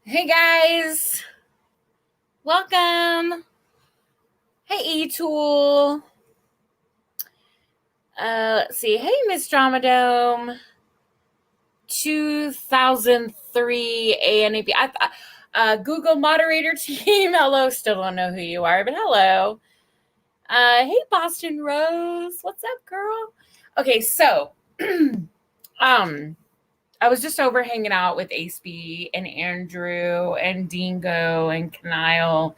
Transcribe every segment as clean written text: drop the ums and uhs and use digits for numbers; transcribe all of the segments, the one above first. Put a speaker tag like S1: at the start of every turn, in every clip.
S1: Hey guys, welcome. Hey E-Tool. Let's see. Hey Miss Dramadome. 2003 ANAB. Google moderator team. Hello. Still don't know who you are, but hello. Hey Boston Rose. What's up, girl? Okay, so I was just over hanging out with ACB and Andrew and Dingo and Kyle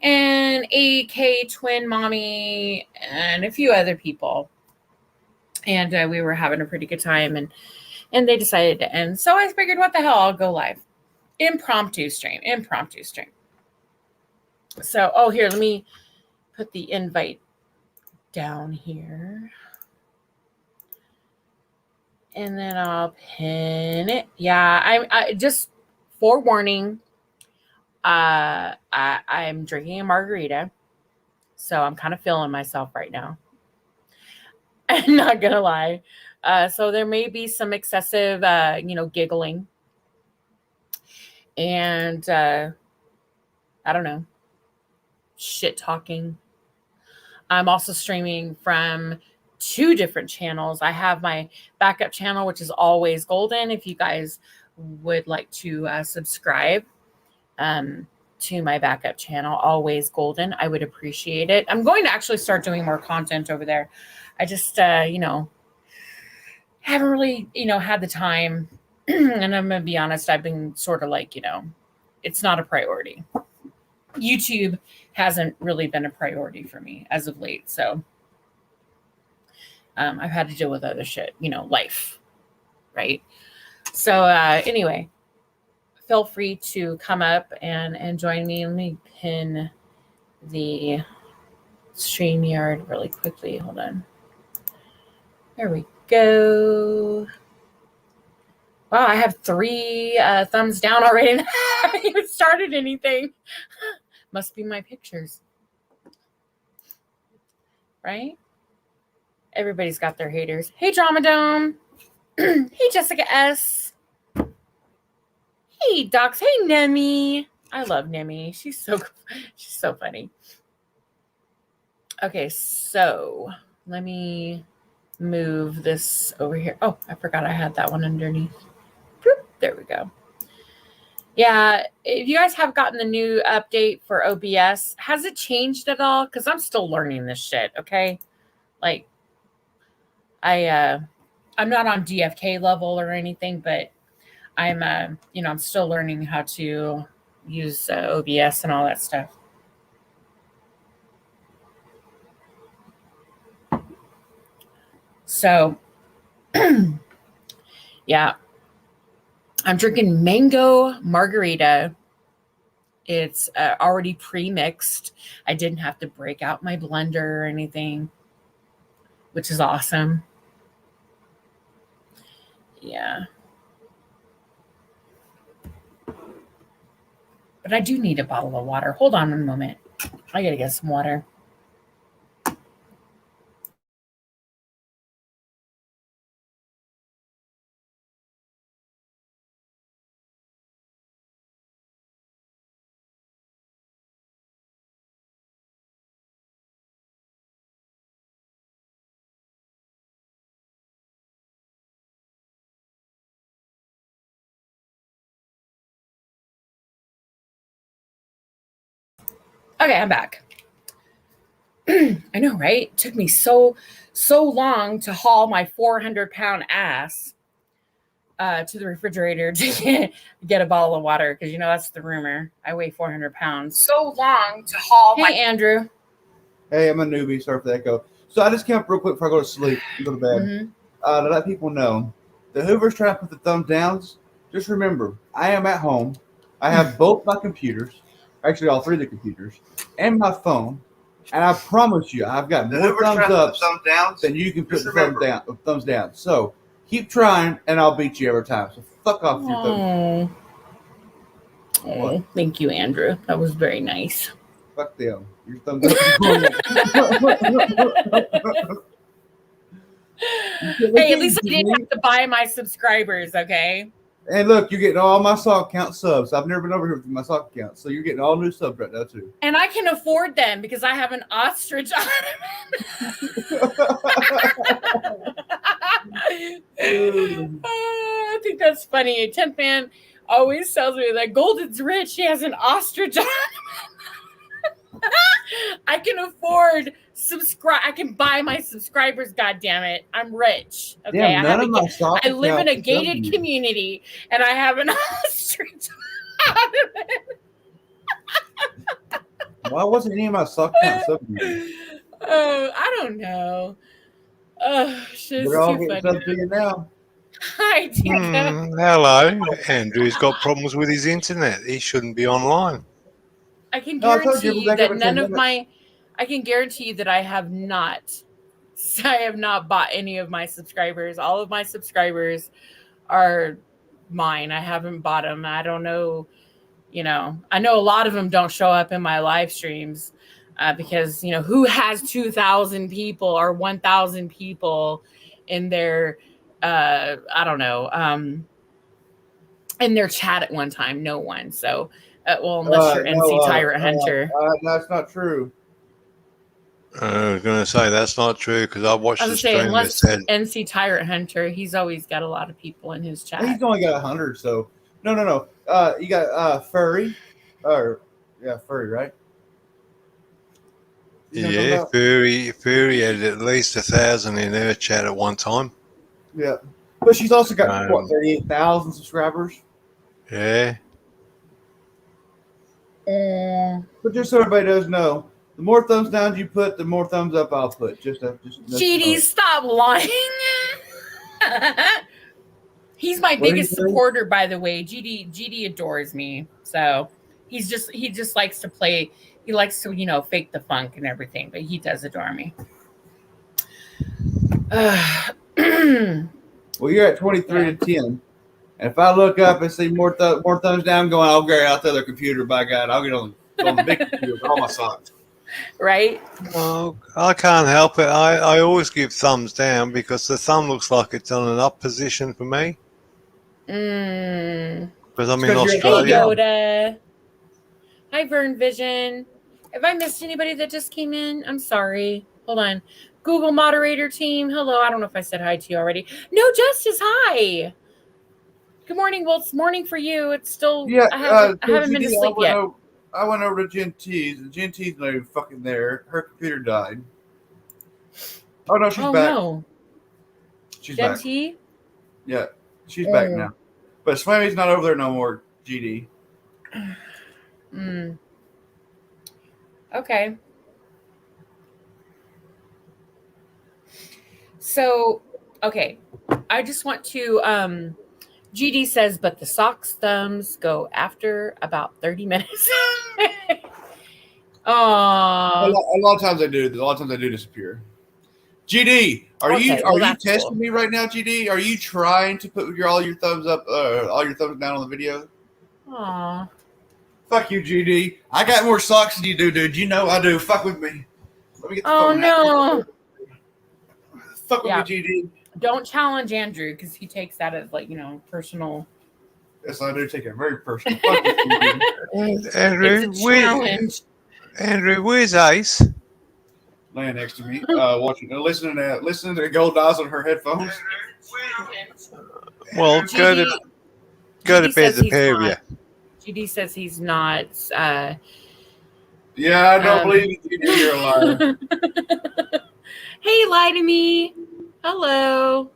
S1: and AK Twin Mommy and a few other people. And we were having a pretty good time and they decided to end. So I figured, what the hell, I'll go live. Impromptu stream. So, here, let me put the invite down here. And then I'll pin it. Yeah, I just forewarning. I'm drinking a margarita, so I'm kind of feeling myself right now. I'm not gonna lie. So there may be some excessive, giggling, and I don't know, shit talking. I'm also streaming from 2 different channels. I have my backup channel, which is always golden. If you guys would like to subscribe to my backup channel, always golden, I would appreciate it. I'm going to actually start doing more content over there. I just haven't really had the time. And I'm gonna be honest, I've been sort of like, it's not a priority. YouTube hasn't really been a priority for me as of late, so I've had to deal with other shit, life, right? So anyway, feel free to come up and join me. Let me pin the StreamYard really quickly. Hold on. There we go. Wow, I have 3 thumbs down already. I haven't even started anything. Must be my pictures. Right? Everybody's got their haters. Hey, Dramadome. Hey, Jessica S. Hey, Docs. Hey, Nemi. I love Nemi. She's so funny. Okay, so let me move this over here. Oh, I forgot I had that one underneath. Boop, there we go. Yeah, if you guys have gotten the new update for OBS, has it changed at all? Because I'm still learning this shit, okay? Like, I'm not on DFK level or anything, but I'm, I'm still learning how to use OBS and all that stuff. So, yeah, I'm drinking mango margarita. It's already pre-mixed. I didn't have to break out my blender or anything, which is awesome. Yeah. But I do need a bottle of water. Hold on a moment. I gotta get some water. Okay, I'm back. I know, right? It took me so long to haul my 400-pound ass to the refrigerator to get a bottle of water, because that's the rumor. I weigh 400 pounds. So long to haul. Hey, Andrew.
S2: Hey, I'm a newbie. Sorry for the echo. So I just came up real quick before I go to sleep and go to bed. To let people know, the Hoover's trying to put the thumbs downs. Just remember, I am at home. I have both my computers, actually all 3 of the computers, and my phone. And I promise you, I've got more thumbs up than you can put the thumbs down. So keep trying, and I'll beat you every time. So fuck off your thumbs.
S1: Oh, thank you, Andrew. That was very nice.
S2: Fuck them. Your thumbs up.
S1: Hey, at least I didn't have to buy my subscribers, okay?
S2: And look, you're getting all my sock account subs. I've never been over here with my sock account, so you're getting all new subs right now too.
S1: And I can afford them because I have an ostrich I think that's funny. 10th man always tells me that Golden's rich. She has an ostrich I can afford subscribe. I can buy my subscribers. God damn it, I'm rich. Okay,
S2: Damn, none of my sock
S1: I live in a
S2: accounts
S1: gated
S2: sub
S1: community, and I have an ostrich.
S2: Why wasn't any of my sock accounts sub?
S1: Oh, I don't know. Oh, shit,
S2: They're all
S1: too
S2: getting
S1: funny.
S2: sub to you now.
S1: Hi, Tika.
S3: Hello. Andrew's got problems with his internet. He shouldn't be online.
S1: I can
S2: No, I told
S1: guarantee
S2: you,
S1: you
S2: we'll back up
S1: that
S2: in
S1: none
S2: 10
S1: of my. I can guarantee you that I have not bought any of my subscribers. All of my subscribers are mine. I haven't bought them. I don't know. You know, I know a lot of them don't show up in my live streams because, you know, who has 2,000 people or 1,000 people in their, I don't know, in their chat at one time? No one. So, well, unless you're NC Tyrant Hunter.
S2: That's not true.
S3: I was going to say that's not true because I watched
S1: I
S3: the
S1: was saying,
S3: stream that
S1: unless
S3: said
S1: NC Tyrant Hunter, he's always got a lot of people in his chat.
S2: He's only got 100, so no. You got Furry, Furry, right? You know what I'm
S3: yeah,
S2: talking about?
S3: Fury had at least 1,000 in her chat at one time.
S2: Yeah, but she's also got 38,000 subscribers.
S3: Yeah.
S2: But just so everybody does know, the more thumbs down you put, the more thumbs up I'll put.
S1: GD, stop lying. He's my biggest supporter, by the way. GD adores me. So he just likes to play. He likes to, you know, fake the funk and everything, but he does adore me.
S2: Well, you're at 23 to 10. And if I look up and see more thumbs down going, I'll get out the other computer, by God. I'll get on the big computer with all my socks.
S1: Right?
S3: Well, I can't help it. I always give thumbs down because the thumb looks like it's on an up position for me. Because I'm in Australia.
S1: Hey, Yoda. Hi, Vern Vision. Have I missed anybody that just came in? I'm sorry. Hold on. Google moderator team. Hello. I don't know if I said hi to you already. No, Justice. Hi. Good morning. Well, it's morning for you. It's still.
S2: Yeah.
S1: I haven't been to sleep yet.
S2: I went over to Gen T's, and Gen T's not even fucking there. Her computer died. Oh no, she's back. No. She's
S1: Gen
S2: back.
S1: T?
S2: Yeah, she's back now. But Swammy's not over there no more. GD.
S1: Okay. So, okay. I just want to. GD says, but the socks thumbs go after about 30 minutes.
S2: A lot of times they do. A lot of times they do disappear. GD, are you testing me right now, GD? Are you trying to put all your thumbs up, all your thumbs down on the video?
S1: Aw.
S2: Fuck you, GD. I got more socks than you do, dude. You know I do. Fuck with me. Let me get the
S1: phone no.
S2: Fuck with me, GD.
S1: Don't challenge Andrew because he takes that as, like, you know, personal.
S2: Yes, I do take it very personal.
S3: Andrew, where's Ace?
S2: Laying next to me, watching, listening to Gold Eyes on her headphones.
S3: Well, go to bed, the pair of you.
S1: GD says he's not.
S2: Yeah, I don't believe you're alive.
S1: Hey, lie to me. Hello.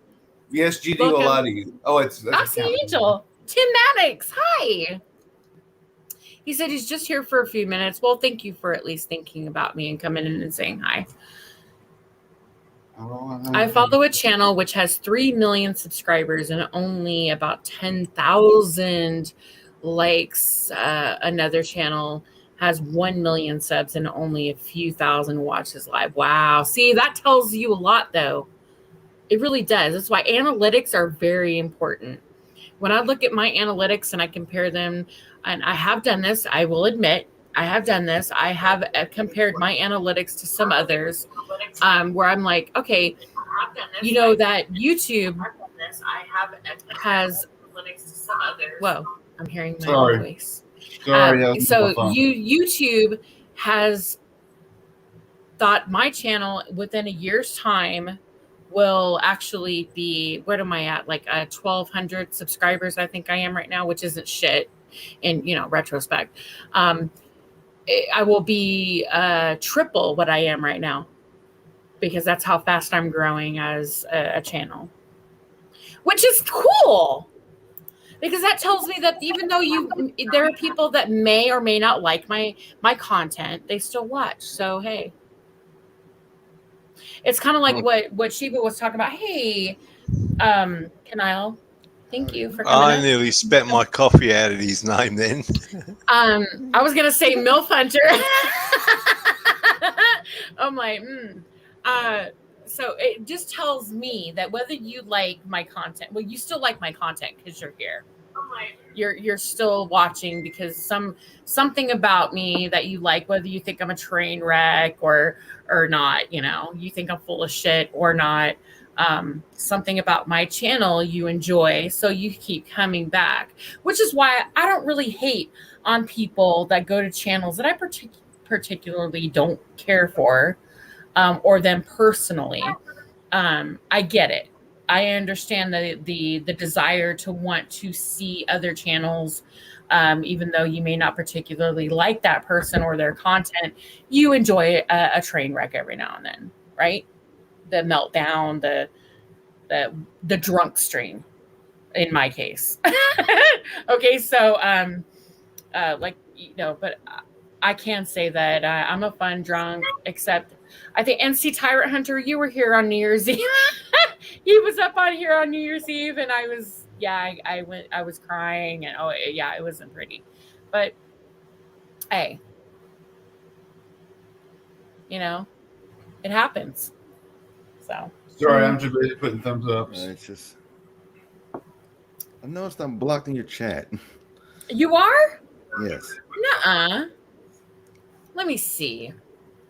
S2: Yes, GD will lie to you. Oh, it's
S1: Oxy Angel. Tim Maddox. Hi. He said he's just here for a few minutes. Well, thank you for at least thinking about me and coming in and saying hi. I follow a channel which has 3 million subscribers and only about 10,000 likes. Another channel has 1 million subs and only a few thousand watches live. Wow. See, that tells you a lot, though. It really does. That's why analytics are very important. When I look at my analytics and I compare them, and I have done this, I will admit, I have done this. I have compared my analytics to some others where I'm like, okay, you know that YouTube has Whoa, I'm hearing my
S2: Sorry.
S1: own voice.
S2: Sorry, that was
S1: So
S2: my phone.
S1: YouTube has thought my channel within a year's time will actually be, what am I at, like 1,200 subscribers I think I am right now, which isn't shit in retrospect. I will be triple what I am right now, because that's how fast I'm growing as a channel, which is cool. Because that tells me that even though there are people that may or may not like my content, they still watch. So hey, it's kind of like what Sheba was talking about. Hey, Kanile, thank you for coming
S3: I
S1: up.
S3: nearly spat my coffee out of his name then.
S1: I was gonna say MILF Hunter. I'm like, so it just tells me that whether you like my content, well, you still like my content because you're here. You're still watching because something about me that you like, whether you think I'm a train wreck or not, you think I'm full of shit or not. Something about my channel you enjoy, so you keep coming back, which is why I don't really hate on people that go to channels that I particularly don't care for, or them personally. I get it. I understand the desire to want to see other channels, even though you may not particularly like that person or their content. You enjoy a train wreck every now and then, right? The meltdown, the drunk stream, in my case. Okay, so but I can say that I'm a fun drunk, except I think NC Tyrant Hunter, you were here on New Year's Eve. He was up on here on New Year's Eve, and I was crying, and it wasn't pretty, but hey, it happens. So
S2: Sorry, I'm too busy putting thumbs up.
S4: It's just, I noticed I'm blocked in your chat.
S1: you are?
S4: Yes.
S1: Nuh-uh. Let me see.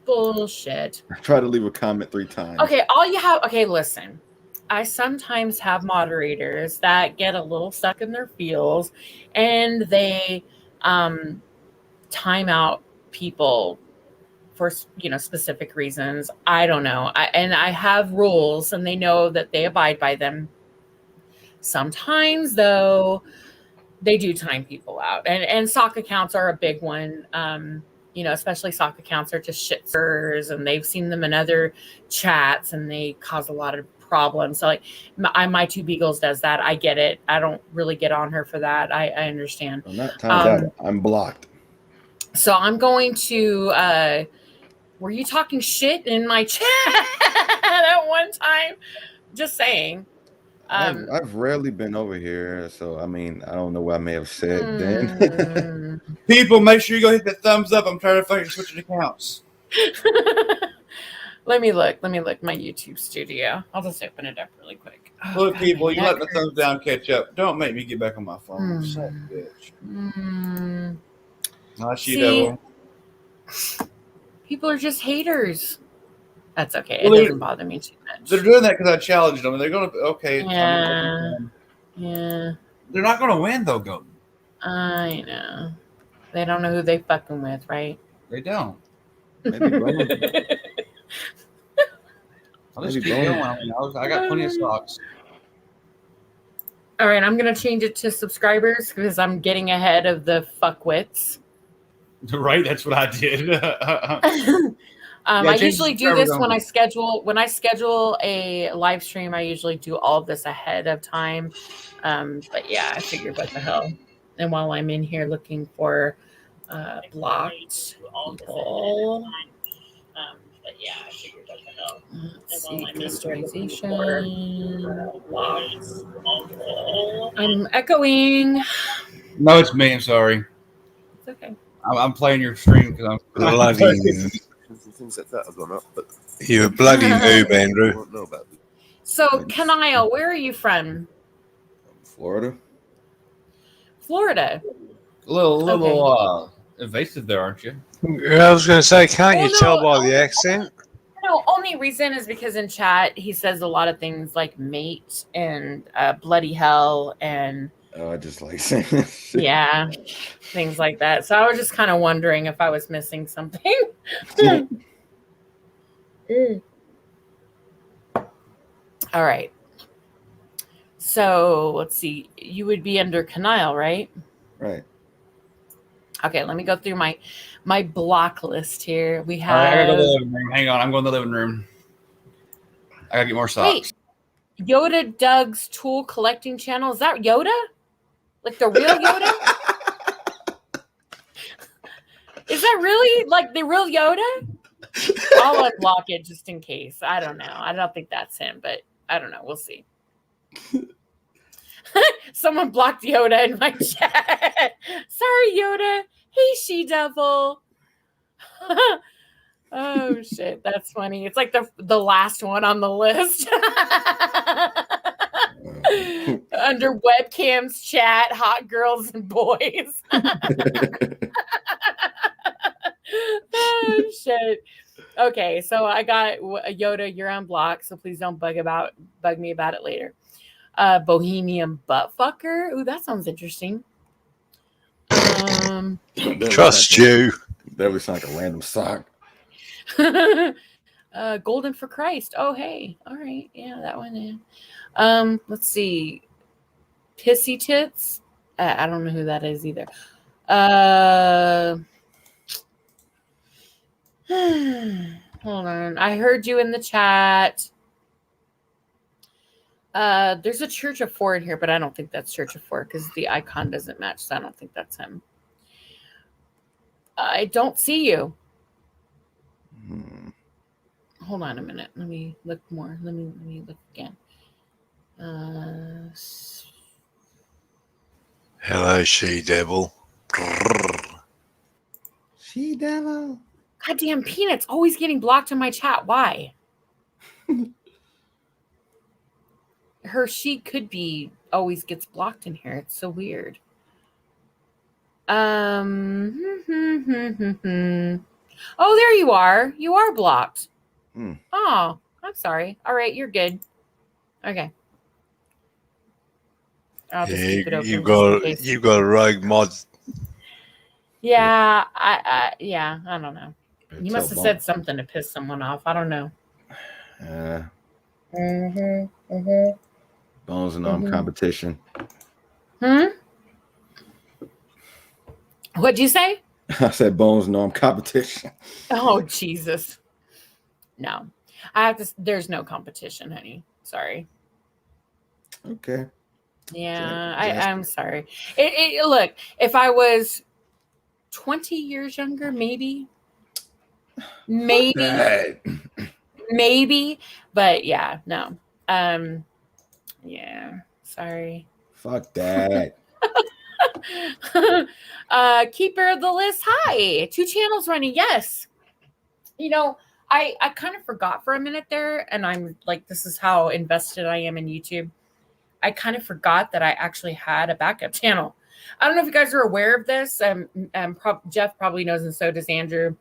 S1: Bullshit.
S4: I tried to leave a comment 3 times.
S1: Okay, listen. I sometimes have moderators that get a little stuck in their feels, and they time out people for specific reasons. I don't know. I have rules, and they know that they abide by them. Sometimes, though, they do time people out, and sock accounts are a big one. Especially sock accounts are just shitsters, and they've seen them in other chats, and they cause a lot of problems. So, like, my Two Beagles does that. I get it. I don't really get on her for that. I understand.
S4: I'm not timed out. I'm blocked.
S1: So I'm going to. Were you talking shit in my chat at one time? Just saying.
S4: I've rarely been over here, so I mean, I don't know what I may have said then.
S2: People, make sure you go hit the thumbs up. I'm trying to find switching accounts.
S1: Let me look. My YouTube studio. I'll just open it up really quick.
S2: Look, people, you let the thumbs down catch up. Don't make me get back on my phone. Son of a bitch. Not she devil.
S1: People are just haters. That's okay.
S2: Well,
S1: it doesn't bother me too much.
S2: They're doing that because I challenged them, and they're going to
S1: Yeah.
S2: They're not going to win though, Golden.
S1: I know. They don't know who they fucking with, right?
S2: They don't.
S4: Maybe Roman.
S2: I'll just keep going. I got plenty of stocks.
S1: All right, I'm gonna change it to subscribers because I'm getting ahead of the fuckwits.
S2: Right, that's what I did.
S1: I usually do this when I schedule a live stream. I usually do all of this ahead of time. But yeah, I figured what the hell. And while I'm in here looking for blocked people, but yeah, I figured what the hell. Let's see, masterization. I'm echoing.
S2: No, it's me. I'm sorry.
S1: It's okay.
S2: I'm playing your stream because I'm
S3: Bloody,
S4: Things like that have gone up, but
S3: you're a bloody noob,
S4: I
S3: Andrew.
S4: don't know about it.
S1: So, Kanile, where are you from?
S4: Florida.
S1: Florida.
S2: a little evasive there, aren't you?
S3: I was going to say, can't you
S1: Well,
S3: tell
S1: no.
S3: by the accent?
S1: No, only reason is because in chat he says a lot of things like mate and bloody hell and
S4: Oh, I just like saying that shit.
S1: Yeah, things like that. So I was just kind of wondering if I was missing something. All right. So let's see. You would be under Kanile, right?
S4: Right.
S1: Okay, let me go through my block list here. We
S5: All right, I gotta go to the
S1: have
S5: living room. Hang on, I'm going to the living room. I gotta get more socks.
S1: wait, Yoda Doug's tool collecting channel. Is that Yoda? Like the real Yoda? Is that really like the real Yoda? I'll unblock it just in case. I don't know. I don't think that's him, but I don't know. We'll see. Someone blocked Yoda in my chat. Sorry, Yoda. Hey, She-Devil. Oh shit, that's funny. It's like the last one on the list. Under webcams chat, hot girls and boys. Oh shit. Okay, so I got Yoda, you're on block, so please don't bug me about it later. Bohemian buttfucker. Ooh, that sounds interesting.
S3: Trust you.
S4: That was like a random sock.
S1: Golden for Christ. Oh, hey. All right. Yeah, that one. Yeah. Let's see. Pissy Tits. I don't know who that is either. Hold on. I heard you in the chat. There's a Church of Four in here, but I don't think that's Church of Four because the icon doesn't match, so I don't think that's him. I don't see you. Hold on a minute. Let me look more. Let me look again.
S3: Hello, She-Devil.
S4: She-Devil.
S1: Goddamn Peanut's always getting blocked in my chat. Why? She could be always gets blocked in here. It's so weird. Oh, there you are. You are blocked. Oh, I'm sorry. All right, you're good. Okay. I'll just keep it open.
S3: You've got a rogue mod.
S1: Yeah, I don't know. You must have said something to piss someone off. I don't know.
S4: Bones and arm competition.
S1: What'd you say?
S4: I said bones and arm competition.
S1: Oh, Jesus. No. There's no competition, honey. Sorry.
S4: Okay.
S1: Yeah, I'm sorry. Look, if I was 20 years younger, maybe, but yeah, no. Yeah, sorry.
S4: Fuck that.
S1: Keeper of the list. Hi, 2 channels running. Yes. You know, I kind of forgot for a minute there, and I'm like, this is how invested I am in YouTube. I kind of forgot that I actually had a backup channel. I don't know if you guys are aware of this. Jeff probably knows, and so does Andrew.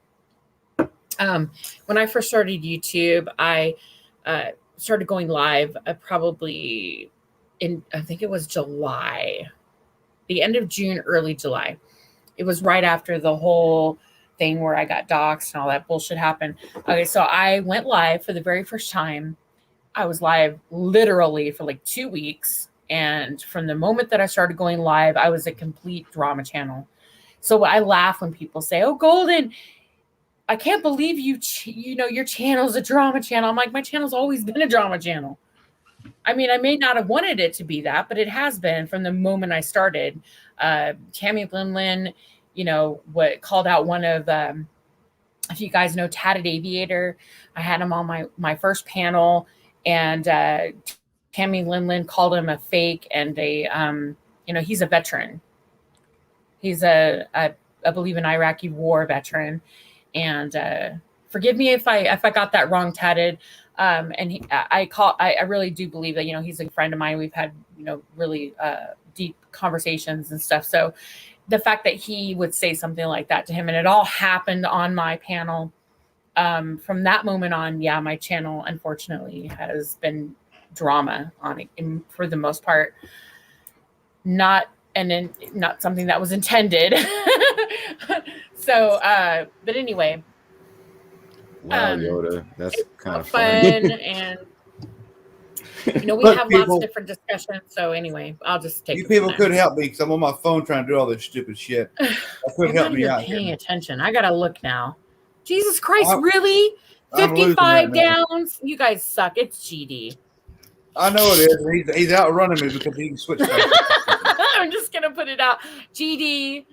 S1: When I first started YouTube, I started going live probably I think it was July, the end of June, early July. It was right after the whole thing where I got doxxed and all that bullshit happened. Okay, so I went live for the very first time. I was live literally for like 2 weeks. And from the moment that I started going live, I was a complete drama channel. So I laugh when people say, oh, Golden, I can't believe your channel's a drama channel. I'm like, my channel's always been a drama channel. I mean, I may not have wanted it to be that, but it has been from the moment I started. Tammy Linlin, what called out one of, if you guys know Tatted Aviator, I had him on my first panel, and Tammy Linlin called him a fake and he's a veteran. He's I believe an Iraqi war veteran, and forgive me if I got that wrong, Tatted. And I really do believe that, he's a friend of mine. We've had, really deep conversations and stuff. So the fact that he would say something like that to him, and it all happened on my panel, from that moment on, yeah, my channel unfortunately has been drama on it for the most part. not something that was intended. So, but anyway,
S4: Wow, Yoda, that's
S1: it's
S4: kind of
S1: fun,
S4: funny.
S1: and we
S2: Look,
S1: have lots
S2: people-
S1: of different discussions. So anyway, I'll just take
S2: You
S1: it
S2: people
S1: from there.
S2: couldn't help me because I'm on my phone trying to do all this stupid shit. I couldn't help
S1: I'm
S2: me
S1: not
S2: out
S1: even paying
S2: here.
S1: attention. I gotta look now. Jesus Christ,
S2: I'm-
S1: really?
S2: I'm losing
S1: 55
S2: right now.
S1: downs? You guys suck. It's GD.
S2: I know it is. He's outrunning me because he can switch back.
S1: I'm just gonna put it out. GD.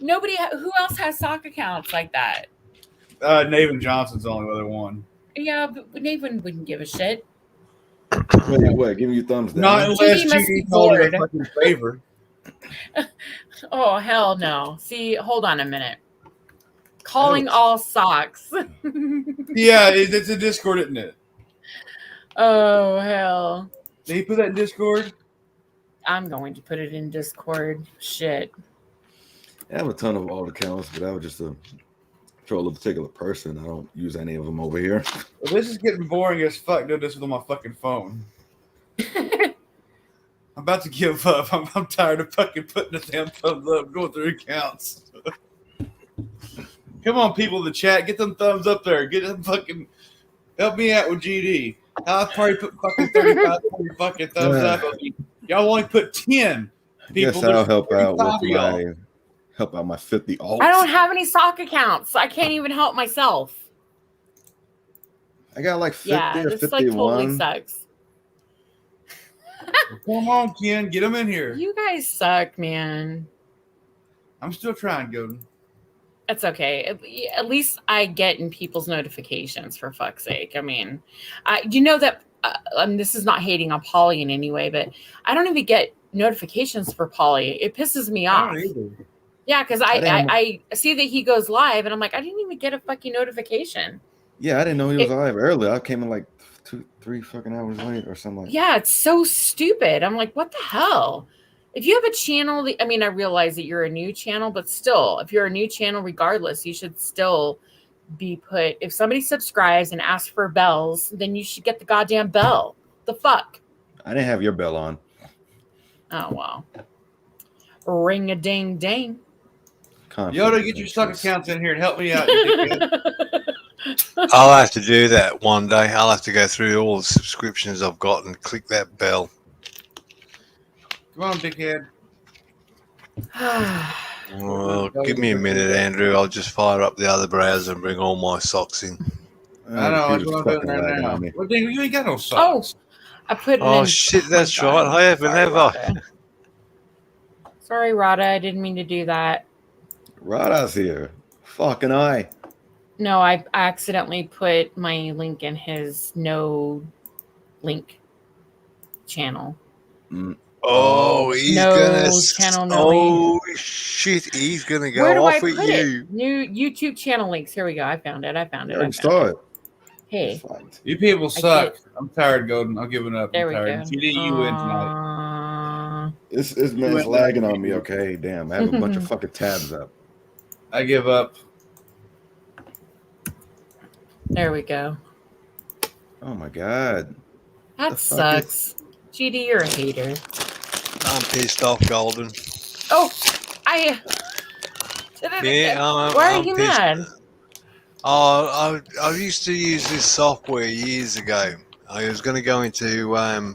S1: Nobody. Who else has sock accounts like that?
S2: Nathan Johnson's the only other one.
S1: Yeah, but Nathan wouldn't give a shit.
S4: Wait, what? Giving you thumbs down?
S2: Not unless
S1: GD must be
S2: GD told him a
S1: bored.
S2: fucking favor.
S1: Oh hell no. See, hold on a minute. Calling
S4: Ouch.
S1: all socks.
S2: Yeah, it's a Discord, isn't it?
S1: Oh hell.
S2: Did he put that in Discord?
S1: I'm going to put it in Discord. Shit.
S4: I have a ton of alt accounts, but that was just to troll a particular person. I don't use any of them over here.
S2: Well, this is getting boring as fuck doing this with my fucking phone. I'm about to give up. I'm tired of fucking putting the damn thumbs up, going through accounts. Come on, people in the chat, get them thumbs up there. Get them fucking help me out with GD. I'll probably put fucking 35, 40 fucking thumbs up. Y'all only put 10
S4: I
S2: people.
S4: guess I'll help out
S2: 35
S4: with
S2: of y'all.
S4: my 50 alts.
S1: I don't have any sock accounts. I can't even help myself.
S4: I got like 50
S1: Yeah,
S4: or
S1: this
S4: 51.
S1: like totally sucks.
S2: Come on, Ken, get them in here.
S1: You guys suck, man.
S2: I'm still trying, Golden.
S1: It's okay. At least I get in people's notifications, for fuck's sake. I mean, you know that this is not hating on Polly in any way, but I don't even get notifications for Polly. It pisses me
S2: I
S1: off.
S2: don't either.
S1: Yeah, because I see that he goes live, and I'm like, I didn't even get a fucking notification.
S4: Yeah, I didn't know he was live early. I came in like 2-3 fucking hours late or something like that.
S1: Yeah, it's so stupid. I'm like, what the hell? If you have a channel, I mean, I realize that you're a new channel, but still, if you're a new channel, regardless, you should still be put. If somebody subscribes and asks for bells, then you should get the goddamn bell. The fuck?
S4: I didn't have your bell on.
S1: Oh, wow. Ring a ding ding.
S4: Conflict
S2: Yoda,
S4: of
S2: get your suck
S4: interest.
S2: accounts in here and help me out. You dickhead.
S3: I'll have to do that one day. I'll have to go through all the subscriptions I've got and click that bell.
S2: Come on, dickhead.
S3: Well, give me a minute, Andrew. I'll just fire up the other browser and bring all my socks in.
S2: I know. That's
S4: Computer's
S2: what I'm doing
S4: fucking
S2: right
S4: lagging
S2: now.
S4: on me.
S2: Well, dang, you ain't got no socks.
S1: I put it
S3: Oh,
S1: in.
S3: shit,
S1: my
S3: that's
S1: God.
S3: right. I haven't
S1: Sorry,
S3: ever.
S1: Rada. Sorry, Rada. I didn't mean to do that.
S4: Rada's here. Fucking I.
S1: No, I accidentally put my link in his no link channel.
S3: Oh, he's
S1: No
S3: gonna.
S1: channel, no
S3: Oh shit, he's gonna go
S1: Where do I
S3: off
S1: put
S3: at
S1: it?
S3: you.
S1: New YouTube channel links. Here we go. I found it.
S4: I already
S1: I
S4: saw
S1: found
S4: it.
S1: Hey,
S4: Fucked.
S2: You people
S1: I
S2: suck. I'm tired, Golden. I'm giving up.
S1: there
S2: I'm
S1: we
S2: tired.
S1: go.
S2: GD, you win tonight.
S4: This
S2: You
S4: man's
S2: went
S4: lagging
S2: back.
S4: on me. Okay, damn. I have a bunch of fucking tabs up.
S2: I give up.
S1: There we go.
S4: Oh my god.
S1: That
S4: The fuck is-
S1: sucks. GD, you're a hater.
S3: I'm pissed off, Golden.
S1: Oh, I did it
S3: Yeah,
S1: again.
S3: I'm,
S1: Why are
S3: I'm
S1: you
S3: pissed.
S1: mad?
S3: Oh, I used to use this software years ago. I was going to go into. I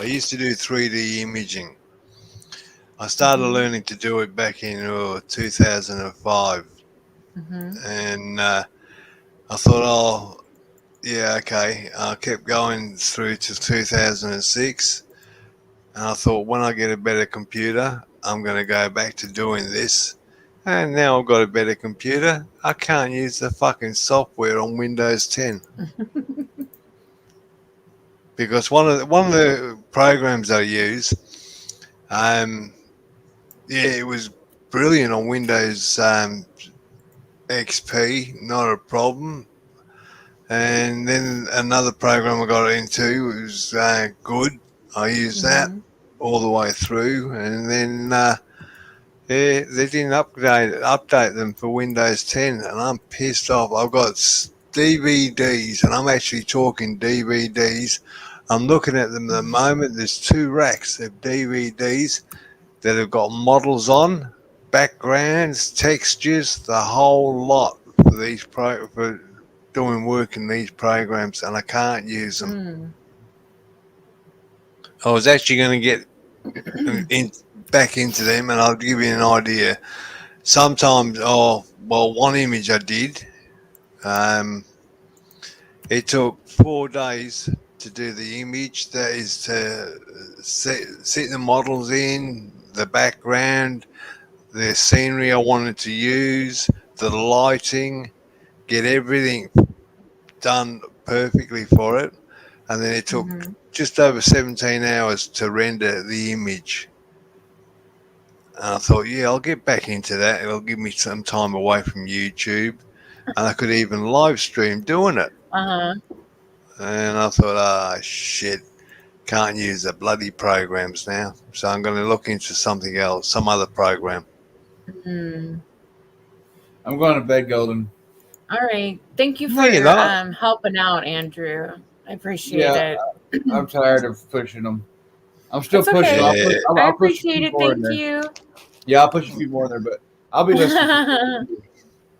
S3: used to do 3D imaging. I started learning to do it back in 2005,
S1: Mhm.
S3: and I thought, oh, yeah, okay. I kept going through to 2006, and I thought, when I get a better computer, I'm going to go back to doing this. And now I've got a better computer. I can't use the fucking software on Windows 10 because one of the programs I use, it was brilliant on Windows XP, not a problem. And then another program I got into was good. I used that all the way through, and then they didn't update them for Windows 10, and I'm pissed off. I've got DVDs, and I'm actually talking DVDs. I'm looking at them at the moment. There's 2 racks of DVDs, that have got models on, backgrounds, textures, the whole lot for these for doing work in these programs, and I can't use them. I was actually going to get back into them, and I'll give you an idea. Sometimes, one image I did. It took 4 days to do the image. That is to set the models in, the background, the scenery I wanted to use, the lighting, get everything done perfectly for it. And then it took just over 17 hours to render the image. And I thought, yeah, I'll get back into that. It'll give me some time away from YouTube. And I could even live stream doing it. And I thought, shit, can't use the bloody programs now. So I'm going to look into something else, some other program.
S2: I'm going to bed, Golden.
S1: All right. Thank you for helping out, Andrew. I appreciate it.
S2: I'm tired of pushing them. I'm still
S1: It's
S2: pushing.
S1: okay.
S2: I'll
S1: I
S2: push
S1: appreciate it.
S2: more in
S1: Thank
S2: there.
S1: you.
S2: Yeah, I'll push a few more in there, but I'll be listening.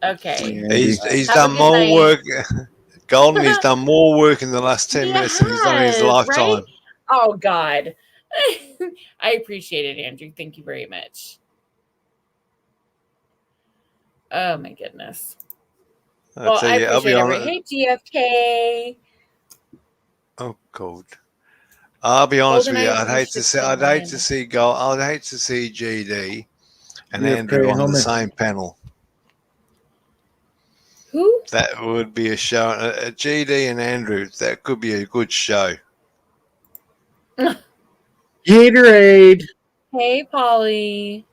S1: Okay.
S3: He's
S1: Have
S3: done
S1: a good
S3: more
S1: night.
S3: work. Golden, he's done more work in the last 10 minutes than he's done in his lifetime.
S1: Right? Oh, God. I appreciate it, Andrew. Thank you very much. Oh, my goodness. Well, I appreciate it. Hey, GFK.
S3: Oh, God. I'll be honest with you.
S1: GoldenEye
S3: I'd hate to see GD and Andrew on the same panel.
S1: Who?
S3: That would be a show. GD and Andrew, that could be a good show.
S6: Gatorade.
S1: Hey, Polly.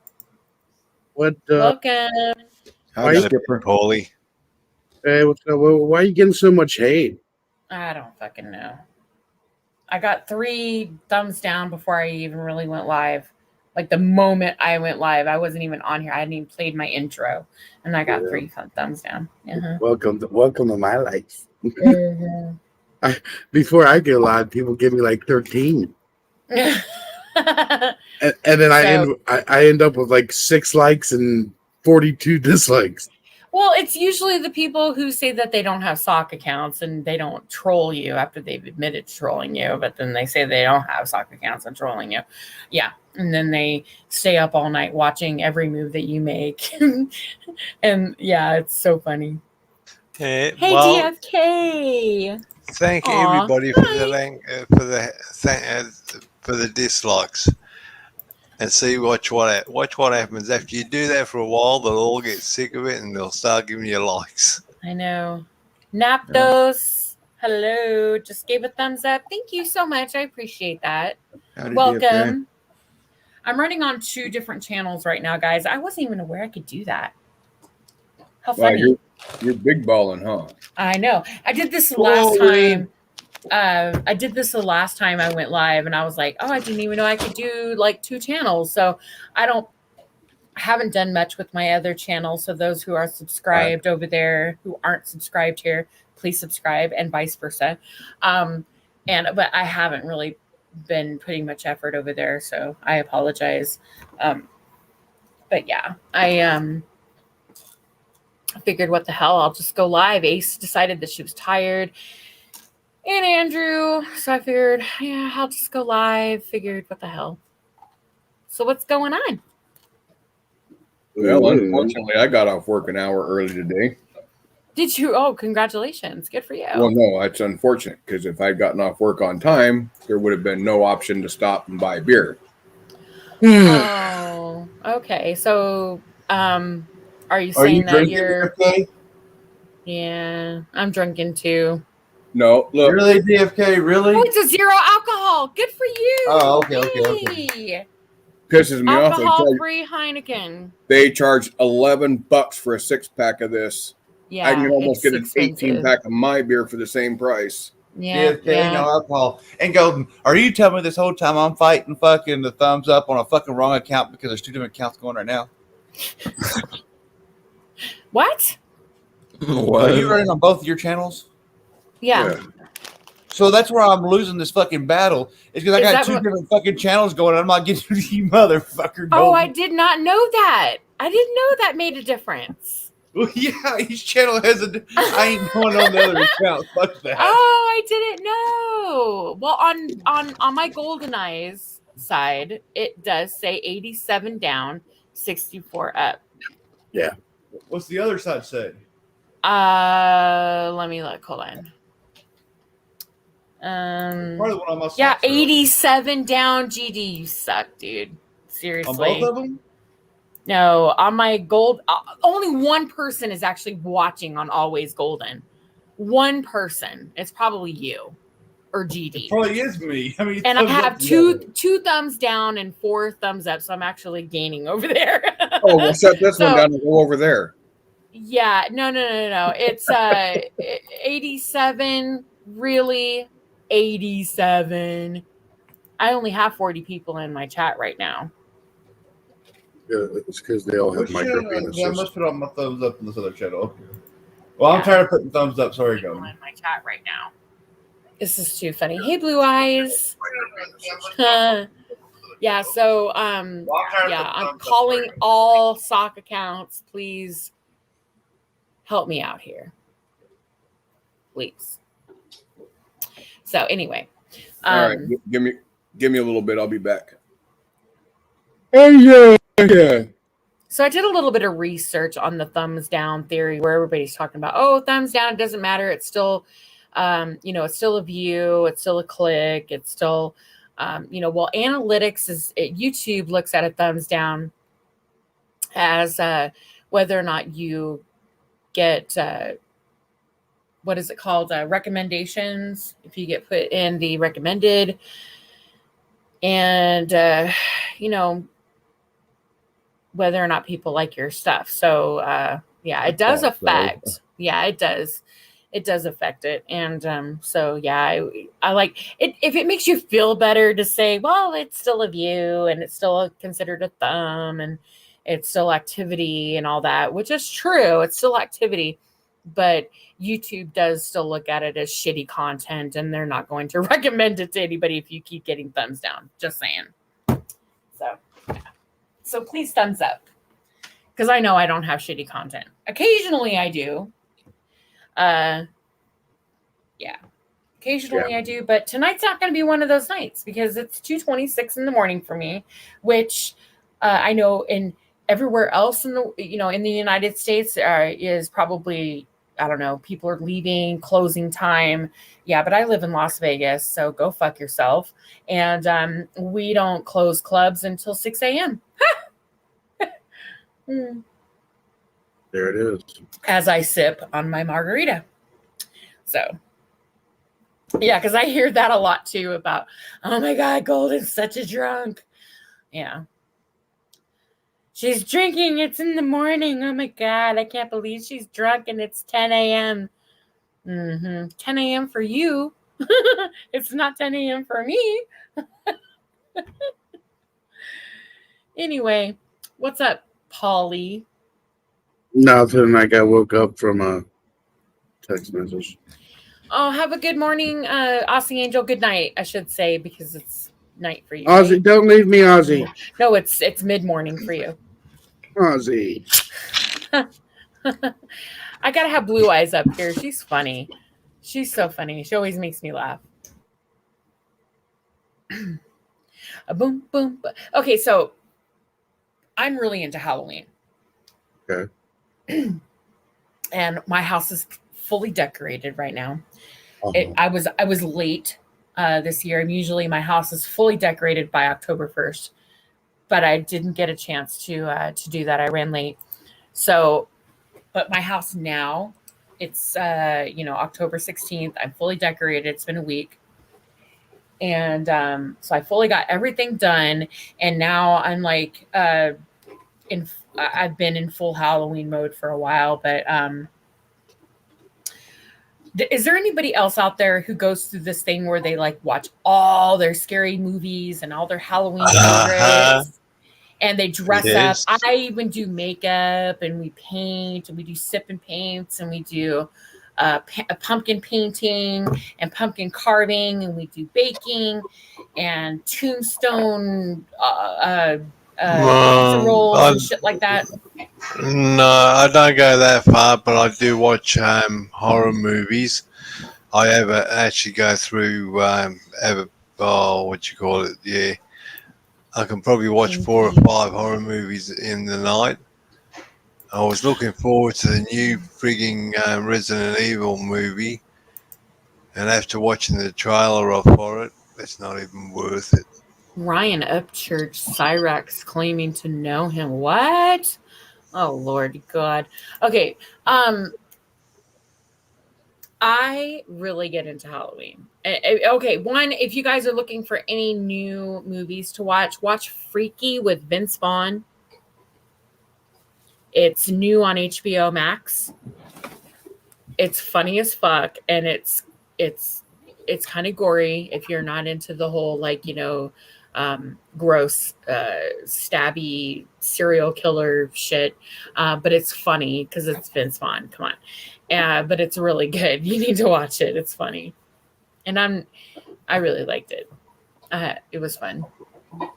S6: What?
S1: Welcome.
S4: Hi, Skipper.
S3: Paulie.
S6: Hey, what's up? Why are you getting so much hate?
S1: I don't fucking know. I got 3 thumbs down before I even really went live. Like the moment I went live, I wasn't even on here. I hadn't even played my intro, and I got 3 thumbs down.
S6: Welcome to my life. Before I get live, people give me like 13, and then I end up with like 6 likes and 42 dislikes.
S1: Well, it's usually the people who say that they don't have sock accounts and they don't troll you after they've admitted to trolling you, but then they say they don't have sock accounts and trolling you. Yeah. And then they stay up all night watching every move that you make. And yeah, it's so funny. Hey, DFK.
S3: Thank everybody for the dislikes. And see watch what happens after you do that for a while. They'll all get sick of it and they'll start giving you likes.
S1: I know. Napdos, hello. Just gave a thumbs up. Thank you so much. I appreciate that. Welcome. I'm running on 2 different channels right now, guys. I wasn't even aware I could do that. How funny.
S5: Wow, you're big balling, huh?
S1: I know. I did this last time. The last time I went live, and I was like, oh, I didn't even know I could do like 2 channels. So I haven't done much with my other channels. So those who are subscribed over there, who aren't subscribed here, please subscribe, and vice versa. But I haven't really been putting much effort over there, so I apologize. But yeah, I figured, what the hell, I'll just go live. Ace decided that she was tired, and Andrew, so I figured, yeah, I'll just go live. Figured, what the hell. So what's going on?
S5: Well, unfortunately, I got off work an hour early today.
S1: Did you? Oh, congratulations. Good for you.
S5: Well, no, it's unfortunate because if I'd gotten off work on time, there would have been no option to stop and buy beer.
S1: Oh, okay. So, are you saying that you're...
S2: DFK?
S1: Yeah, I'm drinking too.
S5: No, look.
S2: Really, DFK? Really?
S1: Oh, it's a 0 alcohol. Good for you.
S2: Oh, okay.
S5: Pisses me off.
S1: Alcohol-free Heineken.
S5: They charge $11 for a 6-pack of this.
S1: Yeah,
S5: I can almost get an
S1: expensive.
S5: 18-pack of my beer for the same price.
S1: Yeah,
S2: DFK, no alcohol. And Golden, are you telling me this whole time I'm fighting fucking the thumbs up on a fucking wrong account because there's 2 different accounts going right now?
S1: What?
S2: Are you running on both of your channels?
S1: Yeah.
S2: So that's where I'm losing this fucking battle. It's because I
S1: Is
S2: got
S1: that
S2: two
S1: what-
S2: different fucking channels going. I'm not getting you, motherfucker.
S1: Oh,
S2: Golden.
S1: I did not know that. I didn't know that made a difference.
S2: Well, yeah, each channel has a. I ain't going on the other account. Fuck that.
S1: Oh, I didn't know. Well, on my Golden Eyes side, it does say 87 down, 64 up.
S2: What's the other side say?
S1: Let me look. Hold on.
S2: Part of the one on my
S1: Yeah,
S2: side.
S1: 87 down. GD, you suck, dude. Seriously.
S2: On both of them?
S1: No, on my gold, only one person is actually watching on Always Golden. One person. It's probably you or GD.
S2: It probably is me. I mean,
S1: And I
S2: thumbs
S1: have
S2: up
S1: two thumbs down and 4 thumbs up, so I'm actually gaining over there.
S5: Oh, we'll set this one
S1: So-
S5: down and go over there.
S1: Yeah, no. It's 87. Really, 87. I only have 40 people in my chat right now.
S6: Yeah, it's because they all
S2: Well,
S6: have micro penises.
S2: yeah, I must put all my thumbs up in this other channel. Well, I'm tired of putting thumbs up. Sorry,
S1: People
S2: go.
S1: in my chat right now. This is too funny. Hey, Blue Eyes. Yeah, so yeah, I'm calling all sock accounts. Please help me out here. Please. So anyway.
S5: All right, give me a little bit. I'll be back.
S6: Oh yeah.
S1: So I did a little bit of research on the thumbs down theory where everybody's talking about, oh, thumbs down, it doesn't matter. It's still, it's still a view. It's still a click. It's still, well, analytics YouTube looks at a thumbs down as whether or not you get, what is it called? Recommendations. If you get put in the recommended and, whether or not people like your stuff. So it does affect. Yeah, it does. It does affect it. And I like it. If it makes you feel better to say, well, it's still a view and it's still considered a thumb and it's still activity and all that, which is true. It's still activity, but YouTube does still look at it as shitty content and they're not going to recommend it to anybody if you keep getting thumbs down. Just saying. So please thumbs up, because I know I don't have shitty content. Occasionally I do. Occasionally I do, but tonight's not going to be one of those nights because it's 2:26 in the morning for me, which I know in everywhere else in the United States is probably, I don't know, people are leaving, closing time. Yeah, but I live in Las Vegas, so go fuck yourself. And we don't close clubs until 6 a.m.
S6: There it is.
S1: As I sip on my margarita. So, yeah, because I hear that a lot too about, oh my God, Golden's such a drunk. Yeah. She's drinking. It's in the morning. Oh my God, I can't believe she's drunk and it's 10 a.m. 10 a.m. for you. It's not 10 a.m. for me. Anyway, what's up, Polly?
S6: Nothing. Like I woke up from a text message.
S1: Oh, have a good morning, Aussie Angel. Good night, I should say, because it's night for you.
S6: Ozzy,
S1: right?
S6: don't leave me, Ozzy.
S1: No, it's mid-morning for you.
S6: Ozzy.
S1: I gotta have Blue Eyes up here. She's funny. She's so funny. She always makes me laugh. A boom, boom, boom. Okay, so I'm really into Halloween.
S6: Okay.
S1: And my house is fully decorated right now.
S6: Uh-huh.
S1: I was late this year. And usually my house is fully decorated by October 1st, but I didn't get a chance to do that. I ran late. So, but my house now, it's October 16th. I'm fully decorated. It's been a week. And so I fully got everything done. And now I'm like I've been in full Halloween mode for a while, but is there anybody else out there who goes through this thing where they like watch all their scary movies and all their Halloween favorites and they dress up? I even do makeup and we paint and we do sip and paints and we do pumpkin painting and pumpkin carving, and we do baking and tombstone pizza rolls and shit like that.
S3: No, I don't go that far, but I do watch horror movies. I ever actually go through what you call it? Yeah, I can probably watch 4 or 5 horror movies in the night. I was looking forward to the new frigging Resident Evil movie, and after watching the trailer for it, it's not even worth it.
S1: Ryan Upchurch, Cyrax claiming to know him. What? Oh Lord God. Okay. I really get into Halloween. Okay, one, if you guys are looking for any new movies to watch Freaky with Vince Vaughn. It's new on HBO Max. It's funny as fuck, and it's kind of gory if you're not into the whole gross stabby serial killer shit. But it's funny because it's Vince Vaughn. Come on. But it's really good. You need to watch it. It's funny. And I really liked it. It was fun.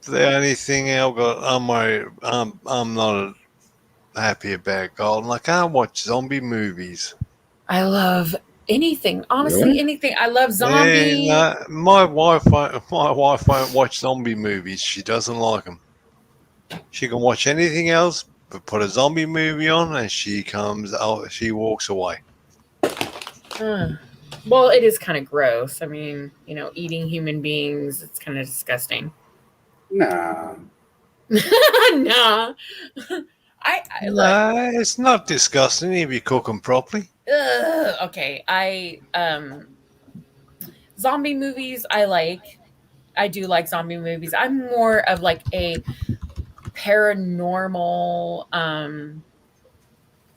S3: The only thing I'm not happy about, Golden. I can't watch zombie movies.
S1: I love anything. Honestly,
S6: Really?
S1: anything. I love zombie.
S3: Yeah, no, my wife won't watch zombie movies. She doesn't like them. She can watch anything else, but put a zombie movie on, and she walks away.
S1: Well, it is kind of gross. I mean, eating human beings, it's kind of disgusting.
S6: Nah.
S1: Nah.
S3: No, it's not disgusting if you cook them properly.
S1: Okay. Zombie movies I like. I do like zombie movies. I'm more of like a paranormal,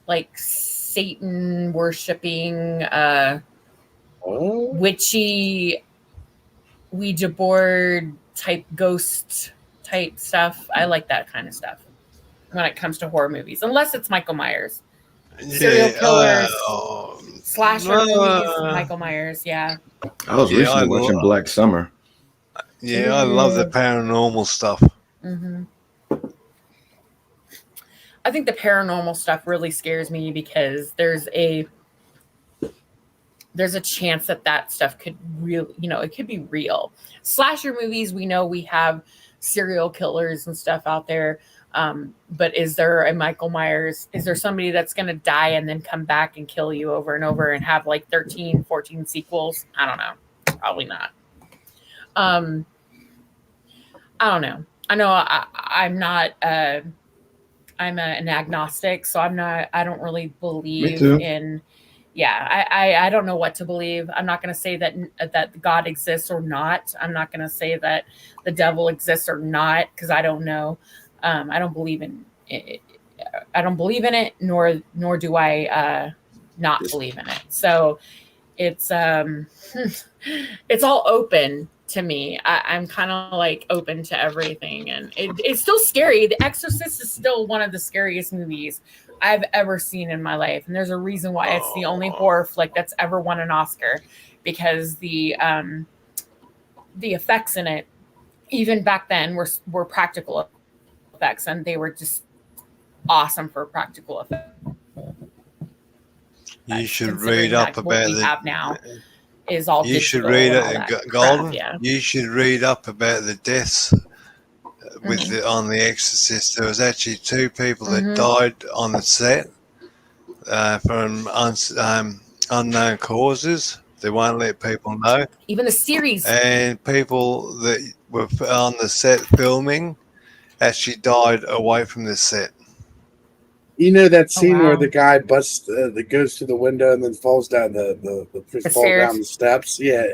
S1: like Satan worshipping, witchy, Ouija board type ghost type stuff. I like that kind of stuff when it comes to horror movies, unless it's Michael Myers. Serial killers, slasher movies, Michael Myers. Yeah.
S4: I was recently watching Black Summer.
S3: Yeah, I love the paranormal stuff.
S1: Mm-hmm. I think the paranormal stuff really scares me because there's a chance that stuff could it could be real. Slasher movies, we know we have serial killers and stuff out there. But is there a Michael Myers? Is there somebody that's going to die and then come back and kill you over and over and have like 13, 14 sequels? I don't know. Probably not. I don't know. I know I'm not, I'm an agnostic, so I don't really believe in, I don't know what to believe. I'm not going to say that God exists or not. I'm not going to say that the devil exists or not, because I don't know. I don't believe in it. I don't believe in it, nor do I not believe in it. So it's all open to me. I'm kind of like open to everything, and it's still scary. The Exorcist is still one of the scariest movies I've ever seen in my life, and there's a reason why it's the only horror flick that's ever won an Oscar, because the effects in it, even back then, were practical effects, and they were just awesome for practical effects.
S3: You should read up about
S1: what we have now is all
S3: you should read it, Golden. You should read up about the deaths with on The Exorcist. There was actually 2 people that died on the set from unknown causes. They won't let people know.
S1: Even the series.
S3: And people that were on the set filming actually died away from the set.
S6: You know that scene where the guy busts, that goes to the window and then falls down the fall down the steps? Yeah.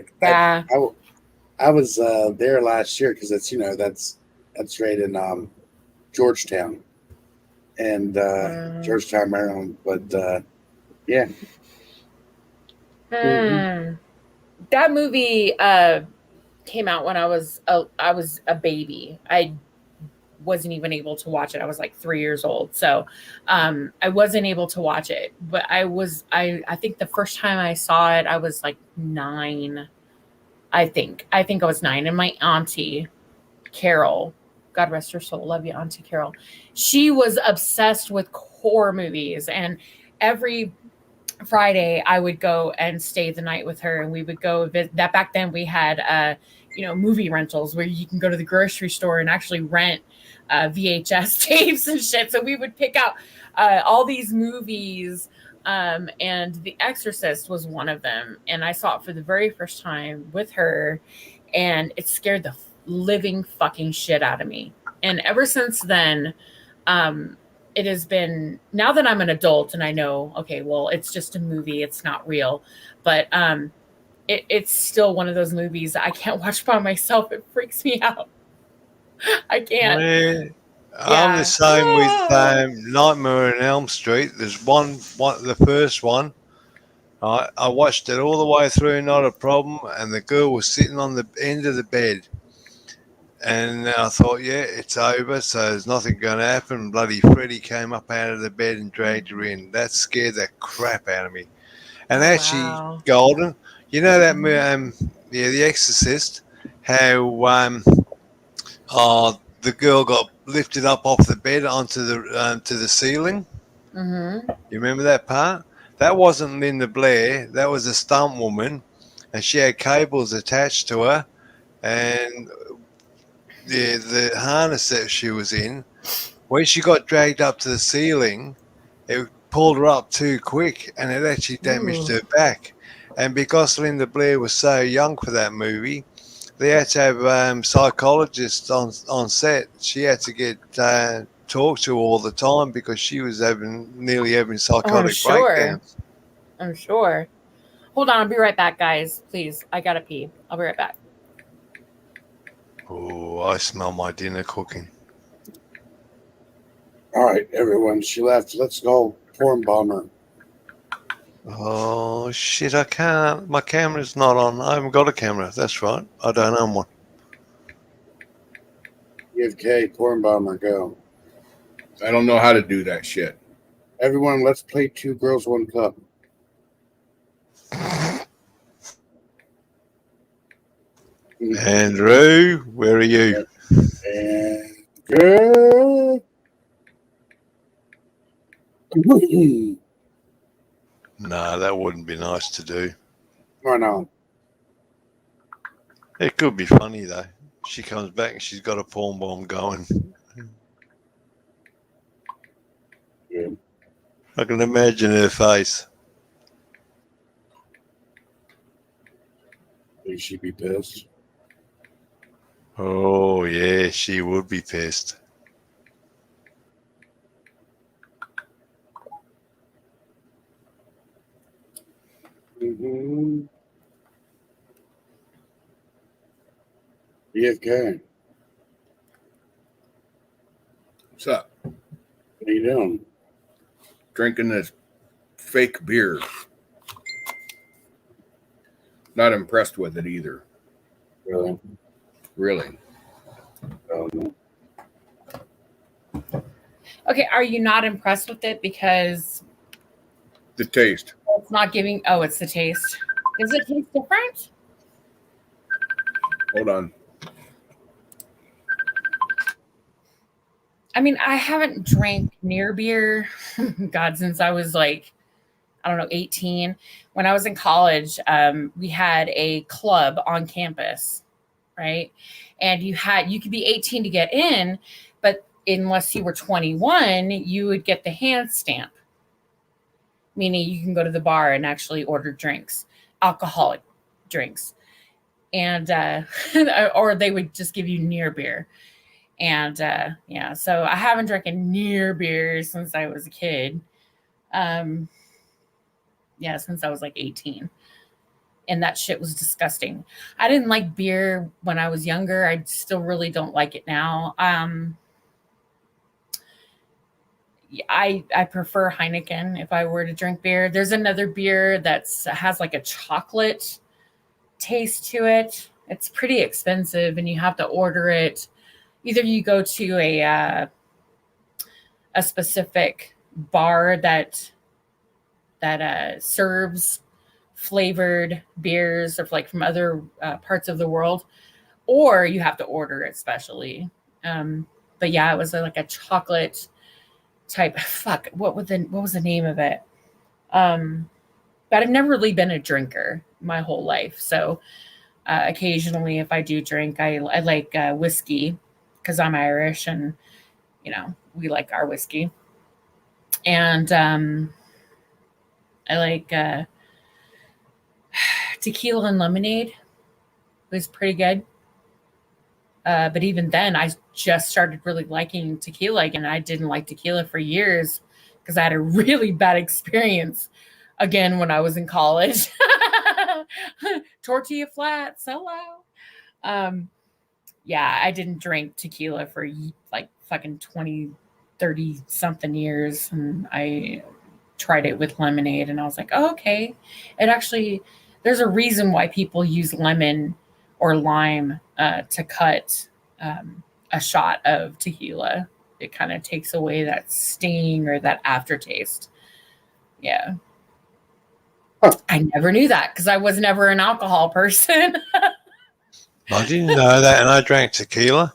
S6: I was there last year because it's that's right in Georgetown and Georgetown, Maryland. But yeah.
S1: That movie came out when I was a baby. I wasn't even able to watch it. I was like 3 years old. So I wasn't able to watch it. But I think the first time I saw it, I was like 9. I think I was 9. And my auntie, Carol, God rest her soul, love you, Auntie Carol. She was obsessed with horror movies. And every Friday I would go and stay the night with her, and we would go visit. That back then we had movie rentals where you can go to the grocery store and actually rent VHS tapes and shit. So we would pick out all these movies, and The Exorcist was one of them, and I saw it for the very first time with her, and it scared the living fucking shit out of me. And ever since then, it has been, now that I'm an adult and I know, okay, well, it's just a movie, it's not real, but it's still one of those movies that I can't watch by myself. It freaks me out. I can't.
S3: I'm the same with Nightmare on Elm Street. There's one, the first one. I watched it all the way through, not a problem, and the girl was sitting on the end of the bed. And I thought, yeah, it's over, so there's nothing going to happen. Bloody Freddy came up out of the bed and dragged her in. That scared the crap out of me. And actually, Golden, you know that The Exorcist, how the girl got lifted up off the bed onto the ceiling.
S1: Mm-hmm.
S3: You remember that part? That wasn't Linda Blair. That was a stunt woman, and she had cables attached to her, and the harness that she was in, when she got dragged up to the ceiling, it pulled her up too quick, and it actually damaged her back. And because Linda Blair was so young for that movie, they had to have psychologists on set. She had to get talked to all the time because she was nearly having psychotic breakdowns.
S1: I'm sure. Hold on, I'll be right back, guys. Please, I gotta pee. I'll be right back.
S3: Oh, I smell my dinner cooking.
S6: All right, everyone. She left. Let's go. Porn bomber.
S3: Oh, shit, I can't. My camera's not on. I haven't got a camera. That's right. I don't own one.
S6: Give K, porn bomber, go.
S5: I don't know how to do that shit.
S6: Everyone, let's play 2 Girls, 1 Cup.
S3: Andrew, where are you?
S6: And girl.
S3: No, that wouldn't be nice to do.
S6: Why not?
S3: It could be funny, though. She comes back and she's got a porn bomb going.
S6: Yeah.
S3: I can imagine her face.
S6: Think she'd be pissed.
S3: Oh, yeah, she would be pissed.
S6: Mm-hmm. BFK.
S5: What's up?
S6: What are you doing?
S5: Drinking this fake beer. Not impressed with it either.
S6: Really?
S5: Really.
S1: Okay, are you not impressed with it because
S5: The taste.
S1: it's not giving? Oh, it's the taste. Does it taste different?
S5: Hold on.
S1: I mean, I haven't drank near beer, God, since I was like, I don't know, 18. When I was in college, we had a club on campus, right? And you could be 18 to get in, but unless you were 21, you would get the hand stamp, meaning you can go to the bar and actually order drinks, alcoholic drinks. And, or they would just give you near beer. And yeah, so I haven't drank a near beer since I was a kid. Yeah, since I was like 18. And that shit was disgusting. I didn't like beer when I was younger. I still really don't like it now. I prefer Heineken if I were to drink beer. There's another beer that has like a chocolate taste to it. It's pretty expensive and you have to order it. either you go to a specific bar that serves flavored beers or like from other parts of the world, or you have to order it specially. But yeah, it was like a chocolate type. Fuck, what was the name of it? But I've never really been a drinker my whole life. So occasionally, if I do drink, I like whiskey because I'm Irish, and we like our whiskey. And I like tequila and lemonade. It was pretty good. But even then, I just started really liking tequila again. I didn't like tequila for years because I had a really bad experience again when I was in college. Tortilla flats, hello. Yeah, I didn't drink tequila for like fucking 20, 30 something years. And I tried it with lemonade and I was like, oh, okay. It actually, there's a reason why people use lemon or lime to cut a shot of tequila. It kind of takes away that sting or that aftertaste. Yeah. I never knew that because I was never an alcohol person.
S3: I didn't know that, and I drank tequila.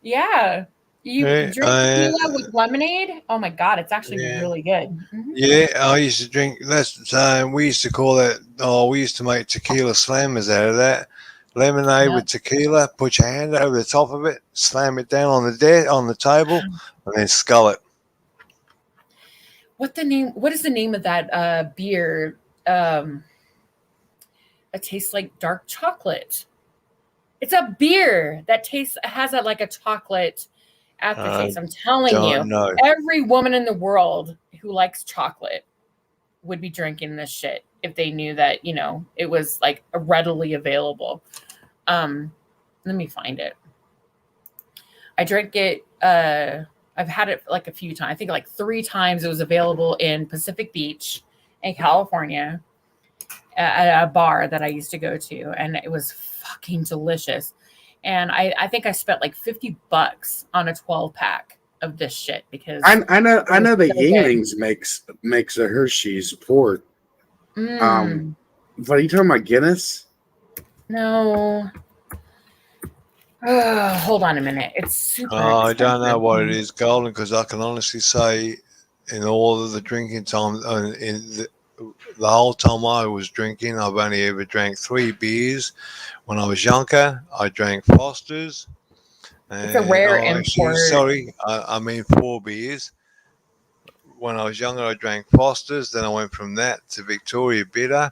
S1: Yeah. You drink tequila with lemonade? Oh my God, it's actually really good. Mm-hmm.
S3: Yeah, I used to drink. We used to call that. Oh, we used to make tequila slammers out of that. Lemonade with tequila. Put your hand over the top of it, slam it down on the table, and then scull it.
S1: What is the name of that beer? It tastes like dark chocolate. It's a beer that has like a chocolate aftertaste. I'm telling you, every woman in the world who likes chocolate would be drinking this shit if they knew that, it was like readily available. Let me find it. I drank it. I've had it like a few times. I think like 3 times it was available in Pacific Beach in California at a bar that I used to go to. And it was fucking delicious. And I think I spent like $50 on a 12-pack of this shit because
S6: I know that Yuenglings makes a Hershey's port. But are you talking about Guinness?
S1: No. Hold on a minute. It's super
S3: I don't know what it is, Golden, because I can honestly say in all of the drinking time, in the whole time I was drinking, I've only ever drank 3 beers. When I was younger, I drank Foster's.
S1: It's a rare import.
S3: I mean 4 beers. When I was younger, I drank Foster's. Then I went from that to Victoria Bitter.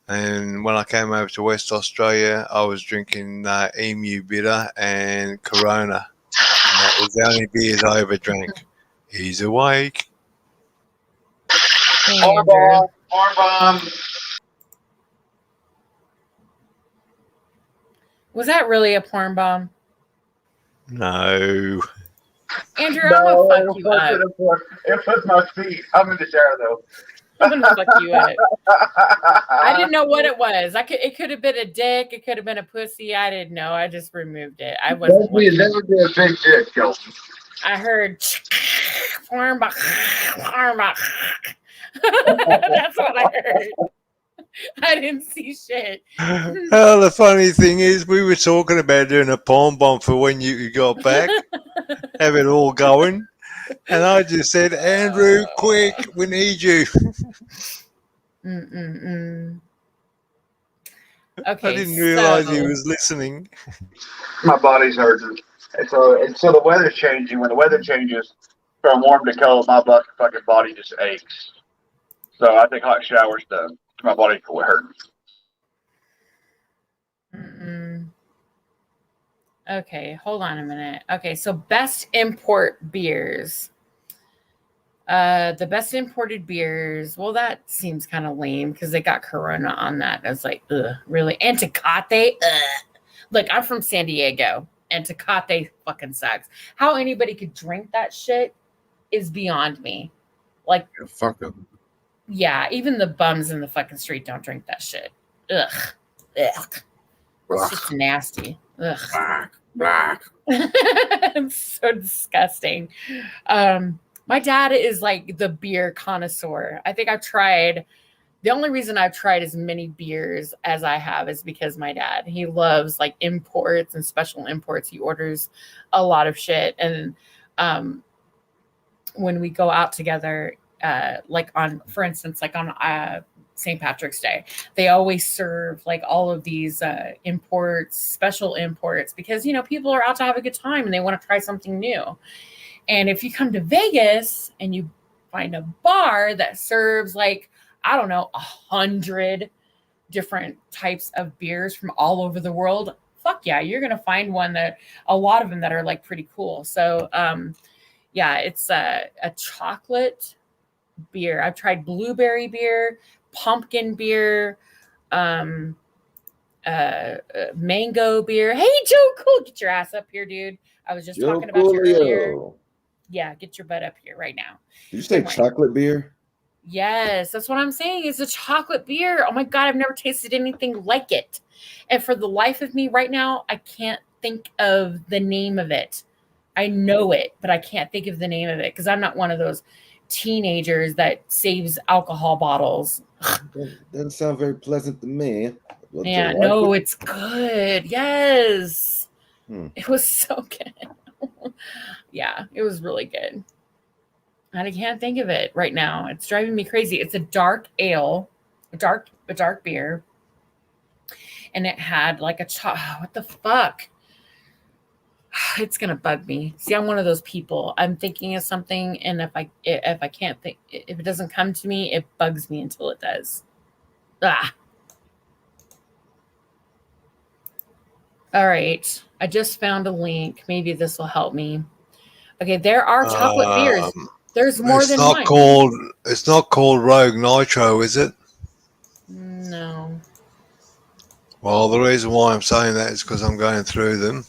S3: And when I came over to West Australia, I was drinking Emu Bitter and Corona. And that was the only beers I ever drank. He's awake.
S7: Porn bomb.
S1: Was that really a porn bomb?
S3: No.
S1: Andrew, I'm gonna fuck you up.
S7: It was my feet. I'm in the shower though.
S1: I'm gonna fuck you up. I didn't know what it was. It could have been a dick. It could have been a pussy. I didn't know. I just removed it. I wasn't.
S7: Never be a big dick, Kelsey.
S1: I heard porn bomb. That's what I heard. I didn't see shit.
S3: Well, the funny thing is, we were talking about doing a porn bomb for when you got back, have it all going, and I just said, Andrew, quick, we need you.
S1: Okay,
S3: I didn't realize he was listening.
S7: My body's hurting. And so the weather's changing. When the weather changes from warm to cold, my fucking body just aches. So I think hot showers done. My body quit hurting.
S1: Okay, hold on a minute. Okay, so best import beers. The best imported beers. Well, that seems kind of lame because they got Corona on that. I was like, ugh, really? And Tecate? Look, I'm from San Diego, and Tecate fucking sucks. How anybody could drink that shit is beyond me. Like,
S6: fuck them.
S1: Yeah, even the bums in the fucking street don't drink that shit. Ugh. It's just nasty. Ugh. It's so disgusting. My dad is like the beer connoisseur. I think the only reason I've tried as many beers as I have is because my dad, he loves like imports and special imports. He orders a lot of shit. And when we go out together, like for instance, like on St. Patrick's Day, they always serve like all of these imports, special imports, because, people are out to have a good time and they want to try something new. And if you come to Vegas and you find a bar that serves like, I don't know, 100 different types of beers from all over the world, fuck yeah, you're going to find a lot of them that are like pretty cool. So, yeah, it's a chocolate beer. I've tried blueberry beer, pumpkin beer, mango beer. Hey, Joe Cool, get your ass up here, dude. I was just talking about you earlier. Yeah, get your butt up here right now.
S4: Did you say chocolate beer?
S1: Yes, that's what I'm saying. It's a chocolate beer. Oh my God, I've never tasted anything like it. And for the life of me right now, I can't think of the name of it. I know it, but I can't think of the name of it because I'm not one of those teenagers that saves alcohol bottles.
S4: Doesn't sound very pleasant to me.
S1: Yeah, no, it's good. Yes. It was so good. Yeah, it was really good. And I can't think of it right now. It's driving me crazy. It's a dark ale, a dark beer. And it had like what the fuck? It's gonna bug me. See, I'm one of those people. I'm thinking of something, and if I can't think, if it doesn't come to me, it bugs me until it does. Ah. All right. I just found a link. Maybe this will help me. Okay, there are chocolate beers. There's more than one.
S3: It's not called Rogue Nitro, is it?
S1: No.
S3: Well, the reason why I'm saying that is because I'm going through them.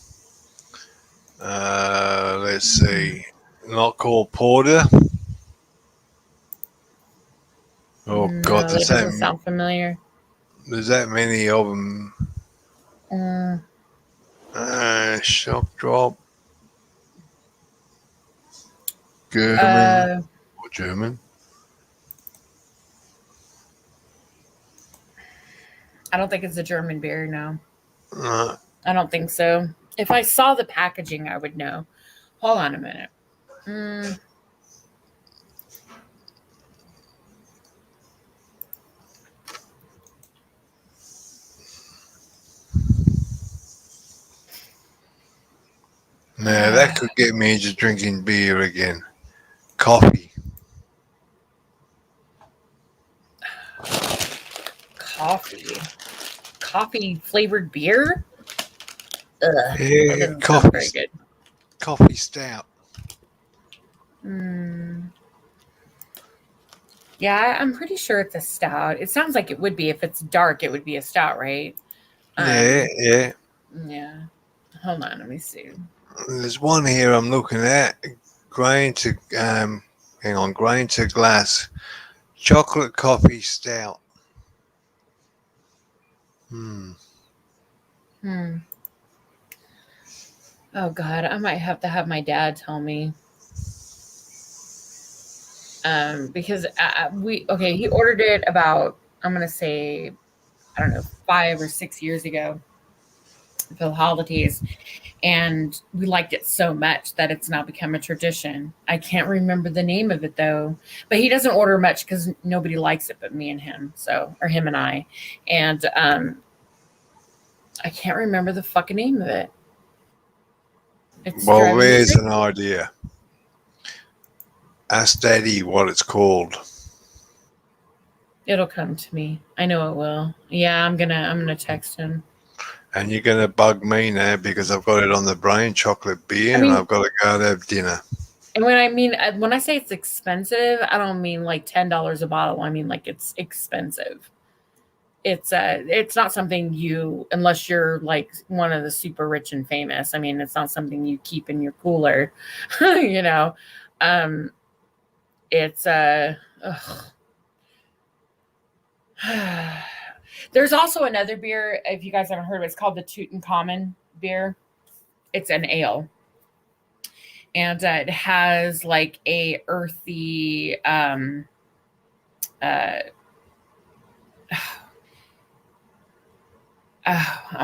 S3: Let's see. Not called Porter. Oh God,
S1: that doesn't sound familiar.
S3: There's that many of them. Shock Drop. German or German?
S1: I don't think it's a German beer, no. I don't think so. If I saw the packaging, I would know. Hold on a minute.
S3: Now that could get me into drinking beer again. Coffee.
S1: Coffee flavored beer? Ugh,
S3: yeah,
S1: coffee. Very good.
S3: Coffee stout.
S1: Yeah, I'm pretty sure it's a stout. It sounds like it would be. If it's dark, it would be a stout, right?
S3: Yeah.
S1: Yeah. Hold on, let me see.
S3: There's one here I'm looking at. Grain to glass. Chocolate coffee stout.
S1: Oh God, I might have to have my dad tell me. Because he ordered it about, I'm gonna say, I don't know, 5 or 6 years ago for the holidays, and we liked it so much that it's now become a tradition. I can't remember the name of it though, but he doesn't order much because nobody likes it but me and him, or him and I, and I can't remember the fucking name of it.
S3: Well, there's an idea. Ask Daddy what it's called.
S1: It'll come to me. I know it will. Yeah, I'm gonna text him.
S3: And you're gonna bug me now because I've got it on the brain, chocolate beer, and I've got to go and have dinner.
S1: And when I say it's expensive, I don't mean like $10 a bottle. I mean like it's expensive. It's not something unless you're like one of the super rich and famous. I mean, it's not something you keep in your cooler, you know. It's there's also another beer, if you guys haven't heard of it, it's called the Tutankhamun beer. It's an ale. And it has like a earthy oh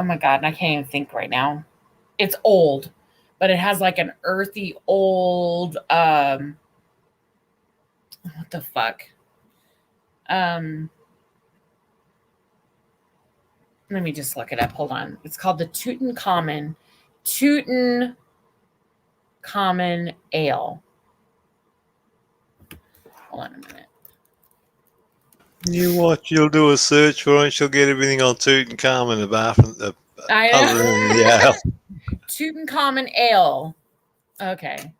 S1: my God, and I can't even think right now. It's old, but it has like an earthy old what the fuck? Let me just look it up. Hold on. It's called the Tutankhamun Ale. Hold on a minute.
S3: You watch, you'll do a search for it, she'll get everything on Tutankhamun apart from the
S1: I
S3: other than the ale.
S1: Tutankhamun Ale. Okay.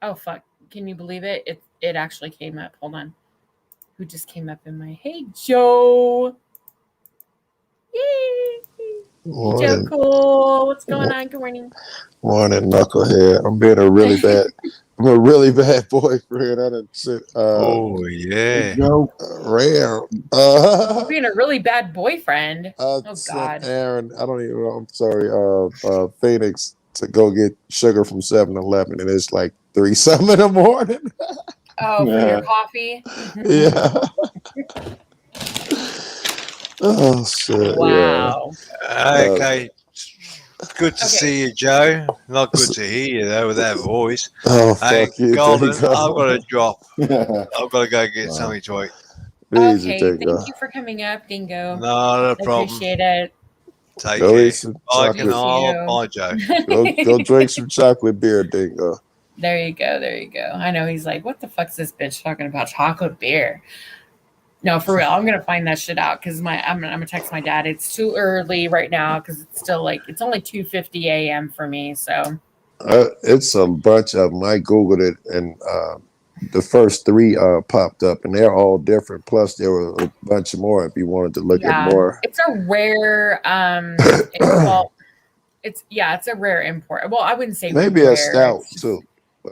S1: Oh fuck. Can you believe it? It actually came up. Hold on. Who just came up in my Hey Joe. Yay. Joe Cool. What's going on? Good morning.
S8: Morning, knucklehead. I'm being a really bad boyfriend. I didn't sit
S3: Oh yeah.
S8: rare.
S1: Being a really bad boyfriend.
S8: I
S1: Oh
S8: sent
S1: God.
S8: Aaron, I don't even know, I'm sorry, Phoenix to go get sugar from 7-Eleven, and it's like 3-something in the morning.
S1: Oh, for your coffee?
S8: Yeah. Oh shit.
S1: Wow.
S8: Yeah.
S3: Okay. Good to see you, Joe. Not good to hear you though with that voice.
S8: Oh
S3: Hey,
S8: fuck you,
S3: Golden,
S8: Dingo.
S3: I've got to drop. I've got to go get
S8: Wow.
S3: something to eat.
S8: Easy,
S1: Okay,
S8: Dingo.
S1: thank you for coming up, Dingo.
S3: Not a
S1: I
S3: problem.
S1: appreciate it.
S3: Take
S8: Go
S3: care.
S8: eat some
S3: Bye,
S8: chocolate.
S3: Canal. Bye, Joe.
S8: Go drink some chocolate beer, Dingo.
S1: There you go. There you go. I know he's like, what the fuck's this bitch talking about? Chocolate beer. No, for real. I'm gonna find that shit out because I'm gonna text my dad. It's too early right now because it's still like it's only 2:50 a.m. for me. So
S8: It's a bunch of them. I googled it, and the first 3 popped up, and they're all different. Plus, there were a bunch more if you wanted to look at more.
S1: it's a rare it's a rare import. Well, I wouldn't say
S8: Maybe
S1: rare.
S8: a stout
S1: It's just-
S8: too.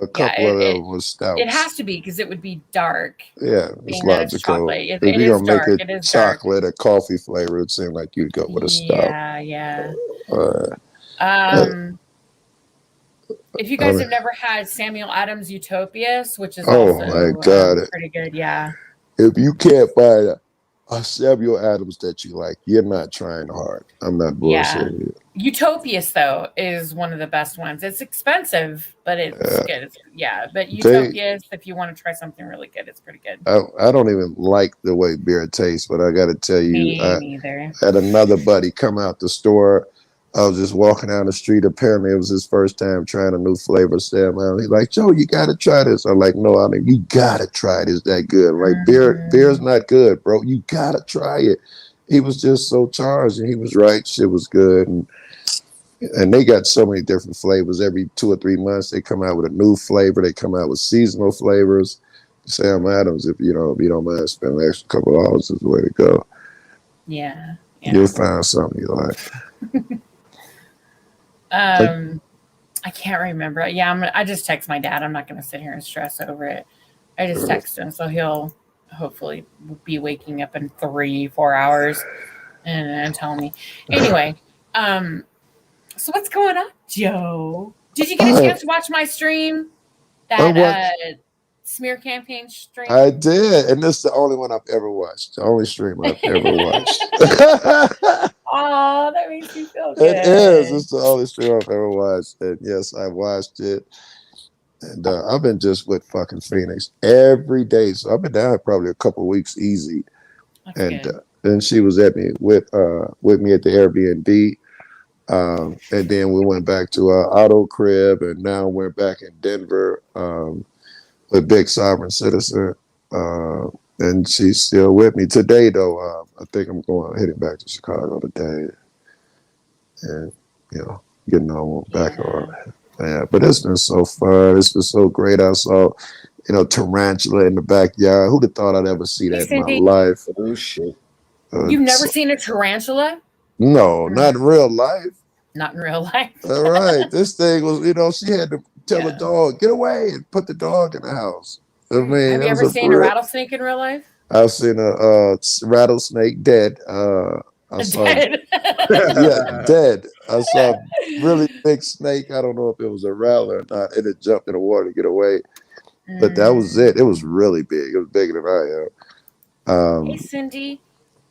S8: A couple of them was stouts.
S1: It has to be because it would be dark.
S8: Yeah, it's
S1: being that it's
S8: logical.
S1: chocolate. It
S8: If you're
S1: is
S8: gonna make
S1: dark.
S8: it
S1: It is dark.
S8: chocolate or coffee flavor, it seemed like you'd go with a stout.
S1: Yeah.
S8: Uh,
S1: If you guys have never had Samuel Adams Utopias, which is
S8: Oh
S1: also
S8: my God.
S1: pretty good, yeah.
S8: If you can't find a Samuel Adams that you like, you're not trying hard. I'm not bullshitting you.
S1: Utopias, though, is one of the best ones. It's expensive, but it's good. But Utopias, if you want to try something really good, it's pretty good.
S8: I don't even like the way beer tastes, but I got to tell you,
S1: Me neither.
S8: I had another buddy come out the store. I was just walking down the street. Apparently, it was his first time trying a new flavor. Sam, he's like, Joe, you got to try this. I'm like, no, I mean, you got to try it. It's that good. Like, beer's not good, bro. You got to try it. He was just so charged, and he was right. Shit was good. And they got so many different flavors. Every 2 or 3 months, they come out with a new flavor. They come out with seasonal flavors. Sam Adams, if you don't mind spending an extra couple of hours, is the way to go.
S1: Yeah.
S8: You'll find something you like.
S1: I can't remember. Yeah, I just text my dad. I'm not going to sit here and stress over it. I just text him, so he'll hopefully be waking up in 3-4 hours and tell me. Anyway, so what's going on, Joe? Did you get a chance to watch my stream? That smear campaign stream?
S8: I did, and this is the only one I've ever watched. The only stream I've ever watched.
S1: Oh, that makes me feel good.
S8: It is. It's the only stream I've ever watched. And yes, I watched it. And I've been just with fucking Phoenix every day. So I've been down probably a couple of weeks easy.
S1: That's
S8: and
S1: good.
S8: Then she was with me at the Airbnb. And then we went back to our auto crib, and now we're back in Denver with Big Sovereign Citizen. And she's still with me today, though. I think I'm heading back to Chicago today, and getting on back on. Yeah, but it's been so fun. It's been so great. I saw, tarantula in the backyard. Who'd have thought I'd ever see that in my life?
S4: Oh shit!
S1: You've never seen a tarantula?
S8: No, not in real life.
S1: Not in real life.
S8: All right, this thing was, she had to tell the dog, get away, and put the dog in the house. I mean,
S1: have you ever seen a rattlesnake in real life?
S8: I've seen a rattlesnake dead. I saw
S1: Dead.
S8: yeah, dead. I saw a really big snake. I don't know if it was a rattler or not, and it jumped in the water to get away. But that was it. It was really big. It was bigger than I am.
S1: Hey, Cindy.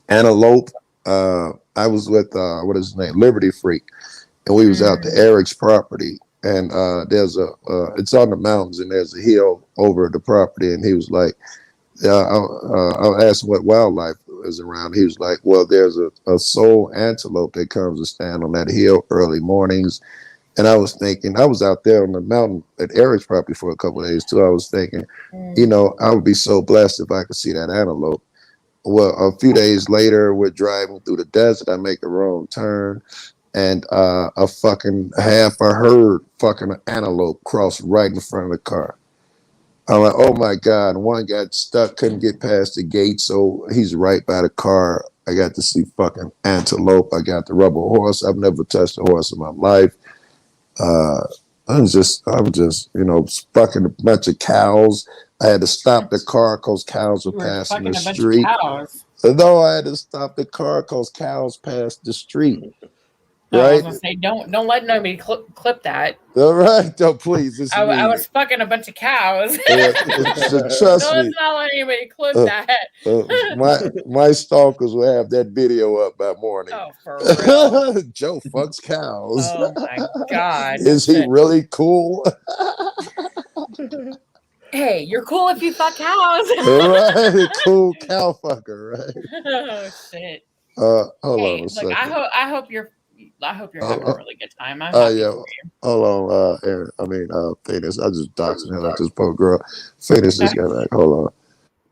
S8: Antelope. I was with what is his name, Liberty Freak, and we was out to Eric's property. And there's it's on the mountains, and there's a hill over the property. And he was like, I asked him what wildlife is around. He was like, well, there's a sole antelope that comes to stand on that hill early mornings. And I was thinking, I was out there on the mountain at Eric's property for a couple of days too. I was thinking, you know, I would be so blessed if I could see that antelope. Well, a few days later, we're driving through the desert. I make a wrong turn, and a fucking half a herd fucking antelope crossed right in front of the car. I'm like, oh my God. And one got stuck, couldn't get past the gate, so he's right by the car. I got to see fucking antelope. I got to rub a horse. I've never touched a horse in my life. I was just, you know, fucking a bunch of cows. I had to stop the car because cows were passing the street. No, I had to stop the car because cows passed the street.
S1: Oh,
S8: right?
S1: I was gonna say, don't let nobody clip that.
S8: All right, don't please.
S1: I was fucking a bunch of cows.
S8: Trust me.
S1: Don't let anybody clip that.
S8: My stalkers will have that video up by morning.
S1: Oh, for real.
S8: Joe fucks cows.
S1: Oh my God.
S8: Is he really cool?
S1: Hey, you're cool if you fuck cows.
S8: Right, cool cow fucker, right?
S1: Oh shit.
S8: Hold on a
S1: Look,
S8: second.
S1: I hope you're having a really good time. I'm
S8: Yeah. Hold on, Aaron. Phoenix. I just doxed him like this poor girl. Phoenix just got back. Hold on.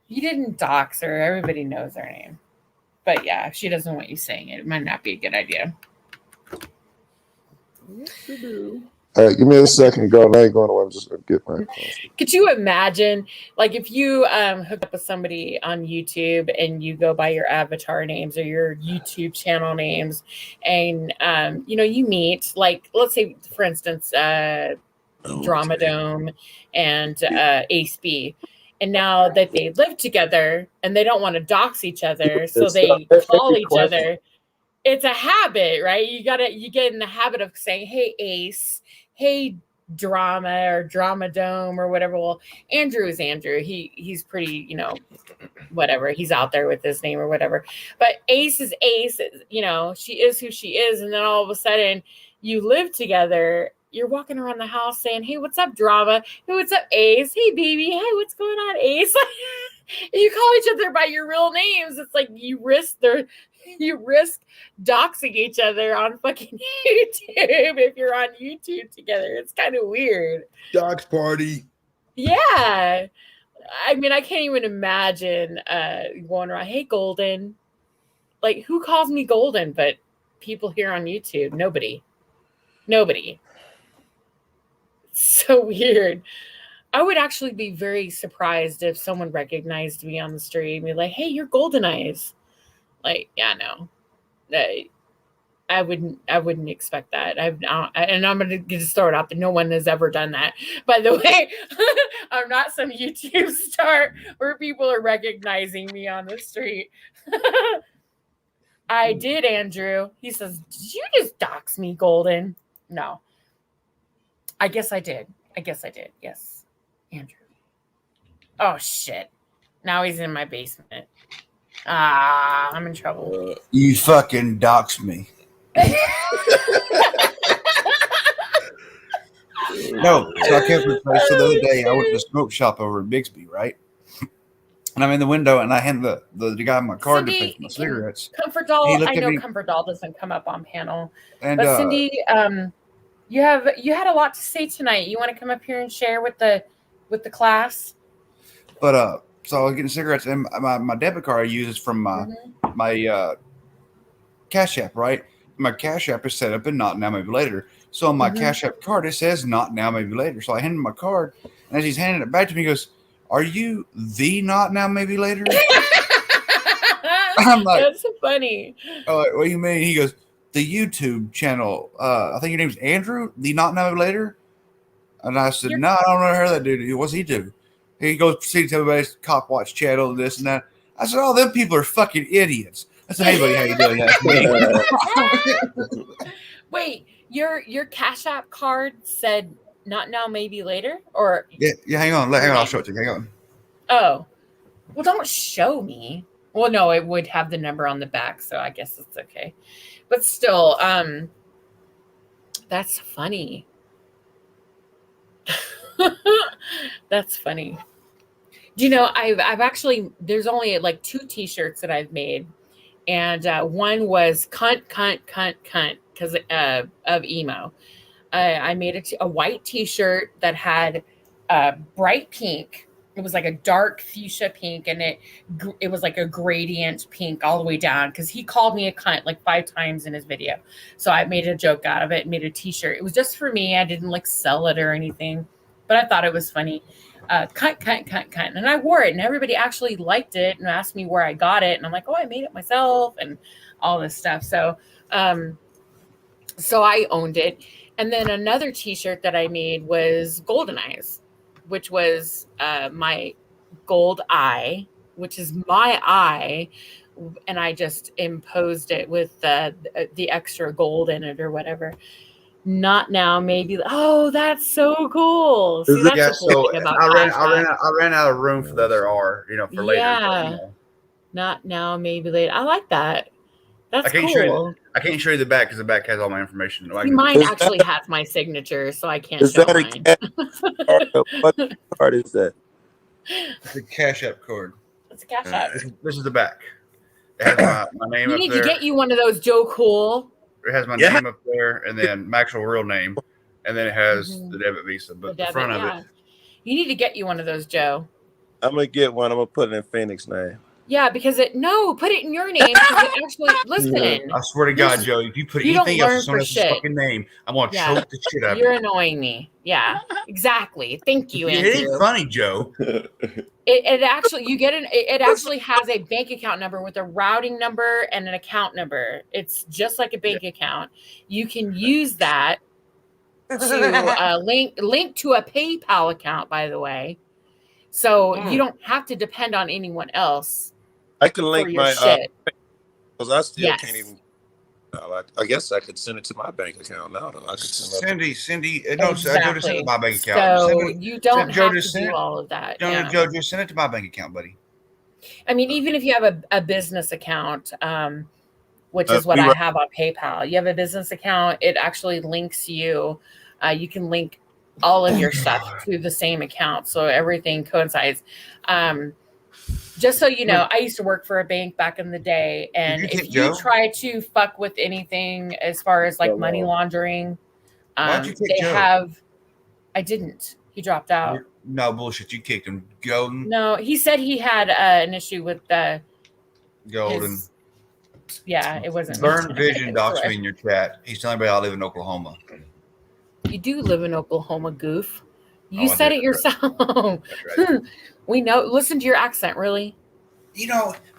S1: You didn't dox her. Everybody knows her name. But yeah, if she doesn't want you saying it, it might not be a good idea.
S6: Yes, you do.
S8: All right, give me a second, girl. I ain't going away. I'm just gonna get my.
S1: Could you imagine, like, if you hook up with somebody on YouTube and you go by your avatar names or your YouTube channel names, and you know, you meet, like, let's say, for instance, Drama Dome and Ace B, and now that they live together and they don't want to dox each other, so they call each other. It's a habit, right? You get in the habit of saying, "Hey, Ace." Hey, Drama or Drama Dome or whatever. Well, Andrew is Andrew. He's pretty, you know, whatever. He's out there with his name or whatever. But Ace is Ace. You know, she is who she is. And then all of a sudden, you live together. You're walking around the house saying, "Hey, what's up, Drama? Hey, what's up, Ace? Hey, baby. Hey, what's going on, Ace?" You call each other by your real names. It's like you risk doxing each other on fucking YouTube if you're on YouTube together. It's kind of weird.
S5: Dox party.
S1: Yeah. I mean, I can't even imagine going around, "Hey, Golden." Like, who calls me Golden but people here on YouTube? Nobody. It's so weird. I would actually be very surprised if someone recognized me on the street and be like, "Hey, you're Golden Eyes." Like, yeah, no, I wouldn't expect that. And I'm going to just throw it out that no one has ever done that. By the way, I'm not some YouTube star where people are recognizing me on the street. I did, Andrew. He says, "Did you just dox me, Golden?" No. I guess I did. Yes, Andrew. Oh, shit. Now he's in my basement. I'm in trouble.
S2: You fucking doxed me. No, so I kept replacing. So the other day I went to the smoke shop over in Bixby, right? And I'm in the window and I hand the guy my card to pay for my cigarettes.
S1: Comfort Doll. I know Comfort Doll doesn't come up on panel.
S2: And
S1: but Cindy, you had a lot to say tonight. You want to come up here and share with the class?
S2: But so I was getting cigarettes, and my debit card I use is from my Cash App, right? My Cash App is set up in Not Now Maybe Later. So on my Cash App card, it says Not Now Maybe Later. So I hand him my card, and as he's handing it back to me, he goes, "Are you the Not Now Maybe Later?" I'm like,
S1: "That's so funny."
S2: Oh, what do you mean? He goes, "The YouTube channel. I think your name's Andrew, the Not Now Maybe Later." And I said, "No, I don't know who that dude. What's he do?" He goes, proceeds to tell everybody's Cop Watch channel and this and that. I said, "Oh, them people are fucking idiots. That's hey buddy, how you doing? That's me.
S1: Wait, your Cash App card said not now, maybe later, or
S2: Yeah, hang on, I'll show it to you. Hang on.
S1: oh, well, don't show me. Well, no, it would have the number on the back, so I guess it's okay. But still, that's funny. That's funny. Do you know, I've actually, there's only like 2 t-shirts that I've made, and one was cunt because of emo. I made a white t-shirt that had bright pink. It was like a dark fuchsia pink, and it was like a gradient pink all the way down, because he called me a cunt like 5 times in his video. So I made a joke out of it and made a t-shirt. It was just for me. I didn't like sell it or anything, but I thought it was funny. Cunt. And I wore it, and everybody actually liked it and asked me where I got it. And I'm like, oh, I made it myself and all this stuff. So I owned it. And then another t-shirt that I made was Golden Eyes, which was my gold eye, which is my eye. And I just imposed it with the extra gold in it or whatever. Not now, maybe. Oh, that's so cool. See, that's
S2: Yeah,
S1: the cool
S2: so
S1: thing about
S2: I ran out of room for the other R, for later.
S1: Yeah.
S2: But,
S1: Not now, maybe later. I like that. That's
S2: I can't
S1: cool.
S2: I can't show you the back because the back has all my information.
S1: See, mine actually has my signature, so I can't show mine.
S9: What card is that?
S2: It's a Cash App card.
S1: It's a Cash App.
S2: This is the back. It has my name
S1: You
S2: up
S1: need
S2: there.
S1: to get you one of those, Joe Cool.
S2: It has my name up there, and then my actual real name, and then it has the debit Visa. But the front of it.
S1: You need to get you one of those, Joe.
S9: I'm gonna get one. I'm gonna put it in Phoenix' name.
S1: Yeah, because put it in your name. It actually, listen.
S2: I swear to God, Joe, if you put anything else in someone else's fucking name, I'm gonna choke the shit out of you.
S1: You're annoying me. Yeah, exactly. Thank you, Andrew.
S2: It ain't funny, Joe.
S1: It actually it actually has a bank account number with a routing number and an account number. It's just like a bank account. You can use that to link to a PayPal account, by the way. So you don't have to depend on anyone else.
S9: I can link my
S1: shit.
S9: because I still can't even. I guess I could send it to my bank account now. I could send
S2: Cindy,
S1: Exactly.
S2: Joe, just send it to my bank account.
S1: So you don't
S2: Joe,
S1: have to
S2: just send
S1: do
S2: it.
S1: all of that.
S2: Joe, just send it to my bank account, buddy.
S1: I mean, even if you have a business account, which is what I have on PayPal, you have a business account, it actually links you. You can link all of your stuff to the same account, so everything coincides. Just so you know, I used to work for a bank back in the day, and if you try to fuck with anything as far as like money laundering,
S2: Why'd you kick
S1: they
S2: Joe?
S1: have. I didn't. He dropped out.
S2: No bullshit. You kicked him, Golden.
S1: No, he said he had an issue with
S2: Golden.
S1: Yeah, it wasn't.
S2: Burn Vision docs me in your chat. He's telling me I live in Oklahoma.
S1: You do live in Oklahoma, goof. You
S2: I
S1: said
S2: did.
S1: it yourself.
S2: Right.
S1: We know. Listen to your accent, really.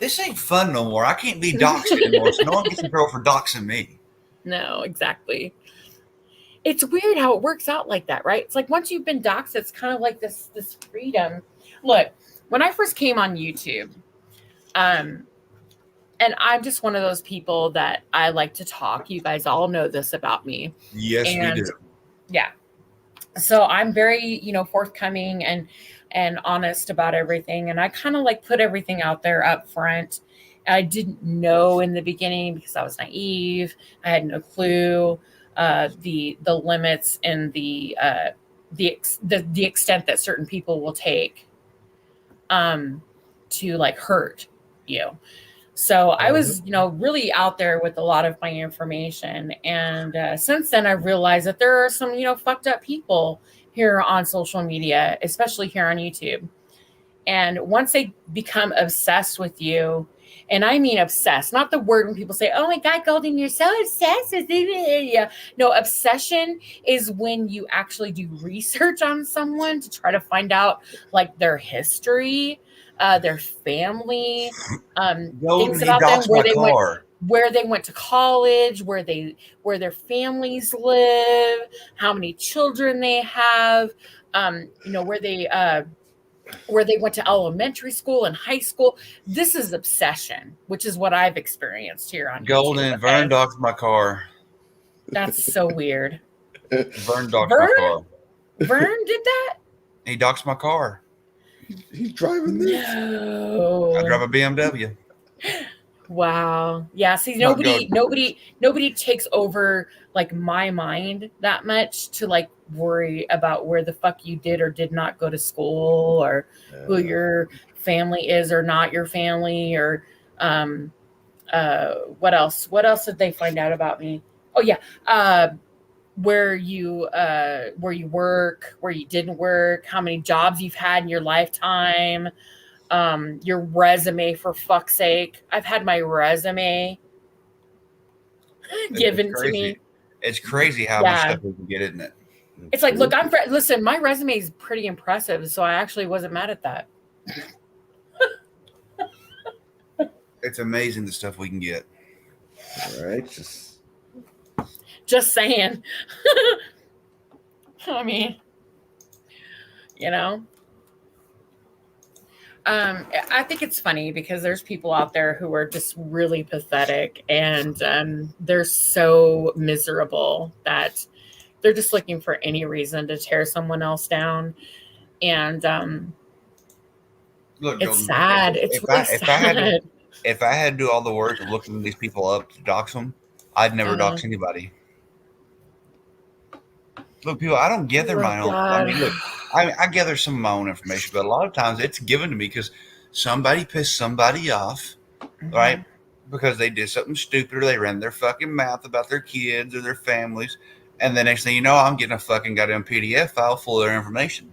S2: This ain't fun no more. I can't be doxxed anymore, so no one gets in trouble for doxing me.
S1: No, exactly. It's weird how it works out like that, right? It's like once you've been doxxed, it's kind of like this freedom. Look, when I first came on YouTube, and I'm just one of those people that I like to talk. You guys all know this about me.
S2: Yes, we do.
S1: Yeah. So I'm very, forthcoming and honest about everything. And I kind of like put everything out there up front. I didn't know in the beginning because I was naive. I had no clue the limits and the extent that certain people will take to like hurt you. So I was, really out there with a lot of my information. And since then, I've realized that there are some, fucked up people here on social media, especially here on YouTube. And once they become obsessed with you, and I mean obsessed, not the word when people say, oh my God, Golden, you're so obsessed with it. Yeah. No, obsession is when you actually do research on someone to try to find out like their history, their family, things about them, where they went to college, where their families live, how many children they have, where they where they went to elementary school and high school. This is obsession, which is what I've experienced here on
S10: Golden,
S1: YouTube.
S10: Vern doxed my car.
S1: That's so weird.
S10: Vern doxed my car.
S1: Vern did that?
S10: He doxed my car.
S4: He's driving this.
S1: No.
S10: I drive a BMW.
S1: Wow. Yeah. See, nobody takes over like my mind that much to like worry about where the fuck you did or did not go to school, or who your family is or not your family, or what else? What else did they find out about me? Oh yeah. Where you work, where you didn't work, how many jobs you've had in your lifetime. Your resume, for fuck's sake. I've had my resume given to me.
S10: It's crazy how much stuff we can get, isn't it?
S1: It's like, look, listen, my resume is pretty impressive, so I actually wasn't mad at that.
S10: It's amazing the stuff we can get.
S4: All right,
S1: just saying. I mean, you know. I think it's funny because there's people out there who are just really pathetic, and they're so miserable that they're just looking for any reason to tear someone else down. And
S10: look,
S1: it's sad. It's really sad.
S10: If I had to do all the work of looking these people up to dox them, I'd never dox anybody. Look, people, I don't gather my own. I mean, look, I gather some of my own information, but a lot of times it's given to me because somebody pissed somebody off, right? Because they did something stupid, or they ran their fucking mouth about their kids or their families. And the next thing you know, I'm getting a fucking goddamn PDF file full of their information.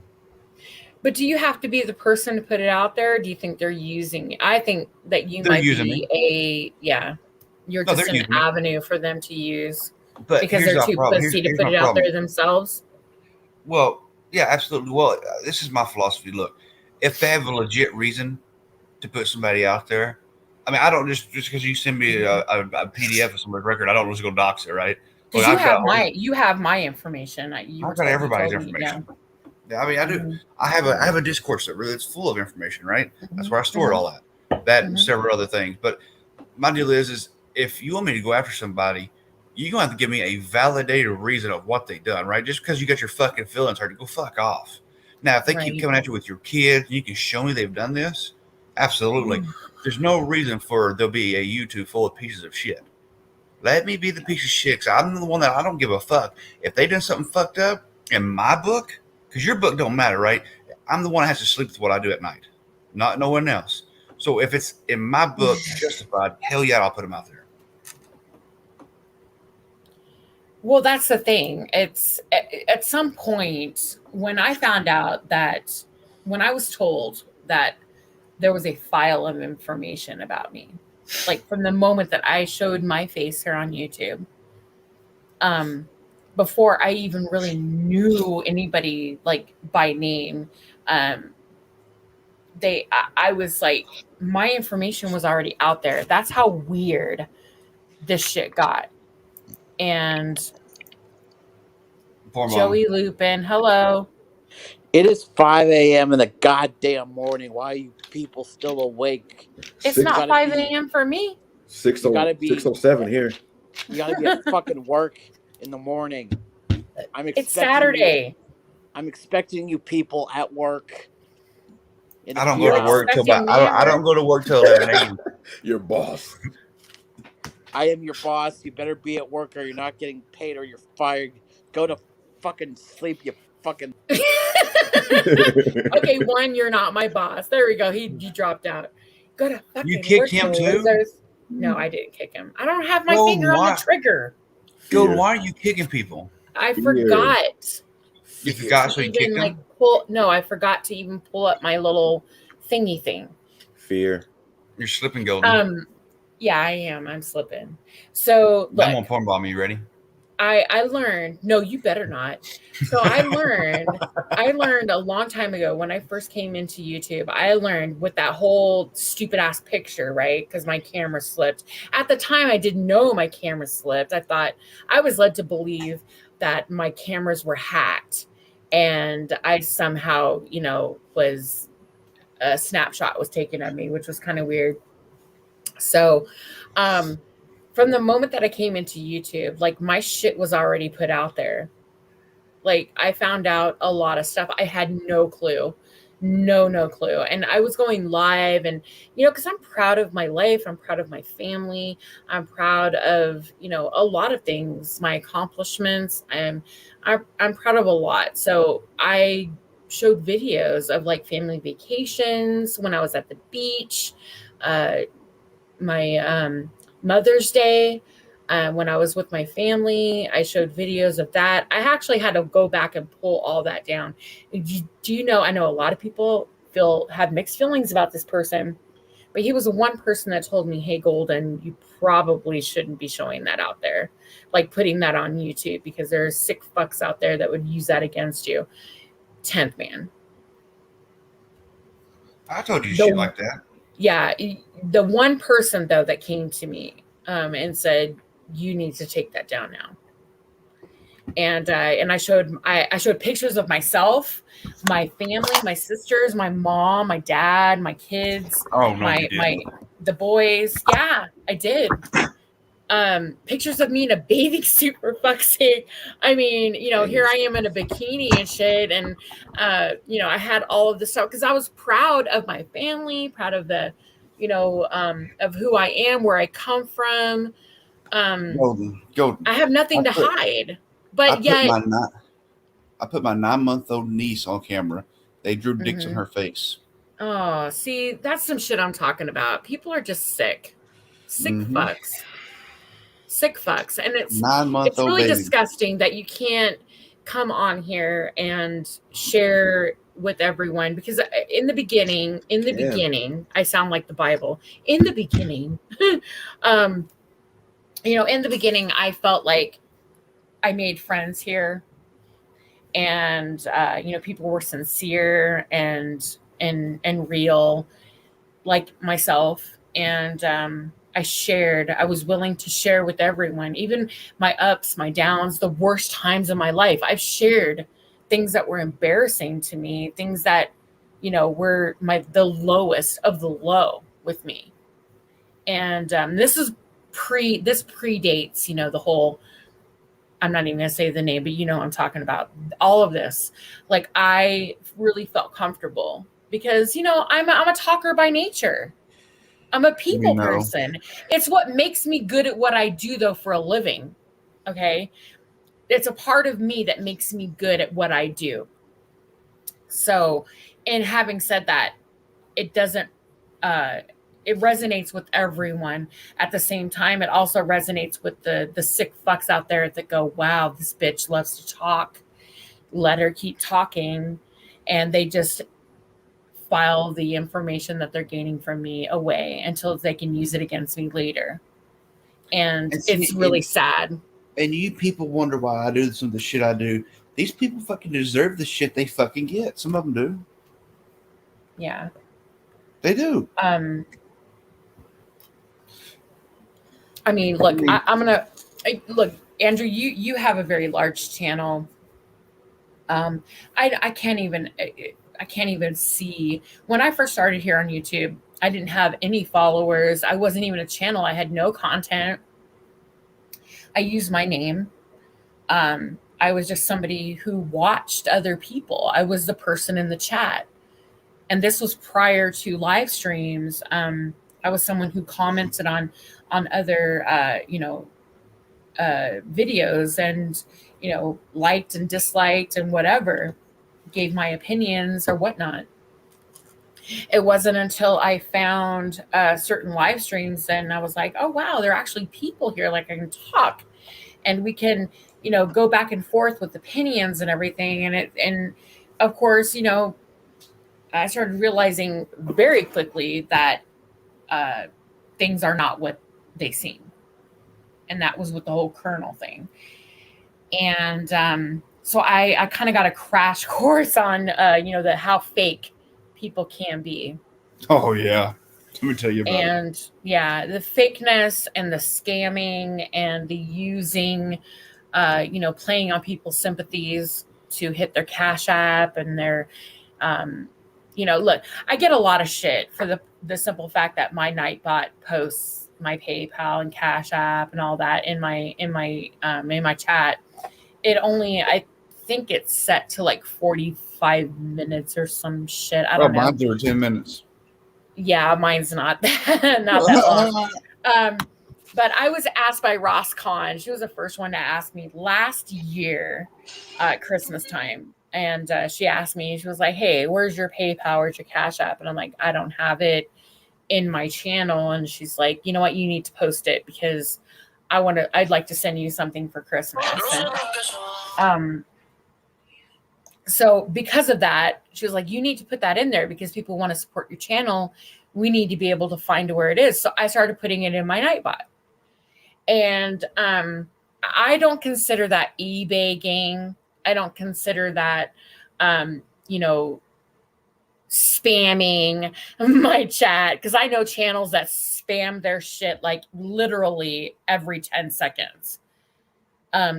S1: But do you have to be the person to put it out there? Or do you think they're using? I think that you might be you're just an avenue for them to use.
S10: But
S1: because they're too pussy to put it out there themselves.
S10: Well, yeah, absolutely. Well, this is my philosophy. Look, if they have a legit reason to put somebody out there, I mean, I don't just because you send me a PDF of somebody's record, I don't just go dox it, right?
S1: Well, you have my information. I've
S10: got everybody's information. Yeah, I mean, I do. Mm-hmm. I have a Discord server that's full of information, right? Mm-hmm. That's where I store all that and several other things. But my deal is if you want me to go after somebody, you're going to have to give me a validated reason of what they've done, right? Just because you got your fucking feelings hurt, go fuck off. Now, if they keep coming at you with your kids, you can show me they've done this. Absolutely. There's no reason for there'll be a YouTube full of pieces of shit. Let me be the piece of shit, because I'm the one that I don't give a fuck. If they done something fucked up in my book, because your book don't matter, right? I'm the one that has to sleep with what I do at night, not no one else. So if it's in my book justified, hell yeah, I'll put them out there.
S1: Well, that's the thing. It's at some point when I found out that when I was told that there was a file of information about me, like from the moment that I showed my face here on YouTube, before I even really knew anybody like by name, I was like, my information was already out there. That's how weird this shit got. And Joey Lupin, hello.
S11: It is 5 a.m. in the goddamn morning. Why are you people still awake?
S1: It's not 5 a.m. for me.
S4: 6:07 here.
S11: You gotta be at fucking work in the morning.
S1: It's Saturday.
S11: I'm expecting you people at work.
S10: I don't go to work till I don't go to work till 11 a.m.
S4: Your boss.
S11: I am your boss. You better be at work or you're not getting paid or you're fired. Go to fucking sleep, you fucking.
S1: Okay, one, you're not my boss. There we go. He dropped out. Go to fucking.
S10: You kicked him too?
S1: No, I didn't kick him. I don't have my finger on the trigger.
S10: Gold, why are you kicking people?
S1: I forgot.
S10: You forgot, so you kicked him?
S1: No, I forgot to even pull up my little thingy thing.
S4: Fear.
S10: You're slipping, Golden.
S1: Yeah, I am. I'm slipping. So look,
S10: I'm on porn bomb. You ready?
S1: I learned. No, you better not. So I learned a long time ago when I first came into YouTube. I learned with that whole stupid ass picture, right? Because my camera slipped. At the time, I didn't know my camera slipped. I was led to believe that my cameras were hacked, and I somehow, was a snapshot was taken of me, which was kind of weird. So, from the moment that I came into YouTube, like my shit was already put out there. Like I found out a lot of stuff. I had no clue. No clue. And I was going live and, because I'm proud of my life. I'm proud of my family. I'm proud of, a lot of things, my accomplishments. I'm proud of a lot. So I showed videos of like family vacations when I was at the beach, my Mother's Day, when I was with my family. I showed videos of that. I actually had to go back and pull all that down. Do you know, I know a lot of people have mixed feelings about this person, but he was the one person that told me, hey, Golden, you probably shouldn't be showing that out there, like putting that on YouTube, because there's sick fucks out there that would use that against you. 10th man.
S10: I told you shit like that.
S1: Yeah. The one person, though, that came to me and said, you need to take that down now. And I showed pictures of myself, my family, my sisters, my mom, my dad, my kids, the boys. Yeah, I did. Pictures of me in a bathing suit, for fuck's sake. I mean, here I am in a bikini and shit. And, I had all of this stuff because I was proud of my family, proud of the, of who I am, where I come from.
S10: Golden.
S1: I have nothing to hide, but yet
S10: I put my 9-month-old niece on camera. They drew dicks on her face.
S1: Oh, see, that's some shit I'm talking about. People are just sick fucks. Sick fucks. And it's
S10: 9-month-old
S1: really
S10: baby.
S1: disgusting that you can't come on here and share with everyone, because in the beginning, I sound like the Bible. In the beginning, in the beginning, I felt like I made friends here, and people were sincere and real, like myself, and I was willing to share with everyone, even my ups, my downs, the worst times of my life. I've shared things that were embarrassing to me, things that, were the lowest of the low with me. And this predates, the whole, I'm not even going to say the name, but I'm talking about all of this. Like, I really felt comfortable because, I'm a talker by nature. I'm a people person. It's what makes me good at what I do, though, for a living. Okay. It's a part of me that makes me good at what I do. So, and having said that, it doesn't, it resonates with everyone. At the same time, it also resonates with the sick fucks out there that go, wow, this bitch loves to talk. Let her keep talking. And they just file the information that they're gaining from me away until they can use it against me later. And it's really sad.
S10: And you people wonder why I do some of the shit I do. These people fucking deserve the shit they fucking get. Some of them do.
S1: Yeah.
S10: They do.
S1: I mean, look, look, Andrew, you have a very large channel. I can't even see. When I first started here on YouTube, I didn't have any followers. I wasn't even a channel. I had no content. I used my name. I was just somebody who watched other people. I was the person in the chat. And this was prior to live streams. I was someone who commented on other, videos and, liked and disliked and whatever, gave my opinions or whatnot. It wasn't until I found certain live streams and I was like, oh, wow, there are actually people here. Like, I can talk and we can, go back and forth with opinions and everything. And of course, I started realizing very quickly that things are not what they seem. And that was with the whole Colonel thing. And so I kind of got a crash course on, how fake people can be.
S10: Oh, yeah. Let me tell you about it.
S1: And yeah, the fakeness and the scamming and the using, playing on people's sympathies to hit their Cash App and their, look, I get a lot of shit for the simple fact that my Nightbot posts my PayPal and Cash App and all that in my chat. It only, I think it's set to like 45 minutes or some shit. I don't know.
S2: Mine's over 10 minutes.
S1: Yeah, mine's not that long. But I was asked by Ross Kahn. She was the first one to ask me last year at Christmas time. And she asked me, she was like, hey, where's your PayPal? Where's your Cash App? And I'm like, I don't have it in my channel. And she's like, you know what? You need to post it because I'd like to send you something for Christmas. And, so because of that, she was like, you need to put that in there because people want to support your channel. We need to be able to find where it is. So I started putting it in my Nightbot. And I don't consider that e-begging. I don't consider that, spamming my chat, because I know channels that spam their shit like literally every 10 seconds.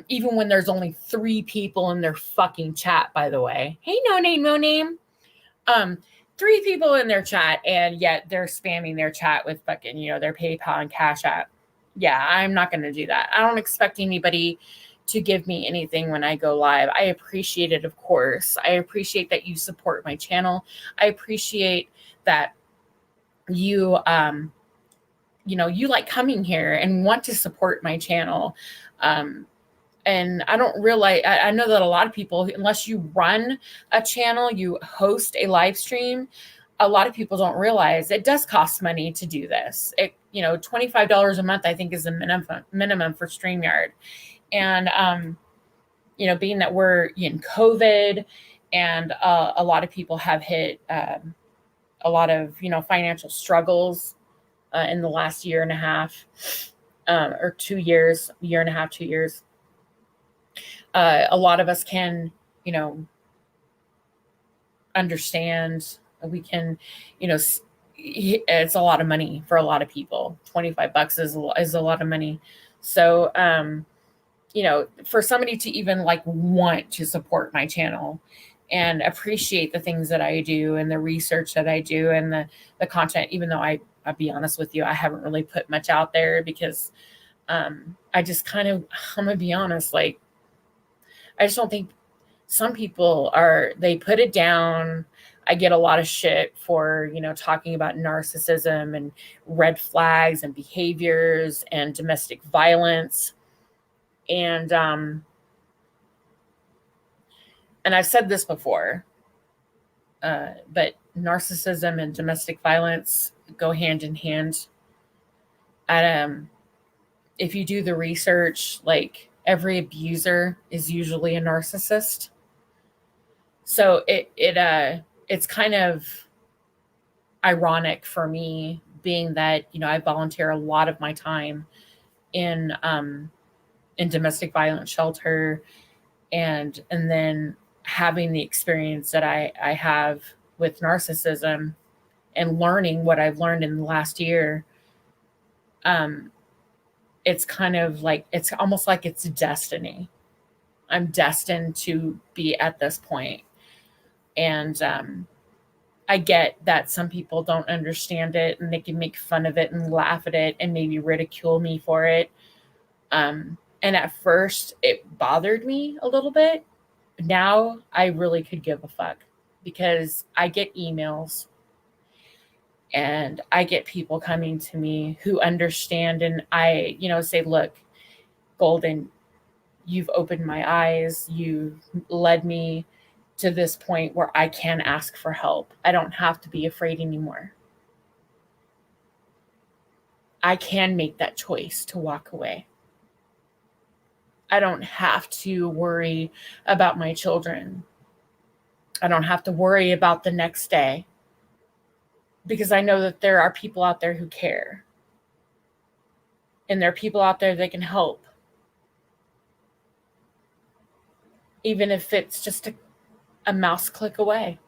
S1: Even when there's only 3 people in their fucking chat, by the way. Hey, no name. 3 people in their chat, and yet they're spamming their chat with fucking, their PayPal and Cash App. Yeah, I'm not going to do that. I don't expect anybody to give me anything when I go live. I appreciate it, of course. I appreciate that you support my channel. I appreciate that you, you like coming here and want to support my channel. And I don't realize, I know that a lot of people, unless you run a channel, you host a live stream, a lot of people don't realize it does cost money to do this. It, $25 a month, I think, is the minimum for StreamYard. And, being that we're in COVID and a lot of people have hit a lot of, financial struggles in the last year and a half or 2 years, year and a half, 2 years. A lot of us can, understand. We can, it's a lot of money for a lot of people. $25 is a lot of money. So, for somebody to even like want to support my channel and appreciate the things that I do and the research that I do and the content, even though I'll be honest with you, I haven't really put much out there because I just I'm gonna be honest, like, I just don't think some people they put it down. I get a lot of shit for, talking about narcissism and red flags and behaviors and domestic violence. And I've said this before, but narcissism and domestic violence go hand in hand. If you do the research, like, every abuser is usually a narcissist. So it's kind of ironic for me, being that, I volunteer a lot of my time in domestic violence shelter and then having the experience that I have with narcissism and learning what I've learned in the last year. It's kind of like, it's almost like it's destiny. I'm destined to be at this point. And I get that some people don't understand it and they can make fun of it and laugh at it and maybe ridicule me for it. And at first it bothered me a little bit. Now I really could give a fuck because I get emails and I get people coming to me who understand. And I, say, look, Golden, you've opened my eyes. You've led me to this point where I can ask for help. I don't have to be afraid anymore. I can make that choice to walk away. I don't have to worry about my children. I don't have to worry about the next day because I know that there are people out there who care. And there are people out there that can help. Even if it's just a mouse click away.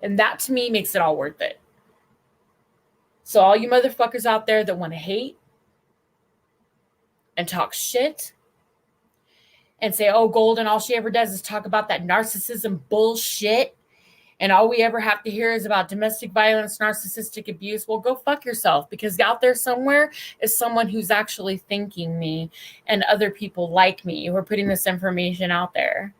S1: And that to me makes it all worth it. So all you motherfuckers out there that want to hate and talk shit and say, oh, Golden, all she ever does is talk about that narcissism bullshit. And all we ever have to hear is about domestic violence, narcissistic abuse. Well, go fuck yourself, because out there somewhere is someone who's actually thanking me and other people like me who are putting this information out there,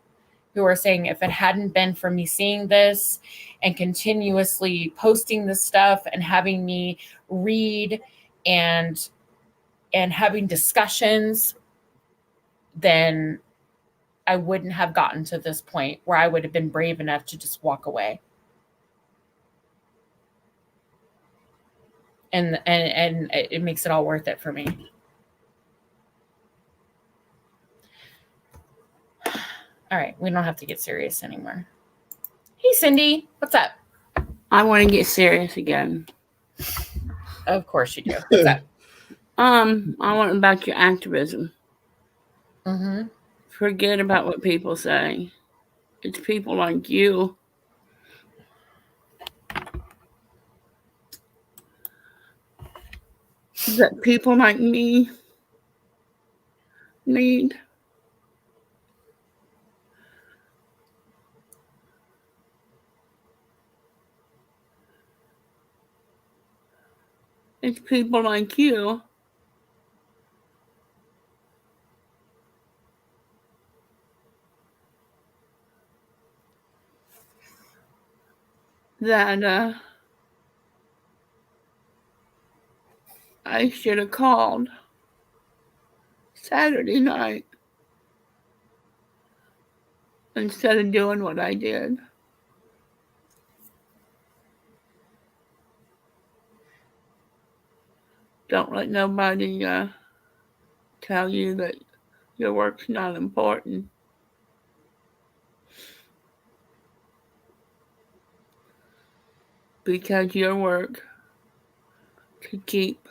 S1: who are saying, if it hadn't been for me seeing this and continuously posting this stuff and having me read and having discussions, then I wouldn't have gotten to this point where I would have been brave enough to just walk away. And it makes it all worth it for me. All right, we don't have to get serious anymore. Hey, Cindy, what's up?
S12: I want to get serious again.
S1: Of course you do. What's up?
S12: I want about your activism.
S1: Mm-hmm.
S12: Forget about what people say. It's people like you that people like me need. It's people like you that I should have called Saturday night instead of doing what I did. Don't let nobody tell you that your work's not important. Because your work to keep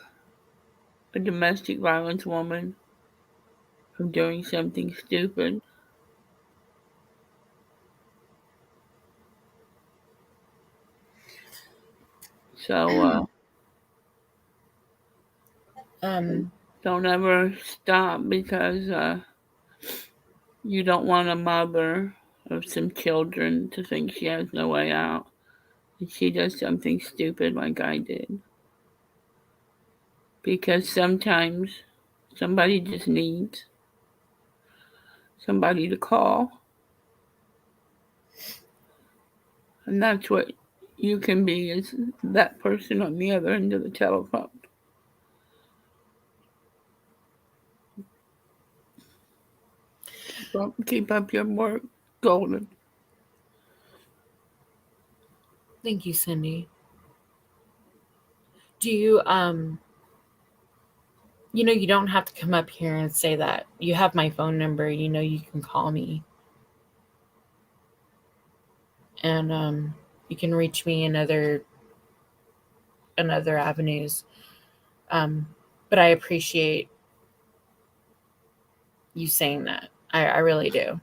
S12: a domestic violence woman from doing something stupid. So, don't ever stop because you don't want a mother of some children to think she has no way out. And she does something stupid like I did. Because sometimes somebody just needs somebody to call. And that's what you can be, is that person on the other end of the telephone. Keep up your work, Golden.
S1: Thank you, Cindy. Do you, you don't have to come up here and say that. You have my phone number. You know you can call me. And you can reach me in other avenues. But I appreciate you saying that. I really do.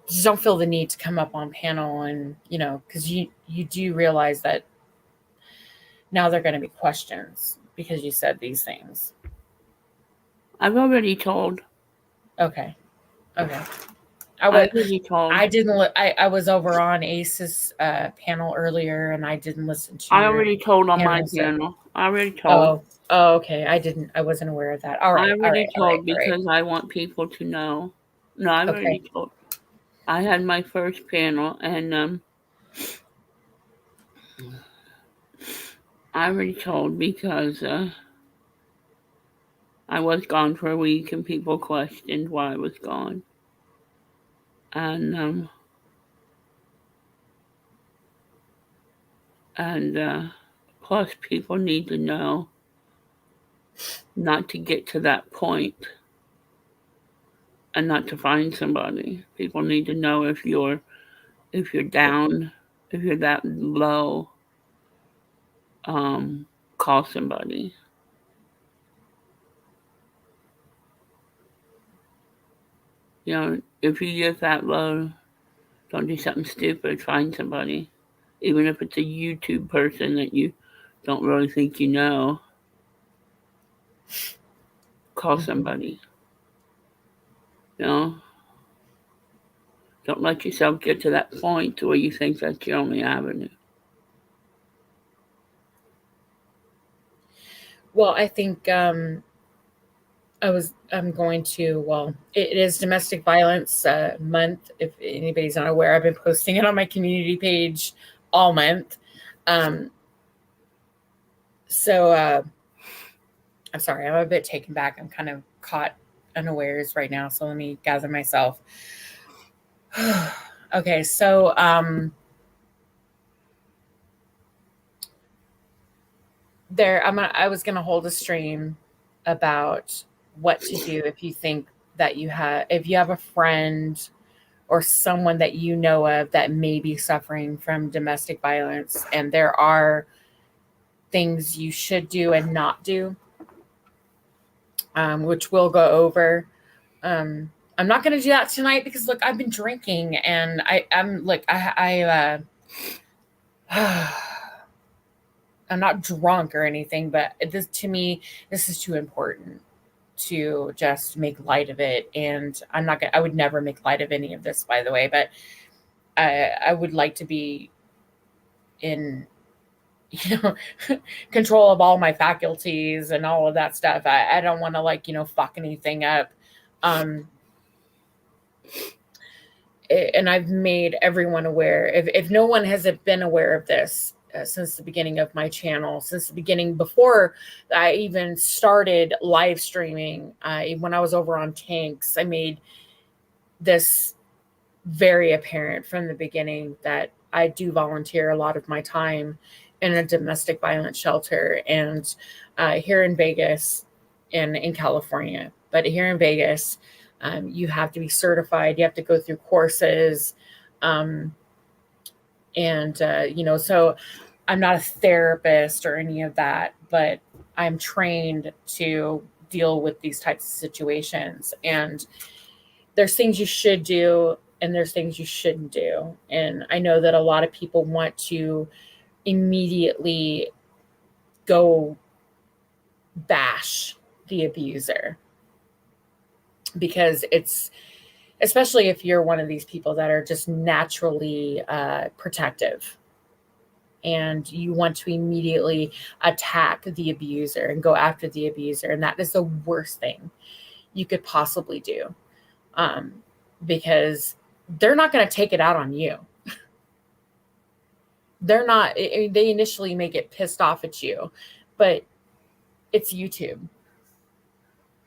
S1: Just don't feel the need to come up on panel and, because you do realize that now they're going to be questions because you said these things.
S12: I've already told.
S1: Okay. I was over on Ace's panel earlier, and I didn't listen to.
S12: I already told on my panel. I already told.
S1: Oh, okay. I wasn't aware of that. All right.
S12: I already told because I want people to know. No, I already told. I had my first panel, and I already told because I was gone for a week, and people questioned why I was gone. And plus people need to know not to get to that point and not to find somebody. People need to know if you're down, if you're that low, call somebody. If you get that low, don't do something stupid. Find somebody. Even if it's a YouTube person that you don't really think you know. call somebody. You know? Don't let yourself get to that point where you think that's your only avenue.
S1: Well, I think I'm going to, well, it is Domestic Violence Month. If anybody's not aware, I've been posting it on my community page all month. So I'm sorry, I'm a bit taken back. I'm kind of caught unawares right now. So let me gather myself. Okay, so I was gonna hold a stream about what to do if you think that if you have a friend or someone that you know of that may be suffering from domestic violence, and there are things you should do and not do, which we'll go over. I'm not going to do that tonight because look, I've been drinking and I'm not drunk or anything, but to me, this is too important to just make light of it. And I would never make light of any of this, by the way, but I would like to be in, control of all my faculties and all of that stuff. I don't want to fuck anything up. And I've made everyone aware. If no one has been aware of this since the beginning of my channel, since the beginning, before I even started live streaming, when I was over on Tanks, I made this very apparent from the beginning that I do volunteer a lot of my time in a domestic violence shelter, and here in Vegas and in California. But here in Vegas, you have to be certified. You have to go through courses. So I'm not a therapist or any of that, but I'm trained to deal with these types of situations. And there's things you should do and there's things you shouldn't do. And I know that a lot of people want to immediately go bash the abuser, because it's, especially if you're one of these people that are just naturally protective and you want to immediately attack the abuser and go after the abuser. And that is the worst thing you could possibly do, because they're not going to take it out on you. They initially may get pissed off at you, but it's YouTube.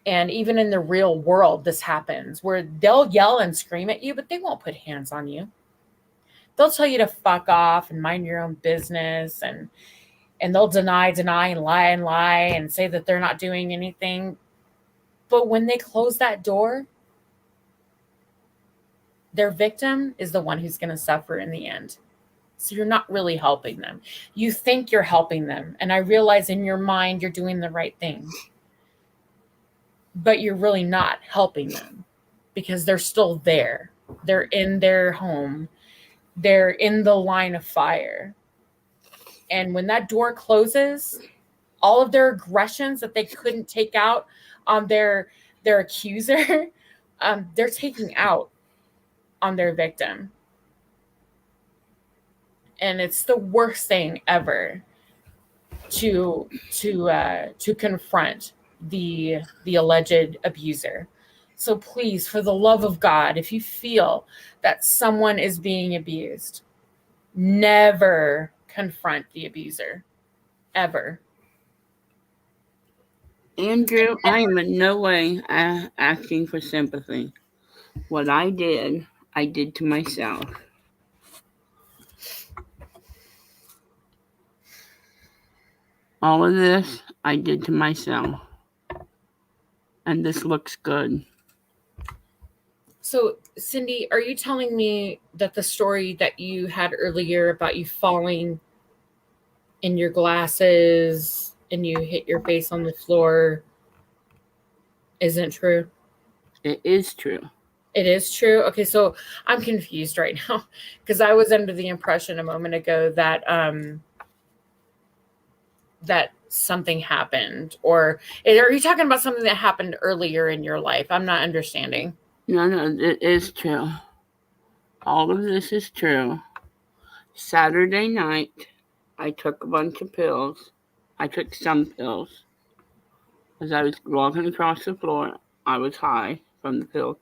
S1: And even in the real world, this happens where they'll yell and scream at you, but they won't put hands on you. They'll tell you to fuck off and mind your own business, and they'll deny and lie and say that they're not doing anything. But when they close that door, their victim is the one who's going to suffer in the end. So you're not really helping them. You think you're helping them. And I realize in your mind you're doing the right thing. But you're really not helping them because they're still there. They're in their home. They're in the line of fire. And when that door closes, all of their aggressions that they couldn't take out on their accuser, they're taking out on their victim. And it's the worst thing ever to confront the alleged abuser. So please, for the love of God, if you feel that someone is being abused, never confront the abuser, ever.
S12: Andrew, I am in no way asking for sympathy. What I did to myself. All of this I did to myself. And this looks good.
S1: So, Cindy, are you telling me that the story that you had earlier about you falling in your glasses and you hit your face on the floor isn't true?
S12: It is true.
S1: It is true? Okay, so I'm confused right now because I was under the impression a moment ago that that something happened, or are you talking about something that happened earlier in your life? I'm not understanding.
S12: No, it is true. All of this is true. Saturday night, I took a bunch of pills. I took some pills. As I was walking across the floor, I was high from the pill.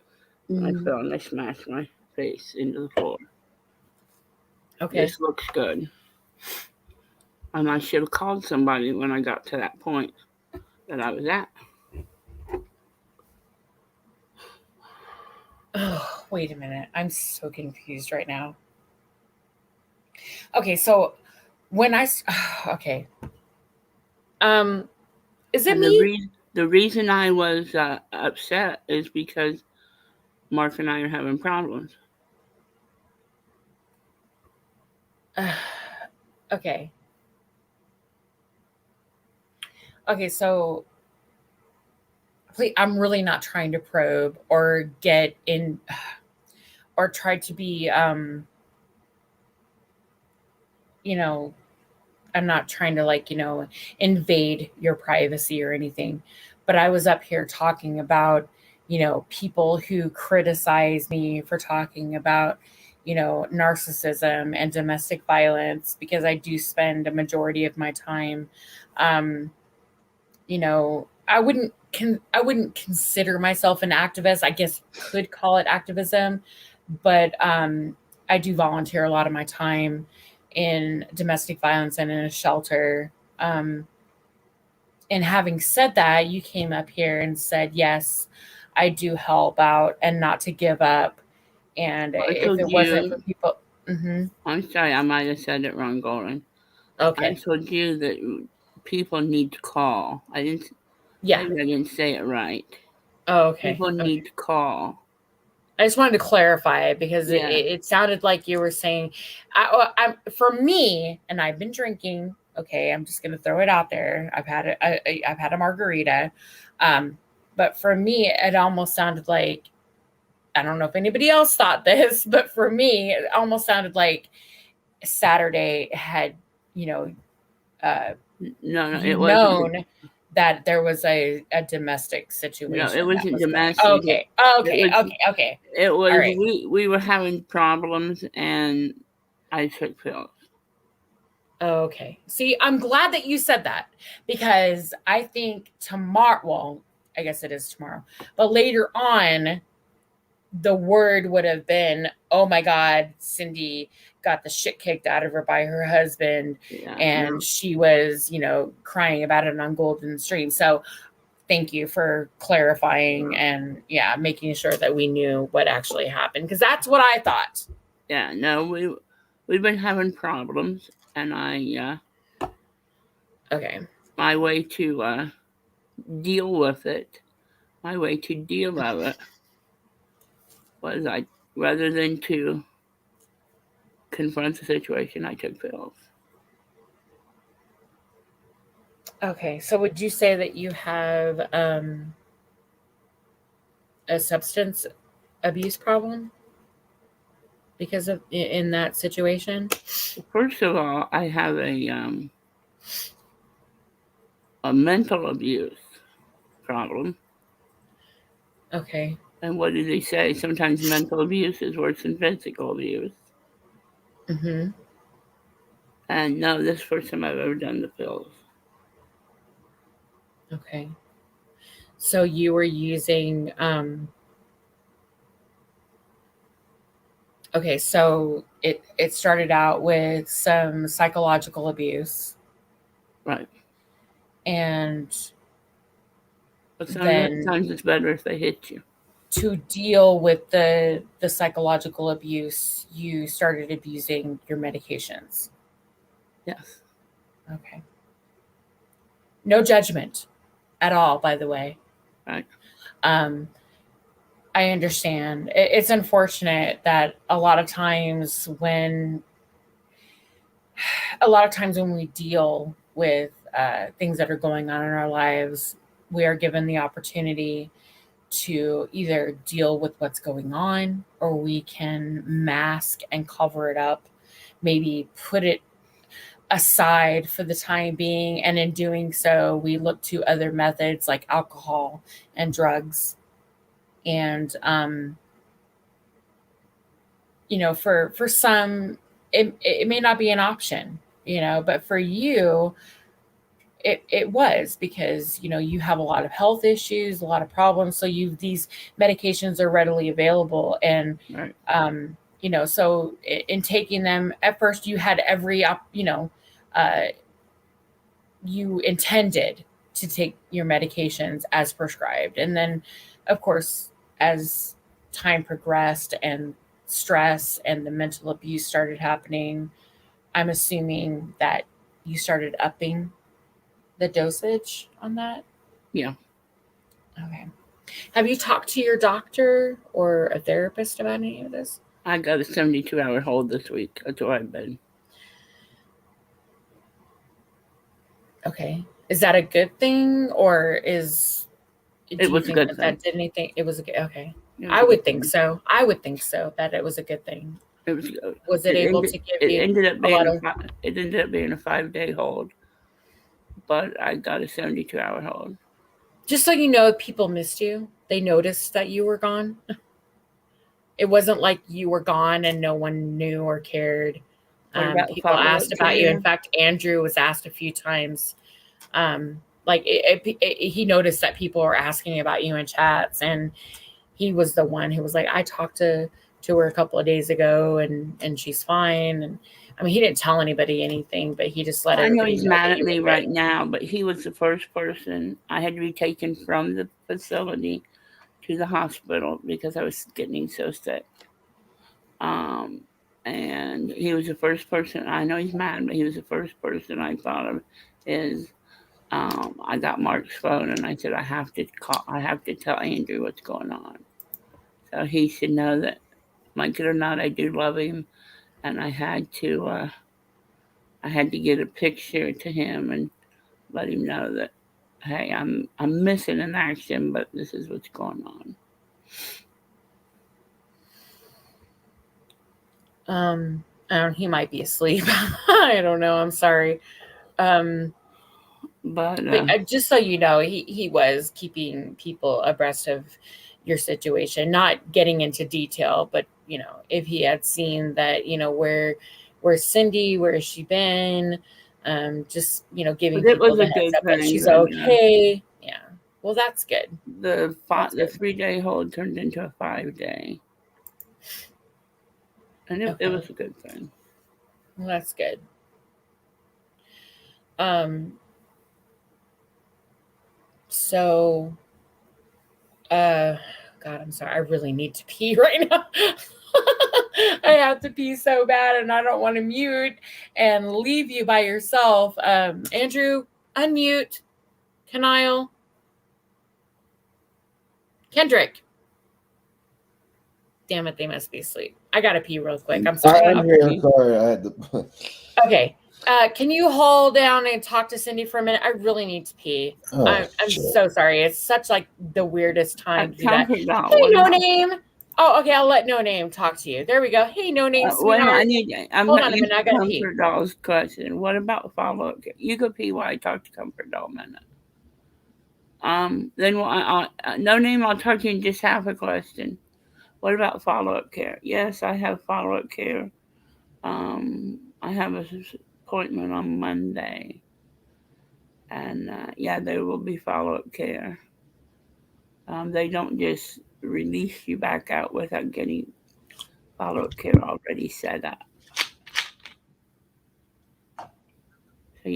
S12: I fell and I smashed my face into the floor.
S1: Okay.
S12: This looks good. And I should have called somebody when I got to that point that I was at.
S1: Oh, wait a minute. I'm so confused right now. Okay, so when okay. Is it me?
S12: The reason I was upset is because Mark and I are having problems.
S1: Okay. Okay, so please, I'm really not trying to probe or get in or try to be I'm not trying to invade your privacy or anything, but I was up here talking about people who criticize me for talking about narcissism and domestic violence, because I do spend a majority of my time I wouldn't consider myself an activist. I guess could call it activism, but I do volunteer a lot of my time in domestic violence and in a shelter. And having said that, you came up here and said, yes, I do help out and not to give up. And if it wasn't for people...
S12: I'm sorry, I might have said it wrong, Golden.
S1: Okay.
S12: I told you that people need to call. Maybe I didn't say it right.
S1: Oh, okay.
S12: People need to call.
S1: I just wanted to clarify it because it sounded like you were saying, for me, and I've been drinking. Okay, I'm just going to throw it out there. I've had a margarita, but for me, it almost sounded like, I don't know if anybody else thought this, but for me, it almost sounded like Saturday had,
S12: no,
S1: it known that there was a domestic situation.
S12: No, it wasn't domestic.
S1: Okay.
S12: It was,
S1: right.
S12: we were having problems and I took pills.
S1: Okay. See, I'm glad that you said that, because I think tomorrow, well, I guess it is tomorrow, but later on, the word would have been, oh my God, Cindy got the shit kicked out of her by her husband. And she was, crying about it on Golden Stream. So thank you for clarifying and making sure that we knew what actually happened, because that's what I thought.
S12: Yeah, no, we've been having problems, and my way to deal with it, was rather than to confront the situation, I took pills.
S1: Okay, so would you say that you have a substance abuse problem because of in that situation?
S12: First of all, I have a mental abuse problem.
S1: Okay.
S12: And what did they say? Sometimes mental abuse is worse than physical abuse.
S1: Mm-hmm.
S12: And no, this is the first time I've ever done the pills.
S1: Okay. So you were using okay, so it started out with some psychological abuse.
S12: Right.
S1: And
S12: but sometimes it's better if they hit you.
S1: To deal with the psychological abuse, you started abusing your medications.
S12: Yes.
S1: Okay. No judgment at all, by the way.
S12: Right.
S1: I understand. It's unfortunate that a lot of times when we deal with things that are going on in our lives, we are given the opportunity to either deal with what's going on, or we can mask and cover it up, maybe put aside for the time being. And in doing so, we look to other methods like alcohol and drugs. And, for some, it may not be an option, but for you, it was, because, you have a lot of health issues, a lot of problems. So these medications are readily available. And,
S12: right.
S1: So in taking them at first, you had every, you intended to take your medications as prescribed. And then, of course, as time progressed and stress and the mental abuse started happening, I'm assuming that you started upping the dosage on that?
S12: Yeah.
S1: Okay. Have you talked to your doctor or a therapist about any of this?
S12: I got a 72-hour hold this week. That's where I've been.
S1: Okay. Is that a good thing, or
S12: it was a good thing?
S1: That did anything? It was okay.
S12: I
S1: would think so. I would think so, that it was a good thing.
S12: It was good.
S1: Was it able to give you?
S12: It ended up being a 5-day hold, but I got a 72-hour hold.
S1: Just so you know, people missed you. They noticed that you were gone. It wasn't like you were gone and no one knew or cared. People asked about you. In fact, Andrew was asked a few times. He noticed that people were asking about you in chats, and he was the one who was like, I talked to her a couple of days ago, and she's fine. And I mean, he didn't tell anybody anything, but he just let everybody know.
S12: I know he's mad at me right now, but he was the first person I had to be taken from the facility to the hospital because I was getting so sick. And he was the first person. I know he's mad, but he was the first person I thought of. I got Mark's phone and I said, I have to tell Andrew what's going on. So he should know that, like it or not, I do love him. And I had to get a picture to him and let him know that, hey, I'm missing in action, but this is what's going
S1: on. He might be asleep. I don't know. I'm sorry. But just so you know, he was keeping people abreast of your situation, not getting into detail, but if he had seen that, where's Cindy, where has she been, just giving people the heads up that she's okay. Yeah, well, that's good.
S12: The 3-day hold turned into a 5-day, and it was a good thing.
S1: Well, that's good. So, God, I'm sorry. I really need to pee right now. I have to pee so bad, and I don't want to mute and leave you by yourself. Andrew, unmute. Kaniel. Kendrick. Damn it, they must be asleep. I gotta pee real quick. I'm sorry.
S13: I'm here. I'm sorry. I had to.
S1: Okay. Can you hold down and talk to Cindy for a minute? I really need to pee.
S13: Oh,
S1: I'm so sorry. It's such like the weirdest time to do that. Hey,
S12: No
S1: Name. Oh, okay. I'll let No Name talk to you. There we go. Hey, No Name.
S12: Hold on a minute. I got
S1: pee.
S12: Comfort Doll's question. What about follow-up? You go pee while I talk to Comfort Doll a minute. Then No Name. I'll talk to you in just half a question. What about follow-up care? Yes, I have follow-up care. I have a appointment on Monday, and there will be follow-up care. They don't just release you back out without getting follow-up care already set up. So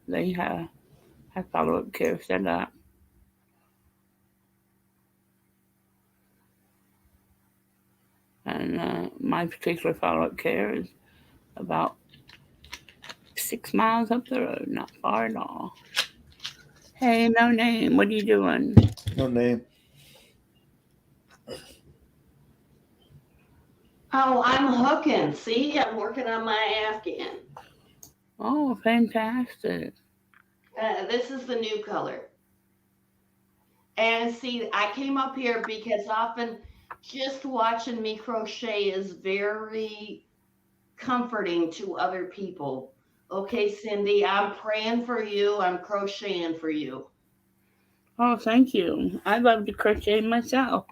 S12: they have follow-up care set up. And my particular follow-up care is about 6 miles up the road, not far at all. Hey, No Name, what are you doing?
S13: No name.
S14: Oh, I'm hooking. See, I'm working on my Afghan.
S12: Oh, fantastic.
S14: This is the new color. And see, I came up here because often just watching me crochet is very comforting to other people. Okay, Cindy, I'm praying for you. I'm crocheting for you.
S12: Oh, thank you. I love to crochet myself.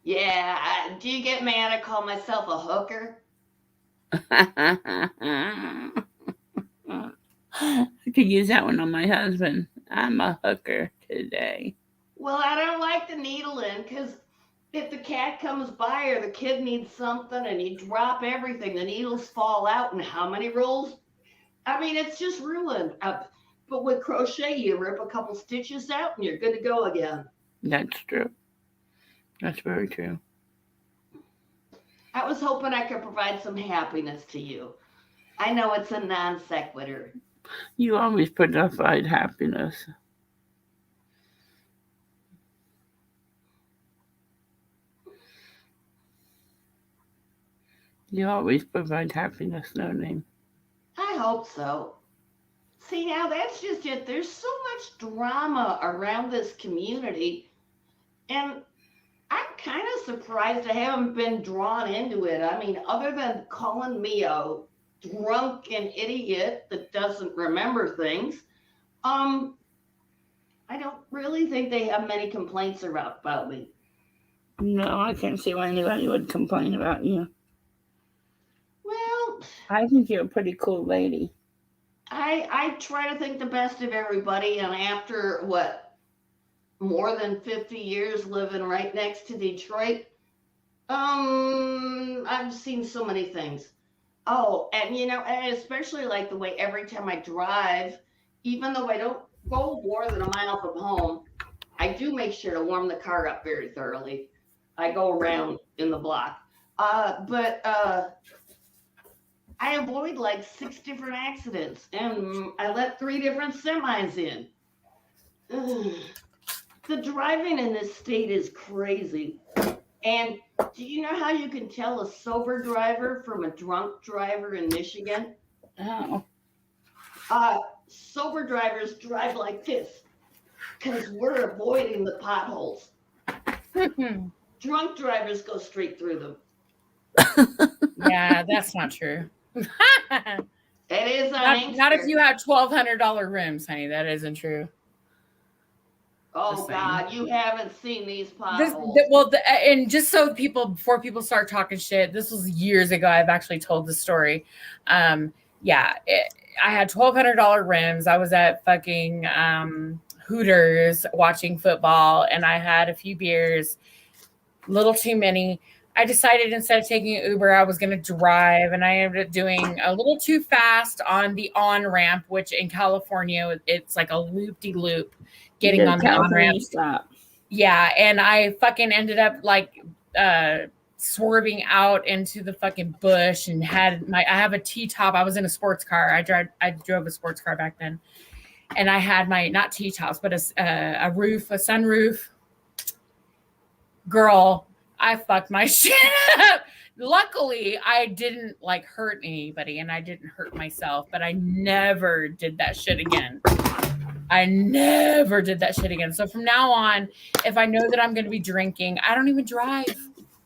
S14: Yeah. Do you get mad I call myself a hooker?
S12: I could use that one on my husband. I'm a hooker today.
S14: Well, I don't like the needling because if the cat comes by or the kid needs something and you drop everything, the needles fall out. And how many rolls? I mean, it's just ruined. But with crochet, you rip a couple stitches out and you're good to go again.
S12: That's true. That's very true.
S14: I was hoping I could provide some happiness to you. I know it's a non sequitur.
S12: You always provide happiness. You always provide happiness, No Name.
S14: I hope so. See, now that's just it. There's so much drama around this community, and I'm kind of surprised I haven't been drawn into it. I mean, other than calling me a drunken idiot that doesn't remember things, I don't really think they have many complaints about me.
S12: No, I can't see why anybody would complain about you.
S14: Well,
S12: I think you're a pretty cool lady.
S14: I try to think the best of everybody, and after more than 50 years living right next to Detroit, I've seen so many things. Oh, and and especially like the way every time I drive, even though I don't go more than a mile from home, I do make sure to warm the car up very thoroughly. I go around in the block. But I avoid like 6 different accidents, and I let 3 different semis in. Ugh. The driving in this state is crazy. And do you know how you can tell a sober driver from a drunk driver in Michigan?
S12: Oh.
S14: Sober drivers drive like this because we're avoiding the potholes. Drunk drivers go straight through them.
S1: Yeah, that's not true.
S14: It is
S1: not if you have $1,200 rims, honey. That isn't true.
S14: Oh God, you haven't seen these potholes.
S1: And just so before people start talking shit, this was years ago. I've actually told the story. I had $1,200 rims. I was at fucking Hooters watching football, and I had a few beers, little too many. I decided instead of taking an Uber, I was going to drive, and I ended up doing a little too fast on the on-ramp, which in California, it's like a loop-de-loop getting on the on-ramp. Yeah, and I fucking ended up like swerving out into the fucking bush and I have a T-top. I was in a sports car. I drove a sports car back then. And I had my, not T-tops, but a sunroof. Girl, I fucked my shit up. Luckily, I didn't like hurt anybody and I didn't hurt myself, but I never did that shit again. So from now on, if I know that I'm going to be drinking, I don't even drive.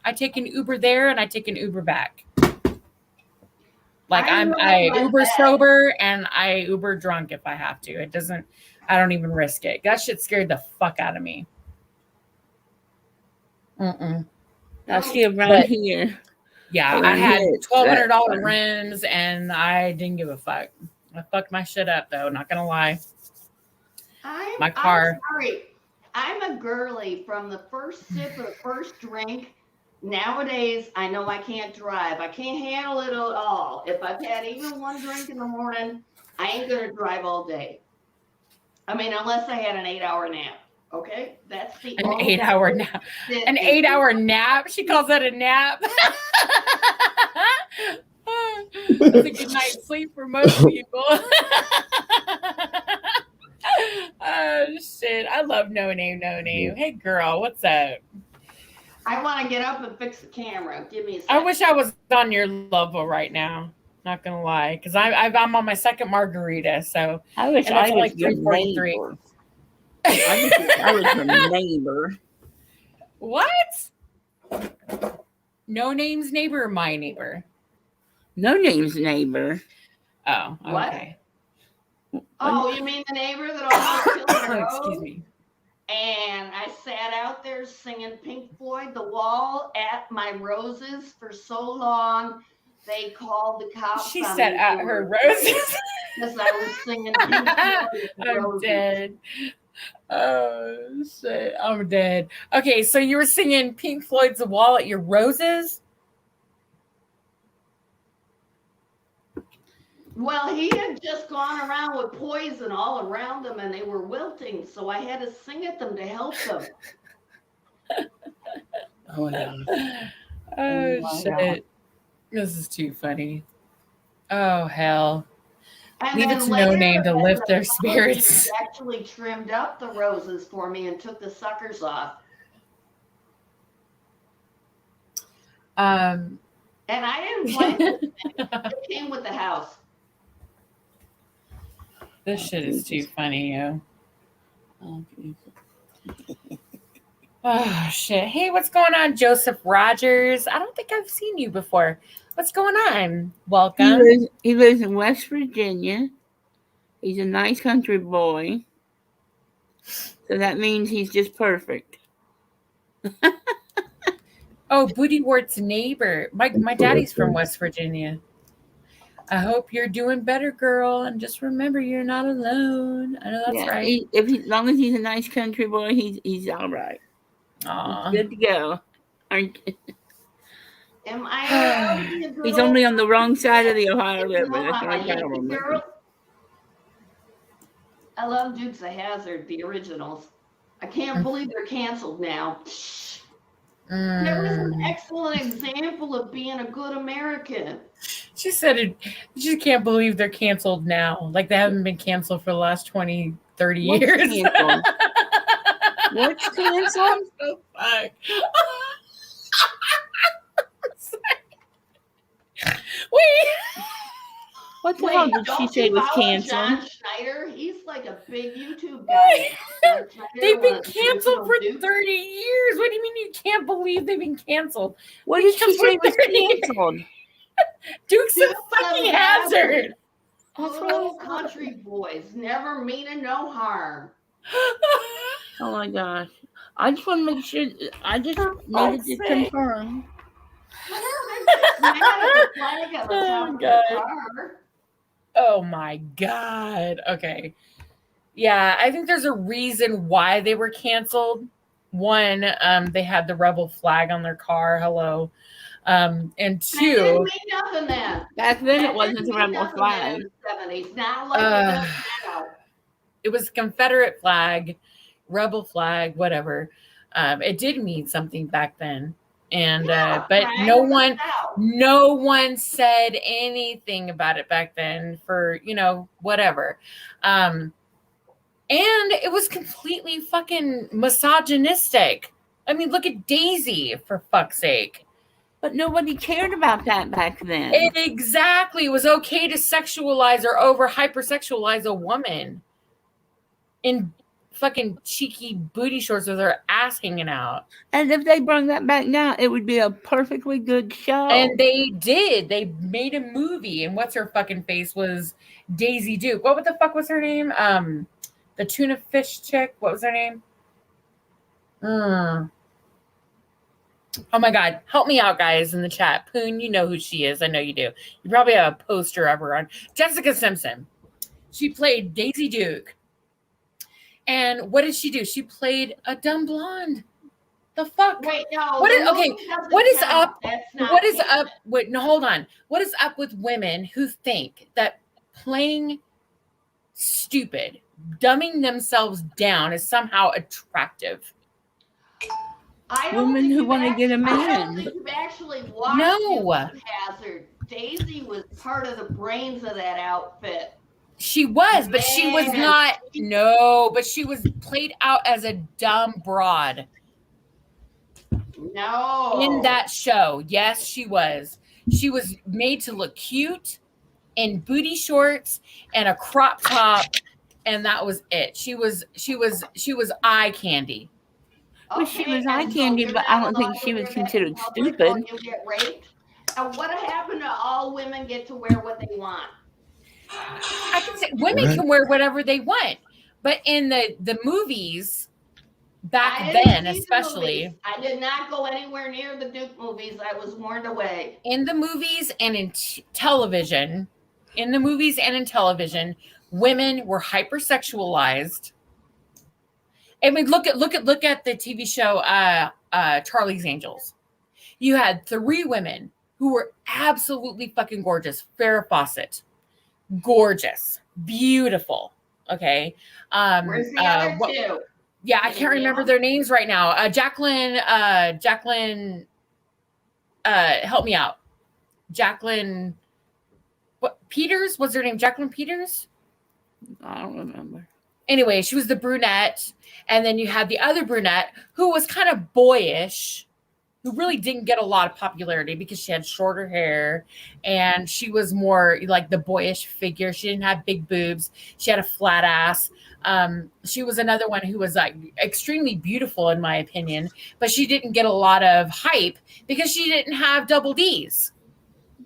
S1: I take an Uber there and I take an Uber back. Like I Uber sober and I Uber drunk if I have to. I don't even risk it. That shit scared the fuck out of me.
S12: I see around here.
S1: Yeah, I had $1,200 rims and I didn't give a fuck. I fucked my shit up though, not gonna lie. My car.
S14: I'm sorry. I'm a girly from the first sip of the first drink. Nowadays, I know I can't drive. I can't handle it at all. If I've had even one drink in the morning, I ain't gonna drive all day. I mean, unless I had an 8-hour nap. Okay, that's the
S1: an 8-hour nap. An 8-hour nap. She calls that a nap. That's a good night's sleep for most people. Oh shit! I love No Name. Hey girl, what's up?
S14: I want to get up and fix the camera. Give me a second.
S1: I wish I was on your level right now. Not gonna lie, because I'm on my second margarita. So
S12: I wish I was like 3:43. I was a neighbor.
S1: What? No Name's neighbor or my neighbor?
S12: No Name's neighbor.
S1: Oh,
S14: What?
S1: okay.
S14: Oh, you mean the neighbor that almost killed my rose?
S1: Excuse me.
S14: And I sat out there singing Pink Floyd, The Wall, at my roses for so long. They called the cops.
S1: She
S14: on
S1: said
S14: me
S1: at
S14: for
S1: her
S14: it
S1: roses.
S14: because I was singing Pink Floyd.
S1: I'm
S14: Roses.
S1: dead. Oh shit, I'm dead. Okay, so you were singing Pink Floyd's The Wall at your roses?
S14: Well, he had just gone around with poison all around them, and they were wilting, so I had to sing at them to help them.
S6: Oh, yeah.
S1: Oh
S14: my
S1: shit.
S14: God.
S1: This is too funny. Oh hell.
S14: And
S1: Leave it
S14: then
S1: to No
S14: later,
S1: Name to
S14: as
S1: lift
S14: a
S1: their
S14: apology,
S1: spirits.
S14: he actually trimmed up the roses for me and took the suckers off.
S1: Um
S14: And I didn't like it. It came with the house.
S1: This shit is too funny, yo. Oh shit. Hey, what's going on, Joseph Rogers? I don't think I've seen you before. What's going on? Welcome.
S12: He lives in West Virginia. He's a nice country boy. So that means he's just perfect.
S1: Oh, Booty Wart's neighbor. My daddy's from West Virginia. I hope you're doing better, girl. And just remember, you're not alone. I know that's right.
S12: As long as he's a nice country boy, he's all right.
S1: Aw.
S12: He's good to go.
S14: Am I allowed to be a girl?
S12: He's only on the wrong side of the Ohio
S14: You
S12: River.
S14: know,
S12: That's
S14: I'm
S12: what
S14: a
S12: I tell
S14: Yankee
S12: him.
S14: girl. I love Dukes of Hazzard, the originals. I can't believe they're canceled now. There was an excellent example of being a good American.
S1: She said it. She can't believe they're canceled now. Like they haven't been canceled for the last 20, 30
S12: What's
S1: years.
S12: canceled? What's canceled?
S1: So fuck. Wait.
S12: What the hell did she
S14: don't
S12: say
S14: you
S12: was
S14: follow
S12: canceled?
S14: John Schneider? He's like a big YouTube guy. John Schneider
S1: They've been
S14: was
S1: canceled for
S14: Dukes.
S1: 30 years. What do you mean you can't believe they've been canceled?
S12: What did she say was
S1: 30 years.
S12: canceled?
S1: Dukes of fucking Hazzard.
S14: Good old country boys, never meaning no harm.
S12: Oh my gosh. I just want to make sure. I just needed to confirm.
S1: Oh god. Oh my god. Okay. Yeah, I think there's a reason why they were canceled. One, they had the rebel flag on their car. Hello. And
S14: It
S1: two,
S14: didn't mean nothing then.
S12: Back then, it
S14: That
S12: wasn't
S14: didn't
S12: the
S14: mean
S12: rebel
S14: nothing
S12: flag.
S14: in the 70s, not like it does now.
S1: it was Confederate flag, rebel flag, whatever. It did mean something back then. And but
S14: right?
S1: no one said anything about it back then for, whatever. And it was completely fucking misogynistic. I mean, look at Daisy, for fuck's sake.
S12: But nobody cared about that back then.
S1: Exactly. It was okay to sexualize or over hypersexualize a woman in fucking cheeky booty shorts with her ass hanging out.
S12: And if they brought that back now, it would be a perfectly good show.
S1: And they did. They made a movie, and what's her fucking face was Daisy Duke. What the fuck was her name? The tuna fish chick. What was her name? Oh my god. Help me out, guys, in the chat. Poon, you know who she is. I know you do. You probably have a poster of her on. Jessica Simpson. She played Daisy Duke. And what did she do? She played a dumb blonde. The fuck?
S14: Wait, no.
S1: What is okay? What is
S14: count.
S1: up?
S14: That's not
S1: What is
S14: canon.
S1: up? Wait, no, hold on. What is up with women who think that playing stupid, dumbing themselves down is somehow attractive?
S14: I don't
S12: Women
S14: think
S12: who
S14: you've
S12: want to get a
S14: I don't
S12: man.
S14: think you've actually watched
S1: No.
S14: Dukes of Hazzard. Daisy was part of the brains of that outfit.
S1: She was, but she was
S14: Man.
S1: not. No, but she was played out as a dumb broad
S14: No.
S1: in that show. Yes, she was. She was made to look cute in booty shorts and a crop top, and that was it. She was eye candy.
S12: Well, she was
S14: and
S12: eye
S14: so
S12: candy,
S14: you're
S12: but I
S14: not
S12: don't think
S14: allowed
S12: she
S14: to
S12: was
S14: wear that
S12: considered
S14: in public
S12: stupid.
S14: or you get raped. And what happened to all women get to wear what they want?
S1: I can say women can wear whatever they want, but in the movies back then, especially,
S14: I did not go anywhere near the Duke movies. I was warned away.
S1: In the movies and in television, women were hypersexualized. I mean, look at the TV show Charlie's Angels. You had 3 women who were absolutely fucking gorgeous. Farrah Fawcett, gorgeous, beautiful. Okay.
S14: Where's the other 2?
S1: Yeah, I can't remember their names right now. Jacqueline, help me out. Jacqueline, what, Peters? Was her name Jacqueline Peters?
S12: I don't remember.
S1: Anyway, she was the brunette. And then you had the other brunette who was kind of boyish, who really didn't get a lot of popularity because she had shorter hair and she was more like the boyish figure. She didn't have big boobs. She had a flat ass. She was another one who was like extremely beautiful in my opinion, but she didn't get a lot of hype because she didn't have double D's.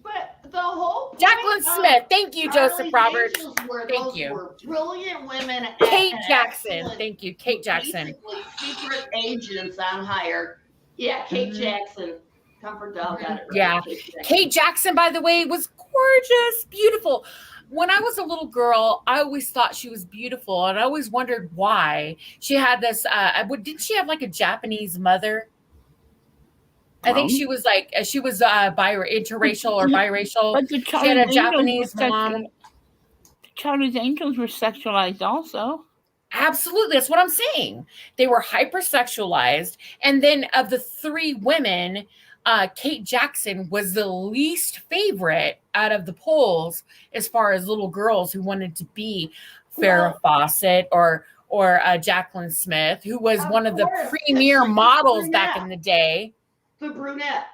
S14: But the whole
S1: Jacqueline Smith. Thank you, Joseph Roberts.
S14: Thank you. Were brilliant women.
S1: Kate Jackson. Thank you, Kate Jackson.
S14: Basically secret agents on hire. Yeah, Kate Jackson. Comfort Doll got it right.
S1: Yeah. Kate Jackson, by the way, was gorgeous, beautiful. When I was a little girl, I always thought she was beautiful, and I always wondered why. She had this, didn't she have like a Japanese mother? I think she was like, interracial or biracial.
S12: But the
S1: she had a Japanese mom.
S12: The Charlie's Angels were sexualized also.
S1: Absolutely. That's what I'm saying. They were hypersexualized. And then of the 3 women, Kate Jackson was the least favorite out of the polls as far as little girls who wanted to be Farrah Fawcett or Jacqueline Smith, who was one of the premier models back in the day.
S14: The brunette.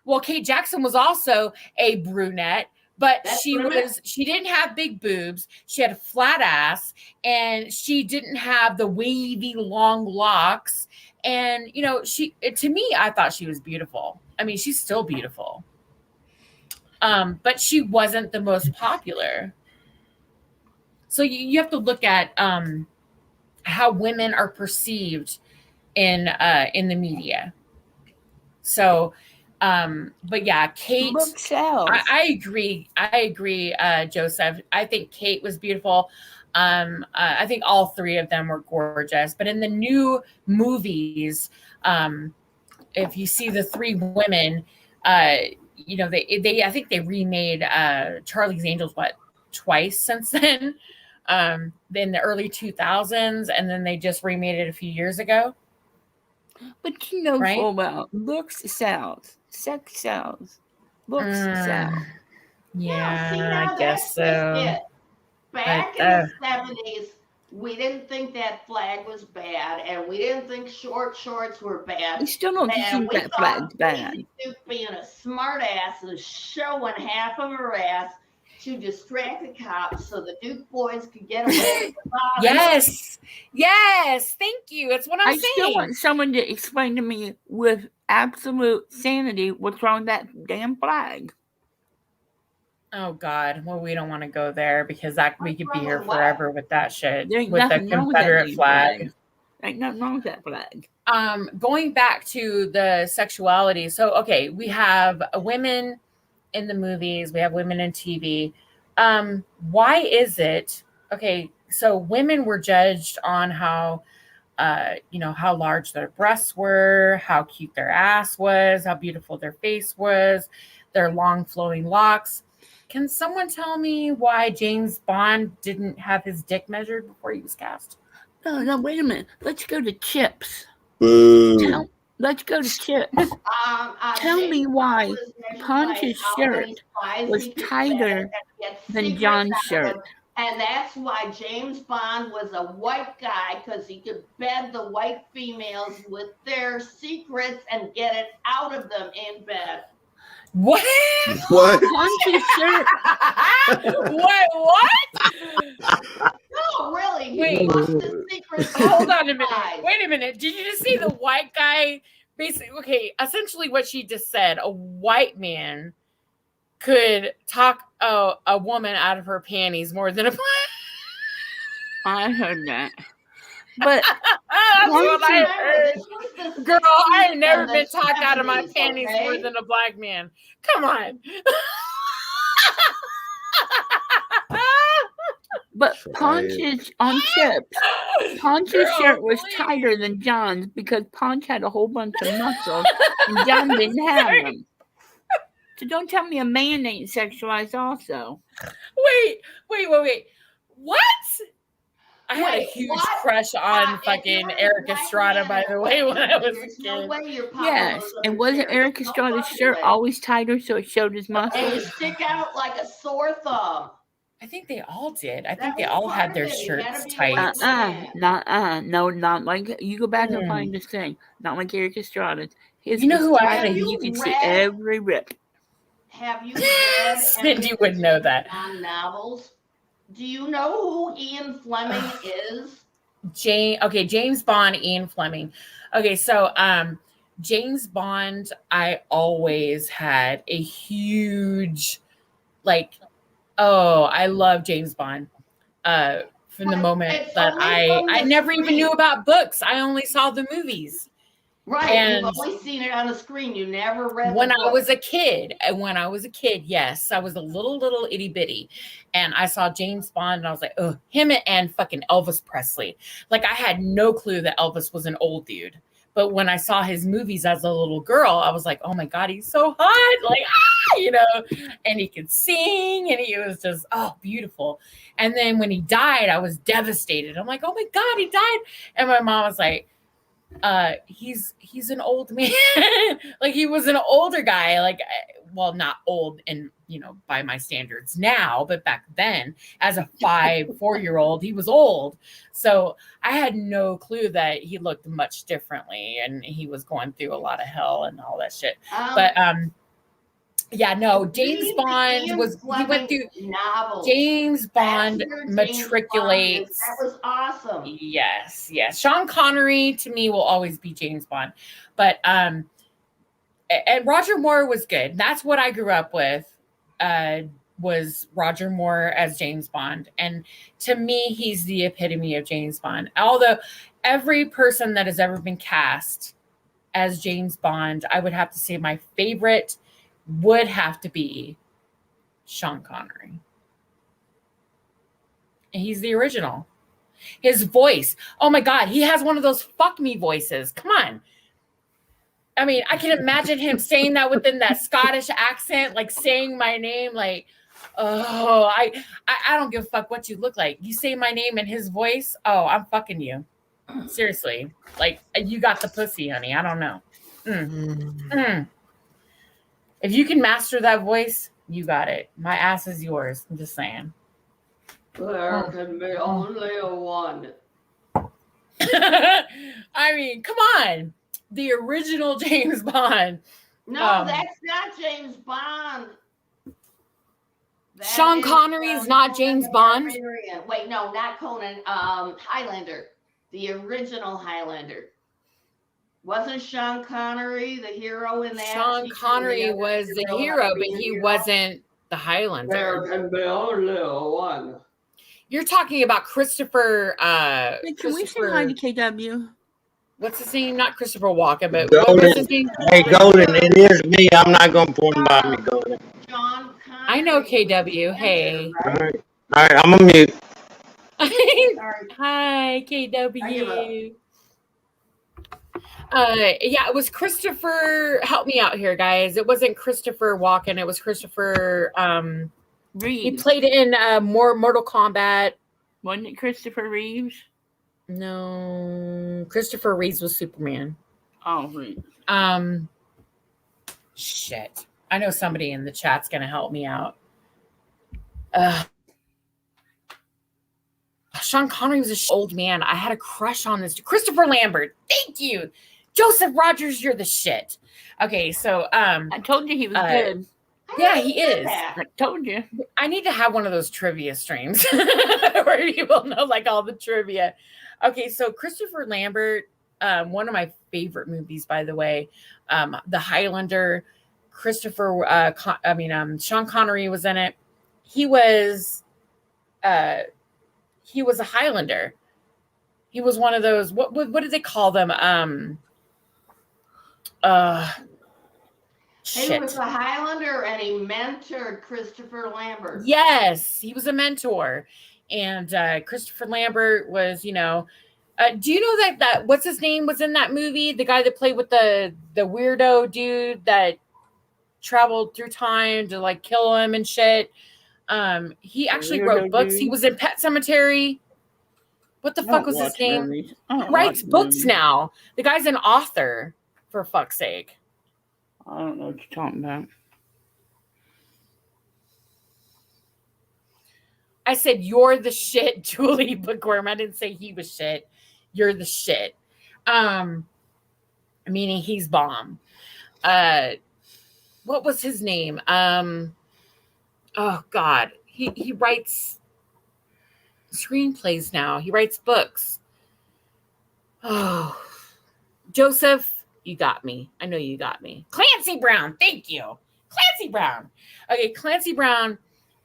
S1: Well, Kate Jackson was also a brunette, but she didn't have big boobs. She had a flat ass and she didn't have the wavy long locks. And, you know, to me, I thought she was beautiful. I mean, she's still beautiful. But she wasn't the most popular. So you have to look at how women are perceived in the media. So, but yeah, Kate, I agree. Joseph. I think Kate was beautiful. I think all 3 of them were gorgeous, but in the new movies, if you see the 3 women, you know, I think they remade, Charlie's Angels, twice since then, in the early 2000s. And then they just remade it a few years ago.
S12: But you know, right? Full well, looks sells, sex sells, looks sells.
S1: Yeah, I guess so.
S14: Back in the 70s, we didn't think that flag was bad, and we didn't think short shorts were bad.
S12: We still don't think that flag's bad.
S14: Duke being a smart ass and showing half of her ass to distract the cops so the Duke boys could get away with the body.
S1: Yes, thank you. That's what I'm saying.
S12: I still want someone to explain to me with absolute sanity what's wrong with that damn flag.
S1: Oh God! Well, we don't want to go there because we could be here forever with that shit. With the Confederate flag.
S12: Ain't nothing wrong with that flag.
S1: Going back to the sexuality. So, okay, we have women in the movies. We have women in TV. Why is it? Okay, so women were judged on how, how large their breasts were, how cute their ass was, how beautiful their face was, their long flowing locks. Can someone tell me why James Bond didn't have his dick measured before he was cast?
S12: No, wait a minute. Let's go to Chips.
S13: Boo.
S12: Let's go to Chips. Tell me why Ponch's shirt was tighter than John's shirt.
S14: And that's why James Bond was a white guy, because he could bed the white females with their secrets and get it out of them in bed.
S1: What?
S13: What?
S12: Ponch's shirt.
S1: What?
S14: No, really.
S1: Wait.
S14: What's the secret?
S1: Hold on a minute. Wait a minute. Did you just see the white guy? Basically, okay, essentially what she just said, a white man could talk a woman out of her panties more than a.
S12: I heard that. But
S1: that's what I heard. Girl, I ain't never
S14: the
S1: been talked out of my
S14: 70s,
S1: panties more
S14: okay?
S1: than a black man. Come on.
S12: But Ponch's on chips. Ponch's
S1: Girl,
S12: shirt was
S1: please.
S12: tighter than John's because Ponch had a whole bunch of muscles and John didn't have them. So don't tell me a man ain't sexualized also.
S1: Wait. What? I had a
S14: Wait,
S1: huge
S14: what?
S1: crush on
S14: If
S1: fucking
S14: you're a
S1: Eric
S14: black
S1: Estrada,
S14: man
S1: by
S14: in
S1: the way, when I was a
S14: there's no
S1: kid.
S14: way your papa
S12: Yes,
S14: was
S12: and
S14: up
S12: wasn't
S14: there.
S12: Eric
S14: No
S12: Estrada's
S14: fucking
S12: shirt
S14: way.
S12: always tighter so it showed his
S14: And
S12: muscles?
S14: it stick out like a sore thumb.
S1: I think they all did. I
S14: That
S1: think they
S14: was
S1: all
S14: part
S1: had
S14: of
S1: their
S14: it. You gotta
S1: shirts
S14: be a
S1: tight.
S14: white man.
S12: No, not like you go back and
S1: Hmm.
S12: find this thing. Not like Eric Estrada's. His
S1: You know
S12: was
S1: who I
S12: tight
S1: had a
S12: and you
S14: you
S12: could see
S14: read-
S12: every rip.
S14: Have you read
S1: Cindy
S14: any
S1: would know that.
S14: John novels? Do you know who Ian Fleming is?
S1: James Bond, Ian Fleming. Okay, so James Bond, I always had a huge I love James Bond. From the moment
S14: it's
S1: that
S14: only from
S1: I
S14: the
S1: never even
S14: screen.
S1: knew about books. I only saw the movies.
S14: Right,
S1: And
S14: you've only seen it on the screen. You never read
S1: when
S14: the
S1: I
S14: book.
S1: was a kid, yes, I was a little itty bitty, and I saw James Bond, and I was like, oh, him and fucking Elvis Presley. Like, I had no clue that Elvis was an old dude, but when I saw his movies as a little girl, I was like, oh my god, he's so hot, like and he could sing, and he was just beautiful. And then when he died, I was devastated. I'm like, oh my god, he died, and my mom was like, he's an old man. Like, he was an older guy, like, well, not old and by my standards now, but back then as a 4-year-old he was old. So I had no clue that he looked much differently and he was going through a lot of hell and all that shit. But James Bond went through
S14: novels.
S1: James Bond
S14: That's where James
S1: matriculates.
S14: Bond is. That was awesome.
S1: Yes. Sean Connery to me will always be James Bond, but and Roger Moore was good. That's what I grew up with. Was Roger Moore as James Bond, and to me, he's the epitome of James Bond. Although every person that has ever been cast as James Bond, I would have to say my favorite would have to be Sean Connery. And he's the original. His voice, oh my god, he has one of those fuck me voices. Come on. I mean, I can imagine him saying that within that Scottish accent, like saying my name, like, oh, I don't give a fuck what you look like. You say my name in his voice, oh, I'm fucking you. Seriously. Like, you got the pussy, honey. I don't know. If you can master that voice, you got it. My ass is yours. I'm just saying.
S14: There can be only one.
S1: I mean, come on. The original James Bond.
S14: No, that's not James Bond. That
S1: Sean
S14: is,
S1: Connery is not
S14: Conan
S1: James
S14: the
S1: Bond?
S14: Barbarian. Wait, no, not Conan. Highlander. The original Highlander. Wasn't Sean Connery the hero in that?
S1: Sean Connery was the hero, but he wasn't the Highlander.
S14: There can be only one.
S1: You're talking about Christopher.
S12: Hey, can we say hi to KW?
S1: What's his name? Not Christopher Walken, but
S15: Golden.
S1: what's his name?
S15: Hey, Golden, it is me. I'm not going to point by me, Golden.
S14: John
S1: I know KW. Hey.
S15: All right, I'm going to mute.
S1: Hi, KW. It was Christopher. Help me out here, guys. It wasn't Christopher Walken. It was Christopher.
S12: Reeves.
S1: He played in more Mortal Kombat.
S12: Wasn't it Christopher Reeves?
S1: No, Christopher Reeves was Superman.
S12: Oh, Reeves.
S1: Shit. I know somebody in the chat's gonna help me out. Sean Connery was an old man. I had a crush on this. Christopher Lambert. Thank you. Joseph Rogers, you're the shit. Okay, so
S12: I told you he was good.
S1: Yeah, he is.
S12: I told you.
S1: I need to have one of those trivia streams where people know like all the trivia. Okay, so Christopher Lambert, one of my favorite movies, by the way, The Highlander. Sean Connery was in it. He was a Highlander. He was one of those. What did they call them?
S14: He was a Highlander, and he mentored Christopher Lambert.
S1: Yes, he was a mentor, and Christopher Lambert was, you know. Do you know that what's his name was in that movie? The guy that played with the weirdo dude that traveled through time to like kill him and shit. He actually wrote books. He was in Pet Cemetery. What the fuck was his name? He writes books now. The guy's an author, for fuck's sake.
S12: I don't know what you're talking about.
S1: I said, you're the shit, Julie Bookworm. I didn't say he was shit. You're the shit. Meaning he's bomb. What was his name? Oh God. He writes screenplays now. He writes books. Oh, Joseph, you got me. I know you got me. Clancy Brown. Thank you. Clancy Brown. Okay, Clancy Brown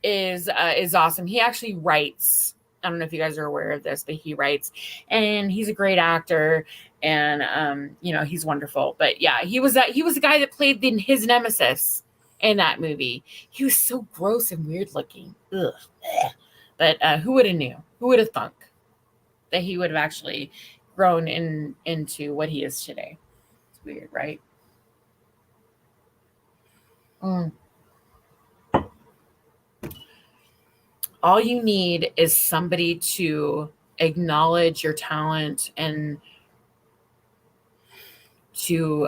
S1: is awesome. He actually writes. I don't know if you guys are aware of this, but he writes, and he's a great actor, and you know, he's wonderful. But yeah, he was the guy that played his nemesis in that movie. He was so gross and weird looking. Ugh. But who would have knew? Who would have thunk that he would have actually grown into what he is today? It's weird, right? All you need is somebody to acknowledge your talent and to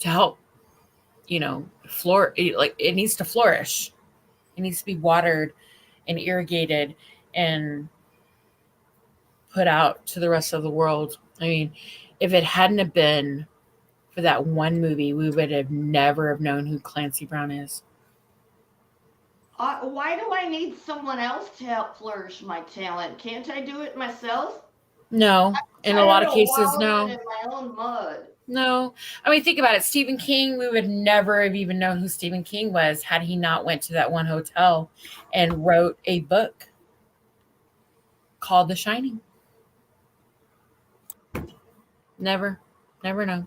S1: help, you know, it needs to flourish. It needs to be watered and irrigated and put out to the rest of the world. I mean, if it hadn't have been for that one movie, we would have never have known who Clancy Brown is.
S14: Why do I need someone else to help flourish my talent? Can't I do it myself?
S1: No, in a lot of cases, no.
S14: In my own mud.
S1: No. I mean, think about it. Stephen King, we would never have even known who Stephen King was had he not went to that one hotel and wrote a book called The Shining. Never know.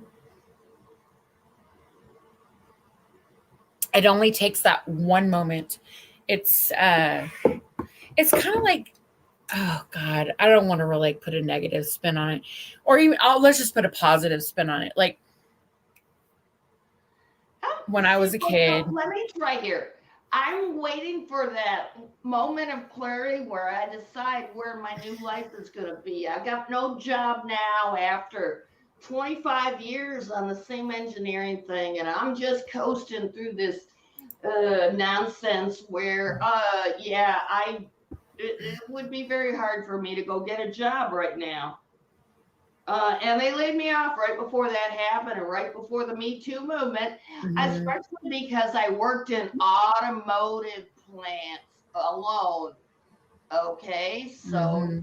S1: It only takes that one moment. It's kind of like, oh God, I don't want to really put a negative spin on it, or even let's just put a positive spin on it. Like when I was a kid.
S14: Let me try here. I'm waiting for that moment of clarity where I decide where my new life is going to be. I got no job now after 25 years on the same engineering thing, and I'm just coasting through this nonsense where, it would be very hard for me to go get a job right now. And they laid me off right before that happened and right before the Me Too movement, especially because I worked in automotive plants alone. Okay, so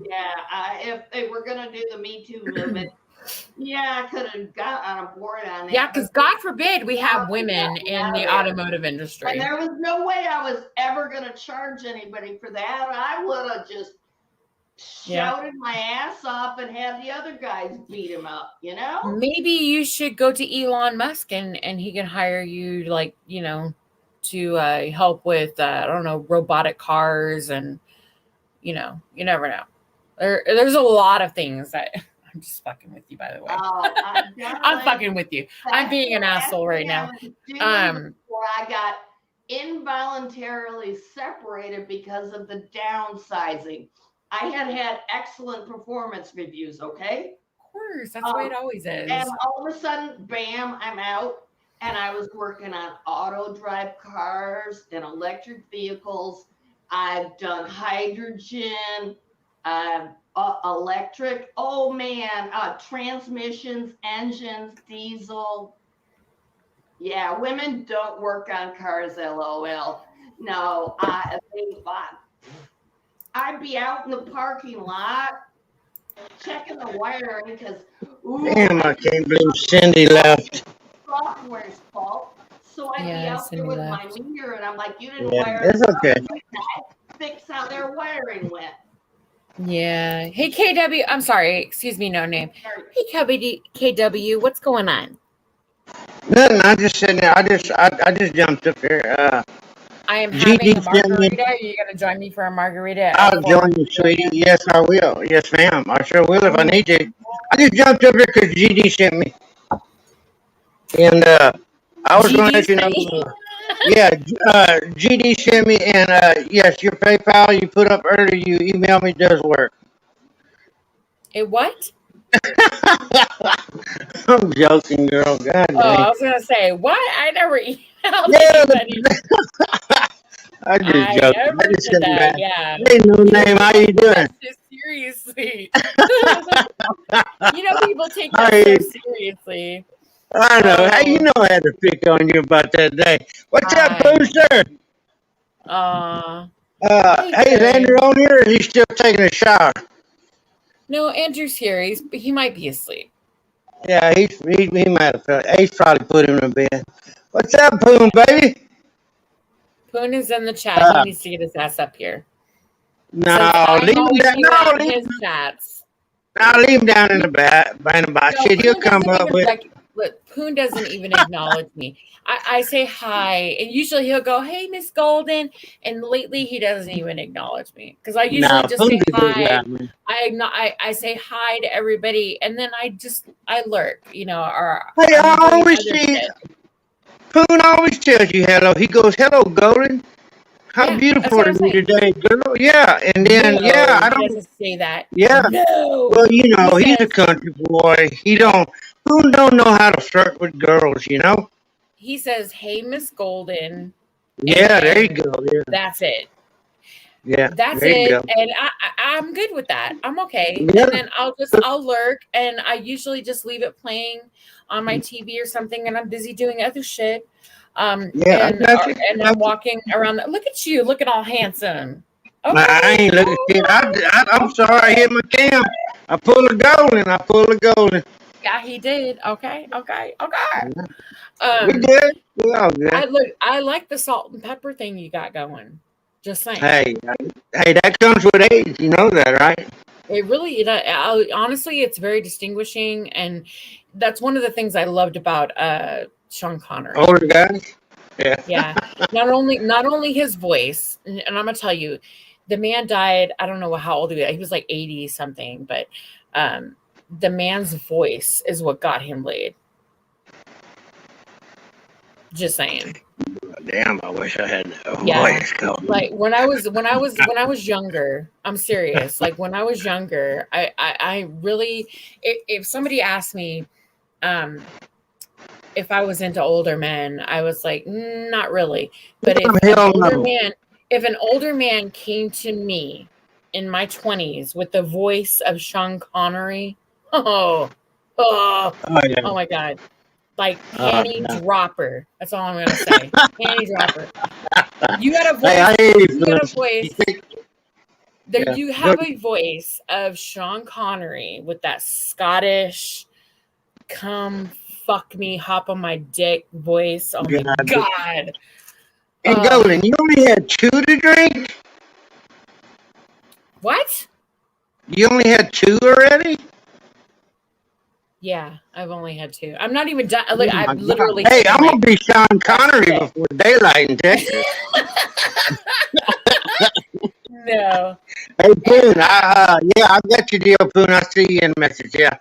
S14: if they were going to do the Me Too movement, I could have got on board on that.
S1: Yeah, because God forbid we have women in the automotive industry.
S14: And there was no way I was ever going to charge anybody for that. I would have just shouted my ass off and had the other guys beat him up, you know?
S1: Maybe you should go to Elon Musk and he can hire you, like, you know, to help with, I don't know, robotic cars and, you know, you never know. There's a lot of things that... I'm just fucking with you, by the way. I'm fucking with you. I'm being an asshole right now.
S14: Before I got involuntarily separated because of the downsizing. I had excellent performance reviews, okay?
S1: Of course, that's the way it always is.
S14: And all of a sudden, bam, I'm out. And I was working on auto drive cars and electric vehicles. I've done hydrogen, electric, transmissions, engines, diesel. Yeah, women don't work on cars, LOL. No, I'd be out in the parking lot checking the wiring because
S15: damn, I can't believe Cindy left.
S14: Software's fault. I'd be
S1: Yeah,
S14: out there
S1: Cindy
S14: with my
S1: left.
S14: meter, and I'm like, you didn't
S15: Yeah,
S14: wire
S15: it's
S14: it up.
S15: okay.
S14: Fix how their wiring went.
S1: Yeah. Hey, KW. I'm sorry. Excuse me, no name. Hey, KW. What's going on?
S15: Nothing. I just sitting there. I just jumped up here.
S1: I am having a
S15: GD sent me.
S1: margarita. Are you going to join me for a margarita?
S15: I'll join you, sweetie. Yes, I will. Yes, ma'am. I sure will if I need to. I just jumped up here because GD sent me, and I was going to let you know. Yeah, GD sent me, and yes, your PayPal you put up earlier, you emailed me does work.
S1: It what?
S15: I'm joking, girl. God dang.
S1: Oh, I was gonna say what? I never emailed
S15: Yeah,
S1: anybody.
S15: I just
S1: I
S15: joking. I
S1: never
S15: just
S1: did
S15: said
S1: that.
S15: that.
S1: Yeah.
S15: Hey, no name. How you doing?
S1: That's just seriously. People take that
S15: Hey.
S1: so seriously.
S15: I know. Hey, you
S1: Oh.
S15: know I had to pick on you about that day. What's up,
S1: I
S15: Pooh, sir? Hey, is
S1: Hey,
S15: Andrew on here? Or is he still taking a shower?
S1: No, Andrew's here. He might be asleep.
S15: Yeah, he might have felt. He's probably put him to bed. What's up, Pooh, baby?
S1: Poon is in the chat. He needs to get his ass up here.
S15: No,
S1: I'm
S15: leave him
S1: always
S15: down.
S1: hanging
S15: No,
S1: out in
S15: leave
S1: his chats.
S15: leave him down in the back. Shit, he'll
S1: Poon
S15: come
S1: doesn't
S15: up
S1: even
S15: with.
S1: look, Poon doesn't even acknowledge me. I say hi, and usually he'll go, "Hey, Miss Golden," and lately he doesn't even acknowledge me because I usually just say hi. I say hi to everybody, and then I lurk, or
S15: Hey,
S1: I'm
S15: I
S1: doing
S15: always
S1: other
S15: see.
S1: shit.
S15: Poon always tells you hello. He goes, "Hello, Golden. How
S1: Yeah,
S15: beautiful
S1: that's
S15: are
S1: what I
S15: you
S1: say.
S15: today, girl?" Yeah, and then
S1: No,
S15: I
S1: he
S15: don't.
S1: doesn't say that.
S15: Yeah.
S1: No.
S15: Well,
S1: He
S15: he's a
S1: says
S15: country boy. Poon don't know how to flirt with girls,
S1: he says, "Hey, Miss Golden."
S15: Yeah, there you
S1: And
S15: go. Yeah.
S1: that's it.
S15: Yeah,
S1: That's
S15: there you
S1: it.
S15: go.
S1: And I'm good with that. I'm okay.
S15: Yeah.
S1: And then I'll lurk, and I usually just leave it playing on my TV or something, and I'm busy doing other shit.
S15: Yeah, I got you.
S1: And I'm walking around. Look at you, looking all handsome. Okay.
S15: I ain't looking shit. I'm sorry, I hit my cam. I pulled a golden.
S1: Yeah, he did. Okay.
S15: We good. We all good.
S1: I like the salt and pepper thing you got going. Just saying.
S15: Hey, that comes with age. You know that, right?
S1: It really, honestly, it's very distinguishing, and that's one of the things I loved about Sean Connery.
S15: Older guys. Yeah.
S1: Yeah. Not only his voice, and I'm gonna tell you, the man died. I don't know how old he was. He was like 80 something, but the man's voice is what got him laid. Just saying.
S15: Damn, I wish I had a
S1: Yeah.
S15: voice going.
S1: Like when I was younger, I'm serious. Like when I was younger, I really, if somebody asked me, if I was into older men, I was like, not really. But if an older man came to me in my 20s with the voice of Sean Connery, oh my God. Like panty dropper. That's all I'm gonna say. Panty dropper. You got a voice. You got a voice. You have a voice of Sean Connery with that Scottish come fuck me, hop on my dick voice. Oh my God.
S15: And Golden, you only had 2 to drink?
S1: What?
S15: You only had 2 already?
S1: Yeah, I've only had 2. I'm not even done. Look, I'm literally.
S15: Hey, I'm gonna be Sean Connery before daylight in Texas.
S1: No.
S15: Hey, Poon, I got your deal, Poon. I see you in the message. Yeah,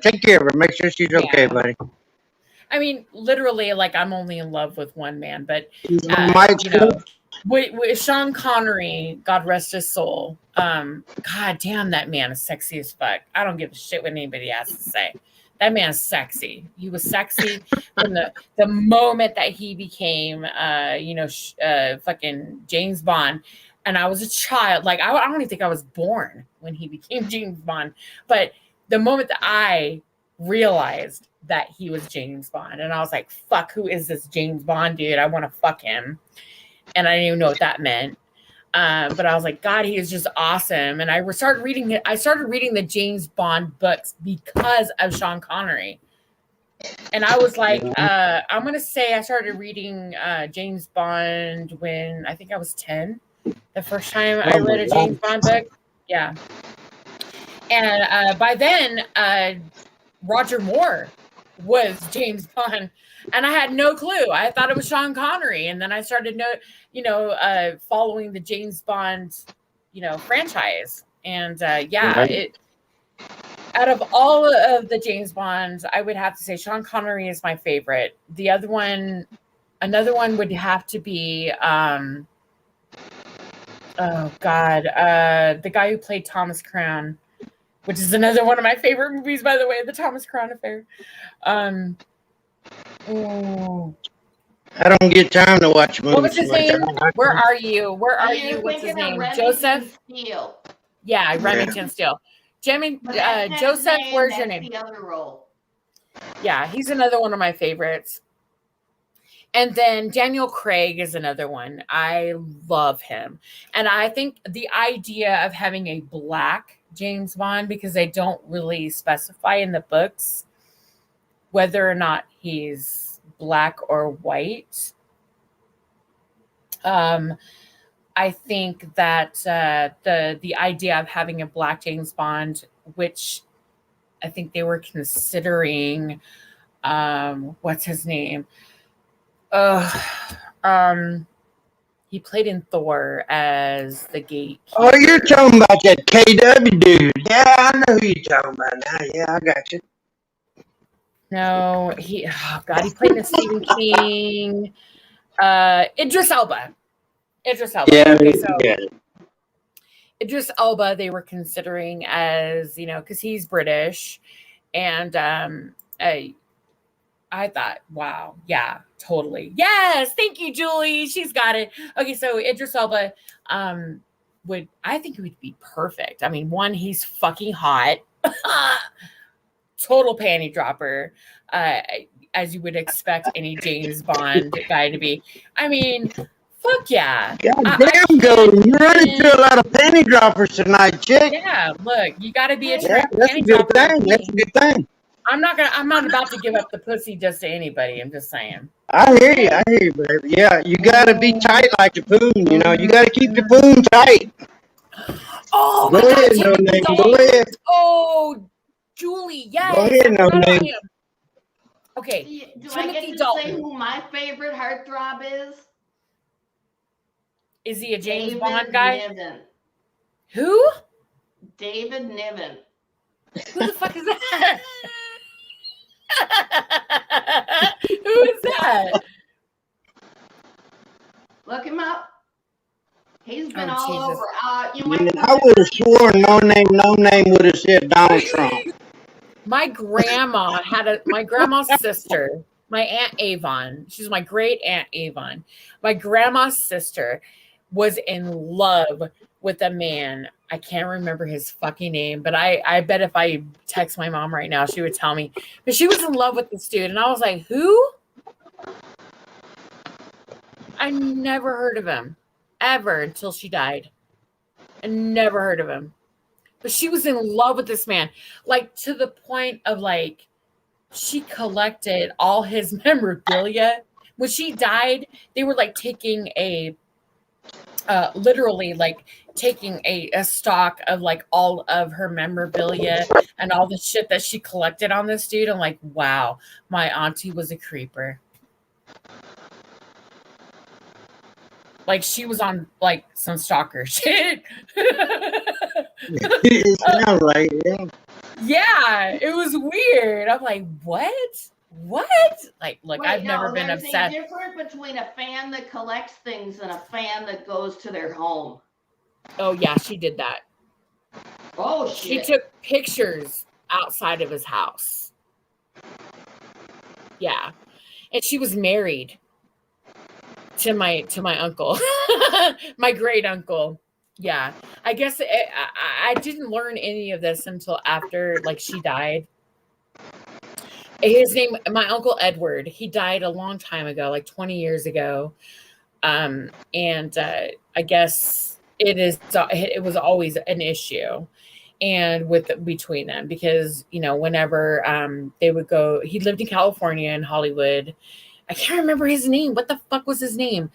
S15: take care of her. Make sure she's okay, buddy.
S1: I mean, literally, like I'm only in love with one man, but with Sean Connery, God rest his soul. God damn, that man is sexy as fuck. I don't give a shit what anybody has to say. That man is sexy. He was sexy from the moment that he became, fucking James Bond. And I was a child. Like, I don't even think I was born when he became James Bond. But the moment that I realized that he was James Bond, and I was like, fuck, who is this James Bond dude? I want to fuck him. And I didn't even know what that meant. But I was like, God, he is just awesome. And I started reading the James Bond books because of Sean Connery. And I was like, I'm going to say I started reading James Bond when I think I was 10. The first time I read a James Bond book. Yeah. And by then, Roger Moore was James Bond. And I had no clue. I thought it was Sean Connery. And then I started following the James Bond, franchise. And out of all of the James Bonds, I would have to say Sean Connery is my favorite. Another one would have to be, the guy who played Thomas Crown, which is another one of my favorite movies, by the way, The Thomas Crown Affair.
S15: I don't get time to watch movies.
S1: What was his name? Where are you? What's his name? Joseph?
S14: Steele.
S1: Yeah, Remington Steele. Joseph, where's your name?
S14: The other role.
S1: Yeah, he's another one of my favorites. And then Daniel Craig is another one. I love him. And I think the idea of having a black James Bond, because they don't really specify in the books whether or not he's black or white. I think that the idea of having a black James Bond, which I think they were considering, what's his name? He played in Thor as the Gate.
S15: Oh, you're talking about that KW dude. Yeah, I know who you're talking about now. Yeah, I got you.
S1: No, he played in Stephen King. Idris Elba.
S15: Yeah,
S1: okay, so Idris Elba, they were considering as, because he's British. And I thought, wow, yeah, totally. Yes, thank you, Julie. She's got it. Okay, so Idris Elba I think he would be perfect. I mean, one, he's fucking hot. Total panty dropper. As you would expect any James Bond guy to be. I mean, fuck yeah.
S15: God damn, you're running through a lot of panty droppers tonight, chick.
S1: Yeah, look, you got to be a
S15: that's a good thing. That's a good thing.
S1: I'm not about to give up the pussy just to anybody. I'm just saying.
S15: I hear you, baby. Yeah, you got to be tight like the poon. You got to keep the poon tight.
S1: Oh,
S15: go ahead, no name. Go ahead.
S1: Oh, Julie, yes.
S15: Go ahead, no name.
S1: Okay.
S14: Do I get to say who my favorite heartthrob is?
S1: Is he a James
S14: David
S1: Bond guy?
S14: Niven.
S1: Who?
S14: David Niven.
S1: Who the fuck is that? Who is that?
S14: Look him up. He's been all
S1: Jesus.
S14: over.
S15: I would have sworn no name would have said Donald Trump.
S1: My grandma my grandma's sister, my Aunt Avon. She's my great Aunt Avon. My grandma's sister was in love with a man. I can't remember his fucking name, but I bet if I text my mom right now, she would tell me. But she was in love with this dude, and I was like, who? I never heard of him. Ever until she died. I never heard of him. But she was in love with this man. Like, to the point of, like, she collected all his memorabilia. When she died, they were, like, taking literally, like, taking a stock of, like, all of her memorabilia and all the shit that she collected on this dude. I'm like, wow, my auntie was a creeper. Like, she was on, like, some stalker shit.
S15: It sounds like, yeah.
S1: Yeah, it was weird. I'm like, what? Like, look,
S14: Wait,
S1: I've never been
S14: there's
S1: upset.
S14: a difference between a fan that collects things and a fan that goes to their home.
S1: Oh, yeah, she did that.
S14: Oh,
S1: She
S14: shit.
S1: took pictures outside of his house. Yeah. And she was married to my uncle, my great uncle. Yeah. I guess I didn't learn any of this until after, like, she died. His name, my Uncle Edward, he died a long time ago, like 20 years ago. And I guess it was always an issue. and with between them, because whenever they would go, he lived in California in Hollywood. I can't remember his name. What the fuck was his name?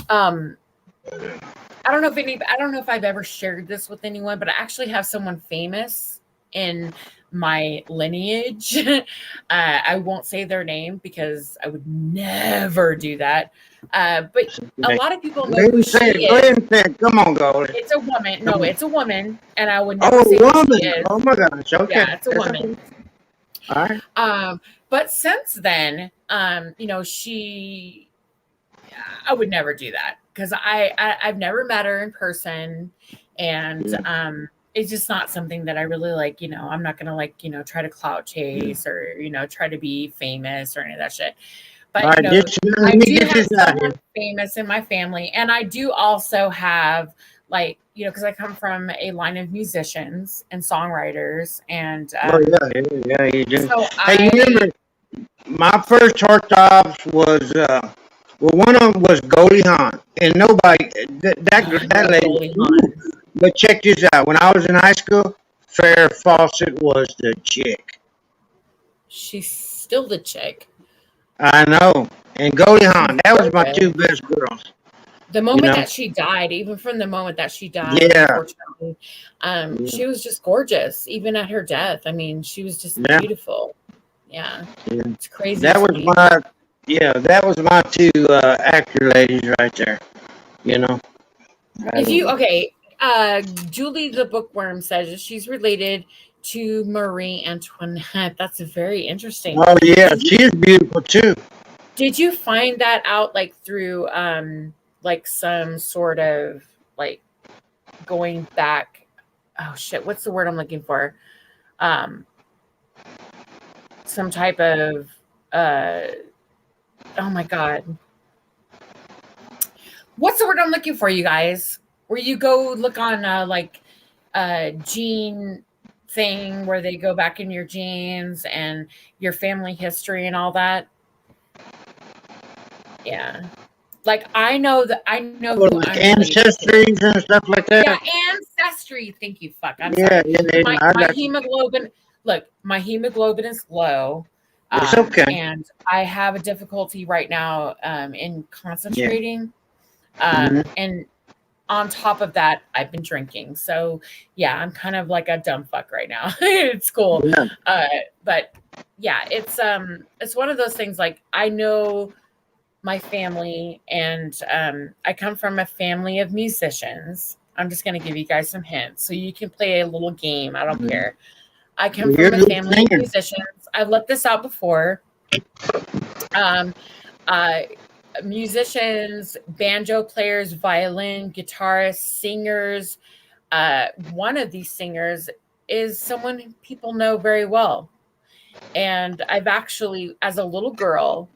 S1: I don't know if I've ever shared this with anyone, but I actually have someone famous in my lineage. I won't say their name because I would never do that. But a lot of people know who she is.
S15: Come on, Goldie.
S1: It's a woman. No, it's a woman, and I would never say who
S15: woman.
S1: she is.
S15: Oh my gosh. Okay.
S1: Yeah, it's a woman.
S15: All right.
S1: But since then, I would never do that because I've never met her in person, and it's just not something that I really like. I'm not gonna try to clout chase or try to be famous or any of that shit. But
S15: All right,
S1: I do have someone famous in my family, and I do also have because I come from a line of musicians and songwriters, and
S15: yeah, you do.
S1: So
S15: Hey, you remember my first heartthrobs was one of them was Goldie Hawn, and nobody that lady. But check this out: when I was in high school, Farrah Fawcett was the chick.
S1: She's still the chick.
S15: I know, and Goldie Hawn. That was my two best girls.
S1: The moment that she died, even from the moment that she died, unfortunately, she was just gorgeous. Even at her death, I mean, she was just beautiful. Yeah, it's crazy.
S15: That was my two actor ladies right there.
S1: Julie the Bookworm says she's related to Marie Antoinette. That's very interesting.
S15: Oh yeah, she's beautiful too.
S1: Did you find that out through some sort of going back? Oh shit, what's the word I'm looking for? Some type of oh my god, what's the word I'm looking for, you guys? Where you go look on gene thing where they go back in your genes and your family history and all that. Yeah. I know who
S15: ancestries and stuff like that.
S1: Yeah, ancestry. Thank you. Fuck. I'm
S15: sorry.
S1: My hemoglobin. Look, my hemoglobin is low.
S15: It's okay.
S1: And I have a difficulty right now in concentrating. And on top of that, I've been drinking. So yeah, I'm kind of like a dumb fuck right now. It's cool. Yeah. But yeah, it's one of those things. I know my family, and I come from a family of musicians. I'm just going to give you guys some hints so you can play a little game. I don't care. I come from a family of musicians. I've let this out before. Musicians, banjo players, violin, guitarists, singers. One of these singers is someone people know very well. And I've actually, as a little girl,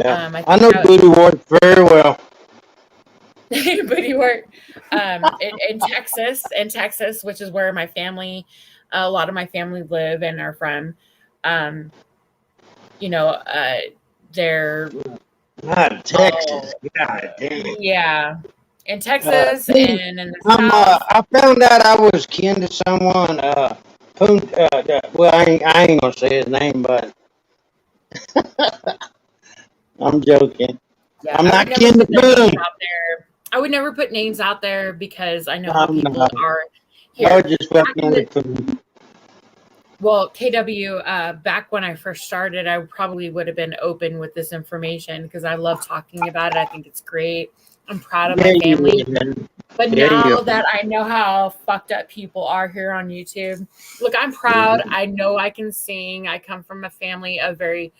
S15: I know Booty Ward very well.
S1: Booty Ward in Texas, which is where my family, a lot of my family live and are from. They're
S15: not Texas. God damn.
S1: Yeah, in Texas and in the South.
S15: I found out I was kin to someone. Well, I ain't gonna say his name, but I'm joking.
S1: Yeah,
S15: I'm not kin to Boone.
S1: I would never put names out there because I know how people are
S15: here. I was just fucking with them.
S1: Well, KW, back when I first started, I probably would have been open with this information because I love talking about it. I think it's great. I'm proud of my family. But now that I know how fucked up people are here on YouTube, look, I'm proud. I know I can sing. I come from a family of very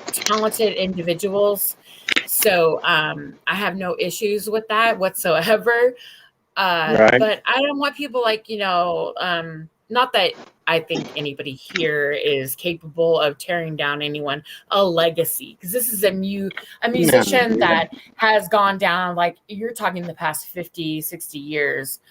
S1: talented individuals. So I have no issues with that whatsoever. But I don't want people not that I think anybody here is capable of tearing down anyone, a legacy, because this is a musician that has gone down, you're talking the past 50, 60 years,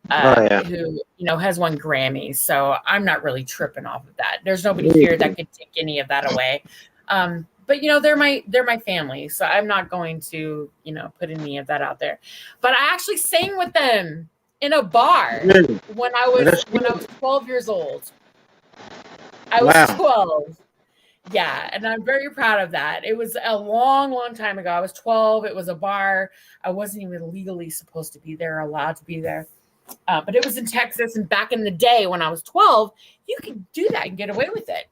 S1: who, has won Grammys. So I'm not really tripping off of that. There's nobody here that could take any of that away. But they're my family. So I'm not going to, put any of that out there. But I actually sang with them in a bar
S15: Really?
S1: when I was 12 years old. I was
S15: Wow.
S1: 12. Yeah, and I'm very proud of that. It was a long, long time ago. I was 12. It was a bar. I wasn't even legally supposed to be there, allowed to be there. But it was in Texas, and back in the day when I was 12, you could do that and get away with it.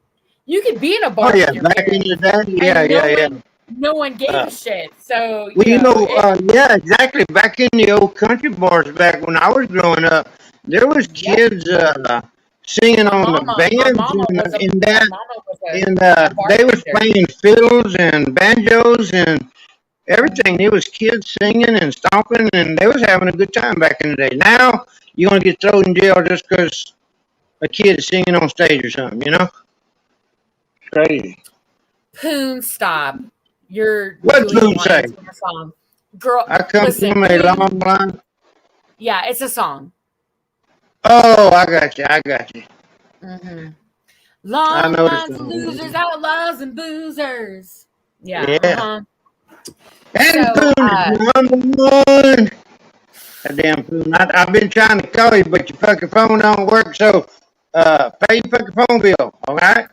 S1: You could be in a bar.
S15: Oh yeah,
S1: with your
S15: back in
S1: parents,
S15: the day, yeah,
S1: and
S15: yeah.
S1: no one gave a shit. So
S15: Well, yeah, exactly. Back in the old country bars, back when I was growing up, there was kids singing on the bands and that, and they was playing fiddles and banjos and everything. There was kids singing and stomping, and they was having a good time back in the day. Now you gonna get thrown in jail just because a kid is singing on stage or something, you know? Crazy.
S1: Poon, stop. You're
S15: What
S1: doing
S15: Poon
S1: lines
S15: say?
S1: in a song. Girl,
S15: I come
S1: listen,
S15: from a
S1: Poon-
S15: long line.
S1: Yeah, it's a song.
S15: Oh, I got you. I got you.
S1: Mm-hmm.
S15: I
S1: Long
S15: know the
S1: lines of
S15: song.
S1: losers, outlaws, and boozers. Yeah.
S15: Yeah.
S1: Uh-huh.
S15: And
S1: So,
S15: Poon is number one. Goddamn Poon. I've been trying to call you, but your fucking phone don't work. So, pay your fucking phone bill. All right.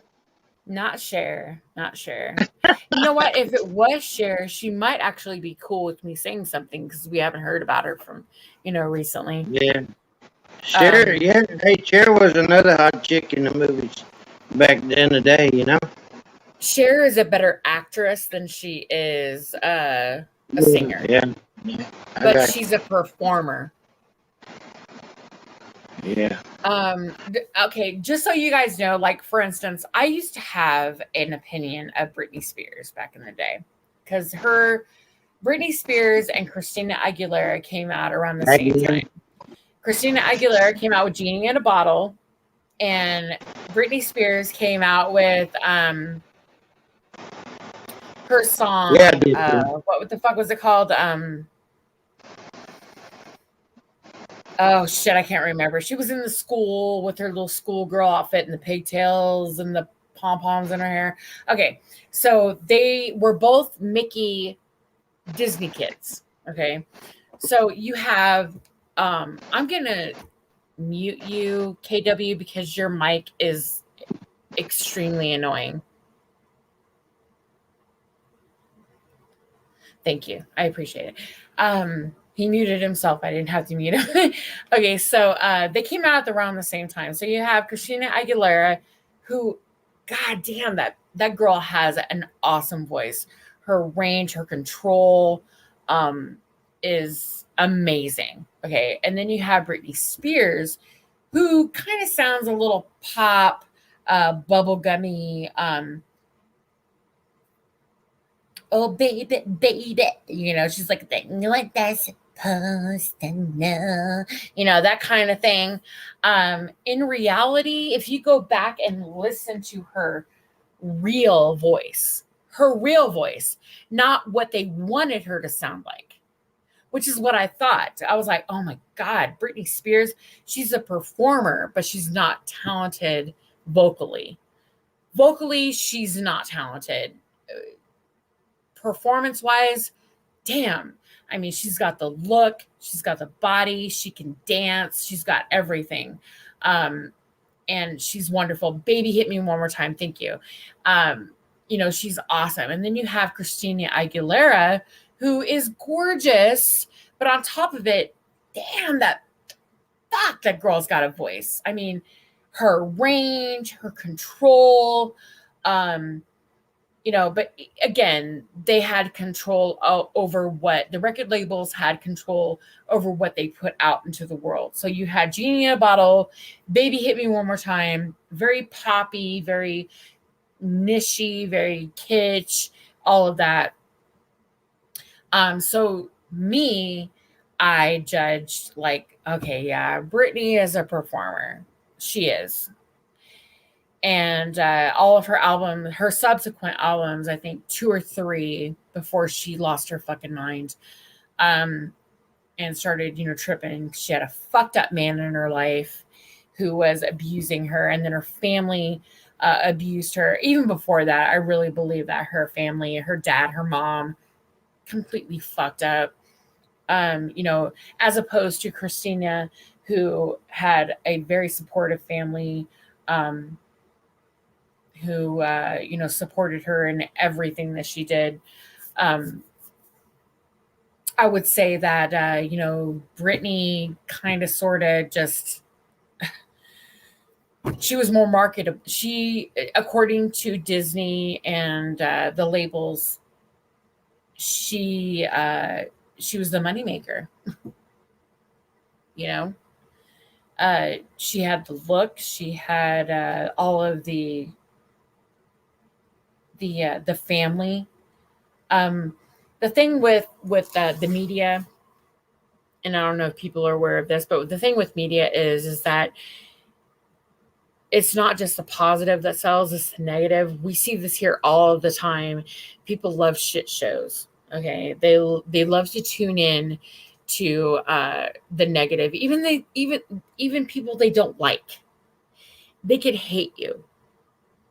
S1: not Cher. Not Cher. You know what? If it was Cher, she might actually be cool with me saying something because we haven't heard about her from, recently.
S15: Yeah. Cher, yeah. Hey, Cher was another hot chick in the movies back in the day, you know?
S1: Cher is a better actress than she is a singer.
S15: Yeah. I
S1: But
S15: got
S1: she's a performer.
S15: Yeah.
S1: Okay, just so you guys know, like for instance, I used to have an opinion of Britney Spears back in the day because Britney Spears and Christina Aguilera came out around the same time. Christina Aguilera came out with Genie in a Bottle, and Britney Spears came out with her song.
S15: Yeah,
S1: what the fuck was it called? Oh shit, I can't remember. She was in the school with her little schoolgirl outfit and the pigtails and the pom-poms in her hair. Okay, so they were both Mickey Disney kids. Okay, so you have I'm gonna mute you, KW, because your mic is extremely annoying. Thank you. I appreciate it. He muted himself. I didn't have to mute him. Okay, so they came out around the same time. So you have Christina Aguilera, who, god damn, that girl has an awesome voice. Her range, her control is amazing. Okay, and then you have Britney Spears, who kind of sounds a little pop, bubblegummy, oh baby, she's like what that's supposed to know, that kind of thing. In reality, if you go back and listen to her real voice, not what they wanted her to sound like, which is what I thought. I was like, oh my God, Britney Spears, she's a performer, but she's not talented vocally. Vocally, she's not talented. Performance-wise, damn. I mean, she's got the look, she's got the body, she can dance, she's got everything. And she's wonderful. Baby, hit me one more time. Thank you. She's awesome. And then you have Christina Aguilera, who is gorgeous, but on top of it, damn, that girl's got a voice. I mean, her range, her control, but again, they had control over what the record labels had control over what they put out into the world. So you had Genie in a Bottle, Baby Hit Me One More Time, very poppy, very nichey, very kitsch, all of that. So I judged like, okay, yeah, Britney is a performer. She is. And all of her subsequent albums, I think 2 or 3 before she lost her fucking mind, and started, tripping. She had a fucked up man in her life who was abusing her, and then her family abused her. Even before that, I really believe that her family, her dad, her mom, completely fucked up. As opposed to Christina, who had a very supportive family, who supported her in everything that she did. I would say that Britney kind of sort of just, she was more marketable. She, according to Disney and the labels, she was the moneymaker. She had the look, she had all of the family. The thing with the media, and I don't know if people are aware of this, but the thing with media is that it's not just the positive that sells, it's the negative. We see this here all the time. People love shit shows. Okay. They love to tune in to the negative. Even people they don't like. They could hate you.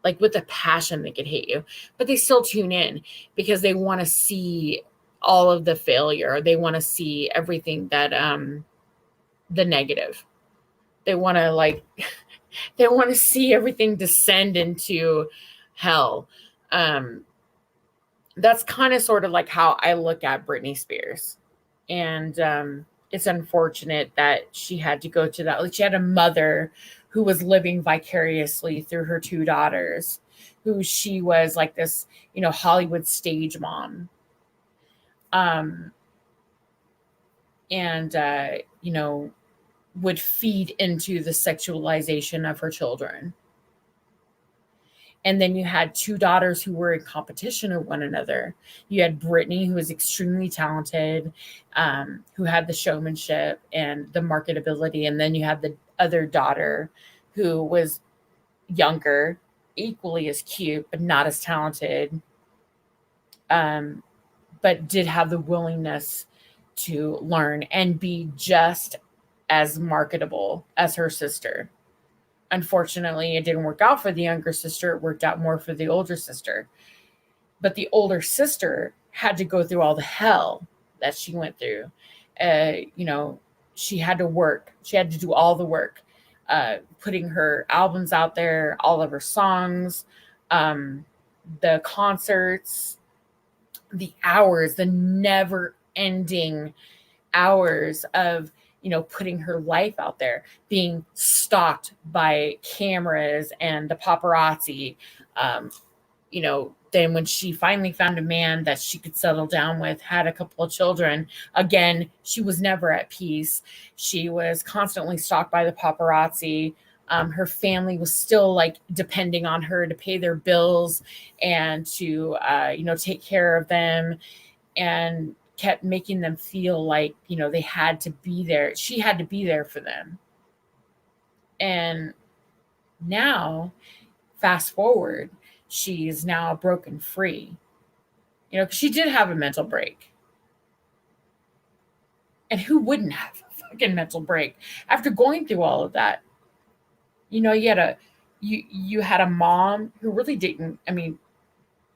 S1: Like with a passion, they could hate you, but they still tune in because they want to see all of the failure. They want to see everything that, the negative. They want to they want to see everything descend into hell. That's kind of sort of like how I look at Britney Spears. And it's unfortunate that she had to go to that. Like, she had a mother who was living vicariously through her two daughters, who she was like this, Hollywood stage mom. Would feed into the sexualization of her children. And then you had two daughters who were in competition with one another. You had Britney, who was extremely talented, who had the showmanship and the marketability. And then you had the other daughter who was younger, equally as cute, but not as talented, but did have the willingness to learn and be just as marketable as her sister. Unfortunately, it didn't work out for the younger sister. It worked out more for the older sister. But the older sister had to go through all the hell that she went through. She had to work. She had to do all the work, putting her albums out there, all of her songs, the concerts, the hours, the never-ending hours of putting her life out there, being stalked by cameras and the paparazzi. Then when she finally found a man that she could settle down with, had a couple of children, again, she was never at peace. She was constantly stalked by the paparazzi. Her family was still depending on her to pay their bills and to, take care of them, and kept making them feel like, they had to be there. She had to be there for them. And now, fast forward, she's now broken free. 'Cause she did have a mental break. And who wouldn't have a fucking mental break after going through all of that? You had a mom who really didn't,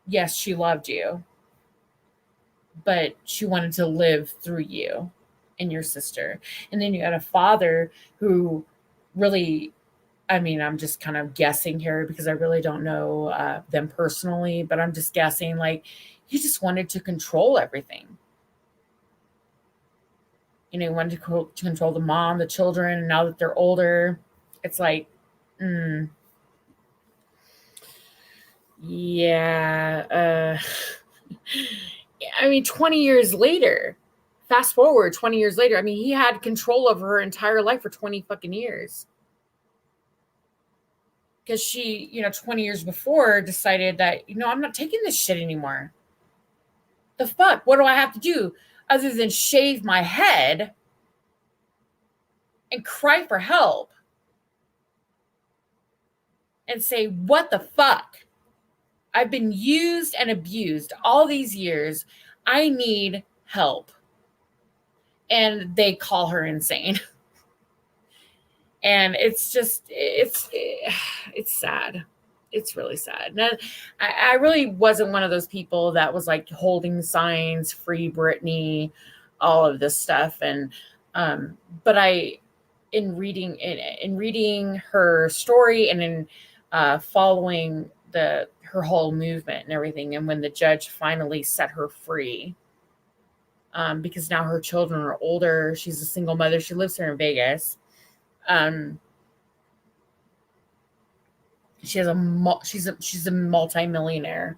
S1: yes, she loved you, but she wanted to live through you and your sister. And then you had a father who really, I'm just kind of guessing here because I really don't know them personally, but I'm just guessing, he just wanted to control everything. He wanted to control the mom, the children, and now that they're older, it's yeah. 20 years later, fast forward 20 years later, he had control over her entire life for 20 fucking years. Because she, 20 years before decided that, I'm not taking this shit anymore. The fuck? What do I have to do other than shave my head and cry for help and say, what the fuck? I've been used and abused all these years. I need help. And they call her insane. And it's just, it's sad. It's really sad. Now, I really wasn't one of those people that was holding signs, free Britney, all of this stuff. And but in reading her story and in following her whole movement and everything, and when the judge finally set her free, because now her children are older, she's a single mother, she lives here in Vegas. She's a multi-millionaire,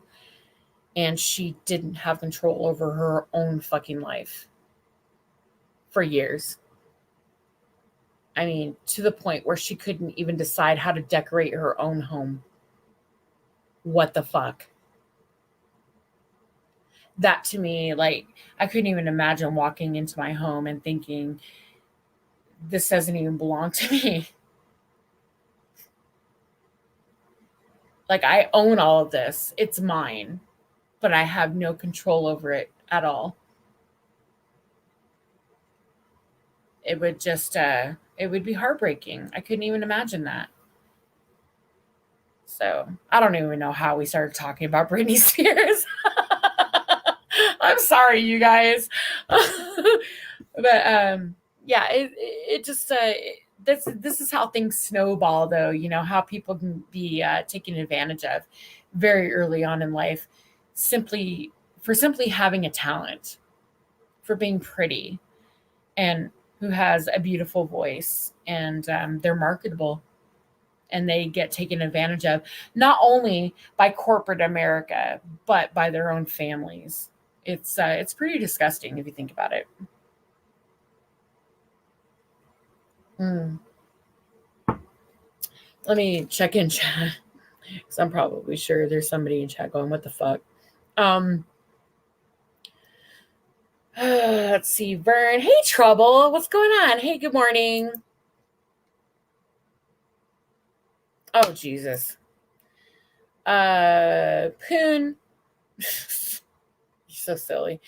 S1: and she didn't have control over her own fucking life for years. I mean, to the point where she couldn't even decide how to decorate her own home. What the fuck? That to me, like, I couldn't even imagine walking into my home and thinking, this doesn't even belong to me. Like, I own all of this. It's mine, but I have no control over it at all. It would just, it would be heartbreaking. I couldn't even imagine that. So I don't even know how we started talking about Britney Spears. I'm sorry, you guys. But yeah, it just this is how things snowball, though. You know, how people can be taken advantage of very early on in life, simply having a talent, for being pretty, and who has a beautiful voice, and they're marketable, and they get taken advantage of not only by corporate America but by their own families. It's pretty disgusting if you think about it. Let me check in chat, because I'm probably sure there's somebody in chat going, what the fuck? Let's see, Vern. Hey, Trouble. What's going on? Hey, good morning. Oh, Jesus. Poon. You're so silly.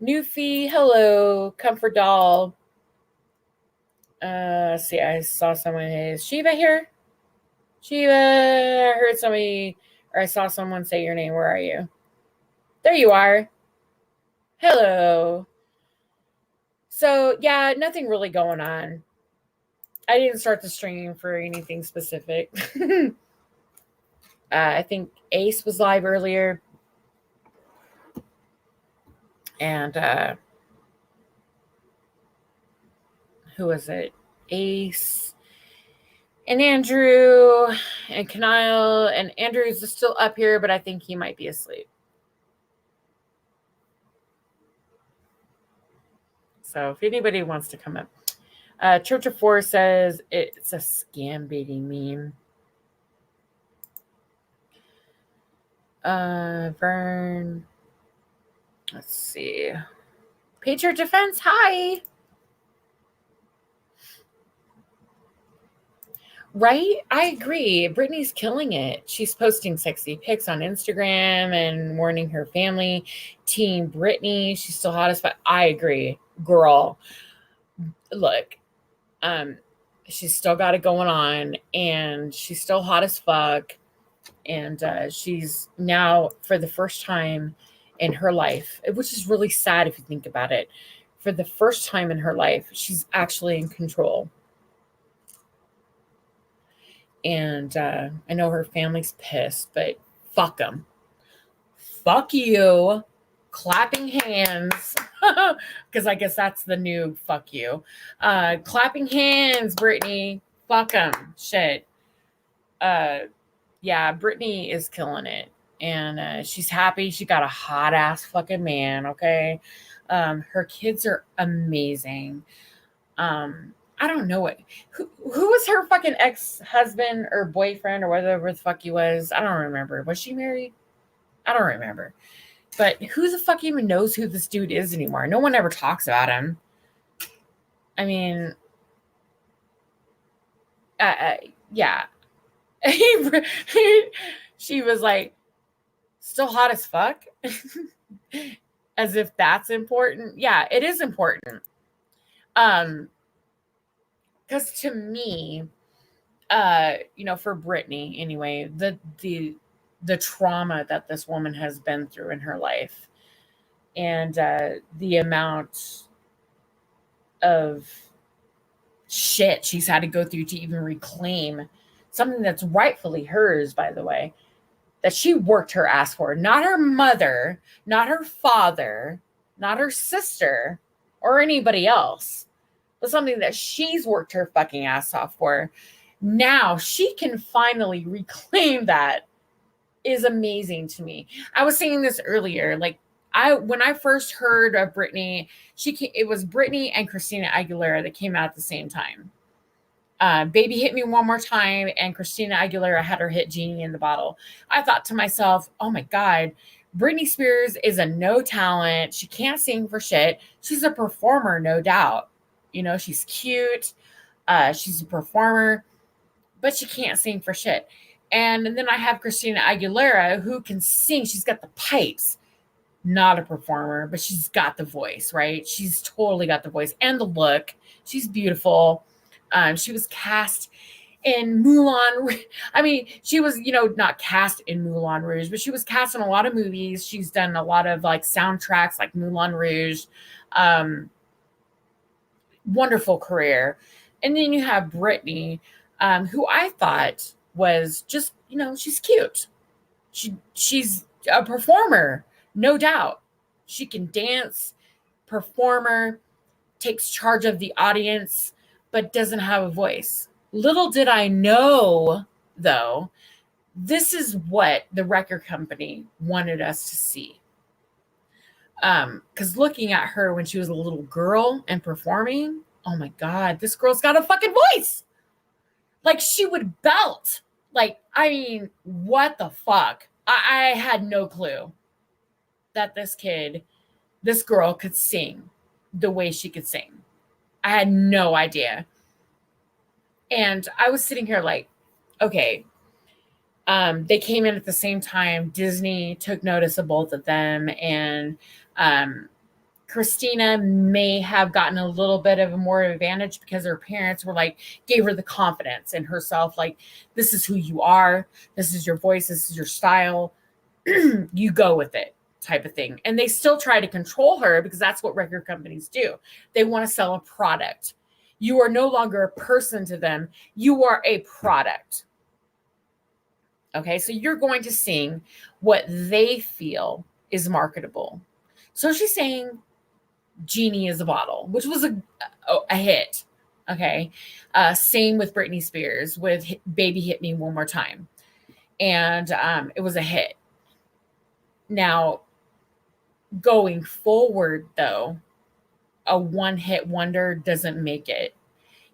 S1: Newfie, hello. Comfort Doll. See, I saw someone. Is Shiva here? Shiva, I heard somebody, or I saw someone say your name. Where are you? There you are. Hello. So, yeah, nothing really going on. I didn't start the stream for anything specific. I think Ace was live earlier. And who was it? Ace and Andrew and Kanile. And Andrew's still up here, but I think he might be asleep. So if anybody wants to come up. Church of Four says it's a scam baiting meme. Vern. Let's see. Patriot Defense, hi. Right? I agree. Britney's killing it. She's posting sexy pics on Instagram and warning her family. Team Britney. She's still hot as fuck. I agree. Girl. Look. She's still got it going on, and she's still hot as fuck. And she's now, for the first time in her life, which is really sad if you think about it, for the first time in her life, she's actually in control. And I know her family's pissed, but fuck them. Fuck you. Clapping hands. Because I guess that's the new fuck you. Clapping hands, Britney. Fuck them. Shit. Yeah, Britney is killing it. And she's happy. She got a hot ass fucking man, okay? Her kids are amazing. I don't know what. Who was her fucking ex-husband or boyfriend or whatever the fuck he was? I don't remember. Was she married? I don't remember. But who the fuck even knows who this dude is anymore? No one ever talks about him. I mean, yeah. She was like, still hot as fuck? As if that's important. Yeah, it is important. Because to me, for Britney anyway, the trauma that this woman has been through in her life, and the amount of shit she's had to go through to even reclaim something that's rightfully hers, by the way, that she worked her ass for. Not her mother, not her father, not her sister, or anybody else, but something that she's worked her fucking ass off for. Now she can finally reclaim that is amazing to me. I was saying this earlier, like when I first heard of Britney, it was Britney and Christina Aguilera that came out at the same time. Baby Hit Me One More Time and Christina Aguilera had her hit Genie in the Bottle. I thought to myself, oh my God, Britney Spears is a no talent. She can't sing for shit. She's a performer, no doubt. You know, she's cute. She's a performer, but she can't sing for shit. And then I have Christina Aguilera, who can sing. She's got the pipes. Not a performer, but she's got the voice, right? She's totally got the voice and the look. She's beautiful. She was cast in Moulin. I mean, she was, not cast in Moulin Rouge, but she was cast in a lot of movies. She's done a lot of like soundtracks like Moulin Rouge. Wonderful career. And then you have Britney, who I thought was just, she's cute. She's a performer, no doubt. She can dance, performer, takes charge of the audience, but doesn't have a voice. Little did I know, though, this is what the record company wanted us to see. Because looking at her when she was a little girl and performing, oh my God, this girl's got a fucking voice. Like she would belt. Like, I mean, what the fuck? I had no clue that this girl could sing the way she could sing. I had no idea. And I was sitting here like, okay, they came in at the same time. Disney took notice of both of them. And Christina may have gotten a little bit of a more advantage because her parents were like, gave her the confidence in herself. Like, this is who you are. This is your voice. This is your style. You go with it type of thing. And they still try to control her because that's what record companies do. They want to sell a product. You are no longer a person to them. You are a product. Okay, so you're going to sing what they feel is marketable. So she's saying Genie is a Bottle, which was a hit. Okay, same with Britney Spears with Baby Hit Me One More Time. And it was a hit. Now, going forward, though, a one-hit wonder doesn't make it.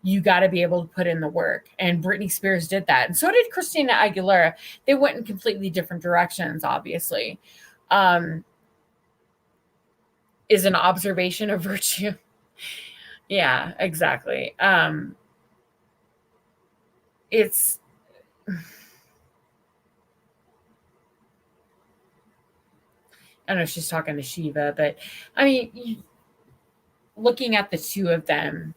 S1: You got to be able to put in the work. And Britney Spears did that. And so did Christina Aguilera. They went in completely different directions, obviously. Is an observation of virtue. Yeah, exactly. It's... I don't know if she's talking to Shiva, but I mean, looking at the two of them,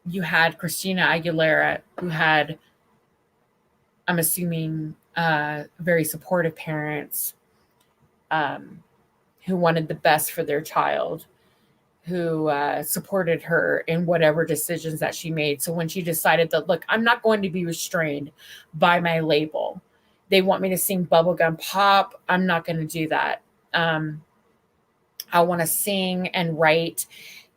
S1: you had Christina Aguilera, who had, I'm assuming, very supportive parents, who wanted the best for their child, who supported her in whatever decisions that she made. So when she decided that, look, I'm not going to be restrained by my label. They want me to sing bubblegum pop. I'm not going to do that. I want to sing and write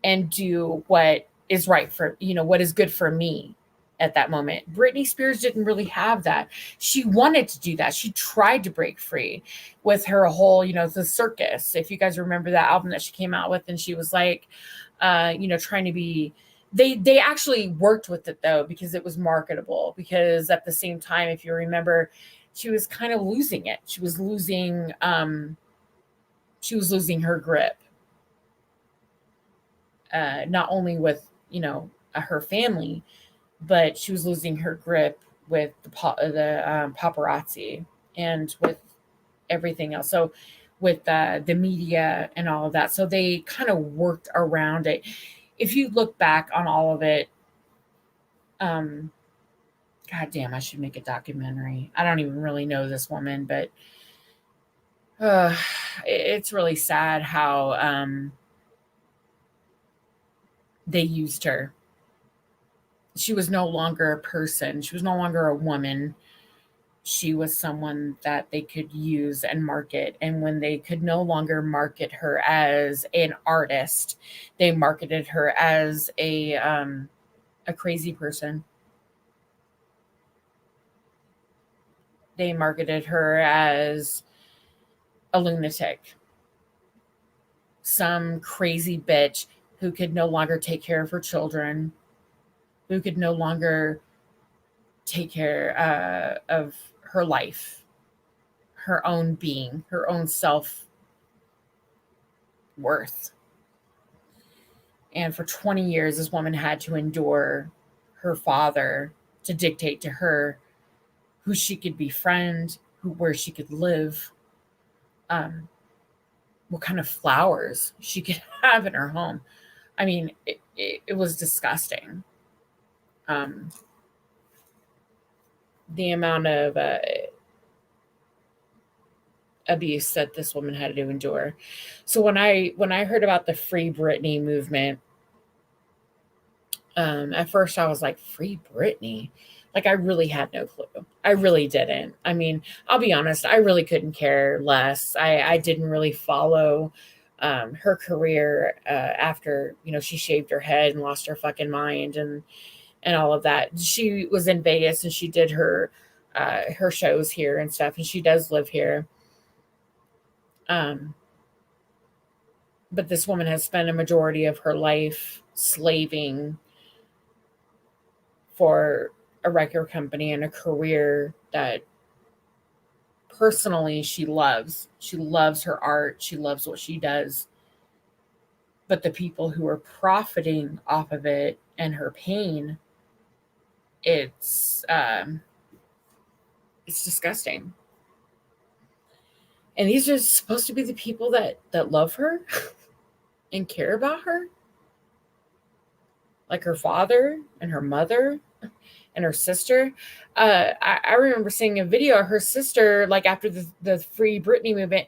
S1: and do what is right for, what is good for me at that moment. Britney Spears didn't really have that. She wanted to do that. She tried to break free with her whole, the circus. If you guys remember that album that she came out with, and she was like, trying to be, they actually worked with it though, because it was marketable, because at the same time, if you remember, she was kind of losing it. She was losing her grip. Not only with, her family, but she was losing her grip with the paparazzi and with everything else. So with the media and all of that. So they kind of worked around it. If you look back on all of it, God damn, I should make a documentary. I don't even really know this woman, but it's really sad how they used her. She was no longer a person. She was no longer a woman. She was someone that they could use and market. And when they could no longer market her as an artist, they marketed her as a crazy person. They marketed her as a lunatic, some crazy bitch who could no longer take care of her children, who could no longer take care of her life, her own being, her own self-worth. And for 20 years, this woman had to endure her father to dictate to her who she could befriend, where she could live, what kind of flowers she could have in her home. I mean, it was disgusting. The amount of abuse that this woman had to endure. So when I heard about the Free Britney movement, at first I was like, Free Britney? Like, I really had no clue. I really didn't. I mean, I'll be honest, I really couldn't care less. I didn't really follow her career after, she shaved her head and lost her fucking mind and all of that. She was in Vegas and she did her shows here and stuff, and she does live here. But this woman has spent a majority of her life slaving for a record company and a career that personally she loves. She loves her art. She loves what she does. But the people who are profiting off of it and her pain, it's disgusting. And these are supposed to be the people that love her and care about her. Like her father and her mother and her sister. I remember seeing a video of her sister, like after the Free Britney movement.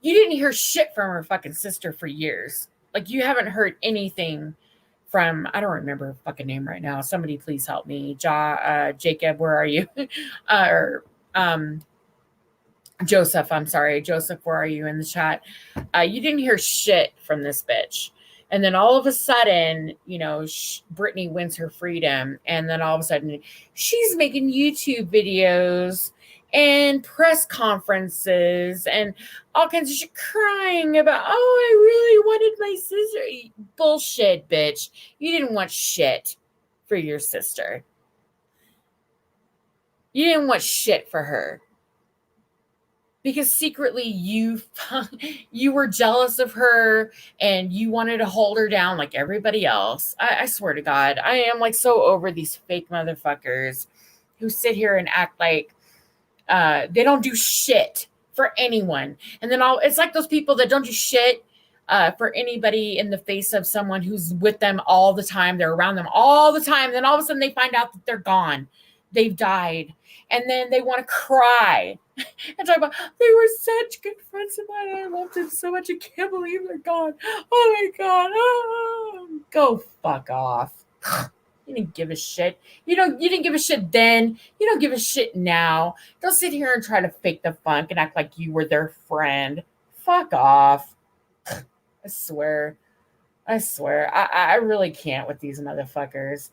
S1: You didn't hear shit from her fucking sister for years. Like, you haven't heard anything from, I don't remember her fucking name right now. Somebody please help me. Jacob, where are you? Joseph, I'm sorry. Joseph, where are you in the chat? You didn't hear shit from this bitch. And then all of a sudden, Britney wins her freedom. And then all of a sudden, she's making YouTube videos and press conferences and all kinds of shit, crying about, I really wanted my sister. Bullshit, bitch. You didn't want shit for your sister. You didn't want shit for her. Because secretly you were jealous of her and you wanted to hold her down like everybody else. I swear to God, I am like so over these fake motherfuckers who sit here and act like they don't do shit for anyone. And then it's like those people that don't do shit for anybody in the face of someone who's with them all the time. They're around them all the time. Then all of a sudden they find out that they're gone. They've died. And then they want to cry and talk about, they were such good friends of mine. I loved them so much. I can't believe they're gone. Oh my God. Oh. Go fuck off. You didn't give a shit. You didn't give a shit then. You don't give a shit now. Don't sit here and try to fake the funk and act like you were their friend. Fuck off. I swear. I really can't with these motherfuckers.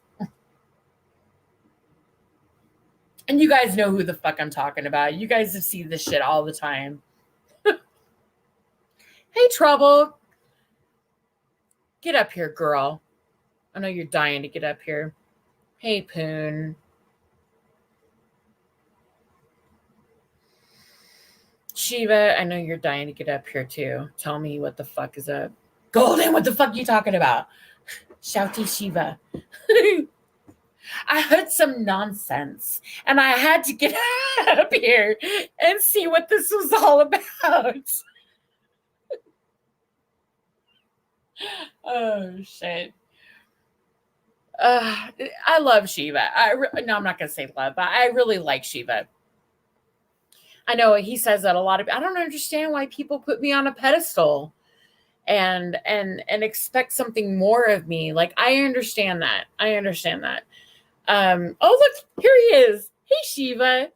S1: And you guys know who the fuck I'm talking about. You guys have seen this shit all the time. Hey, Trouble. Get up here, girl. I know you're dying to get up here. Hey, Poon. Shiva, I know you're dying to get up here, too. Tell me what the fuck is up. Golden, what the fuck are you talking about? Shouty Shiva. I heard some nonsense, and I had to get up here and see what this was all about. Oh, shit. I love Shiva. No, I'm not going to say love, but I really like Shiva. I know he says that a lot of, I don't understand why people put me on a pedestal. and expect something more of me. Like, I understand that. Oh, look, here he is. Hey, Shiva.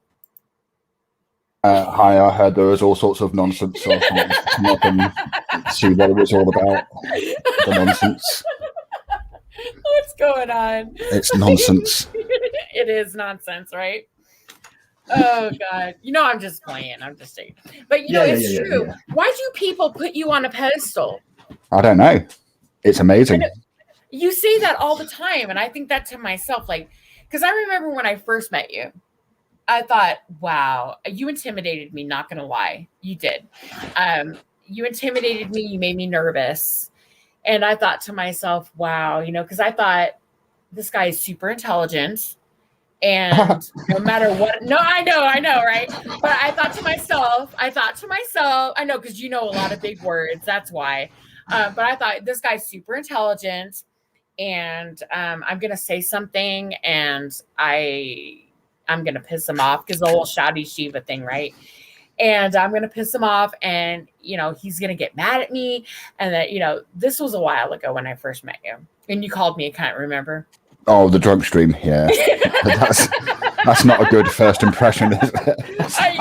S16: Hi, I heard there was all sorts of nonsense, so I thought I'd come up and see what it was all about. The nonsense.
S1: What's going on?
S16: It's nonsense.
S1: It is nonsense, right? Oh God! I'm just playing. I'm just saying. But it's true. Yeah. Why do people put you on a pedestal?
S16: I don't know. It's amazing.
S1: You say that all the time, and I think that to myself, like, because I remember when I first met you, I thought, wow, you intimidated me. Not gonna lie, you did. You intimidated me. You made me nervous, and I thought to myself, wow, because I thought this guy is super intelligent. And no matter what, no, I know, right? But I thought to myself, I know, because you know a lot of big words, that's why. But I thought this guy's super intelligent, and I'm gonna say something, and I'm gonna piss him off, because the whole shouty Shiva thing, right? And I'm gonna piss him off, and he's gonna get mad at me, and that this was a while ago when I first met you, and you called me, I can't remember.
S16: Oh, the drunk stream, yeah. That's not a good first impression, is it?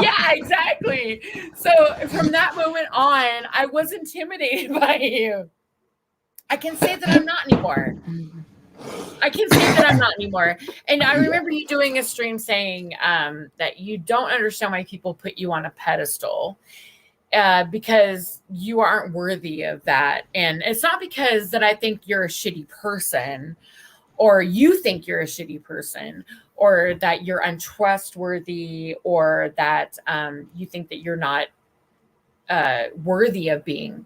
S1: Yeah, exactly. So from that moment on, I was intimidated by you. I can say that I'm not anymore. And I remember you doing a stream saying that you don't understand why people put you on a pedestal. Because you aren't worthy of that. And it's not because that I think you're a shitty person, or you think you're a shitty person, or that you're untrustworthy, or that you think that you're not worthy of being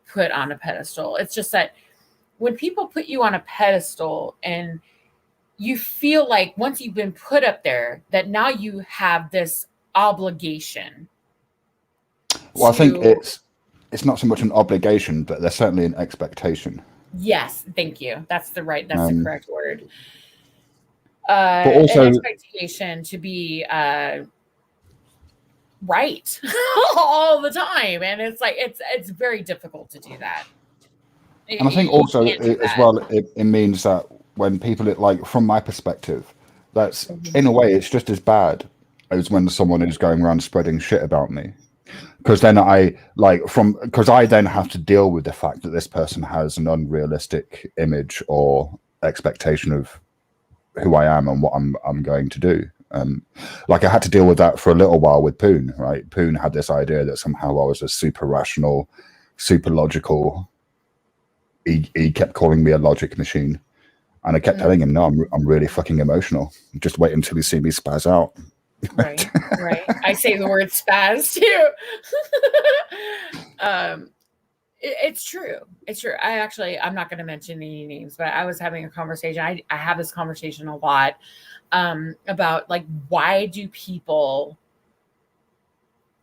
S1: put on a pedestal. It's just that when people put you on a pedestal and you feel like once you've been put up there, that now you have this obligation.
S16: Well, I think it's not so much an obligation, but there's certainly an expectation.
S1: Yes, thank you. That's the correct word.
S16: But also,
S1: an expectation to be right all the time, and it's like it's very difficult to do that.
S16: And I think also as well, it means that when people, like, from my perspective, that's in a way it's just as bad as when someone is going around spreading shit about me. Because then because I then have to deal with the fact that this person has an unrealistic image or expectation of who I am and what I'm going to do. Like, I had to deal with that for a little while with Poon, right? Poon had this idea that somehow I was a super rational, super logical. He kept calling me a logic machine, and I kept telling him, no, I'm really fucking emotional. Just wait until you see me spaz out.
S1: Right. I say the word spaz too. It's true. I'm not going to mention any names, but I was having a conversation. I have this conversation a lot about, like, why do people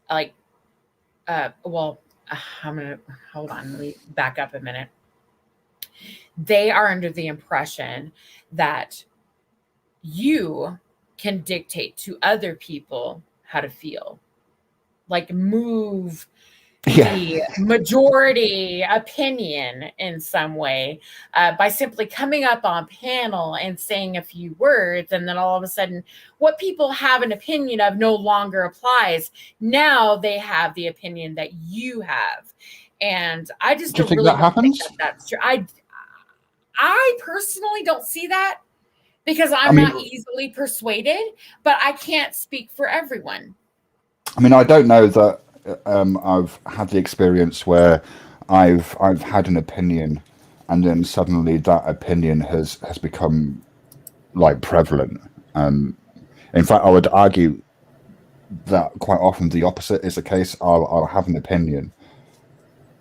S1: like, I'm going to hold on. Let me back up a minute. They are under the impression that you can dictate to other people how to feel, like move the majority opinion in some way by simply coming up on panel and saying a few words, and then all of a sudden what people have an opinion of no longer applies. Now they have the opinion that you have, and I just
S16: do you think that happens?
S1: Think that's true. I personally don't see that, because I'm not easily persuaded, but I can't speak for everyone.
S16: I mean, I don't know that I've had the experience where I've had an opinion, and then suddenly that opinion has become, like, prevalent. In fact, I would argue that quite often the opposite is the case. I'll have an opinion,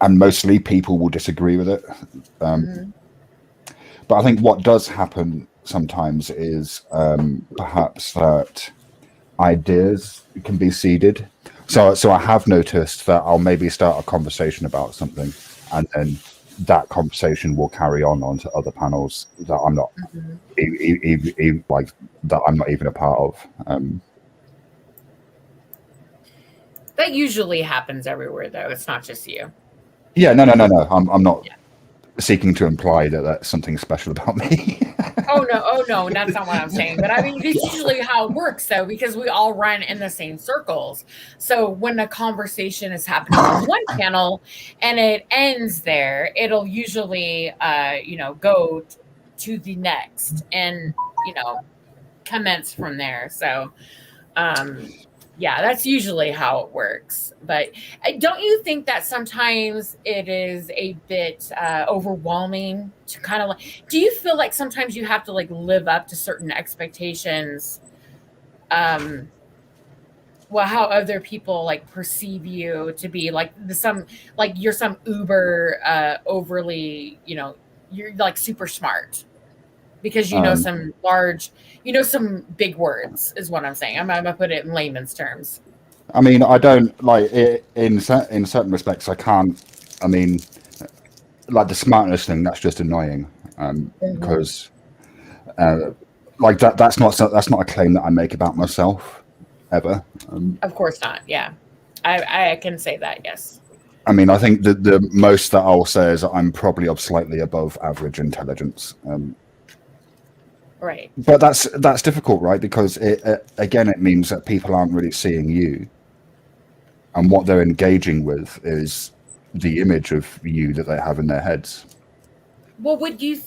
S16: and mostly people will disagree with it. But I think what does happen sometimes is perhaps that ideas can be seeded. So I have noticed that I'll maybe start a conversation about something, and then that conversation will carry on onto other panels that I'm not that I'm not even a part of.
S1: That usually happens everywhere, though. It's not just you.
S16: Yeah, no. I'm not seeking to imply that that's something special about me.
S1: Oh no, that's not what I'm saying. But I mean, it's usually how it works, though, because we all run in the same circles. So when a conversation is happening on one channel and it ends there, it'll usually, go to the next and commence from there. So, yeah, that's usually how it works. But don't you think that sometimes it is a bit overwhelming to kind of do you feel like sometimes you have to live up to certain expectations? How other people perceive you to be you're some uber overly, you're super smart because some big words is what I'm saying. I'm gonna put it in layman's terms.
S16: I mean, I don't in certain respects. I can't. I mean, the smartness thing. That's just annoying because that's not a claim that I make about myself ever.
S1: Of course not. Yeah, I can say that. Yes.
S16: I mean, I think that the most that I'll say is that I'm probably of slightly above average intelligence.
S1: Right.
S16: But that's difficult, right? Because it means that people aren't really seeing you, and what they're engaging with is the image of you that they have in their heads.
S1: Well, would you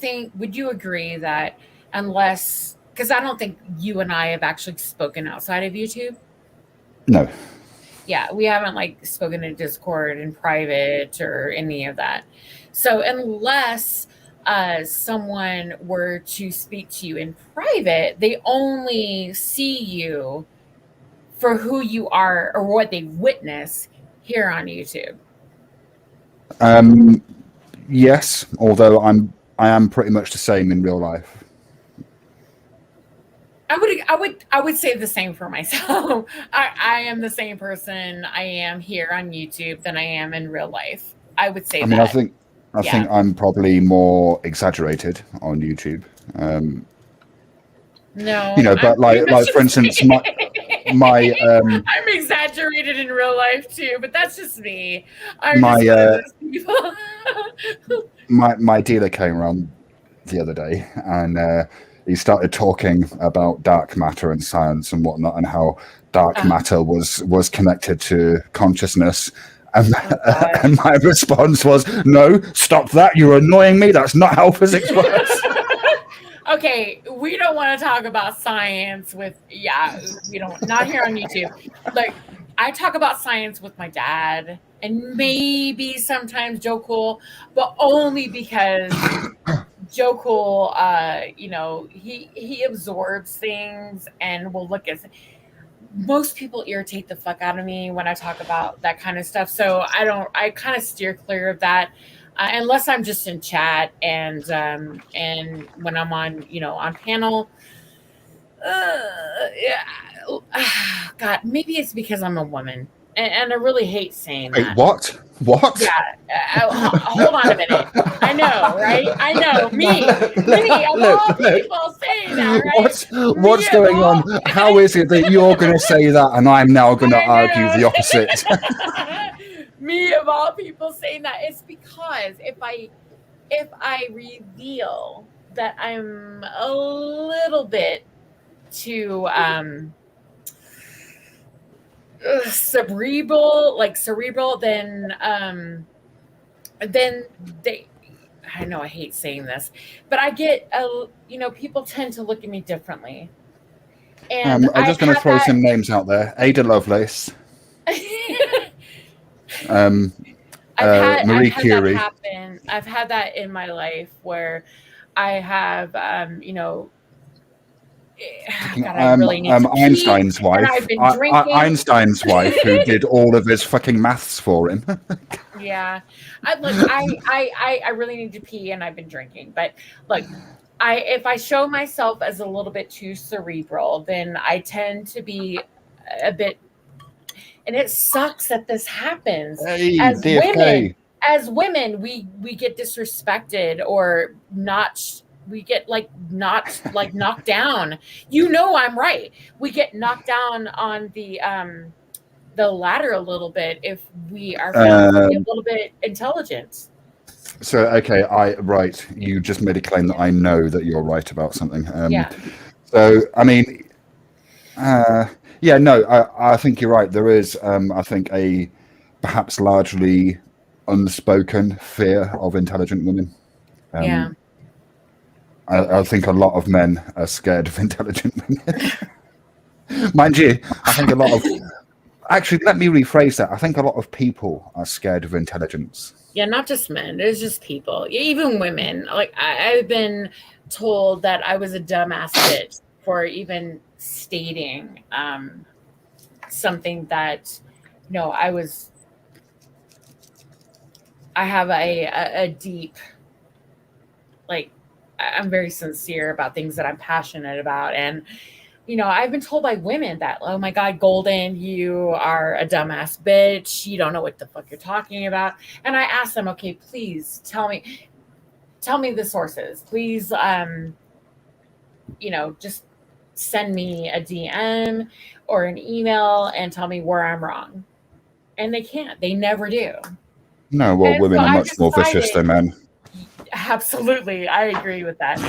S1: agree that because I don't think you and I have actually spoken outside of YouTube?
S16: No.
S1: Yeah, we haven't spoken in Discord in private or any of that. So unless someone were to speak to you in private, they only see you for who you are or what they witness here on YouTube.
S16: Yes, although I am pretty much the same in real life.
S1: I would say the same for myself. I am the same person I am here on YouTube than I am in real life. I would say. I mean,
S16: I think I'm probably more exaggerated on YouTube.
S1: No,
S16: but for instance, my
S1: I'm exaggerated in real life too, but that's just me.
S16: My dealer came around the other day and he started talking about dark matter and science and whatnot, and how dark matter was connected to consciousness. And, and my response was, "No, stop that! You're annoying me. That's not how physics works."
S1: Okay, we don't want to talk about science we don't, not here on YouTube. I talk about science with my dad and maybe sometimes Joe Cool, but only because Joe Cool, he absorbs things and will look at. Most people irritate the fuck out of me when I talk about that kind of stuff, so I kind of steer clear of that. Unless I'm just in chat and when I'm on panel, God, maybe it's because I'm a woman and I really hate saying that.
S16: Wait, what?
S1: Yeah, hold on a minute. I know, right? I know, me of all people saying that, right?
S16: What's going on? How is it that you're going to say that and I'm now going to argue the opposite?
S1: Me of all people saying that. It's because if I reveal that I'm a little bit too cerebral, then they. I know I hate saying this, but I get people tend to look at me differently. And
S16: I'm just going to throw some names out there: Ada Lovelace. Marie Curie.
S1: I've had that in my life where I have, God, I really need to pee,
S16: Einstein's wife.
S1: I've been drinking.
S16: Einstein's wife, who did all of his fucking maths for him.
S1: Yeah, I really need to pee, and I've been drinking. But look, if I show myself as a little bit too cerebral, then I tend to be a bit. And it sucks that this happens.
S16: Hey,
S1: as women, we get disrespected or not. We get knocked down. I'm right. We get knocked down on the the latter a little bit if we are found to be a little bit intelligent.
S16: So, okay, right. You just made a claim that I know that you're right about something.
S1: Yeah.
S16: So, I mean, yeah, no, I think you're right. There is, I think, a perhaps largely unspoken fear of intelligent women.
S1: Yeah.
S16: I think a lot of men are scared of intelligent women. Mind you, I think a lot of... Actually, let me rephrase that. I think a lot of people are scared of intelligence.
S1: Yeah, not just men. There's just people, even women. Like I've been told that I was a dumbass bitch for even stating something that, you know, I have a deep, like, I'm very sincere about things that I'm passionate about. And, you know, I've been told by women that, oh my God, Golden, you are a dumbass bitch. You don't know what the fuck you're talking about. And I asked them, okay, please tell me the sources. Please, you know, just send me a DM or an email and tell me where I'm wrong. And they can't. They never do.
S16: No, well, women are much more vicious than men.
S1: Absolutely. I agree with that.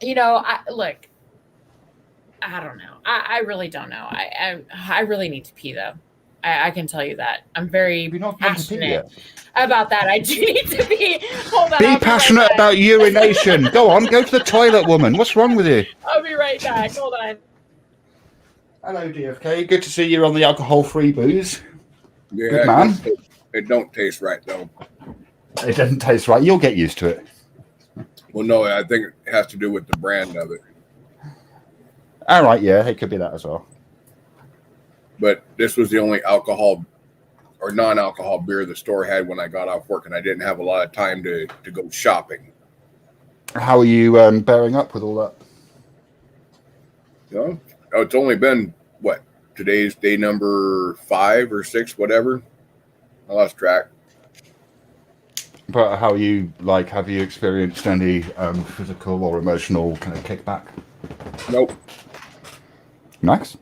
S1: You know, look, I don't know. I really don't know. I really need to pee, though. I can tell you that. I'm very passionate about that. I do need to pee. Hold on.
S16: Be passionate about urination. Go on, go to the toilet, woman. What's wrong with you?
S1: I'll be right back. Hold on.
S16: Hello, DFK. Good to see you on the alcohol-free booze.
S5: Yeah,
S16: good man.
S5: It don't taste right, though.
S16: It doesn't taste right. You'll get used to it.
S5: Well, no, I think it has to do with the brand of it.
S16: All right, yeah, it could be that as well.
S5: But this was the only alcohol or non-alcohol beer the store had when I got off work, and I didn't have a lot of time to go shopping.
S16: How are you bearing up with all that?
S5: You know, it's only been, what, today's day number 5 or 6, whatever. I lost track.
S16: But how are you, like, have you experienced any physical or emotional kind of kickback?
S5: Nope.
S16: Nice.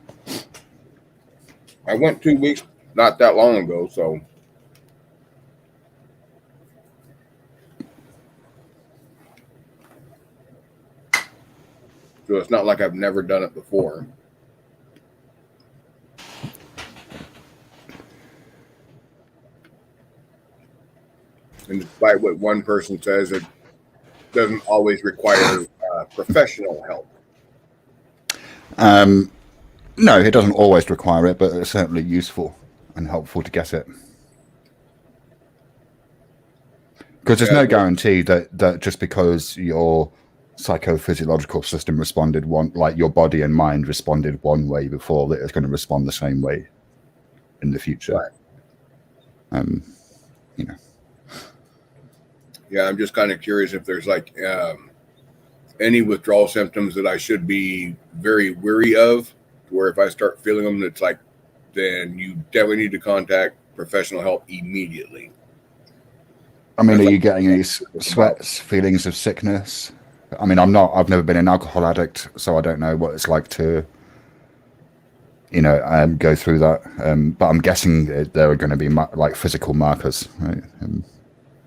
S5: I went 2 weeks not that long ago, so. So it's not like I've never done it before. And despite what one person says, it doesn't always require professional help.
S16: No, it doesn't always require it, but it's certainly useful and helpful to get it. Because there's no guarantee that just because your psychophysiological system responded like your body and mind responded one way before, that it's going to respond the same way in the future. Right. You know.
S5: Yeah, I'm just kind of curious if there's like any withdrawal symptoms that I should be very wary of, where if I start feeling them, it's like, then you definitely need to contact professional help immediately.
S16: I mean, are you getting any sweats, feelings of sickness? I mean, I've never been an alcohol addict, so I don't know what it's like to, you know, go through that. But I'm guessing there are going to be like physical markers, right?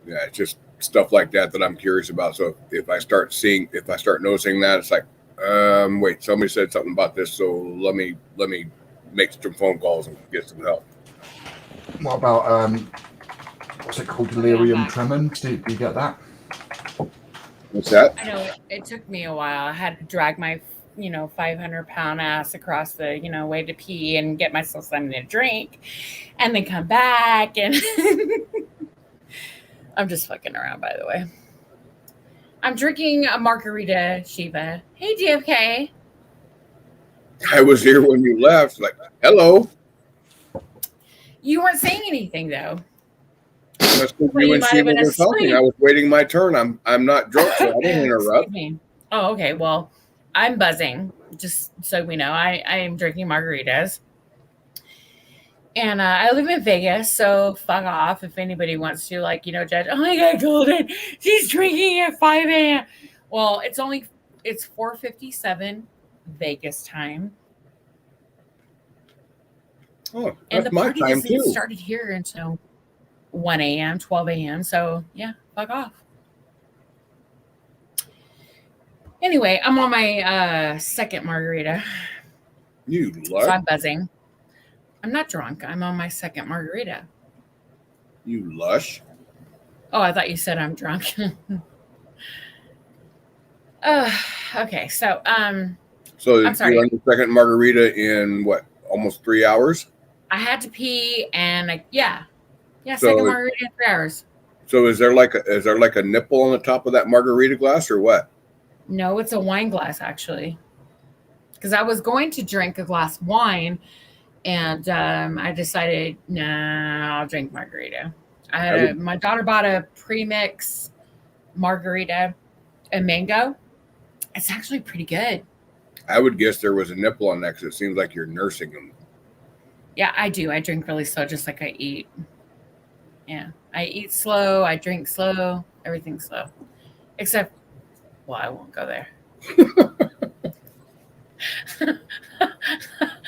S5: Yeah, it's just stuff like that I'm curious about. So if I start noticing that, it's like, wait, somebody said something about this, so let me make some phone calls and get some help.
S16: What about what's it called, delirium tremens? Do you get that?
S5: What's that?
S1: I know it took me a while. I had to drag my 500-pound ass across the way to pee and get myself something to drink, and then come back. And I'm just fucking around, by the way. I'm drinking a margarita, Shiva. Hey, DFK.
S5: I was here when you left. Like, hello.
S1: You weren't saying anything, though.
S5: That's because you and Shiva were talking. I was waiting my turn. I'm not drunk, so I didn't interrupt.
S1: Oh, okay. Well, I'm buzzing, just so we know. I am drinking margaritas. And I live in Vegas, so fuck off if anybody wants to, judge. Oh my God, Golden, she's drinking at 5 a.m. Well, it's 4:57 Vegas time.
S5: Oh,
S1: and
S5: that's
S1: the
S5: my
S1: party
S5: time
S1: doesn't
S5: too.
S1: start here until 1 a.m., 12 a.m. So yeah, fuck off. Anyway, I'm on my second margarita.
S5: You
S1: So
S5: lush.
S1: I'm buzzing. I'm not drunk. I'm on my second margarita.
S5: You lush.
S1: Oh, I thought you said I'm drunk. Okay, so
S5: So
S1: I'm sorry.
S5: you're on your second margarita in what? Almost 3 hours.
S1: I had to pee, and yeah,
S5: So
S1: second margarita in 3 hours.
S5: So is there like a nipple on the top of that margarita glass or what?
S1: No, it's a wine glass actually. Because I was going to drink a glass of wine, and I decided, nah, I'll drink margarita. My daughter bought a premix margarita, a mango. It's actually pretty good.
S5: I would guess there was a nipple on that because it seems like you're nursing them.
S1: Yeah, I do. I drink really slow, just like I eat. Yeah, I eat slow. I drink slow. Everything's slow, except, well, I won't go there.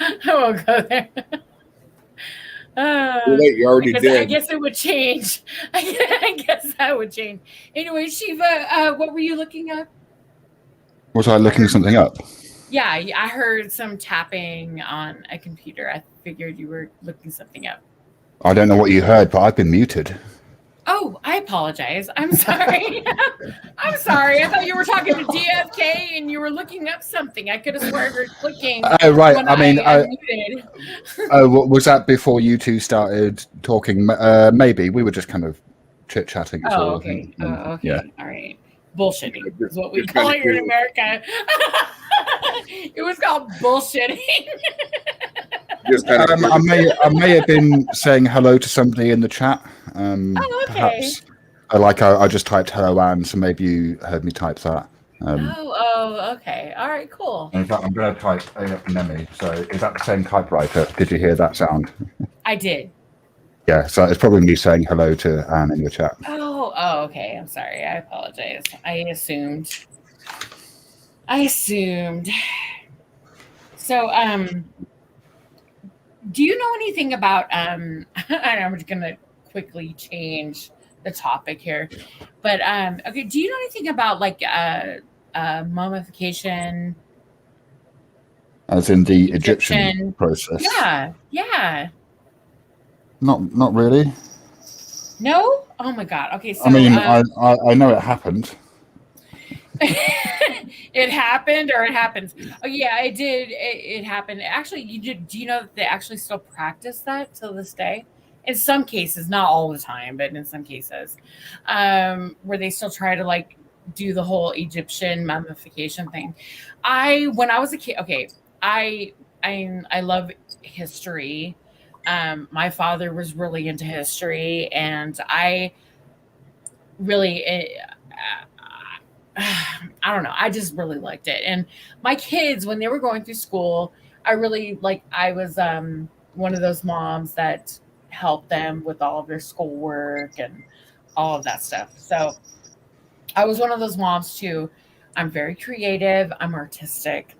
S1: I won't go there.
S5: Late, you already did.
S1: I guess it would change. I guess that would change. Anyway, Shiva, what were you looking up?
S16: Was I looking something up?
S1: Yeah, I heard some tapping on a computer. I figured you were looking something up.
S16: I don't know what you heard, but I've been muted.
S1: Oh, I apologize. I'm sorry. I'm sorry. I thought you were talking to DFK and you were looking up something. I could have sworn you were clicking.
S16: Oh, right.
S1: when
S16: I mean,
S1: unmuted.
S16: was that before you two started talking? Maybe we were just kind of chit chatting.
S1: Oh, okay. Okay.
S16: Yeah.
S1: All right. Bullshitting is what we call it here in America. It was called bullshitting.
S16: I may have been saying hello to somebody in the chat.
S1: Okay.
S16: Perhaps. I just typed hello, Anne, so maybe you heard me type that.
S1: Okay. All right, cool.
S16: In fact, I'm going to type Nemi. So is that the same typewriter? Did you hear that sound?
S1: I did.
S16: Yeah, so it's probably me saying hello to Anne in the chat.
S1: Oh, okay. I'm sorry. I apologize. I assumed. So, do you know anything about I'm just gonna quickly change the topic here, but okay, do you know anything about like mummification?
S16: As in the Egyptian process?
S1: Yeah.
S16: Not really.
S1: No? Oh my god. Okay, so
S16: I mean, I know it happened.
S1: It happened, or it happens. Oh yeah, it did. It happened. Actually, do you know that they actually still practice that till this day? In some cases, not all the time, but in some cases, where they still try to like do the whole Egyptian mummification thing. When I was a kid, okay, I love history. My father was really into history, and I really. I don't know. I just really liked it. And my kids, when they were going through school, I was one of those moms that helped them with all of their schoolwork and all of that stuff. So I was one of those moms too. I'm very creative. I'm artistic.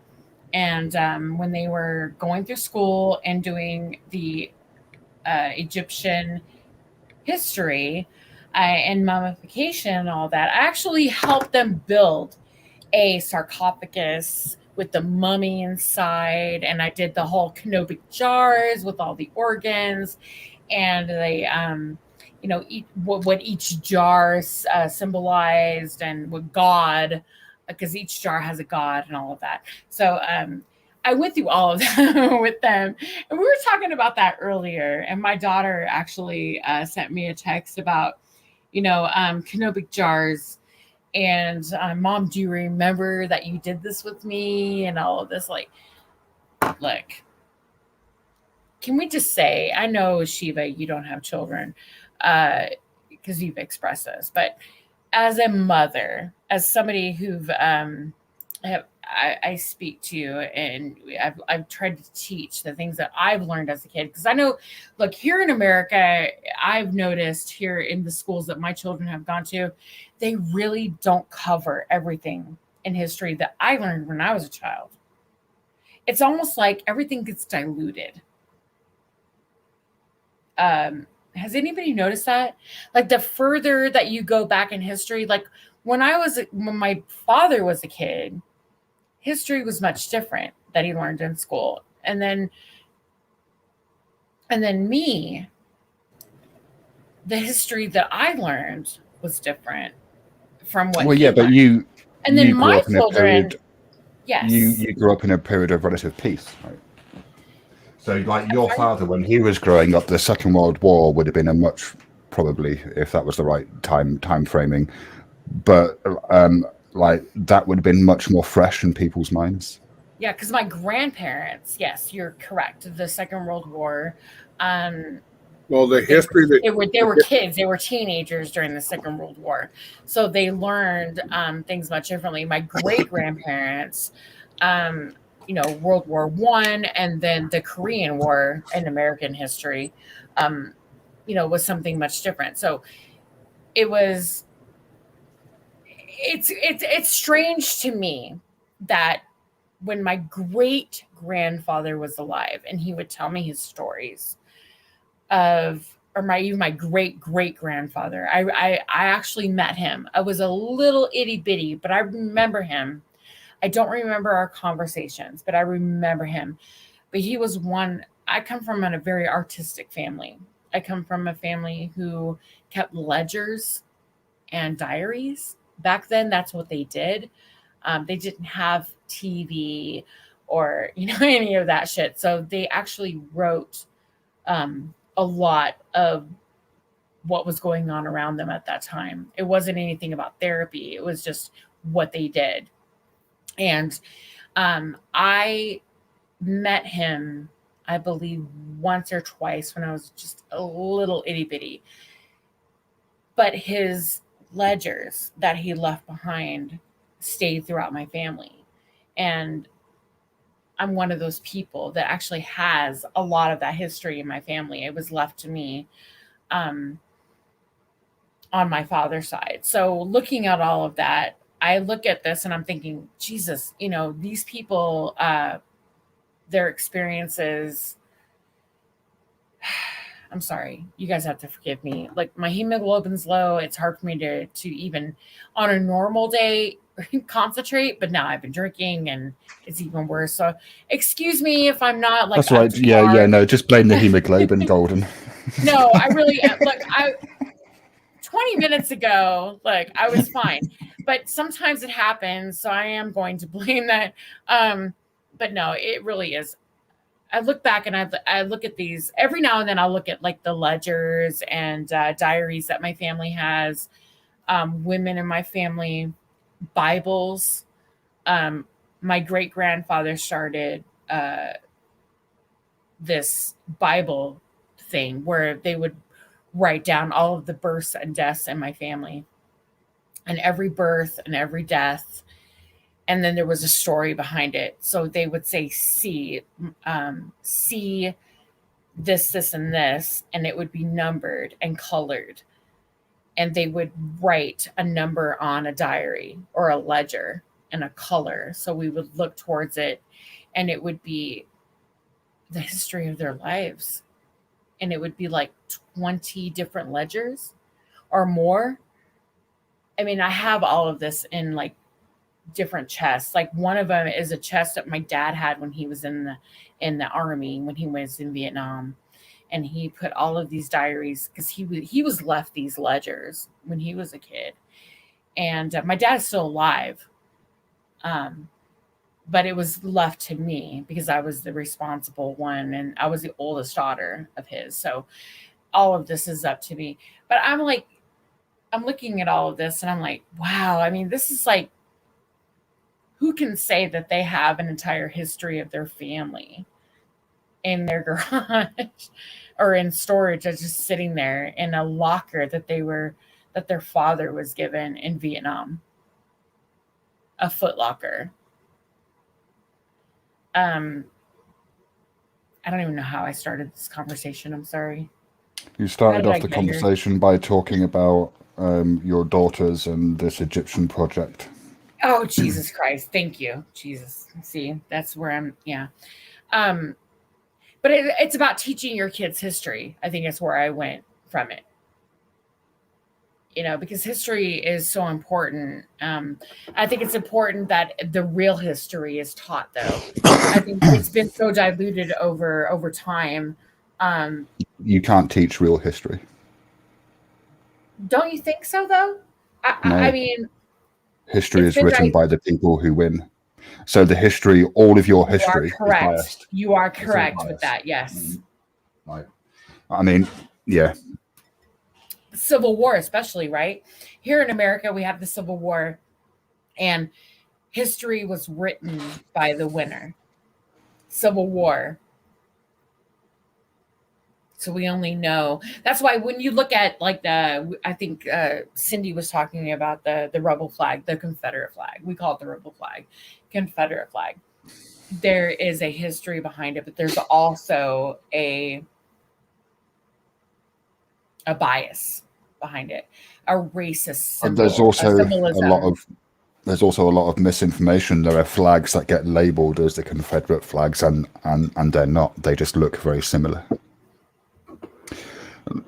S1: And when they were going through school and doing the Egyptian history, and mummification and all that, I actually helped them build a sarcophagus with the mummy inside, and I did the whole canopic jars with all the organs, and they what each jar symbolized, and what god, because each jar has a god and all of that. So I went through all of that with them, and we were talking about that earlier, and my daughter actually sent me a text about canopic jars, and Mom, do you remember that you did this with me and all of this? Like, look, can we just say, I know, Shiva, you don't have children because you've expressed this, but as a mother, as somebody who've I speak to, and I've tried to teach the things that I've learned as a kid. Because I know, look, here in America, I've noticed here in the schools that my children have gone to, they really don't cover everything in history that I learned when I was a child. It's almost like everything gets diluted. Has anybody noticed that? Like the further that you go back in history, like when my father was a kid, history was much different that he learned in school. And then me, the history that I learned was different from what.
S16: Well, yeah, but you.
S1: And then
S16: you
S1: my children. Yes.
S16: You grew up in a period of relative peace, right? So, like your father, when he was growing up, the Second World War would have been a much, probably, if that was the right time framing, but like that would have been much more fresh in people's minds.
S1: Yeah, because my grandparents, yes, you're correct. The Second World War.
S5: Well, the history that
S1: they were kids, they were teenagers during the Second World War, so they learned things much differently. My great grandparents, World War I, and then the Korean War in American history, was something much different. So it's strange to me that when my great grandfather was alive and he would tell me his stories even my great great grandfather, I actually met him. I was a little itty bitty, but I remember him. I don't remember our conversations, but I remember him. But he was I come from a very artistic family. I come from a family who kept ledgers and diaries. Back then, that's what they did. They didn't have TV or, any of that shit. So they actually wrote a lot of what was going on around them at that time. It wasn't anything about therapy. It was just what they did. And I met him, I believe, once or twice when I was just a little itty bitty. But his ledgers that he left behind stayed throughout my family. And I'm one of those people that actually has a lot of that history in my family. It was left to me on my father's side. So looking at all of that, I look at this and I'm thinking, Jesus, these people, their experiences, I'm sorry, you guys have to forgive me. Like my hemoglobin's low. It's hard for me to even on a normal day concentrate, but now I've been drinking and it's even worse. So excuse me if I'm not like.
S16: That's right. Yeah. No, just blame the hemoglobin, Golden.
S1: No, I really am. Look, 20 minutes ago, I was fine, but sometimes it happens. So I am going to blame that. But no, it really is. I look back and I look at these every now and then. I'll look at the ledgers and diaries that my family has, women in my family, Bibles. My great grandfather started this Bible thing where they would write down all of the births and deaths in my family, and every birth and every death. And then there was a story behind it. So they would say, see this, and this, and it would be numbered and colored. And they would write a number on a diary or a ledger and a color. So we would look towards it and it would be the history of their lives. And it would be 20 different ledgers or more. I mean, I have all of this in different chests. One of them is a chest that my dad had when he was in the army, when he was in Vietnam. And he put all of these diaries because he was left these ledgers when he was a kid. And my dad is still alive. But it was left to me because I was the responsible one and I was the oldest daughter of his. So all of this is up to me. But I'm looking at all of this and I'm like, wow, I mean, this is who can say that they have an entire history of their family in their garage or in storage that's just sitting there in a locker that their father was given in Vietnam, a Foot Locker. I don't even know how I started this conversation. I'm sorry.
S16: You started off the conversation by talking about your daughters and this Egyptian project.
S1: Oh, Jesus Christ. Thank you. Jesus. See, that's where I'm. Yeah. But But it's about teaching your kids history. I think that's where I went from it. You know, because history is so important. I think it's important that the real history is taught, though. I think it's been so diluted over time.
S16: You can't teach real history.
S1: Don't you think so, though?
S16: No.
S1: I mean,
S16: history is written by the people who win. So the history, all of your history,
S1: is correct.
S16: Is
S1: you are correct with that. Yes.
S16: Like, I mean, yeah.
S1: Civil War, especially, right? Here in America, we have the Civil War, and history was written by the winner. Civil War. So we only know. That's why when you look at like I think Cindy was talking about the rebel flag, the Confederate flag. We call it the rebel flag, Confederate flag. There is a history behind it, but there's also a bias behind it, a racist symbol.
S16: There's also a lot of misinformation. There are flags that get labeled as the Confederate flags, and they're not. They just look very similar.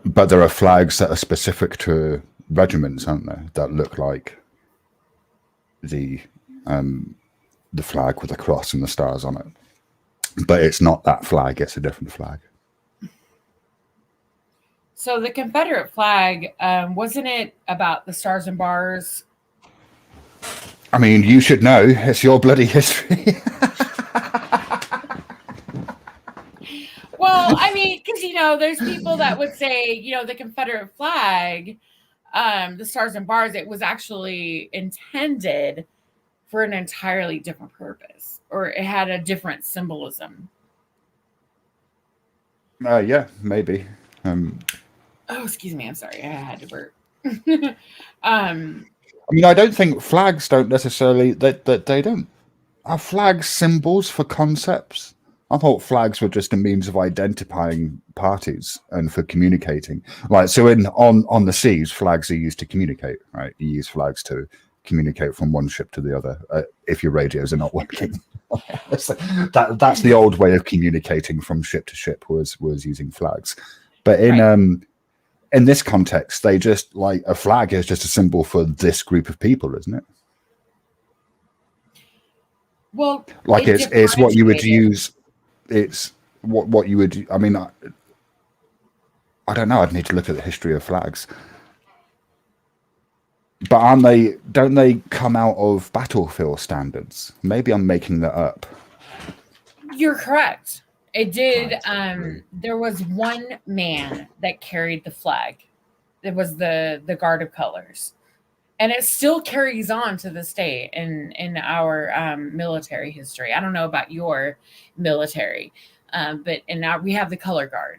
S16: But there are flags that are specific to regiments, aren't there? That look like the flag with the cross and the stars on it. But it's not that flag; it's a different flag.
S1: So the Confederate flag, wasn't it about the stars and bars?
S16: I mean, you should know. It's your bloody history.
S1: Well, I mean, because, you know, there's people that would say, you know, the Confederate flag, the stars and bars, it was actually intended for an entirely different purpose, or it had a different symbolism.
S16: Yeah, maybe.
S1: Oh, excuse me. I'm sorry. I had to burp.
S16: I mean, I don't think flags don't necessarily that they don't. Are flags symbols for concepts? I thought flags were just a means of identifying parties and for communicating. Like, so on the seas, flags are used to communicate, right? You use flags to communicate from one ship to the other if your radios are not working. That's the old way of communicating from ship to ship was using flags. But in this context, they just like a flag is just a symbol for this group of people, isn't it?
S1: Well,
S16: like it's what you would use. It's what you would. I mean, I don't know. I'd need to look at the history of flags. But don't they come out of battlefield standards? Maybe I'm making that up.
S1: You're correct. It did. There was one man that carried the flag. It was the Guard of Colors. And it still carries on to this day in our military history. I don't know about your military, but we have the Color Guard.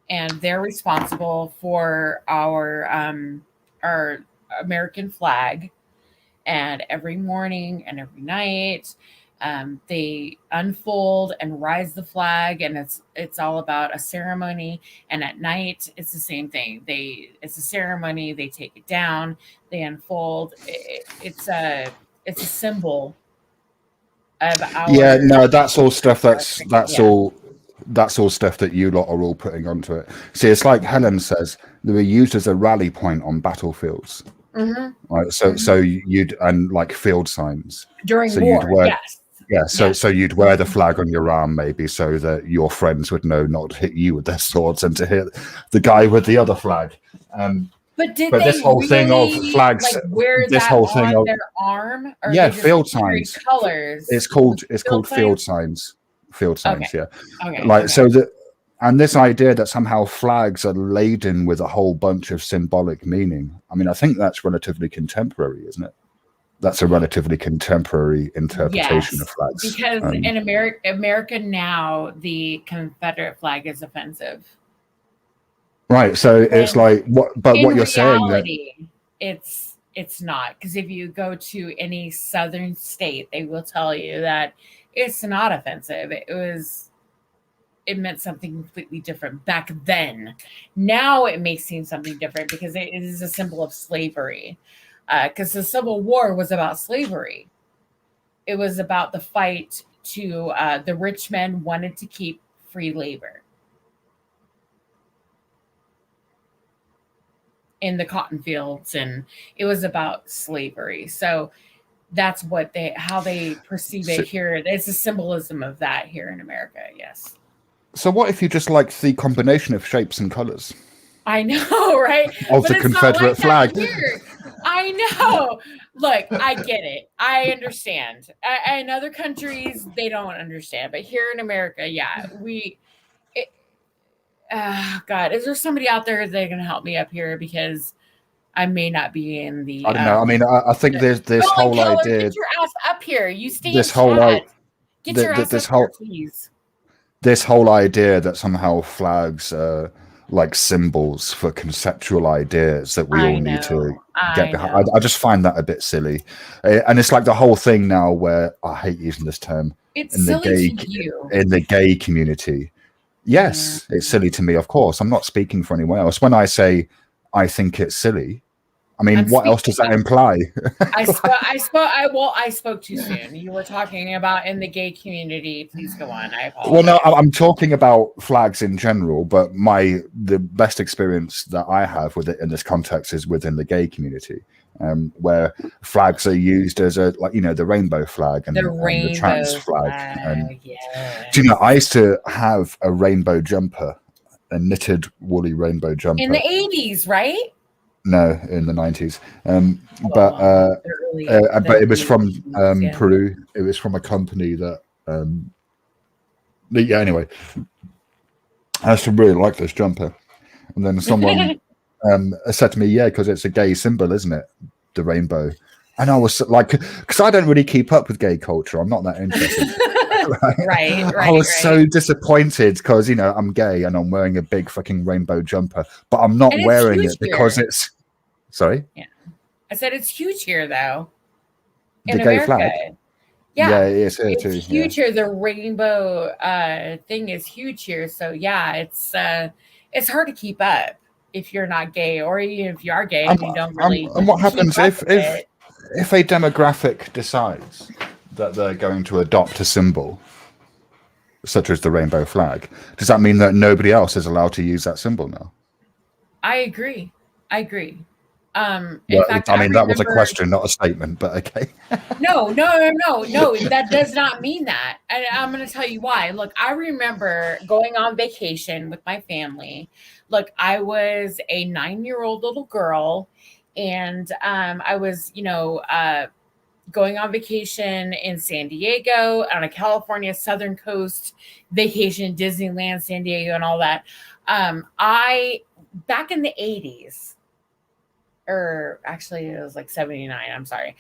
S1: And they're responsible for our American flag. And every morning and every night, they unfold and rise the flag, and it's all about a ceremony. And at night, it's the same thing. It's a ceremony. They take it down. They unfold. It's a symbol of our.
S16: Yeah, no, that's all stuff. That's all stuff that you lot are all putting onto it. See, it's like Helen says, they were used as a rally point on battlefields.
S1: Mm-hmm.
S16: Right, so you'd and like field signs
S1: during
S16: so
S1: war. Yes.
S16: Yeah, so you'd wear the flag on your arm maybe so that your friends would know not to hit you with their swords and to hit the guy with the other flag.
S1: But
S16: this whole thing of flags,
S1: wear
S16: this
S1: that
S16: whole
S1: on
S16: thing of
S1: their arm? Or
S16: yeah,
S1: they just
S16: field
S1: carry
S16: signs.
S1: Colors.
S16: It's called field signs. Field signs,
S1: Okay.
S16: yeah.
S1: Okay.
S16: Like so that, and this idea that somehow flags are laden with a whole bunch of symbolic meaning. I mean, I think that's relatively contemporary, isn't it? That's a relatively contemporary interpretation of flags.
S1: Because in America now, the Confederate flag is offensive.
S16: Right. So it's like what? But what you're saying that
S1: it's not, because if you go to any southern state, they will tell you that it's not offensive. It meant something completely different back then. Now it may seem something different because it is a symbol of slavery. Because the Civil War was about slavery. It was about the fight to the rich men wanted to keep free labor in the cotton fields, and it was about slavery. So that's what how they perceive it here. It's a symbolism of that here in America. Yes.
S16: So what if you just like the combination of shapes and colors?
S1: I know, right?
S16: Of the Confederate flag.
S1: Here. I know. Look, I get it. I understand. In other countries, they don't understand. But here in America, yeah, God, is there somebody out there that can help me up here? Because I may not be in the.
S16: I don't know. I mean, I think there's this whole idea.
S1: Get your ass up here. You stay
S16: this
S1: in
S16: whole
S1: chat. Get your ass up here, please.
S16: This whole idea that somehow flags are like symbols for conceptual ideas that we all need to get behind. I just find that a bit silly. And it's like the whole thing now where I hate using this term.
S1: It's
S16: in the
S1: silly to you.
S16: In the gay community. Yes, it's silly to me, of course. I'm not speaking for anyone else. When I say I think it's silly, I mean, what else does that imply?
S1: I spoke too soon. You were talking about in the gay community. Please go on. I apologize.
S16: Well, no, I'm talking about flags in general, but the best experience that I have with it in this context is within the gay community, where flags are used as the rainbow flag and the trans flag. And do you know, I used to have a rainbow jumper, a knitted woolly rainbow jumper
S1: in the 80s, right?
S16: No, in the 90s. But it was from Peru. It was from a company that. Anyway, I used to really like this jumper, and then someone said to me, "Yeah, because it's a gay symbol, isn't it? The rainbow." And I was like, because I don't really keep up with gay culture. I'm not that interested. Right. I was so disappointed because I'm gay and I'm wearing a big fucking rainbow jumper, but I'm not wearing it because it's. Sorry?
S1: Yeah. I said it's huge here, though.
S16: In the gay flag?
S1: Yeah,
S16: it is here too.
S1: It's huge here. The rainbow thing is huge here. So, yeah, it's hard to keep up if you're not gay, or even if you are gay and you don't really.
S16: And what happens if a demographic decides that they're going to adopt a symbol, such as the rainbow flag? Does that mean that nobody else is allowed to use that symbol now?
S1: I agree.
S16: In fact, that was a question, not a statement, but okay.
S1: No. That does not mean that. And I'm going to tell you why. Look, I remember going on vacation with my family. Look, I was a 9-year-old little girl, and I was, going on vacation in San Diego, on a California Southern Coast vacation, Disneyland, San Diego, and all that. Back in the 80s, or actually it was like 79, I'm sorry.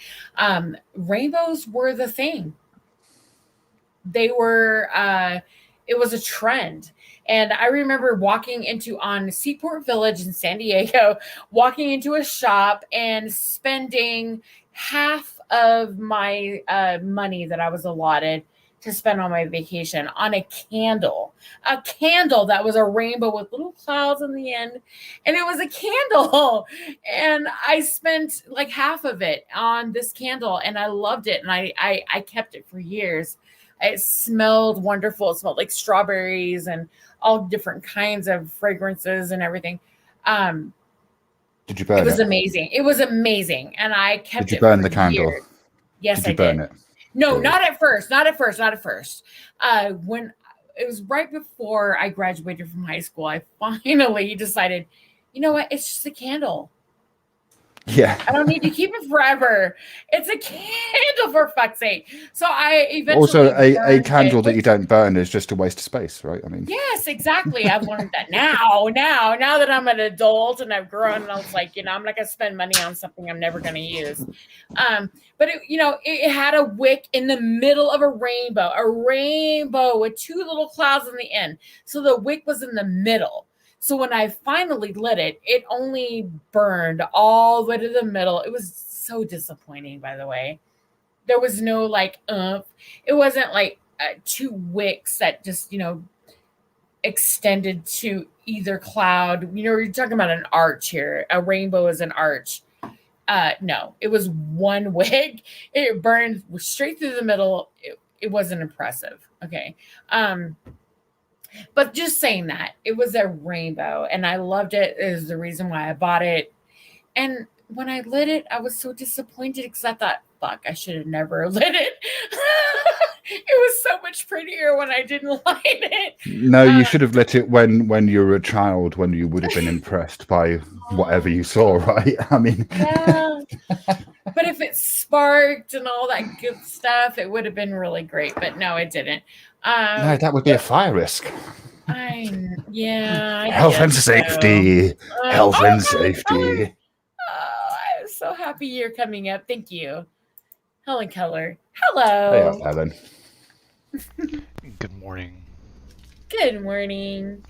S1: Rainbows were the thing. They were, it was a trend. And I remember on Seaport Village in San Diego, walking into a shop and spending half of my money that I was allotted to spend on my vacation on a candle that was a rainbow with little clouds on the end, and it was a candle, and I spent like half of it on this candle, and I loved it, and I kept it for years. It smelled wonderful. It smelled like strawberries and all different kinds of fragrances and everything.
S16: Did you burn it?
S1: It was amazing. It was amazing, and I kept it.
S16: Did you burn the
S1: years.
S16: candle?
S1: Yes,
S16: did you burn it?
S1: No, not at first. When it was right before I graduated from high school, I finally decided, you know what? It's just a candle.
S16: Yeah.
S1: I don't need to keep it forever. It's a candle, for fuck's sake. So I eventually
S16: also a candle that you don't burn is just a waste of space, right? I mean,
S1: yes, exactly. I've learned that now that I'm an adult and I've grown, and I was like, I'm not gonna spend money on something I'm never gonna use. But it had a wick in the middle of a rainbow with two little clouds on the end. So the wick was in the middle. So when I finally lit it, it only burned all the way to the middle. It was so disappointing, by the way. There was no it wasn't like two wicks that just, extended to either cloud. You're talking about an arch here. A rainbow is an arch. No, it was one wick. It burned straight through the middle. it wasn't impressive. Okay. But just saying that, it was a rainbow and I loved it. It was the reason why I bought it. And when I lit it, I was so disappointed because I thought, fuck, I should have never lit it. It was so much prettier when I didn't light it.
S16: No, you should have lit it when you were a child, when you would have been impressed by whatever you saw, right? I mean,
S1: yeah. But if it sparked and all that good stuff, it would have been really great. But no, it didn't.
S16: no, that would be a fire risk.
S1: I
S16: Health and
S1: guess
S16: safety.
S1: so.
S16: Health
S1: Oh,
S16: and
S1: God,
S16: safety.
S1: I'm so happy you're coming up. Thank you. Helen Keller. Hello.
S16: Hey, Helen.
S17: Good morning.
S1: Good morning.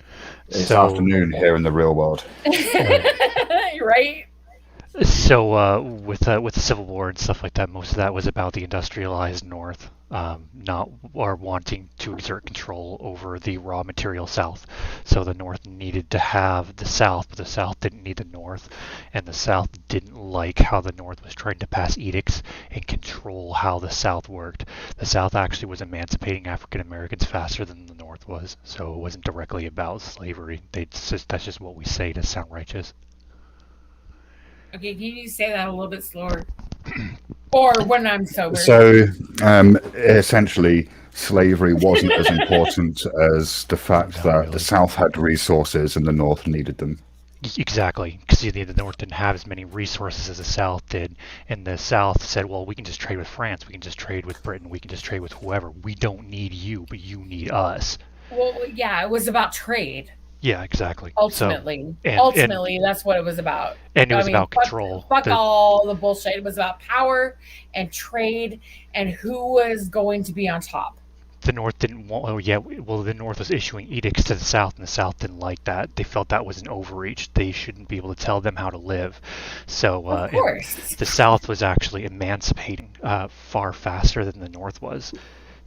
S16: It's afternoon here in the real world.
S1: Right?
S17: So with the Civil War and stuff like that, most of that was about the industrialized North, not or wanting to exert control over the raw material South. So the North needed to have the South, but the South didn't need the North, and the South didn't like how the North was trying to pass edicts and control how the South worked. The South actually was emancipating African Americans faster than the North was, so it wasn't directly about slavery. That's just what we say to sound righteous.
S1: Okay, can you say that a little bit slower? Or when I'm sober.
S16: So, essentially, slavery wasn't as important as the fact that the South had resources and the North needed them.
S17: Exactly, because the North didn't have as many resources as the South did, and the South said, well, we can just trade with France, we can just trade with Britain, we can just trade with whoever. We don't need you, but you need us.
S1: Well, yeah, it was about trade.
S17: Yeah, exactly.
S1: Ultimately,
S17: So,
S1: that's what it was about.
S17: And it was about control.
S1: Fuck all the bullshit. It was about power and trade and who was going to be on top.
S17: The North didn't want. Oh yeah, well the North was issuing edicts to the South, and the South didn't like that. They felt that was an overreach. They shouldn't be able to tell them how to live. So
S1: Of course.
S17: the South was actually emancipating far faster than the North was.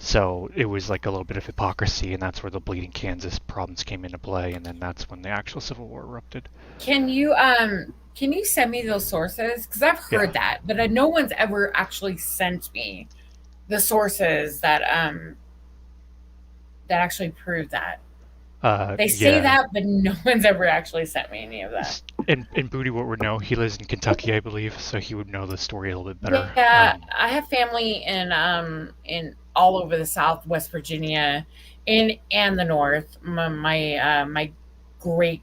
S17: So it was like a little bit of hypocrisy, and that's where the Bleeding Kansas problems came into play, and then that's when the actual Civil War erupted.
S1: Can you send me those sources? Because I've heard that, but no one's ever actually sent me the sources that actually prove that. They say that, but no one's ever actually sent me any of that.
S17: And Booty would know. He lives in Kentucky, I believe, so he would know the story a little bit better.
S1: Yeah, I have family in all over the South, West Virginia, and the North. My great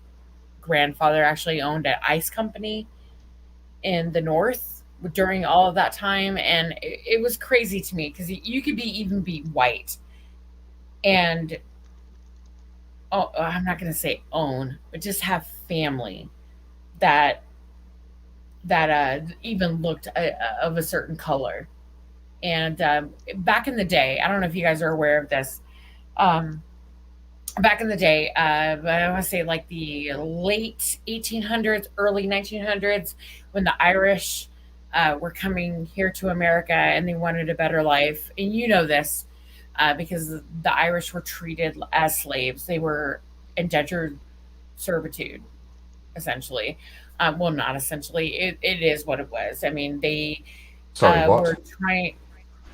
S1: grandfather actually owned an ice company in the North during all of that time, and it was crazy to me because you could even be white, and I'm not going to say own, but just have family that even looked of a certain color. And back in the day, I don't know if you guys are aware of this. Back in the day, I want to say like the late 1800s, early 1900s, when the Irish were coming here to America and they wanted a better life. And you know this because the Irish were treated as slaves. They were indentured servitude, essentially. Well, not essentially. It is what it was. I mean, they were trying.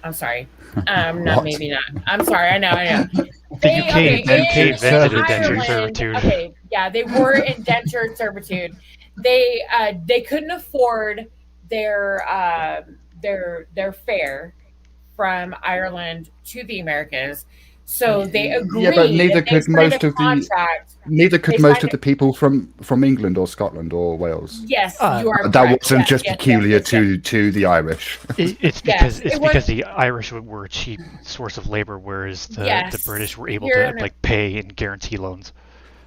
S1: I'm sorry. Not maybe not. I'm sorry. I know.
S17: UK invented indentured servitude.
S1: Okay, yeah, they were indentured servitude. They couldn't afford their fare from Ireland to the Americas, so they agreed.
S16: Yeah, but neither could most of the people from England or Scotland or Wales.
S1: Yes, you are.
S16: That
S1: correct.
S16: wasn't just peculiar to the Irish.
S17: It's because the Irish were a cheap source of labor, whereas the British were able to like pay and guarantee loans.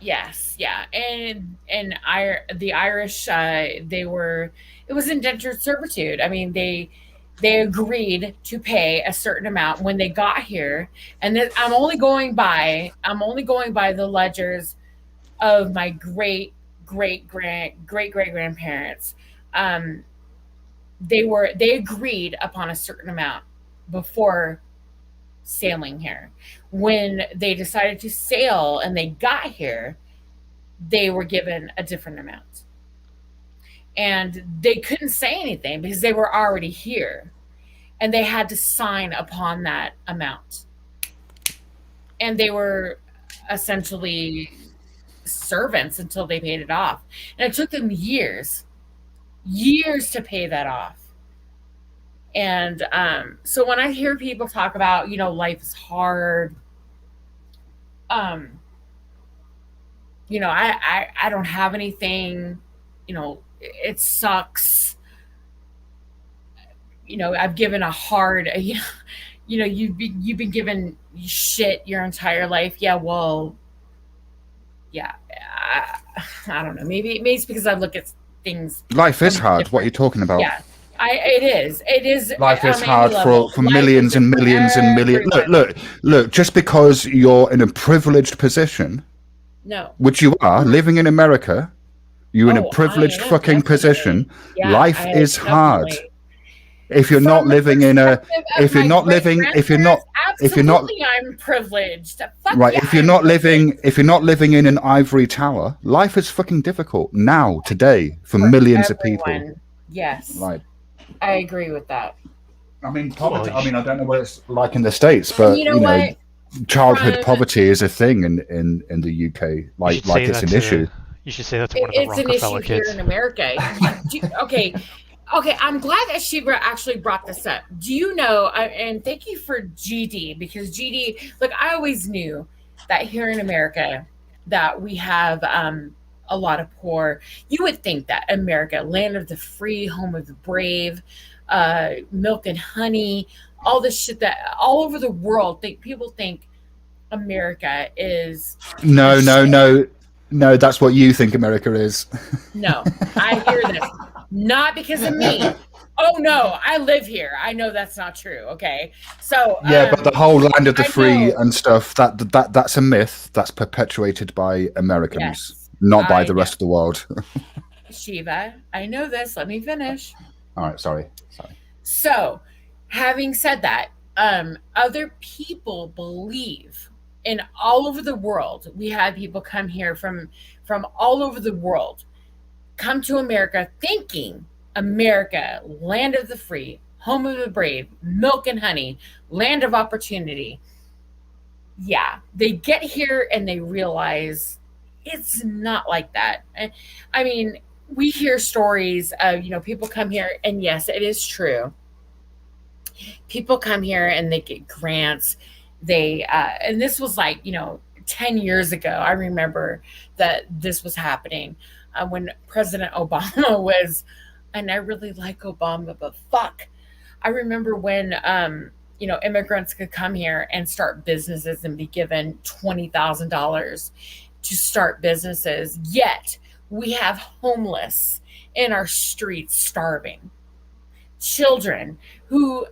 S1: Yes, yeah, and the Irish it was indentured servitude. I mean, they agreed to pay a certain amount when they got here, and I'm only going by the ledgers of my great grandparents. They agreed upon a certain amount before sailing here. When they decided to sail and they got here, they were given a different amount. And they couldn't say anything because they were already here. And they had to sign upon that amount. and they were essentially servants until they paid it off. And it took them years to pay that off. And so when I hear people talk about, life is hard, I don't have anything, it sucks. I've given a hard, you've been given shit your entire life. Yeah, well, yeah, I don't know. Maybe it's because I look at things.
S16: Life is hard. What are you talking about?
S1: Yeah, it is. It is.
S16: Life is hard for millions and millions and millions. Look. Just because you're in a privileged position,
S1: no,
S16: which you are, living in America, you're in a privileged fucking position.
S1: Yeah,
S16: life is hard. If you're not living in a, I'm
S1: privileged. Fuck
S16: right.
S1: yeah,
S16: If you're not living in an ivory tower, life is fucking difficult now, today, for millions of people.
S1: Yes.
S16: Right.
S1: I agree with that.
S16: I mean, poverty. I don't know what it's like in the States, but childhood poverty is a thing in the UK. Like it's an issue.
S17: You should say that to one of the Rockefeller kids.
S1: It's an issue here in America. Okay, I'm glad that she actually brought this up. Do you know, and thank you for GD, because GD, look, I always knew that here in America that we have a lot of poor. You would think that America, land of the free, home of the brave, milk and honey, all this shit that all over the world, people think America is...
S16: No, that's what you think America is.
S1: No, I hear this. Not because of me. Oh no, I live here. I know that's not true. Okay, so
S16: yeah, but the whole land of the free and stuff, that's a myth that's perpetuated by Americans, not by the rest of the world.
S1: Shiva, I know this. Let me finish.
S16: All right, sorry.
S1: So, having said that, other people believe in all over the world. We had people come here from all over the world, come to America thinking America, land of the free, home of the brave, milk and honey, land of opportunity. Yeah, they get here and they realize it's not like that. I mean, we hear stories of, people come here, and yes, it is true. People come here and they get grants. And this was like, 10 years ago. I remember that this was happening when President Obama was, and I really like Obama, but fuck. I remember when, immigrants could come here and start businesses and be given $20,000 to start businesses. Yet we have homeless in our streets starving. Children who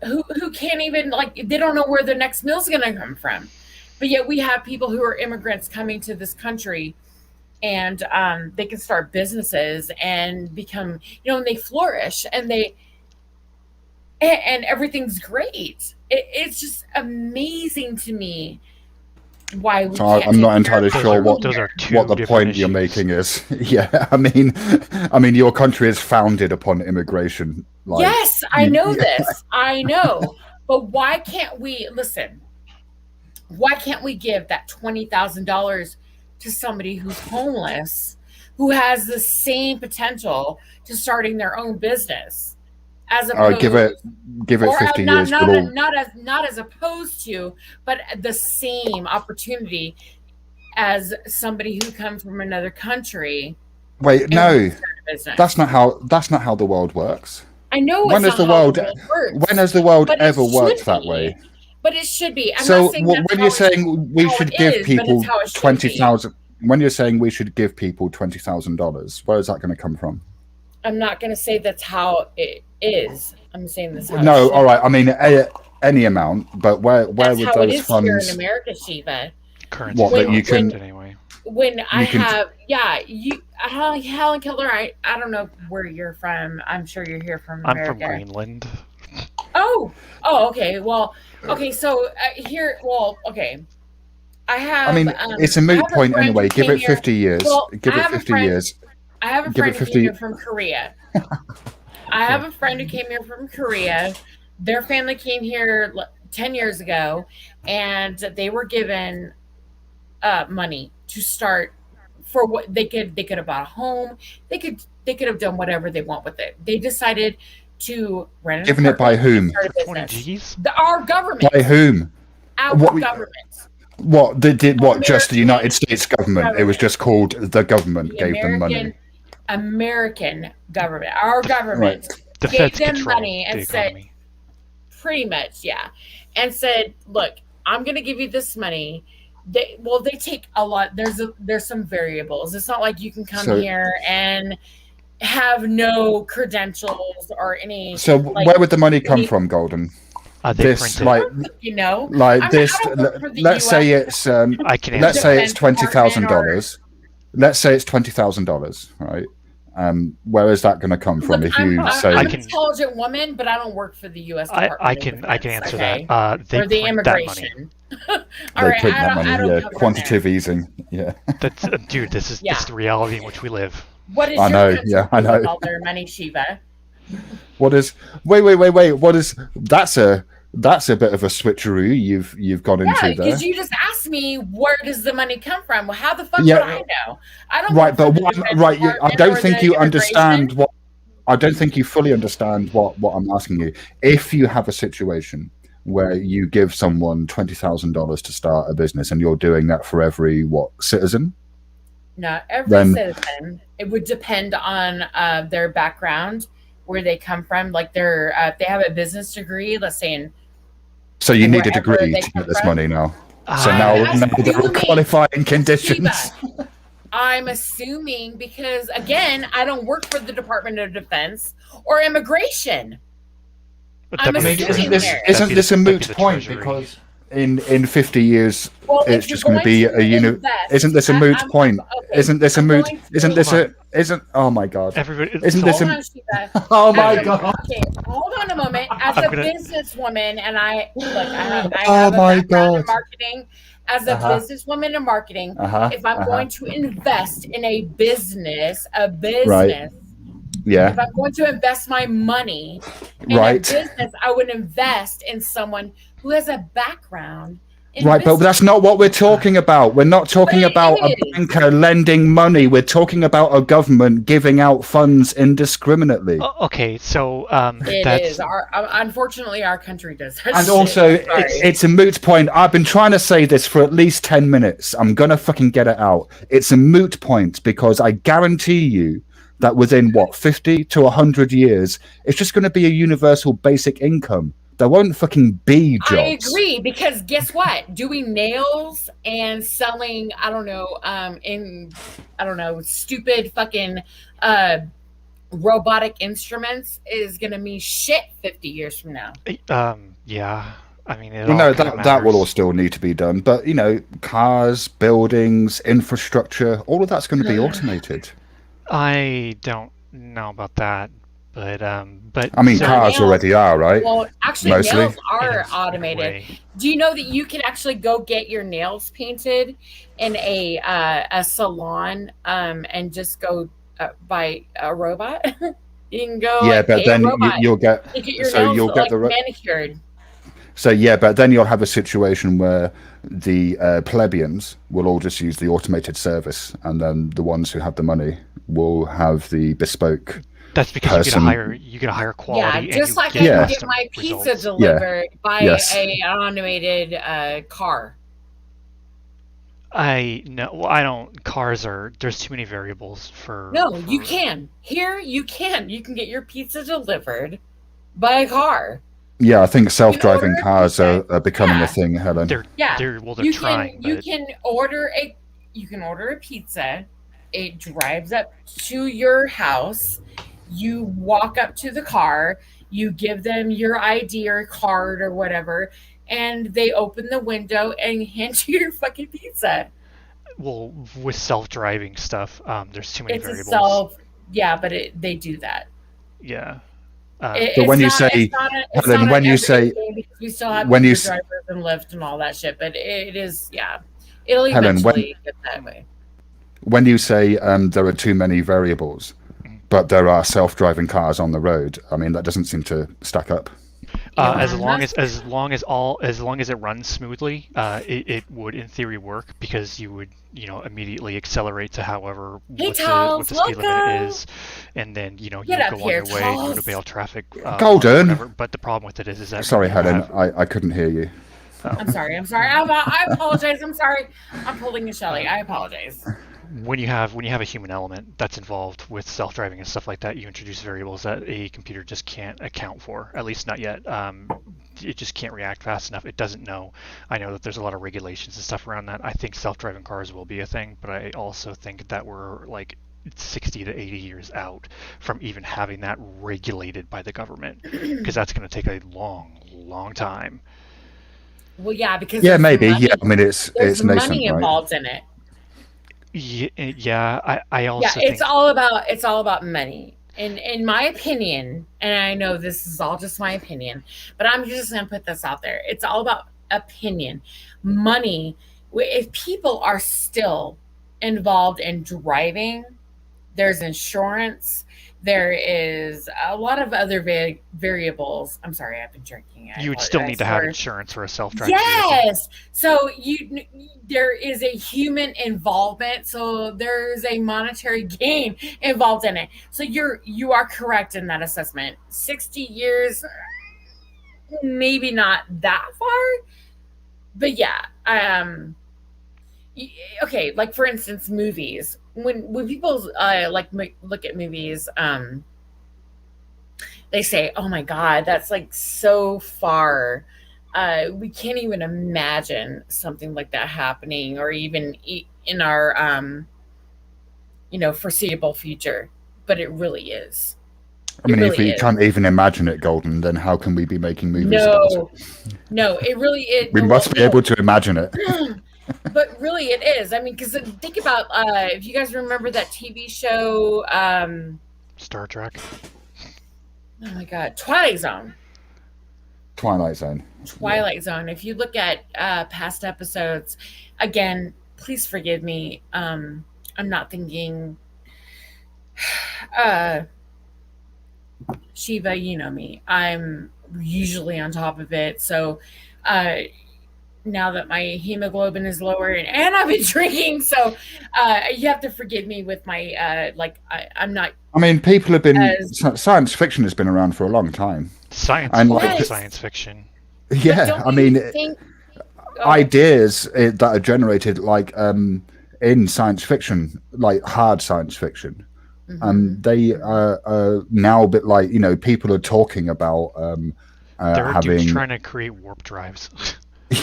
S1: can't even, they don't know where their next meal's going to come from. But yet we have people who are immigrants coming to this country, and they can start businesses and become, and they flourish, and everything's great. It's just amazing to me why we can't.
S16: I'm not entirely sure what the point you're making is. Yeah, I mean, your country is founded upon immigration.
S1: Yes, I know this. I know, but why can't we listen? Why can't we give that $20,000 to somebody who's homeless, who has the same potential to starting their own business, as opposed
S16: give it 50 years.
S1: Not as opposed to, but the same opportunity as somebody who comes from another country.
S16: Wait, no, that's not how the world works.
S1: I know.
S16: When has the world ever worked that way?
S1: But it should be.
S16: So when you're saying we should give people $20,000, when you're saying we should give people $20,000, where is that going to come from?
S1: I'm not going to say that's how it is. I'm saying this.
S16: No, all right. I mean, any amount, but where would those funds?
S1: Here in America, Shiva.
S17: Currency.
S16: What that you can
S17: anyway.
S1: When I have, Helen Keller. I don't know where you're from. I'm sure you're here from America.
S17: I'm from Greenland.
S1: Oh, okay. Well, okay. So here, I have.
S16: I mean, it's a moot point anyway. Give it 50 years. Give it 50 years.
S1: I have a friend who came here from Korea. I have a friend who came here from Korea. Their family came here 10 years ago, and they were given money to start for what they could have bought a home. They could have done whatever they want with it. They decided to rent an
S16: Given it by whom?
S1: Our government.
S16: By whom?
S1: Our government.
S16: What they did? What just the United States government? It was just called the government gave them money.
S1: American government, our government,
S17: The
S1: gave
S17: feds
S1: them
S17: control
S1: money and
S17: the
S1: said,
S17: economy.
S1: pretty much, yeah, and said, look, I'm going to give you this money. They take a lot. There's some variables. It's not like you can come here and have no credentials or any.
S16: So where would the money come from, Golden? This like this. Let's say it's let's say it's $20,000. Let's say it's $20,000, right? Where is that going to come from?
S1: Look, I'm an intelligent woman, but I don't work for the U.S. Department
S17: I can answer
S1: okay?
S17: that. They
S1: or the
S17: print
S1: immigration.
S16: They print that money. Yeah, quantitative easing. Yeah.
S17: That's dude. This is the reality in which we live.
S1: What is
S16: I know.
S1: your country
S16: Yeah, I know.
S1: with all their money, Shiva?
S16: What is? Wait. What is? That's a bit of a switcheroo you've gone into there.
S1: Because you just asked me where does the money come from. Well, how the fuck would I know? I don't.
S16: Right, but I don't think you understand what. I don't think you fully understand what I'm asking you. If you have a situation where you give someone $20,000 to start a business, and you're doing that for every citizen?
S1: No, every citizen. It would depend on their background, where they come from. Like if they have a business degree, let's say in.
S16: So you need a degree to get this money now. So now there are qualifying conditions.
S1: I'm assuming because, again, I don't work for the Department of Defense or immigration. I'm assuming
S16: isn't this a moot point? Because in 50 years, it's just going to be Isn't this a moot point? Isn't this a moot? Oh my God! Isn't this a? Oh my God!
S1: Okay, hold on a moment. As a businesswoman, and I have
S16: Oh
S1: a
S16: my
S1: background in
S16: God!
S1: marketing. As a businesswoman in marketing, if I'm going to invest in a business,
S16: Right. Yeah.
S1: if I'm going to invest my money in a business, I would invest in someone who has a background in
S16: Right, but that's not what we're talking about. We're not talking about a banker lending money. We're talking about a government giving out funds indiscriminately.
S17: Okay, so
S1: It is. Unfortunately, our country does that.
S16: And
S1: shit.
S16: also,
S1: Sorry.
S16: it's a moot point. I've been trying to say this for at least 10 minutes. I'm going to fucking get it out. It's a moot point because I guarantee you that within, 50 to 100 years, it's just going to be a universal basic income. There won't fucking be jobs.
S1: I agree, because guess what? Doing nails and selling, stupid fucking robotic instruments is gonna mean shit 50 years from now.
S17: Yeah. I mean,
S16: that will all still need to be done. But, cars, buildings, infrastructure, all of that's going to be automated.
S17: I don't know about that. But
S16: I mean, cars already are, right?
S1: Well, actually,
S16: Mostly.
S1: nails are automated. Do you know that you can actually go get your nails painted in a salon and just go by a robot? You can go.
S16: Yeah, but then you'll get
S1: your nails manicured.
S16: So yeah, but then you'll have a situation where the plebeians will all just use the automated service, and then the ones who have the money will have the bespoke.
S17: That's because you get a higher quality.
S1: Yeah, just like I can get my pizza delivered by a automated car.
S17: I don't. Cars there's too many variables for.
S1: No, you can. Here, you can. You can get your pizza delivered by a car.
S16: Yeah, I think self-driving cars are becoming a thing, Helen.
S17: They're trying.
S1: You can order a pizza. It drives up to your house. You walk up to the car, you give them your ID or card or whatever, and they open the window and hand you your fucking pizza.
S17: Well, with self-driving stuff, there's too many variables.
S1: But they do that.
S17: Yeah.
S16: But when you say, Helen, when you say,
S1: we still have Uber drivers and Lyft and all that shit, but it is, it'll eventually get that way.
S16: When you say there are too many variables, but there are self-driving cars on the road, I mean, that doesn't seem to stack up.
S17: As long as it runs smoothly, it would in theory work, because you would immediately accelerate to however what the speed limit is, and then you go on your way, go to bail traffic.
S16: Golden.
S17: Whatever. But the problem with it is that
S16: Sorry, Helen, I couldn't hear you.
S1: I'm sorry. I apologize. I'm sorry. I'm pulling a Shelly. I apologize.
S17: When you have a human element that's involved with self-driving and stuff like that, you introduce variables that a computer just can't account for, at least not yet. It just can't react fast enough. It doesn't know. I know that there's a lot of regulations and stuff around that. I think self-driving cars will be a thing, but I also think that we're like 60 to 80 years out from even having that regulated by the government, because that's going to take a long time.
S1: Well, yeah, because
S16: maybe.
S1: money,
S16: I mean, it's
S1: there's
S16: nascent,
S1: money
S16: right?
S1: involved in it.
S17: Yeah, I also think
S1: it's all about money. In my opinion, and I know this is all just my opinion, but I'm just gonna put this out there. It's all about opinion. Money. If people are still involved in driving, there's insurance. There is a lot of other variables. I'm sorry, I've been drinking.
S17: You would still need to have insurance for a self-driving
S1: Yes. So there is a human involvement. So there's a monetary gain involved in it. So you are correct in that assessment. 60 years, maybe not that far, but yeah. Okay, like for instance, movies. When people look at movies, they say, "Oh my God, that's like so far. We can't even imagine something like that happening, or even in our foreseeable future." But it really is.
S16: I mean, if we can't even imagine it, Golden, then how can we be making movies about it?
S1: No, it really is.
S16: We must be able to imagine it.
S1: But really, it is. I mean, because think about if you guys remember that TV show,
S17: Star Trek.
S1: Oh my God, Twilight Zone.
S16: Twilight Zone.
S1: If you look at past episodes, again, please forgive me. I'm not thinking. Shiva, you know me. I'm usually on top of it. So now that my hemoglobin is lower and I've been drinking, so you have to forgive me with my I'm not.
S16: I mean, people have been science fiction has been around for a long time.
S17: Science fiction.
S16: Yeah, I mean, ideas that are generated in science fiction, like hard science fiction. They are now a bit like, people are talking about
S17: there are
S16: having
S17: dudes trying to create warp drives.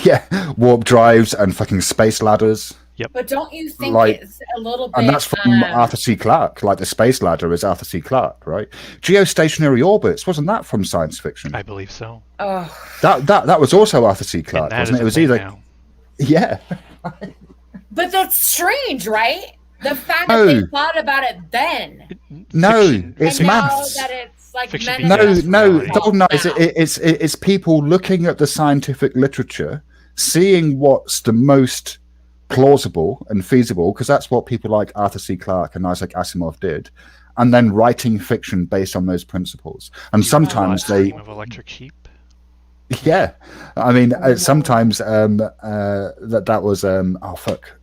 S16: Yeah, warp drives and fucking space ladders.
S17: Yep.
S1: But don't you think it's a little bit?
S16: And that's from Arthur C. Clarke. Like the space ladder is Arthur C. Clarke, right? Geostationary orbits, wasn't that from science fiction?
S17: I believe so.
S1: Oh.
S16: That was also Arthur C. Clarke, wasn't it? It was either.
S17: Now.
S16: Yeah.
S1: But that's strange, right? The fact that they thought about it then.
S16: No, it's maths.
S1: Now that it's like
S16: No, Golden Eyes. It's people looking at the scientific literature, seeing what's the most plausible and feasible, because that's what people like Arthur C. Clarke and Isaac Asimov did, and then writing fiction based on those principles. And sometimes they.
S17: Of Electric Sheep.
S16: Yeah, I mean, sometimes that was oh fuck.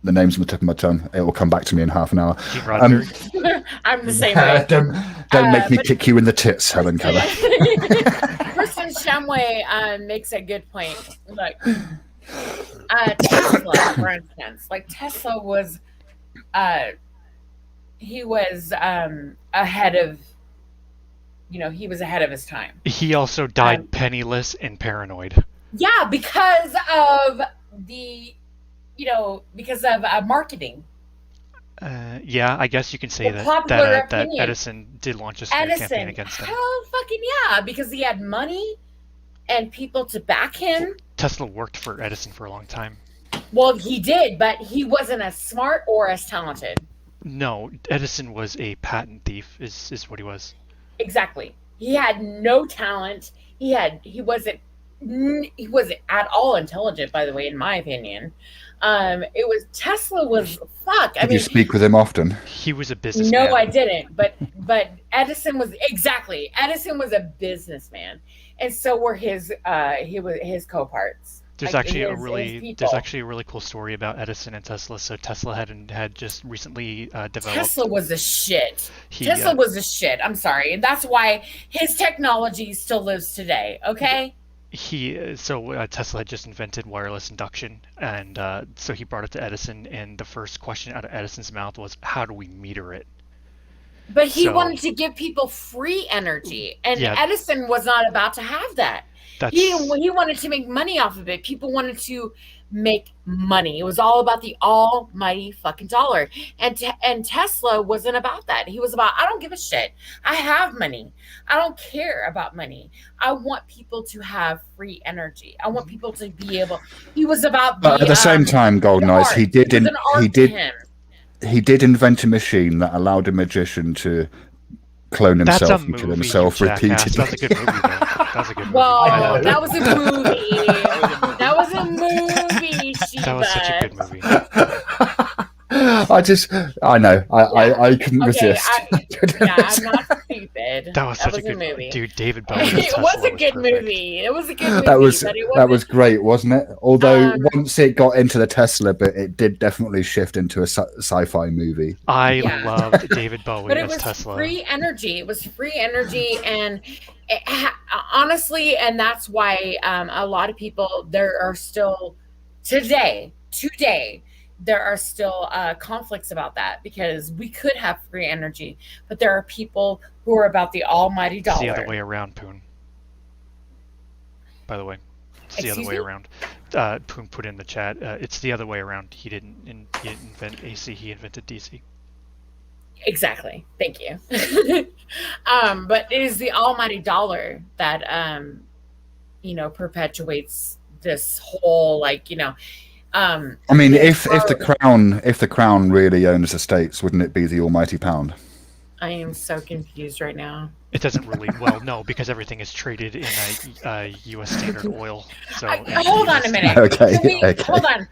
S16: The name's on the tip of my tongue. It will come back to me in half an hour.
S1: I'm the same way.
S16: Don't make me kick you in the tits, Helen Keller.
S1: Kristen Shamway makes a good point. Look, Tesla, for instance, like Tesla was, he was ahead of, he was ahead of his time.
S17: He also died penniless and paranoid.
S1: Yeah, because of because of marketing.
S17: Yeah, I guess you can say that Edison did launch a smear campaign against him.
S1: Hell fucking yeah, because he had money and people to back him.
S17: Tesla worked for Edison for a long time.
S1: Well, he did, but he wasn't as smart or as talented.
S17: No, Edison was a patent thief, is what he was.
S1: Exactly. He had no talent. He wasn't he wasn't at all intelligent, by the way, in my opinion. It was Tesla was fuck.
S16: Did you speak with him often?
S17: He was a businessman.
S1: No, I didn't. But Edison was a businessman, and so were his co-parts.
S17: There's
S1: Like,
S17: actually
S1: his
S17: a really cool story about Edison and Tesla. So Tesla had just recently developed.
S1: Tesla was a shit. Tesla was a shit. I'm sorry, and that's why his technology still lives today. Okay.
S17: Tesla had just invented wireless induction, and so he brought it to Edison, and the first question out of Edison's mouth was, "How do we meter it?"
S1: But he wanted to give people free energy, and Edison was not about to have that. He wanted to make money off of it. People wanted to make money. It was all about the almighty fucking dollar. And Tesla wasn't about that. He was about, I don't give a shit. I have money. I don't care about money. I want people to have free energy. I want people to be able. He was about.
S16: But at the same time, Golden Eyes, he did invent a machine that allowed a magician to clone himself and kill himself repeatedly.
S17: That's a good movie, though. That's a good movie.
S1: Well, that was a movie. That was a movie, Shiva.
S17: That was such a good movie.
S16: I couldn't resist.
S1: I'm not stupid.
S17: That was such a good
S1: movie.
S17: Dude, David Bowie.
S1: It was a good movie. It was a good movie.
S16: That was great, wasn't it? Although once it got into the Tesla bit, it did definitely shift into a sci-fi movie.
S17: I loved David Bowie
S1: but
S17: as
S1: it was
S17: Tesla.
S1: free energy. It was free energy, and honestly, and that's why a lot of people there are still today. There are still conflicts about that, because we could have free energy, but there are people who are about the almighty dollar.
S17: It's the other way around, Poon. By the way, it's the other way around. Poon put in the chat. It's the other way around. He didn't invent AC. He invented DC.
S1: Exactly. Thank you. But it is the almighty dollar that perpetuates this whole
S16: I mean, if the crown really owns the states, wouldn't it be the almighty pound?
S1: I am so confused right now.
S17: It doesn't really. Well, no, because everything is traded in a U.S. standard oil. So
S1: hold on a minute.
S16: Okay.
S1: Hold on.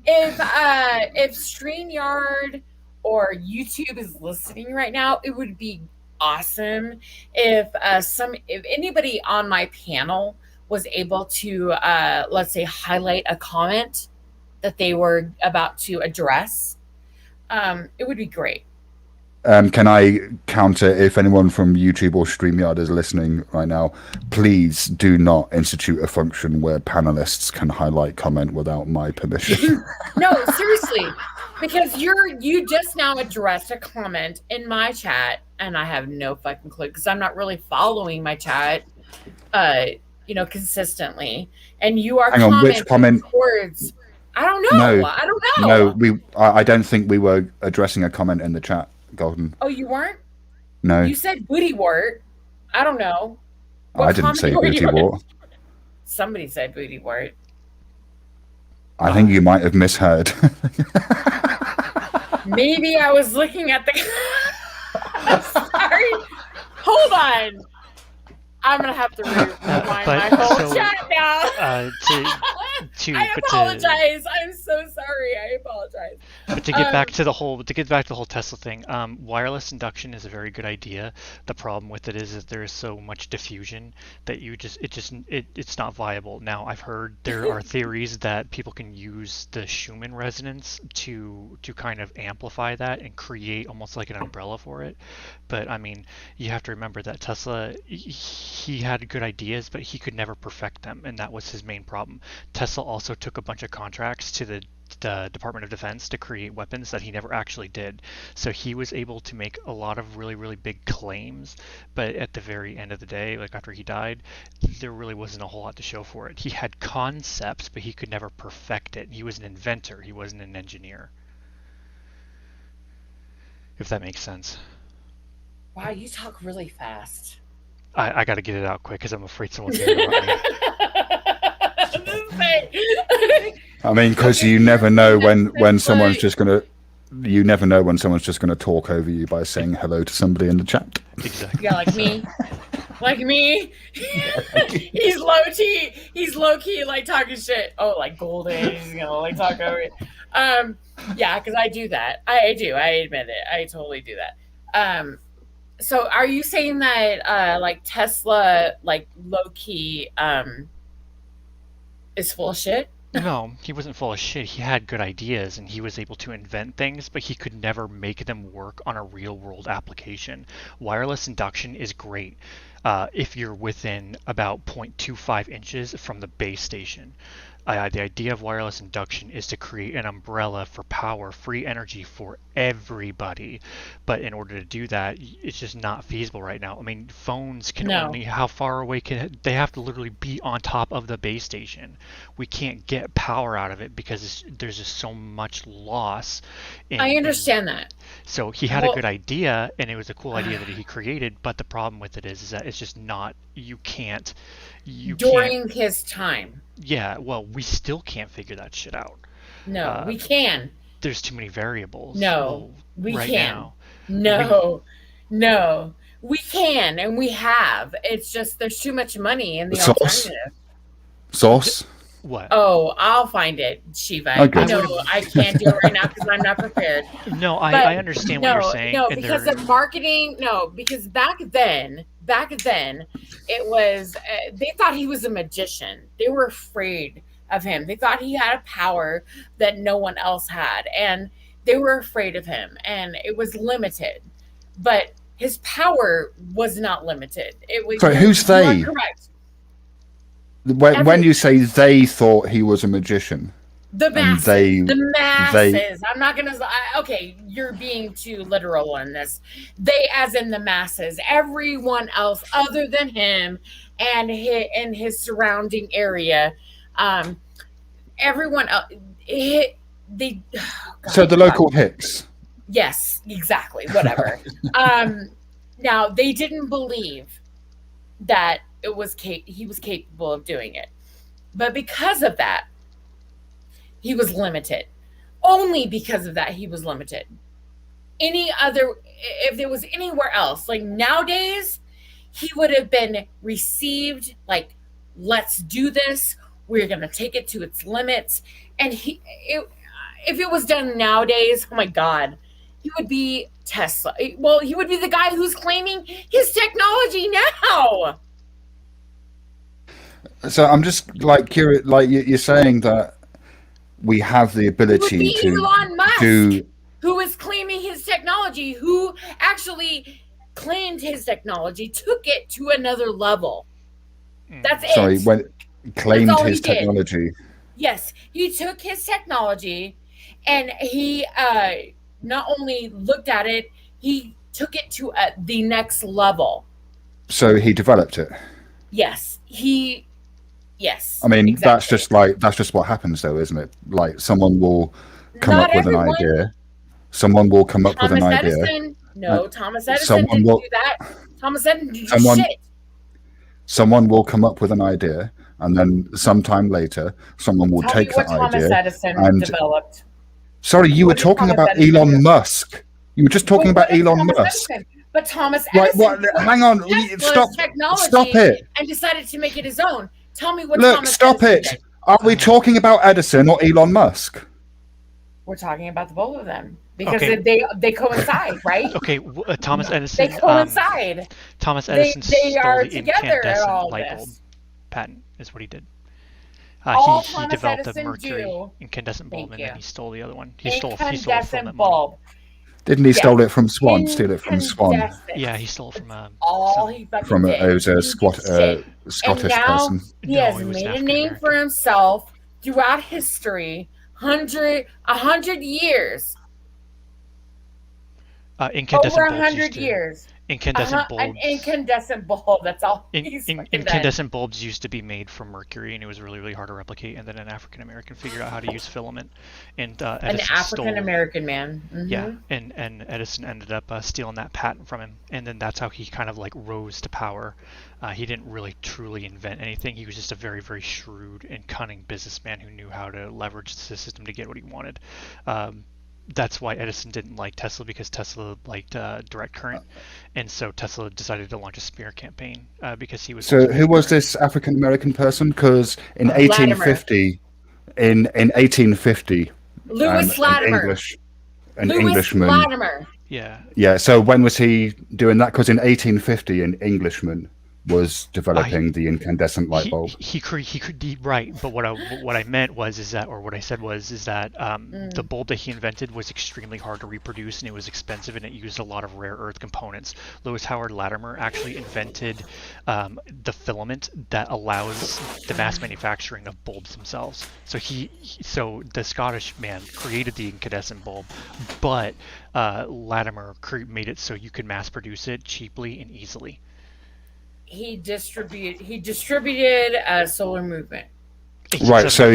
S1: If StreamYard or YouTube is listening right now, it would be awesome if anybody on my panel was able to, let's say, highlight a comment that they were about to address. It would be great.
S16: Can I counter, if anyone from YouTube or StreamYard is listening right now, please do not institute a function where panelists can highlight comment without my permission.
S1: No, seriously, because you just now addressed a comment in my chat, and I have no fucking clue, because I'm not really following my chat consistently, and you are
S16: Hang on, which comment?
S1: Towards, I don't know.
S16: No,
S1: I don't know.
S16: No, I don't think we were addressing a comment in the chat, Golden.
S1: Oh, you weren't?
S16: No.
S1: You said booty wart. I don't know.
S16: I didn't say booty wart.
S1: Somebody said booty wart.
S16: I think you might have misheard.
S1: Maybe I was looking at the. I'm sorry. Hold on. I'm gonna have to rewind my whole chat now. I apologize. I'm so sorry. I apologize.
S17: But to get back to the whole Tesla thing, wireless induction is a very good idea. The problem with it is that there is so much diffusion that it's not viable. Now, I've heard there are theories that people can use the Schumann resonance to kind of amplify that and create almost like an umbrella for it. But I mean, you have to remember that Tesla, he had good ideas, but he could never perfect them, and that was his main problem. Tesla also took a bunch of contracts to the Department of Defense to create weapons that he never actually did. So he was able to make a lot of really, really big claims, but at the very end of the day, like after he died, there really wasn't a whole lot to show for it. He had concepts, but he could never perfect it. He was an inventor. He wasn't an engineer. If that makes sense.
S1: Wow, you talk really fast.
S17: I got to get it out quick because I'm afraid someone's going to interrupt me.
S16: I mean, because you never know when someone's just gonna. You never know when someone's just gonna talk over you by saying hello to somebody in the chat.
S17: Exactly.
S1: Yeah, like me. like me. He's low key like talking shit. Oh, like gold age, he's gonna like talk over it. Yeah, because I do that. I do. I admit it. I totally do that. So are you saying that like Tesla, like low key, is full of shit?
S17: No, he wasn't full of shit. He had good ideas and he was able to invent things, but he could never make them work on a real world application. Wireless induction is great if you're within about 0.25 inches from the base station. The idea of wireless induction is to create an umbrella for power, free energy for everybody. But in order to do that, it's just not feasible right now. I mean, phones can only, how far away can they have to literally be on top of the base station? We can't get power out of it because there's just so much loss.
S1: I understand that.
S17: So he had a good idea, and it was a cool idea that he created. But the problem with it is that it's just not. You can't.
S1: During his time.
S17: Yeah, well, we still can't figure that shit out.
S1: No, we can.
S17: There's too many variables.
S1: No, we
S17: right
S1: can.
S17: Now.
S1: No, we can, and we have. It's just there's too much money in the alternative.
S16: Sauce?
S17: What?
S1: Oh, I'll find it, Shiva.
S16: Okay.
S1: No, I can't do it right now because I'm not prepared.
S17: No, I understand what you're saying.
S1: No, because of marketing. No, because back then, it was they thought he was a magician. They were afraid of him. They thought he had a power that no one else had, and they were afraid of him. And it was limited, but his power was not limited. It was.
S16: So who's they?
S1: Correct.
S16: When you say they thought he was a magician,
S1: the masses. The masses. I'm not gonna. Okay, you're being too literal in this. They, as in the masses. Everyone else, other than him, and his surrounding area, everyone else.
S16: So the local hicks.
S1: Yes, exactly. Whatever. Now they didn't believe that he was capable of doing it, but because of that, he was limited. Only because of that, he was limited. If there was anywhere else, like nowadays, he would have been received like, let's do this. We're going to take it to its limits. And if it was done nowadays, oh my God, he would be Tesla. Well, he would be the guy who's claiming his technology now.
S16: So I'm just like curious, like you're saying that we have the ability to
S1: Elon Musk,
S16: do.
S1: Who is claiming his technology, who actually claimed his technology, took it to another level. That's it.
S16: Sorry, when claimed his technology.
S1: Yes, he took his technology and he not only looked at it, he took it to the next level.
S16: So he developed it.
S1: Yes, Yes.
S16: I mean,
S1: exactly.
S16: that's just what happens, though, isn't it? Like someone will come up with an idea. Someone will come up with an idea.
S1: No, Thomas Edison didn't do that. Thomas Edison didn't do shit.
S16: Someone will come up with an idea, and then sometime later, someone will take that idea.
S1: Thomas Edison
S16: and
S1: developed.
S16: Sorry, you were talking about Elon Musk. You were just talking about Elon Musk.
S1: But Thomas Edison
S16: hang on, stop it.
S1: And decided to make it his own. Tell me what.
S16: Look,
S1: Thomas
S16: stop
S1: Edison
S16: it. Are we talking about Edison or Elon Musk?
S1: We're talking about the both of them because they coincide, right?
S17: Okay, Thomas Edison.
S1: They coincide.
S17: Thomas Edison
S1: they
S17: stole
S1: are
S17: the
S1: together at all
S17: incandescent light bulb
S1: this.
S17: patent. Is what he did. He developed the mercury incandescent bulb, and then he stole the other one. He stole a filament
S1: bulb.
S16: Didn't he steal it from Swan? Steal it from Swan.
S17: Yeah, he stole it from
S1: it
S16: was a Scottish person.
S1: He has made a name for himself throughout history. 100 years.
S17: Incandescent
S1: over 100 years.
S17: Incandescent bulbs.
S1: An incandescent bulb. That's all.
S17: Incandescent bulbs used to be made from mercury, and it was really, really hard to replicate. And then an African American figured out how to use filament, and Edison
S1: an African American man. Mm-hmm.
S17: Yeah, and Edison ended up stealing that patent from him, and then that's how he kind of like rose to power. He didn't really truly invent anything. He was just a very, very shrewd and cunning businessman who knew how to leverage the system to get what he wanted. that's why Edison didn't like Tesla, because Tesla liked direct current, and so Tesla decided to launch a smear campaign because he was.
S16: So who was this African American person? Because in 1850, in 1850,
S1: Louis Latimer.
S16: An
S1: Louis
S16: Englishman.
S1: Latimer.
S16: Yeah. So when was he doing that? Because in 1850, an Englishman was developing the incandescent light bulb.
S17: He right, but what I meant was that the bulb that he invented was extremely hard to reproduce, and it was expensive, and it used a lot of rare earth components. Louis Howard Latimer actually invented the filament that allows the mass manufacturing of bulbs themselves. So so the Scottish man created the incandescent bulb, but Latimer made it so you could mass produce it cheaply and easily.
S1: He distributed a solar movement.
S16: Right. So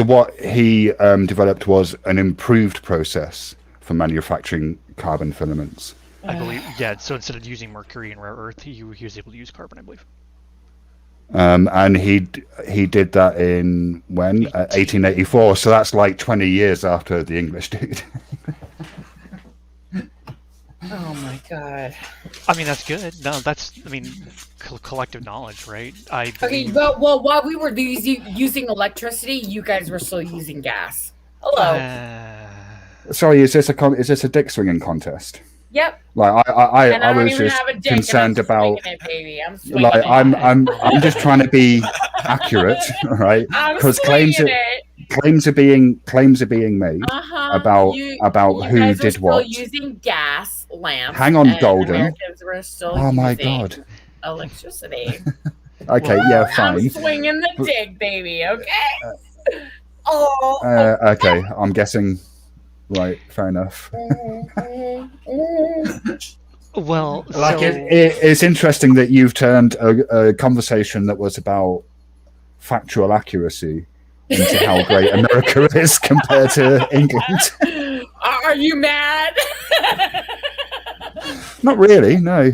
S16: what he developed was an improved process for manufacturing carbon filaments.
S17: I believe, yeah. So instead of using mercury and rare earth, he was able to use carbon, I believe.
S16: And he did that in 1884. So that's like 20 years after the English dude.
S1: Oh my god.
S17: I mean, that's good. No, collective knowledge, right?
S1: Okay, but while we were using electricity, you guys were still using gas. Hello.
S16: Sorry, is this a dick swinging contest?
S1: Yep.
S16: Like I was
S1: even
S16: just
S1: have a dick,
S16: concerned
S1: and I'm
S16: about.
S1: swinging it, baby. I'm swinging
S16: Like
S1: it.
S16: I'm just trying to be accurate, right?
S1: I'm
S16: Because
S1: swinging it.
S16: claims are being made about
S1: you
S16: who
S1: guys
S16: did
S1: are
S16: what.
S1: still using gas lamps.
S16: Hang on,
S1: and
S16: Golden.
S1: Americans were still
S16: Oh my
S1: using
S16: god.
S1: electricity.
S16: Okay, yeah,
S1: I'm
S16: fine.
S1: swinging the dick, baby. Okay. Oh.
S16: Okay, I'm guessing. Right, fair enough.
S17: Well,
S16: Like it's interesting that you've turned a conversation that was about factual accuracy into how great America is compared to England.
S1: Are you mad?
S16: Not really, no.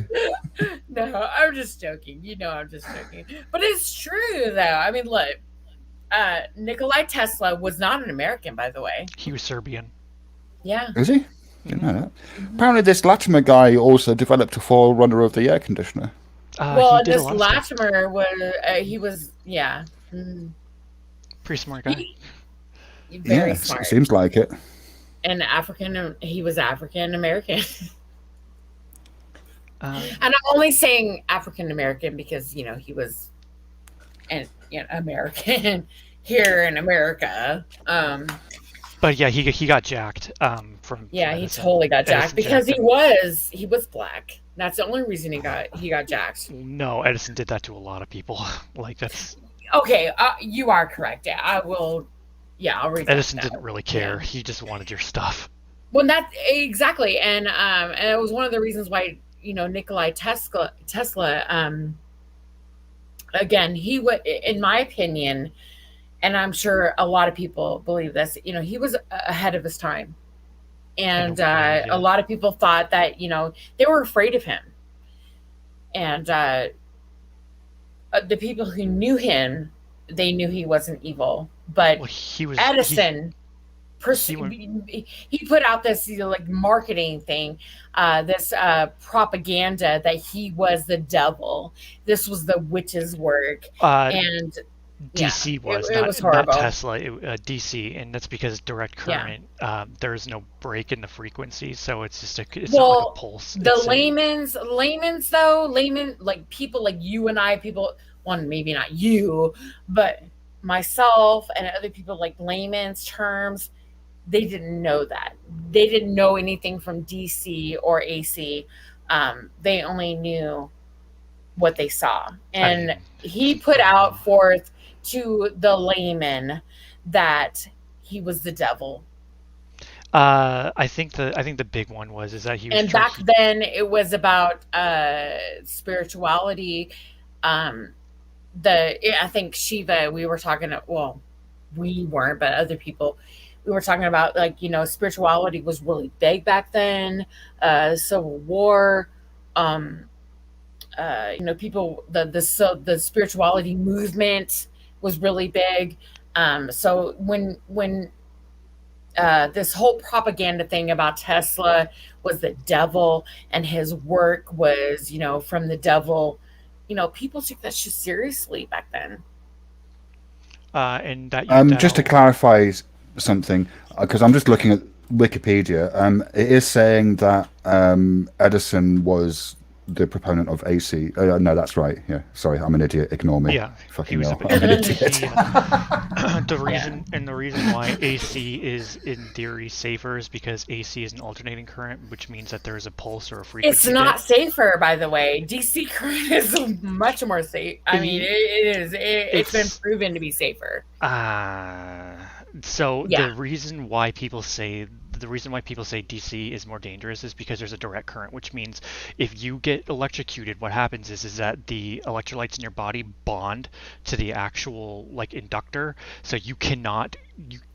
S1: No, I'm just joking. You know I'm just joking. But it's true, though. I mean, look, Nikolai Tesla was not an American, by the way.
S17: He was Serbian.
S1: Yeah.
S16: Is he? Didn't know that. Apparently, this Latimer guy also developed a forerunner of the air conditioner.
S1: Well, this Latimer was, yeah.
S17: Pretty smart guy.
S1: Very smart.
S16: Seems like it.
S1: And he was African American. And I'm only saying African American because he was American here in America.
S17: But yeah, he got jacked from.
S1: Yeah, he
S17: Edison.
S1: totally got jacked
S17: Edison
S1: because
S17: jacked
S1: he was black. That's the only reason he got jacked.
S17: No, Edison did that to a lot of people. Like that's.
S1: Okay, you are correct. Yeah, I will. Yeah, I'll read.
S17: Edison didn't really care. Yeah. He just wanted your stuff.
S1: Well, that exactly, and it was one of the reasons why Nikolai Tesla. Again, he would, in my opinion, and I'm sure a lot of people believe this. He was ahead of his time, and a lot of people thought that they were afraid of him, and the people who knew him, they knew he wasn't evil. But Edison. He put out this marketing thing, this propaganda that he was the devil. This was the witch's work, and
S17: DC
S1: it was horrible.
S17: Not Tesla, DC, and that's because direct current. There's no break in the frequency, so it's just not like a pulse.
S1: The layman's like people like you and I, maybe not you, but myself and other people, like layman's terms. They didn't know that. They didn't know anything from DC or AC. They only knew what they saw. And he put out forth to the layman that he was the devil.
S17: I think the big one is that he was.
S1: And back then it was about spirituality. I think Shiva, we were talking, we weren't, but other people. We were talking about spirituality was really big back then. Civil War, people, the spirituality movement was really big. So when this whole propaganda thing about Tesla was the devil and his work was, from the devil. People took that shit seriously back then.
S17: And that
S16: just to clarify something, because I'm just looking at Wikipedia, it is saying that Edison was the proponent of AC. No, that's right. Yeah, sorry, I'm an idiot. Ignore me.
S17: Yeah,
S16: fucking hell. I'm an idiot.
S17: The reason why AC is in theory safer is because AC is an alternating current, which means that there is a pulse or a frequency.
S1: It's not safer, by the way. DC current is much more safe. I mean, it is. It's been proven to be safer.
S17: So the reason why people say DC is more dangerous is because there's a direct current, which means if you get electrocuted, what happens is that the electrolytes in your body bond to the actual inductor, so you cannot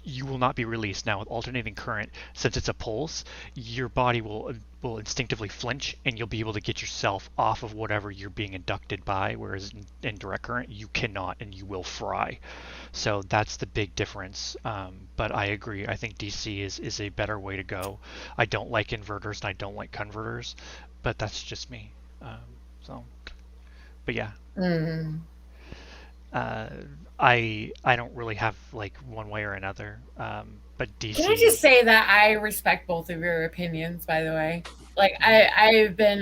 S17: you will not be released. Now with alternating current, since it's a pulse, your body will instinctively flinch and you'll be able to get yourself off of whatever you're being inducted by, whereas in direct current you cannot and you will fry. So that's the big difference. But I agree. I think DC is a better way to go. I don't like inverters and I don't like converters, but that's just me. But yeah.
S1: Mm-hmm.
S17: I don't really have one way or another. But DC.
S1: Can I just say that I respect both of your opinions, by the way? I've been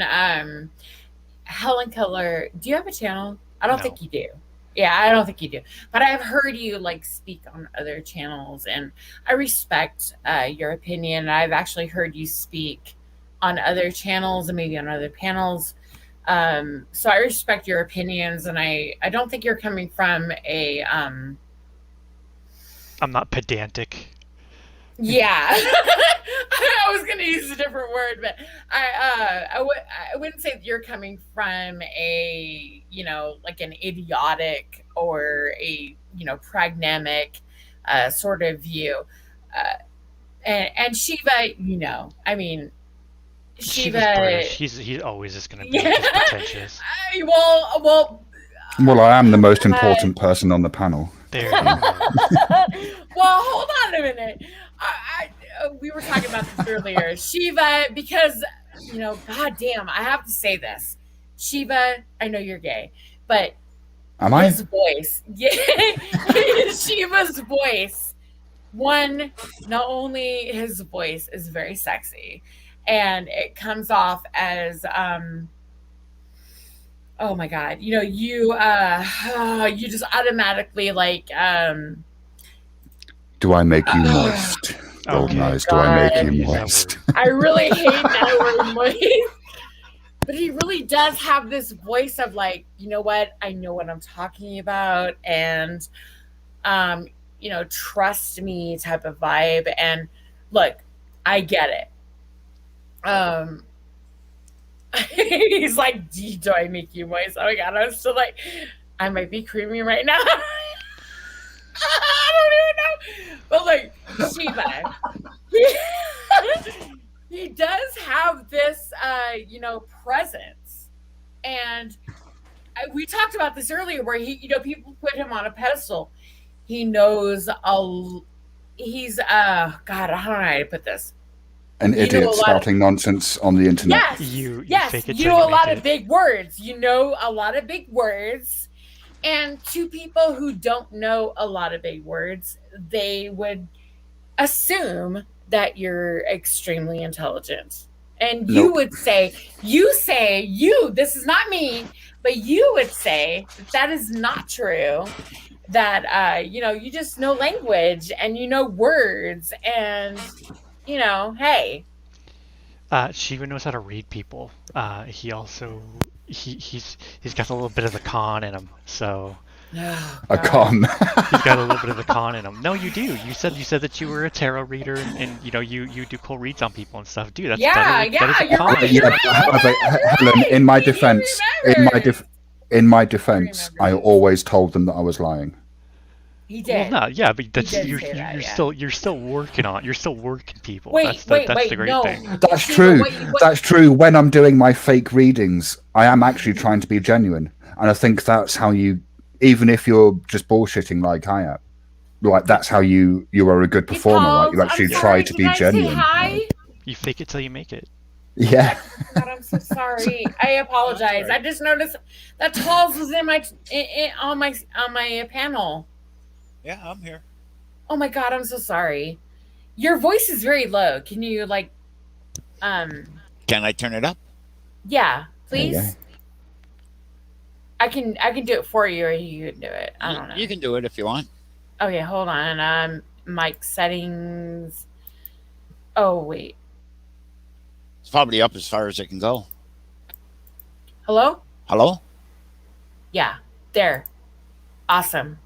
S1: Helen Keller. Do you have a channel? I don't think you do. Yeah, I don't think you do. But I've heard you speak on other channels, and I respect your opinion. I've actually heard you speak on other channels and maybe on other panels. So I respect your opinions, and I don't think you're coming from a
S17: I'm not pedantic.
S1: Yeah. I was going to use a different word, but I wouldn't say that you're coming from a, an idiotic or a, pragmatic sort of view. And Shiva, I mean, Shiva,
S17: he's always just going to be pretentious.
S1: Well,
S16: I am the most important person on the panel.
S17: There you go.
S1: Well, hold on a minute. We were talking about this earlier. Shiva, because, goddamn, I have to say this. Shiva, I know you're gay, but
S16: am
S1: his voice, Shiva's voice, not only his voice is very sexy, and it comes off as, oh my God, you just automatically
S16: do I make you moist? Golden eyes, do I make you moist?
S1: I really hate that word moist. But he really does have this voice of you know what? I know what I'm talking about. And, trust me type of vibe. And look, I get it. He's like, do I make you moist? Oh my God, I'm still I might be creamy right now. I don't even know. But Shiva, he does have this, presence. And we talked about this earlier where he, people put him on a pedestal. He knows he's, God, I don't know how to put this.
S16: An idiot spouting nonsense on the internet.
S1: Yes, you know a lot of big words. You know a lot of big words. And to people who don't know a lot of big words, they would assume that you're extremely intelligent. And you would say, this is not me, but you would say that is not true. That, you just know language and you know words and, hey.
S17: Shiva knows how to read people. He also... He's got a little bit of the con in him, so
S16: a con.
S17: He's got a little bit of the con in him. No, you do. You said that you were a tarot reader, and you do cool reads on people and stuff. Dude, that is a con.
S16: Helen, in my defense, I always told them that I was lying.
S1: He did.
S17: Well, no, yeah, but you're still working on it. You're still working people. That's the great thing.
S16: That's true. That's true. When I'm doing my fake readings, I am actually trying to be genuine, and I think that's how you, even if you're just bullshitting like I am, like that's how you are a good performer. Like you actually try to be genuine.
S1: Hi.
S17: You fake it till you make it.
S16: Yeah.
S1: God, I'm so sorry. I apologize. I just noticed that Talls was in my on my panel.
S18: Yeah, I'm here.
S1: Oh my God, I'm so sorry. Your voice is very low. Can you like
S18: Can I turn it up?
S1: Yeah, please. I can do it for you, or you can do it. I don't know.
S18: You can do it if you want.
S1: Okay, hold on. Mic settings. Oh wait.
S18: It's probably up as far as it can go.
S1: Hello?
S18: Hello?
S1: Yeah, there. Awesome.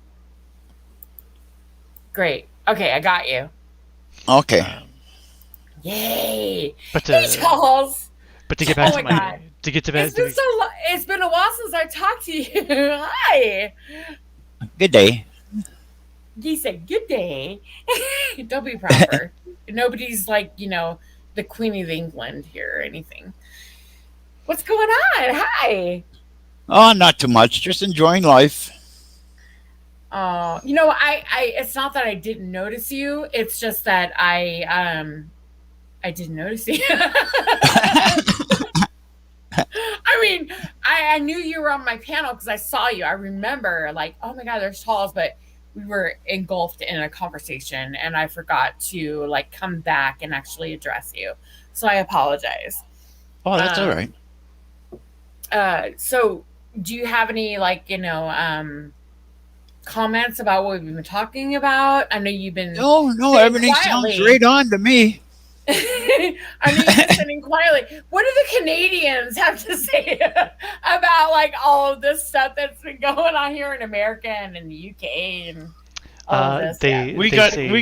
S1: Great. Okay, I got you.
S18: Okay.
S1: Yay!
S17: But
S1: Hey, Charles.
S17: But to get back
S1: Oh
S17: to
S1: my God.
S17: to get to back
S1: It's been a while since I talked to you. Hi.
S18: Good day.
S1: He said, "Good day." Don't be proper. Nobody's like, the Queen of England here or anything. What's going on? Hi.
S18: Oh, not too much. Just enjoying life.
S1: I it's not that I didn't notice you. It's just that I didn't notice you. I mean, I knew you were on my panel because I saw you. I remember like, oh my God, there's Talls, but we were engulfed in a conversation and I forgot to like come back and actually address you. So I apologize.
S18: Oh, that's all right.
S1: So do you have any comments about what we've been talking about? I know you've been
S18: No, everything sounds right on to me.
S1: I know you've been sitting quietly. What do the Canadians have to say about like all of this stuff that's been going on here in America and in the UK and all of this?
S18: We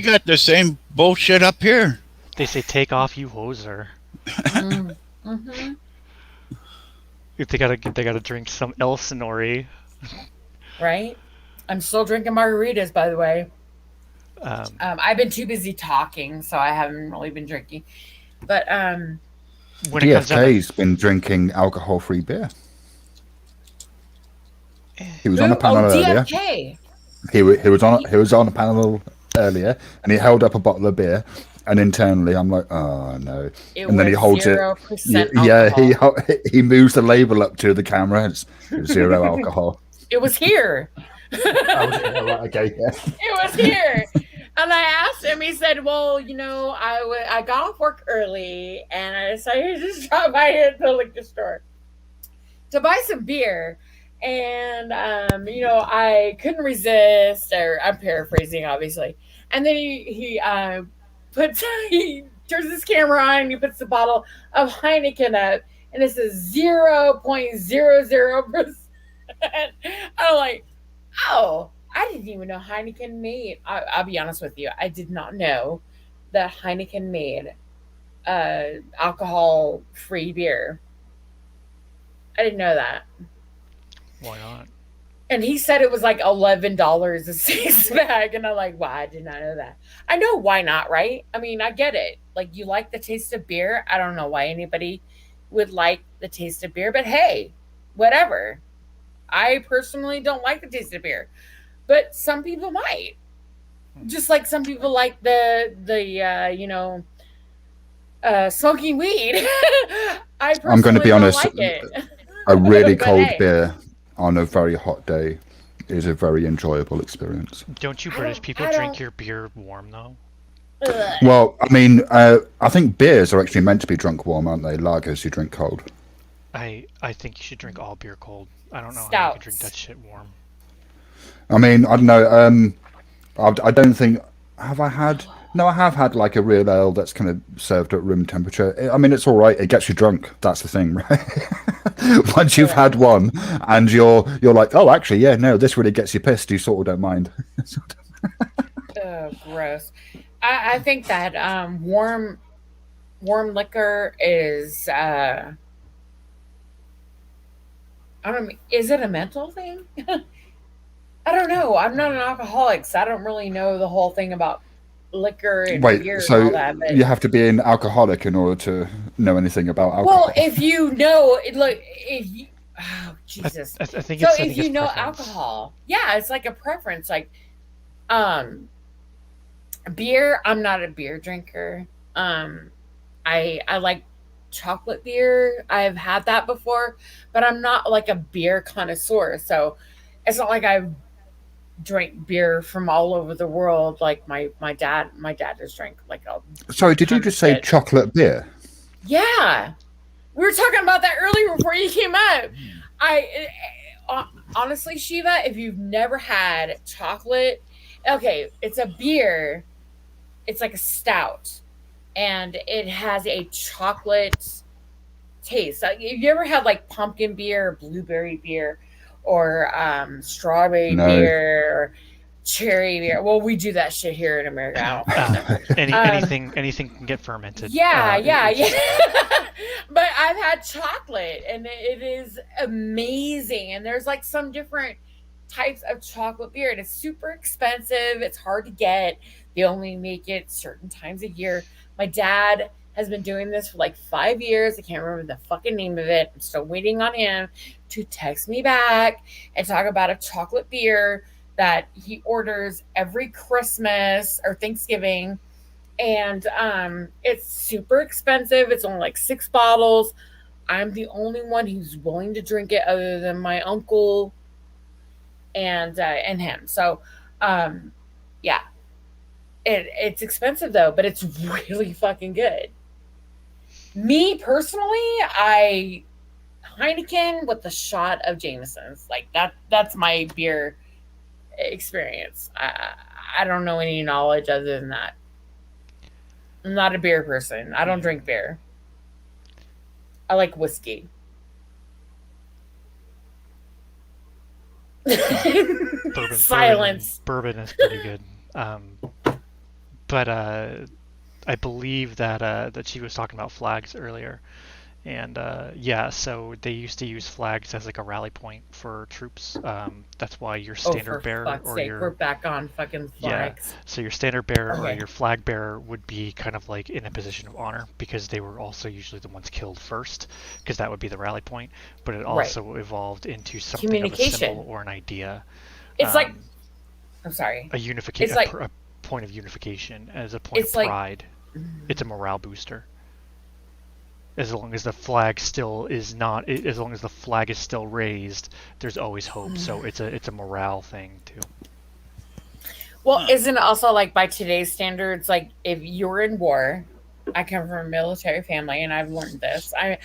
S18: got the same bullshit up here.
S17: They say, "Take off, you hoser."
S1: Mm-hmm.
S17: They gotta drink some Elsinore.
S1: Right. I'm still drinking margaritas, by the way. I've been too busy talking, so I haven't really been drinking. But
S17: when
S16: it comes down, DFK's been drinking alcohol-free beer. He was on a panel earlier.
S1: DFK.
S16: He was on a panel earlier, and he held up a bottle of beer. And internally, I'm like, oh no! And then he holds it. Yeah, he moves the label up to the camera. It's 0 alcohol.
S1: It was here.
S16: Okay, yeah.
S1: It was here. And I asked him, he said, well, I got off work early and I decided to just drop by here at the liquor store to buy some beer. And, I couldn't resist, or I'm paraphrasing, obviously. And then he turns his camera on and he puts the bottle of Heineken up and it says 0.00%. I'm like, oh, I didn't even know Heineken made. I'll be honest with you. I did not know that Heineken made alcohol-free beer. I didn't know that.
S17: Why not?
S1: And he said it was like $11 a six bag. And I'm like, wow, I did not know that. I know why not, right? I mean, I get it. Like, you like the taste of beer. I don't know why anybody would like the taste of beer, but hey, whatever. I personally don't like the taste of beer, but some people might. Just like some people like the smoking weed.
S16: I'm going to be honest.
S1: Like it.
S16: A really cold beer on a very hot day is a very enjoyable experience.
S17: Don't you British people drink your beer warm though?
S16: Well, I mean, I think beers are actually meant to be drunk warm, aren't they? Lagers you drink cold.
S17: I think you should drink all beer cold. I don't know how you can drink that shit warm.
S16: I mean, I don't know. I don't think. Have I had? No, I have had like a real ale that's kind of served at room temperature. I mean, it's all right. It gets you drunk. That's the thing, right? Once you've had one and you're like, oh, actually, yeah, no, this really gets you pissed. You sort of don't mind.
S1: Oh, gross. I think that warm liquor is. I don't know. Is it a mental thing? I don't know. I'm not an alcoholic, so I don't really know the whole thing about liquor and beer and all that. But...
S16: you have to be an alcoholic in order to know anything about alcohol.
S1: Well, if you know, oh Jesus!
S17: I think
S1: so.
S17: It's,
S1: if you know
S17: preference.
S1: alcohol, yeah, it's like a preference. Like, Beer, I'm not a beer drinker. I like chocolate beer. I've had that before, but I'm not like a beer connoisseur. So it's not like I drink beer from all over the world. Like my dad just drank like a.
S16: Sorry, did you just say chocolate beer?
S1: Yeah, we were talking about that earlier before you came up. Honestly, Shiva, if you've never had chocolate, okay, it's a beer. It's like a stout, and it has a chocolate taste. Have you ever had like pumpkin beer, or blueberry beer, or strawberry
S16: No.
S1: beer, or cherry beer? Well, we do that shit here in America. I don't know.
S17: Anything can get fermented.
S1: Yeah. But I've had chocolate, and it is amazing. And there's like some different types of chocolate beer, and it's super expensive. It's hard to get. They only make it certain times a year. My dad has been doing this for like 5 years. I can't remember the fucking name of it. I'm still waiting on him to text me back and talk about a chocolate beer that he orders every Christmas or Thanksgiving. And it's super expensive. It's only like 6 bottles. I'm the only one who's willing to drink it other than my uncle and him. So yeah. It's expensive though, but it's really fucking good. Me personally, Heineken with a shot of Jameson's. Like that's my beer experience. I don't know any knowledge other than that. I'm not a beer person. I don't drink beer. I like whiskey. Silence.
S17: Bourbon is pretty good. But I believe that she was talking about flags earlier, and yeah, so they used to use flags as like a rally point for troops. That's why your standard bearer or your
S1: we're back on fucking flags.
S17: Yeah, so your standard bearer or
S1: Okay.
S17: your flag bearer would be kind of like in a position of honor because they were also usually the ones killed first, because that would be the rally point. But it also evolved into something of a
S1: Communication.
S17: symbol or an idea.
S1: It's like, I'm sorry.
S17: A unification.
S1: It's like,
S17: a point of unification, as a point of
S1: It's like-
S17: pride. It's a morale booster. As long as the flag still is not, as long as the flag is still raised, there's always hope. So it's a morale thing too.
S1: well, isn't it also like by today's standards, like if you're in war, I come from a military family and I've learned this. I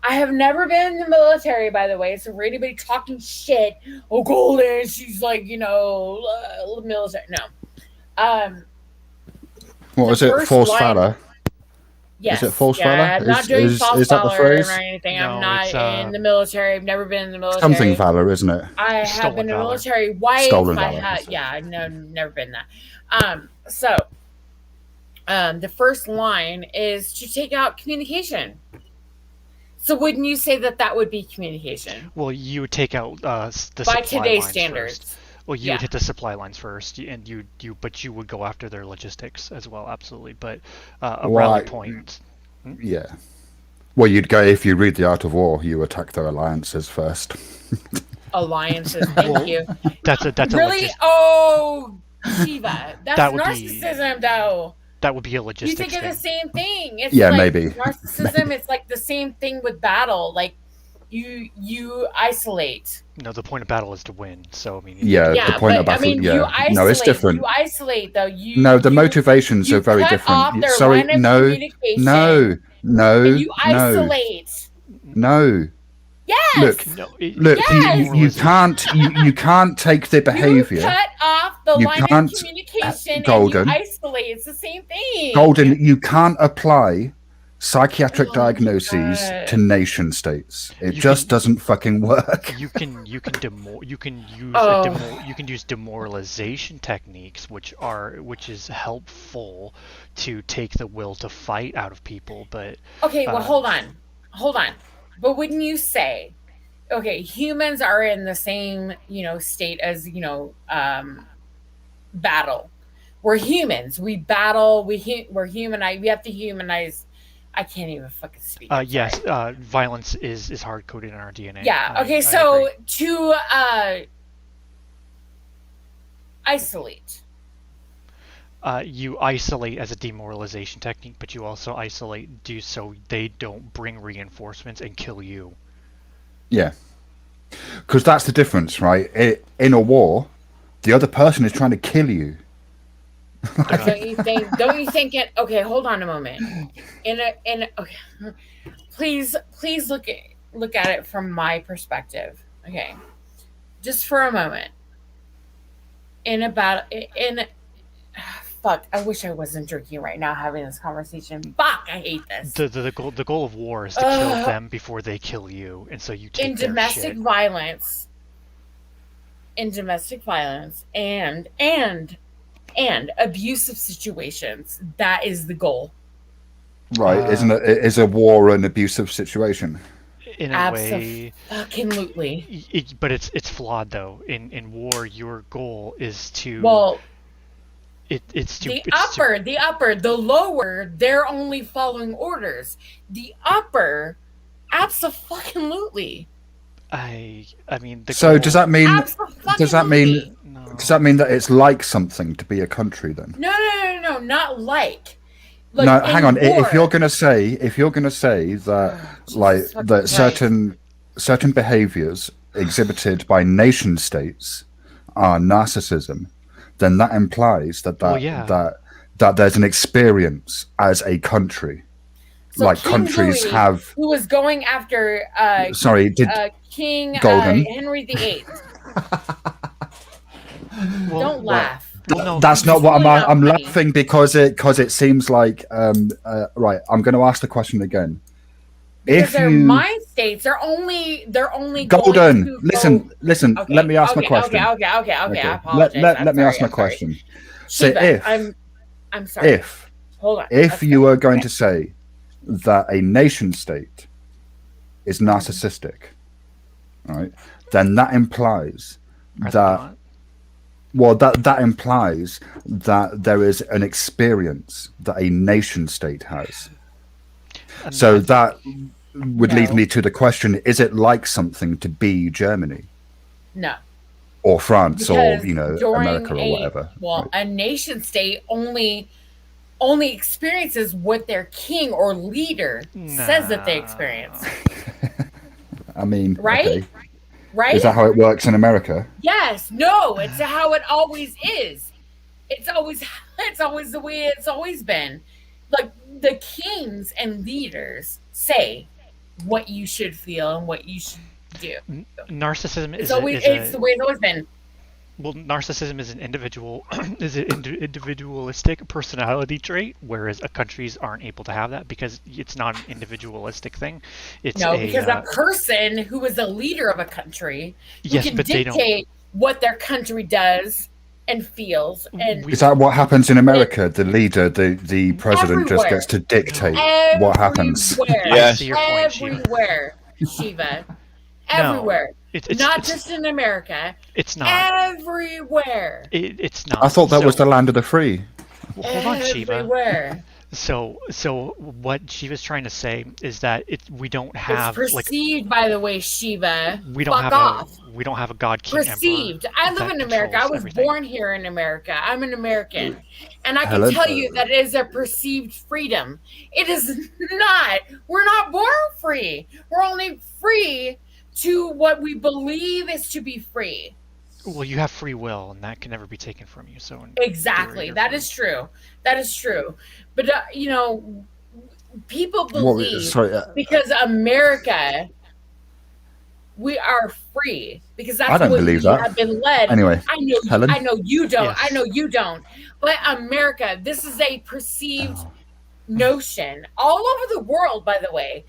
S1: have never been in the military, by the way. So for anybody talking shit, oh, Golden, she's like, military. No.
S16: What was it?
S1: first
S16: False
S1: line-
S16: valor?
S1: Yes.
S16: Is it false
S1: yeah,
S16: valor?
S1: I'm not doing
S16: Is
S1: false
S16: that the
S1: valor
S16: phrase?
S1: or anything.
S17: No,
S1: I'm not
S17: it's,
S1: in the military. I've never been in the military.
S16: Something valor, isn't it?
S1: I have
S17: Stolen
S1: been in the
S17: valor.
S1: military. Wife.
S16: Stolen
S1: I
S16: valor,
S1: had,
S16: that's it.
S1: yeah, I've never been that. So, the first line is to take out communication. So, wouldn't you say that would be communication
S17: Well, you would take out the
S1: by
S17: supply
S1: today's
S17: lines
S1: standards?
S17: first. Well, you would hit the supply lines first, and but you would go after their logistics as well, absolutely. But a rally
S16: Right.
S17: point.
S16: Yeah. Well, you'd go, if you read The Art of War, you attack their alliances first.
S1: Alliances. Thank you.
S17: That's a
S1: Really?
S17: logis-
S1: Oh, Shiva. That's
S17: That would be-
S1: narcissism, though.
S17: that would be a
S1: You
S17: logistics
S1: think
S17: thing.
S1: it's the same thing. It's
S16: Yeah,
S1: like
S16: maybe.
S1: narcissism. It's like the same thing with battle. Like you isolate.
S17: No, the point of battle is to win. So I mean,
S16: Yeah,
S1: Yeah,
S16: the point
S1: but
S16: of battle.
S1: I mean, you
S16: yeah.
S1: isolate.
S16: No, it's different.
S1: You isolate though.
S16: No, the motivations
S1: you
S16: are very
S1: cut off
S16: different.
S1: their
S16: Sorry,
S1: line of
S16: no,
S1: communication,
S16: no,
S1: and you
S16: no,
S1: isolate.
S16: no.
S1: Yes.
S16: Look,
S17: No,
S16: look.
S1: Yes.
S16: You can't take the behavior.
S1: You cut off the
S16: You
S1: line of
S16: can't-
S1: communication
S16: Golden.
S1: and you isolate. It's the same thing.
S16: Golden, you can't apply psychiatric diagnoses
S1: God.
S16: to nation states. It
S17: You
S16: just
S17: can-
S16: doesn't fucking work.
S17: you can use
S1: Oh.
S17: you can use demoralization techniques, which is helpful to take the will to fight out of people. But
S1: Okay, well, hold on. But wouldn't you say, okay, humans are in the same, state as, battle. We're humans. We battle. We're humanized. We have to humanize. I can't even fucking speak. I'm
S17: yes,
S1: sorry.
S17: violence is hard coded in our DNA.
S1: Yeah.
S17: I
S1: Okay. So
S17: agree.
S1: to isolate.
S17: You isolate as a demoralization technique, but you also isolate so they don't bring reinforcements and kill you.
S16: Yeah, because that's the difference, right? In a war, the other person is trying to kill you.
S1: Don't you think? Don't you think it? Okay, hold on a moment. Okay, please look at it from my perspective. Okay, just for a moment. Fuck, I wish I wasn't drinking right now having this conversation. Fuck, I hate this.
S17: The goal of war is to kill them before they kill you, and so you take
S1: in
S17: their
S1: domestic
S17: shit.
S1: violence. In domestic violence and abusive situations, that is the goal.
S16: Right? Isn't it? Is a war an abusive situation?
S17: In a way,
S1: Absolutely.
S17: but it's flawed though. In war, your goal is to
S1: the lower, they're only following orders. The upper, absolutely.
S17: I mean.
S16: So does that mean? Does that mean that it's like something to be a country then?
S1: No, not like.
S16: No, hang on.
S1: war.
S16: If you're gonna say that certain behaviors exhibited by nation states are narcissism, then that implies that there's an experience as a country.
S1: So
S16: like
S1: King
S16: countries
S1: Louis,
S16: have.
S1: who was going after King
S16: Golden.
S1: Henry VIII. Don't laugh.
S16: That's not what I'm laughing because it seems like right. I'm going to ask the question again.
S1: Because their mind states, they're only
S16: Golden,
S1: going to
S16: listen.
S1: Okay,
S16: Let me ask my
S1: okay,
S16: question.
S1: Okay. I apologize.
S16: Let me ask my question. So
S1: Shiva, I'm sorry. Hold on.
S16: If you were going to say that a nation state is narcissistic, right, then that implies that. Well, that implies that there is an experience that a nation state has. So that would lead me to the question: is it like something to be Germany?
S1: No.
S16: Or France,
S1: Because
S16: or
S1: during
S16: America, or whatever.
S1: Well, a nation state only experiences what their king or leader says that they experience.
S16: I mean,
S1: Right?
S16: okay.
S1: Right?
S16: Is that how it works in America?
S1: Yes. No. It's how it always is. It's always the way it's always been. Like the kings and leaders say what you should feel and what you should do.
S17: Narcissism
S1: It's the way it's always been.
S17: Well, narcissism is an individualistic personality trait, whereas countries aren't able to have that because it's not an individualistic thing. It's
S1: because a person who is a leader of a country who can
S17: but they don't.
S1: dictate what their country does and feels. And
S16: Is that what happens in America? The leader, the president, just
S1: Everywhere.
S16: gets to dictate what happens.
S1: Everywhere, Shiva. Everywhere. Not just in America.
S17: It's not.
S1: Everywhere.
S17: It's not.
S16: I thought that was the land of the free.
S17: Well, hold on, Shiva.
S1: Everywhere.
S17: So what Shiva's trying to say is that we don't have
S1: It's perceived, by the way, Shiva.
S17: we don't
S1: Fuck
S17: have
S1: off.
S17: we don't have a god king
S1: Perceived.
S17: emperor
S1: I live
S17: that
S1: in America. I
S17: controls
S1: was
S17: everything.
S1: born here in America. I'm an American. And I can
S16: Helen?
S1: tell you that it is a perceived freedom. It is not. We're not born free. We're only free to what we believe is to be free.
S17: Well, you have free will, and that can never be taken from you. So
S1: Exactly. That is true. That is true. But, people believe because America, we are free because that's
S16: I don't
S1: what
S16: believe
S1: we
S16: that.
S1: have been led.
S16: Anyway, Helen?
S1: I know you don't.
S17: Yes.
S1: I know you don't. But America, this is a perceived notion all over the world, by the way,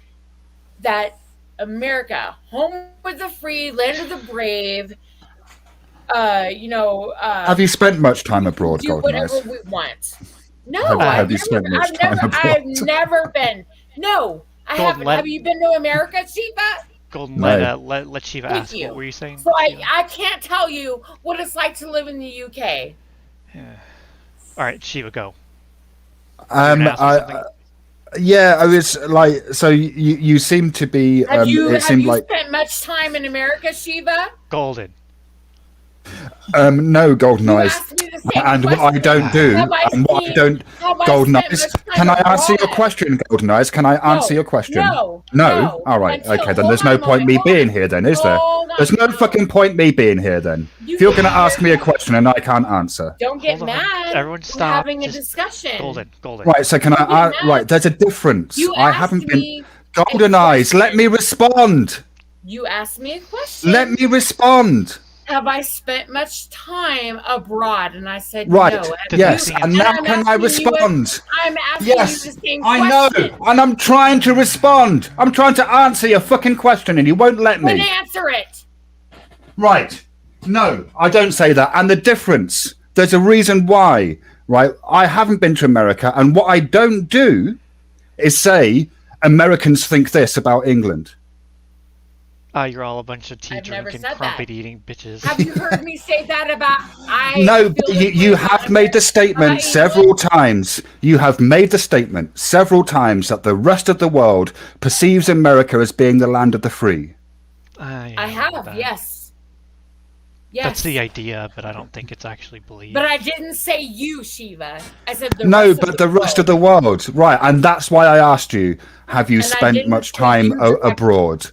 S1: that America, home of the free, land of the brave,
S16: Have you spent much time abroad,
S1: do
S16: Golden
S1: whatever
S16: Eyes?
S1: we want. No,
S16: Have you spent much time
S1: I've
S16: abroad?
S1: never been. No, I
S17: Golden,
S1: haven't.
S17: let-
S1: Have you been to America, Shiva?
S17: Golden,
S16: No.
S17: let Shiva
S1: Thank
S17: ask.
S1: you.
S17: What were you saying?
S1: So I can't tell you what it's like to live in the UK.
S17: All right, Shiva, go. gonna ask me something?
S16: Yeah, I was like, so you seem to be.
S1: Have you
S16: it seemed like
S1: spent much time in America, Shiva?
S17: Golden.
S16: No, Golden Eyes. And what I don't do, and what I don't, Golden Eyes. Can I answer your question, Golden Eyes? Can I answer your question? No. All right. Okay. Then there's no point me being here. Then is there? There's no fucking point me being here. Then if you're going to ask me a question and I can't answer.
S1: Don't get mad.
S17: Everyone
S1: We're
S17: stop.
S1: having a discussion.
S17: Golden.
S16: Right. So can I? Right. There's a difference. I haven't been. Golden Eyes. Let me respond.
S1: You asked me a question.
S16: Let me respond.
S1: Have I spent much time abroad? And I said
S16: Right.
S1: no.
S16: Yes. And now can I respond?
S1: I'm asking
S16: Yes.
S1: you the same
S16: I
S1: question.
S16: know. And I'm trying to respond. I'm trying to answer your fucking question and you won't let
S1: Then
S16: me.
S1: answer it.
S16: Right. No, I don't say that. And the difference, there's a reason why, right? I haven't been to America. And what I don't do is say Americans think this about England.
S17: You're all a bunch of tea
S1: I've never
S17: drinking,
S1: said that.
S17: crumpet eating bitches.
S1: Have you heard me say that about
S16: No, but you have made the statement several times. You have made the statement several times that the rest of the world perceives America as being the land of the free.
S1: I have, yes. Yes.
S17: That's the idea, but I don't think it's actually believed.
S1: But I didn't say you, Shiva. I said the
S16: No,
S1: rest
S16: but
S1: of
S16: the rest of the world. Right, and that's why I asked you, have you
S1: And I
S16: spent
S1: didn't
S16: much
S1: say
S16: time
S1: you directly.
S16: abroad?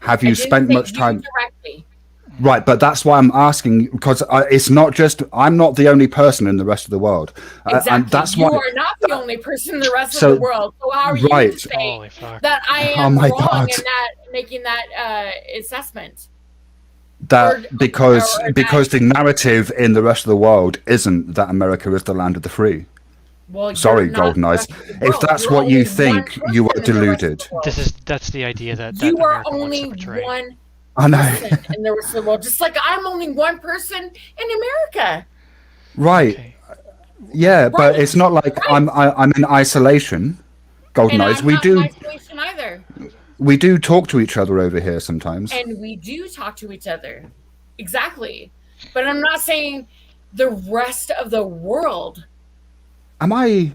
S16: Have
S1: I
S16: you
S1: didn't
S16: spent
S1: say
S16: much
S1: you
S16: time?
S1: directly.
S16: Right, but that's why I'm asking, because it's not just, I'm not the only person in the rest of the world.
S1: Exactly.
S16: And that's
S1: you
S16: why.
S1: are not the only person in the rest
S16: So-
S1: of the world. So how are you
S16: right.
S1: to say that I
S16: Oh
S1: am
S16: my
S1: wrong
S16: God.
S1: in that making that assessment?
S16: That because the narrative in the rest of the world isn't that America is the land of the free.
S1: Well,
S16: Sorry,
S1: you're not
S16: Golden
S1: the
S16: Eyes.
S1: rest of the
S16: If
S1: world.
S16: that's
S1: You're
S16: what you
S1: only
S16: think,
S1: one
S16: you are
S1: person in the rest of
S16: deluded.
S1: the world.
S17: That's the idea that
S1: You are
S17: America wants to
S1: only
S17: portray.
S1: one
S16: I know.
S1: person in the rest of the world, just like I'm only one person in America.
S16: Right. Yeah, but it's not like I'm in isolation. Golden
S1: And
S16: Eyes.
S1: I'm
S16: We
S1: not
S16: do
S1: in isolation either.
S16: we do talk to each other over here sometimes.
S1: And we do talk to each other. Exactly. But I'm not saying the rest of the world.
S16: Am I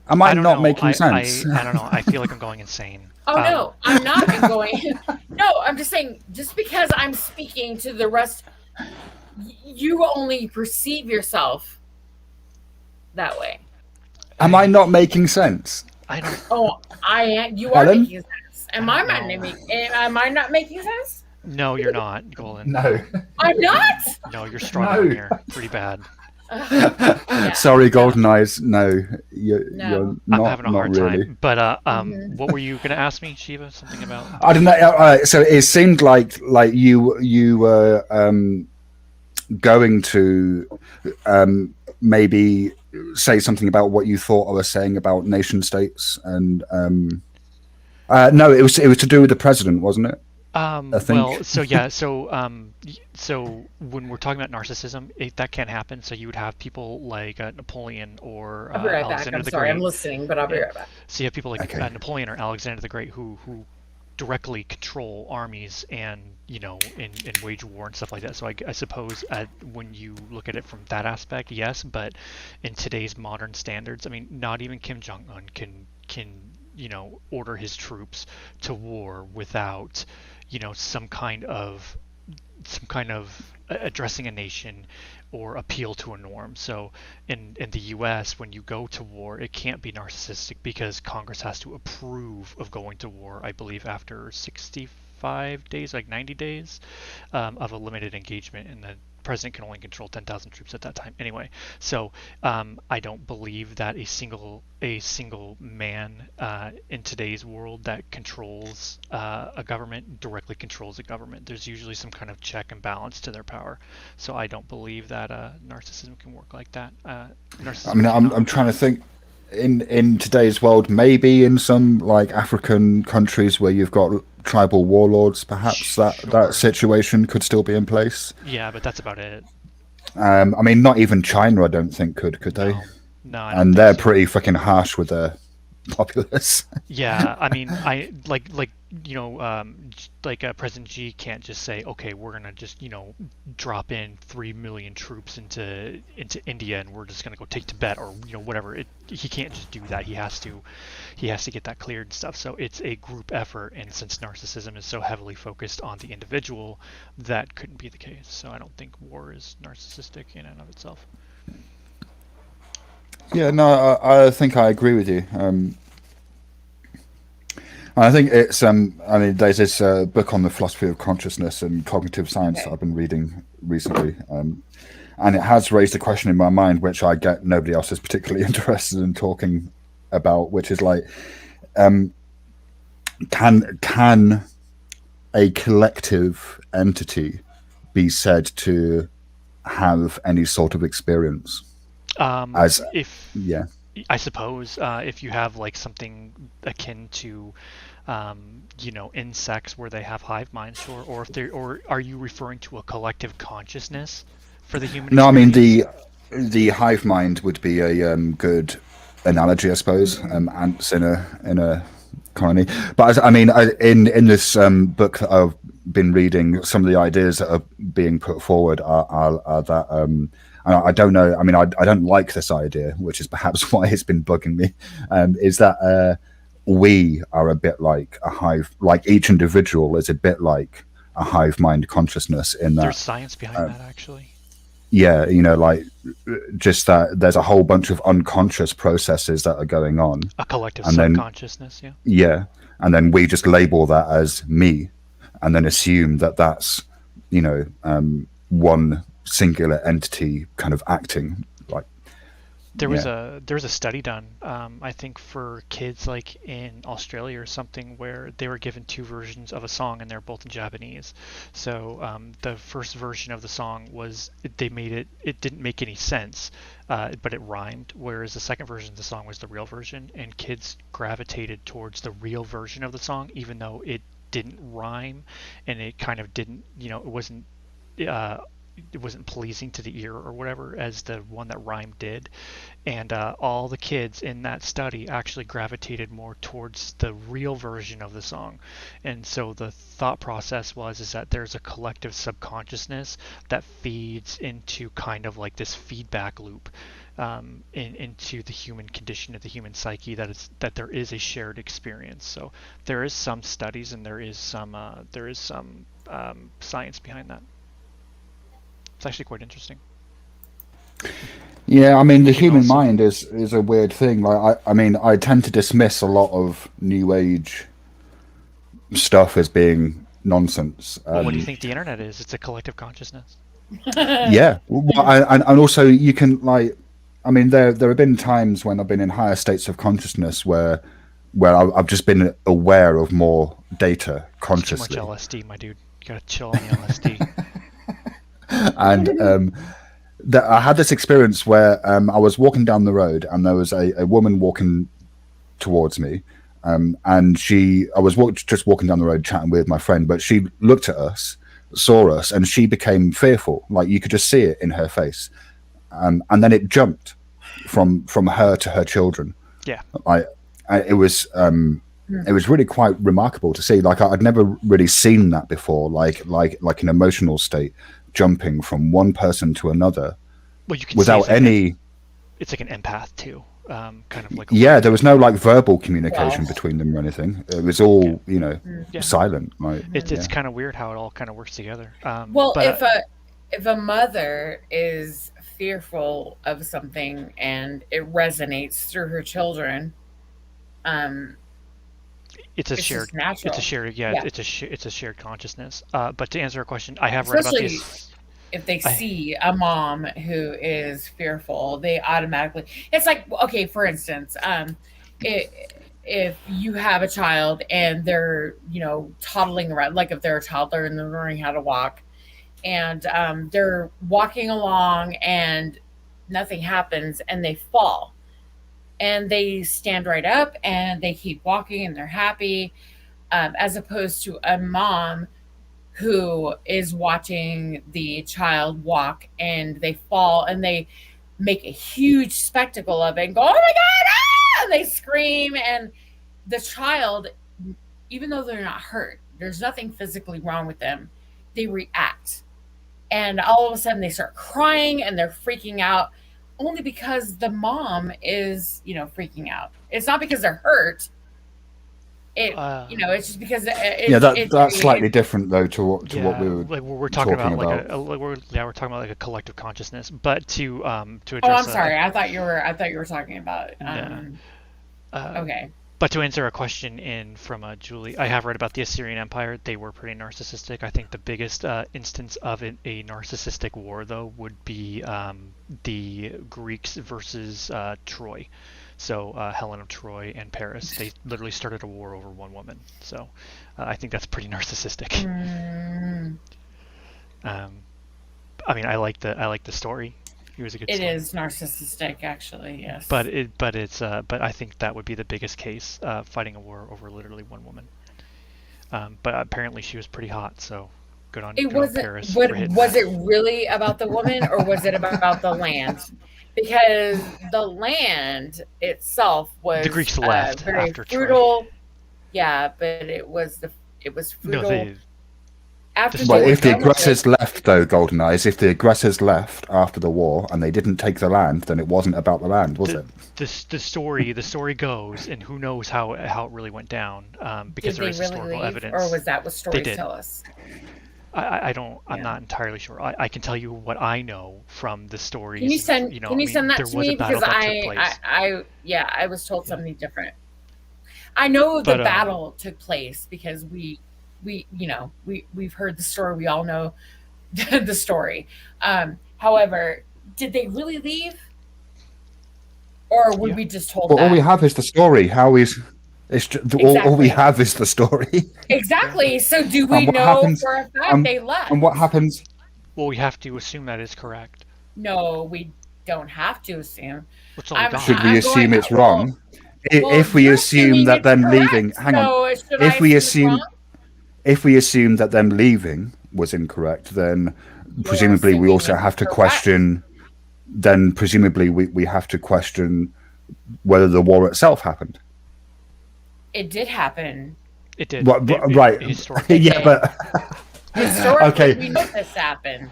S17: I don't
S16: not
S17: know.
S16: making sense?
S17: I don't know. I feel like I'm going insane.
S1: Oh no, I'm not going. No, I'm just saying. Just because I'm speaking to the rest, you only perceive yourself that way.
S16: Am I not making sense?
S17: I don't.
S1: Oh, I am. You are
S16: Helen?
S1: making sense. Am I not making sense?
S17: No, you're not, Golden.
S16: No.
S1: I'm not.
S17: No, you're struggling
S16: No.
S17: here pretty bad.
S16: Sorry, Golden Eyes. No, you're
S1: No.
S16: not.
S17: I'm having a
S16: not
S17: hard
S16: really.
S17: time. But what were you going to ask me, Shiva? Something about?
S16: I don't know. So it seemed like you were going to maybe say something about what you thought I was saying about nation states, and no, it was to do with the president, wasn't it? I think.
S17: Well, so yeah, so when we're talking about narcissism, that can't happen. So you would have people like Napoleon or
S1: I'll be right back.
S17: Alexander
S1: I'm
S17: the
S1: sorry,
S17: Great.
S1: I'm listening, but I'll be right back.
S17: So you have people like
S16: Okay.
S17: Napoleon or Alexander the Great who directly control armies and and wage war and stuff like that. So I suppose when you look at it from that aspect, yes. But in today's modern standards, I mean, not even Kim Jong-un can order his troops to war without some kind of addressing a nation or appeal to a norm. So in the US, when you go to war, it can't be narcissistic because Congress has to approve of going to war, I believe, after 65 days, like 90 days of a limited engagement, and the president can only control 10,000 troops at that time. Anyway, so I don't believe that a single man in today's world that controls a government directly controls a government. There's usually some kind of check and balance to their power. So I don't believe that narcissism can work like that.
S16: I mean, I'm trying to think. In today's world, maybe in some like African countries where you've got tribal warlords, perhaps that situation could still be in place.
S17: Yeah, but that's about it.
S16: I mean, not even China, I don't think could they?
S17: No, I don't
S16: and
S17: think
S16: they're
S17: so.
S16: pretty fucking harsh with their populace.
S17: Yeah, I mean, I like President Xi can't just say, okay, we're gonna just drop in 3 million troops into India and we're just gonna go take Tibet or whatever. He can't just do that. He has to get that cleared and stuff. So it's a group effort, and since narcissism is so heavily focused on the individual, that couldn't be the case. So I don't think war is narcissistic in and of itself.
S16: Yeah, no, I think I agree with you. I think it's I mean, there's this book on the philosophy of consciousness and cognitive science that I've been reading recently, and it has raised a question in my mind which I get nobody else is particularly interested in talking about, which is like, can a collective entity be said to have any sort of experience?
S17: I suppose if you have like something akin to insects where they have hive minds, sure, or are you referring to a collective consciousness for the human experience?
S16: I mean the hive mind would be a good analogy, I suppose. Ants in a colony, but in this book that I've been reading, some of the ideas that are being put forward are that I don't know. I mean, I don't like this idea, which is perhaps why it's been bugging me. Is that we are a bit like a hive, like each individual is a bit like a hive mind consciousness. In that
S17: there's science behind that, actually.
S16: Yeah, like just that there's a whole bunch of unconscious processes that are going on.
S17: A collective subconsciousness, yeah.
S16: Yeah, and then we just label that as me, and then assume that that's one singular entity kind of acting like.
S17: There was a study done, I think for kids like in Australia or something, where they were given two versions of a song and they're both in Japanese. So the first version of the song it didn't make any sense, but it rhymed, whereas the second version of the song was the real version, and kids gravitated towards the real version of the song even though it didn't rhyme and it kind of didn't, it wasn't pleasing to the ear or whatever as the one that rhymed did. And all the kids in that study actually gravitated more towards the real version of the song. And so the thought process is that there's a collective subconsciousness that feeds into kind of like this feedback loop into the human condition of the human psyche, that there is a shared experience. So there is some studies and there is some science behind that. It's actually quite interesting.
S16: Yeah, I mean, the human mind is a weird thing. Like, I tend to dismiss a lot of New Age stuff as being nonsense.
S17: Well, what do you think the internet is? It's a collective consciousness.
S16: Yeah, and also you can there have been times when I've been in higher states of consciousness where I've just been aware of more data consciously.
S17: Too much LSD, my dude. You gotta chill on the LSD.
S16: And I had this experience where I was walking down the road and there was a woman walking towards me, and I was just walking down the road chatting with my friend, but she looked at us, saw us, and she became fearful. Like you could just see it in her face, and then it jumped from her to her children.
S17: Yeah,
S16: it was really quite remarkable to see. Like I'd never really seen that before. Like an emotional state jumping from one person to another,
S17: well, you can
S16: without any.
S17: It's like an empath too, kind of like.
S16: There was no like verbal communication between them or anything. It was all silent. Like
S17: it's kind of weird how it all kind of works together.
S1: If a mother is fearful of something and it resonates through her children,
S17: it's a shared consciousness. But to answer your question, I have
S1: especially
S17: read about this.
S1: If they see a mom who is fearful, they automatically. It's like, okay, for instance, if you have a child and they're toddling around, like if they're a toddler and they're learning how to walk, and they're walking along and nothing happens and they fall. And they stand right up and they keep walking and they're happy, as opposed to a mom who is watching the child walk and they fall and they make a huge spectacle of it and go, oh my God, and they scream, and the child, even though they're not hurt, there's nothing physically wrong with them, they react. And all of a sudden they start crying and they're freaking out only because the mom is, freaking out. It's not because they're hurt. It's just because
S16: that's slightly different though to what we were
S17: we're talking about. We're talking about like a collective consciousness. But to address.
S1: Oh, I'm sorry. I thought you were talking about. Okay.
S17: But to answer a question from Julie, I have read about the Assyrian Empire. They were pretty narcissistic. I think the biggest instance of a narcissistic war, though, would be the Greeks versus Troy. So Helen of Troy and Paris, they literally started a war over one woman. So I think that's pretty narcissistic. I mean, I like the story. It was a good story.
S1: It is narcissistic, actually. Yes.
S17: But I think that would be the biggest case, fighting a war over literally one woman. But apparently she was pretty hot, so good on Paris.
S1: Was it really about the woman, or was it about the land? Because the land itself was
S17: the Greeks left
S1: very
S17: after
S1: fruitful.
S17: Troy.
S1: Yeah, but it was fruitful.
S16: If the aggressors left, though, Golden Eyes, if the aggressors left after the war and they didn't take the land, then it wasn't about the land, was it?
S17: The story goes, and who knows how it really went down, because there is historical evidence.
S1: Or was that what stories tell us?
S17: I don't. I'm not entirely sure. I can tell you what I know from the stories.
S1: Can you send that to me, because I was told
S17: Yeah.
S1: something different. I know the battle took place because we've heard the story. We all know the story. However, did they really leave, or were we just told that?
S16: All we have is the story. All we have is the story.
S1: Exactly. So do we know for a fact they left?
S16: And what happens?
S17: Well, we have to assume that is correct.
S1: No, we don't have to assume.
S16: Should we assume it's wrong? If we assume that them leaving, hang on. If we assume that them leaving was incorrect, then presumably we also have to question. Then presumably we have to question whether the war itself happened.
S1: It did happen.
S17: It did.
S16: Right. Yeah, but
S1: historically,
S16: okay.
S1: We know this happened.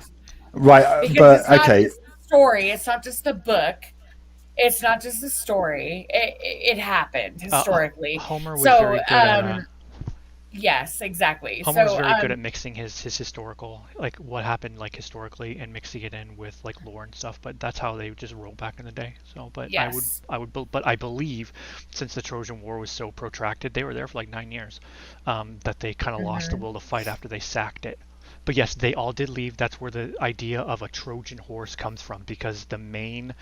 S16: Right,
S1: because
S16: but okay.
S1: It's not just a story. It's not just a book. It's not just a story. It happened historically.
S17: Homer was very good at.
S1: Yes, exactly.
S17: Homer was very good at mixing his historical, like what happened like historically, and mixing it in with like lore and stuff. But that's how they just rolled back in the day. So, but
S1: yes.
S17: I believe since the Trojan War was so protracted, they were there for like 9 years, that they kind of lost the will to fight after they sacked it. But yes, they all did leave. That's where the idea of a Trojan horse comes from, because the main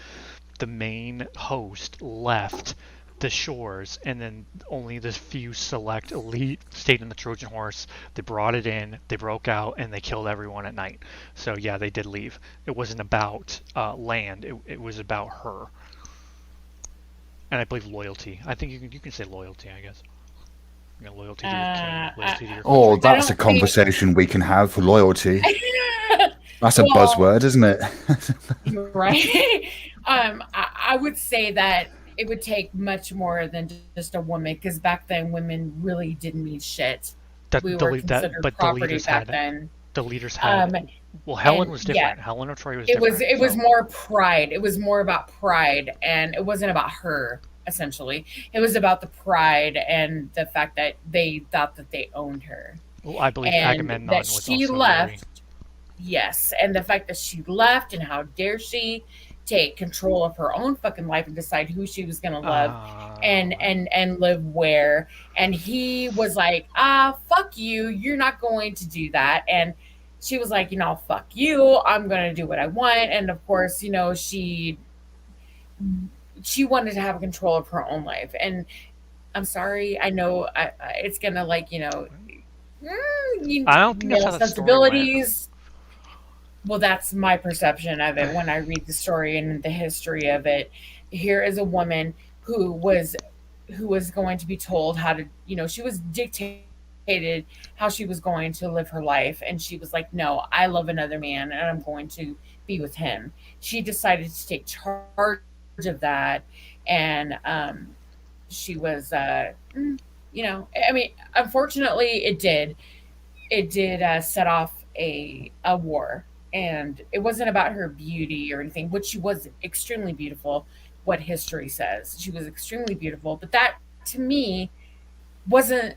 S17: host left the shores, and then only the few select elite stayed in the Trojan horse. They brought it in, they broke out, and they killed everyone at night. So yeah, they did leave. It wasn't about land. It was about her. And I believe loyalty. I think you can say loyalty, I guess. Loyalty to your king, loyalty to your
S16: Oh, that's a conversation we can have. Loyalty. That's a buzzword, isn't it?
S1: Right. I would say that it would take much more than just a woman, because back then women really didn't mean shit. We were considered property back then.
S17: The leaders had. Well, Helen was different. Helen of Troy was different.
S1: It was more pride. It was more about pride, and it wasn't about her. Essentially, it was about the pride and the fact that they thought that they owned her.
S17: Well, I believe
S1: and
S17: Agamemnon
S1: that
S17: was
S1: she
S17: also
S1: left. Yes, and the fact that she left, and how dare she take control of her own fucking life and decide who she was gonna love and live where. And he was like, fuck you, you're not going to do that. And she was like, fuck you, I'm gonna do what I want. And of course, she wanted to have control of her own life. And I'm sorry, I know it's gonna
S17: I don't think that's how the
S1: sensibilities. Well, that's my perception of it when I read the story and the history of it. Here is a woman who was going to be told how to, she was dictated how she was going to live her life. And she was like, no, I love another man and I'm going to be with him. She decided to take charge of that. And she was, you know, I mean, unfortunately, it did set off a war, and it wasn't about her beauty or anything, which she was extremely beautiful. What history says, she was extremely beautiful, but that to me wasn't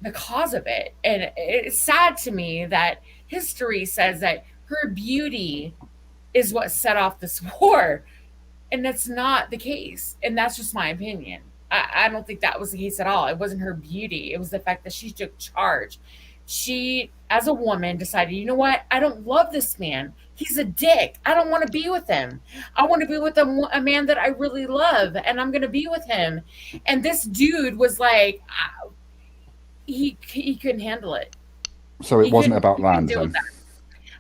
S1: the cause of it. And it's sad to me that history says that her beauty is what set off this war, and that's not the case. And that's just my opinion. I don't think that was the case at all. It wasn't her beauty. It was the fact that she took charge. She, as a woman, decided, you know what? I don't love this man. He's a dick. I don't want to be with him. I want to be with a man that I really love, and I'm going to be with him. And this dude was like, he couldn't handle it.
S16: So it wasn't about land then?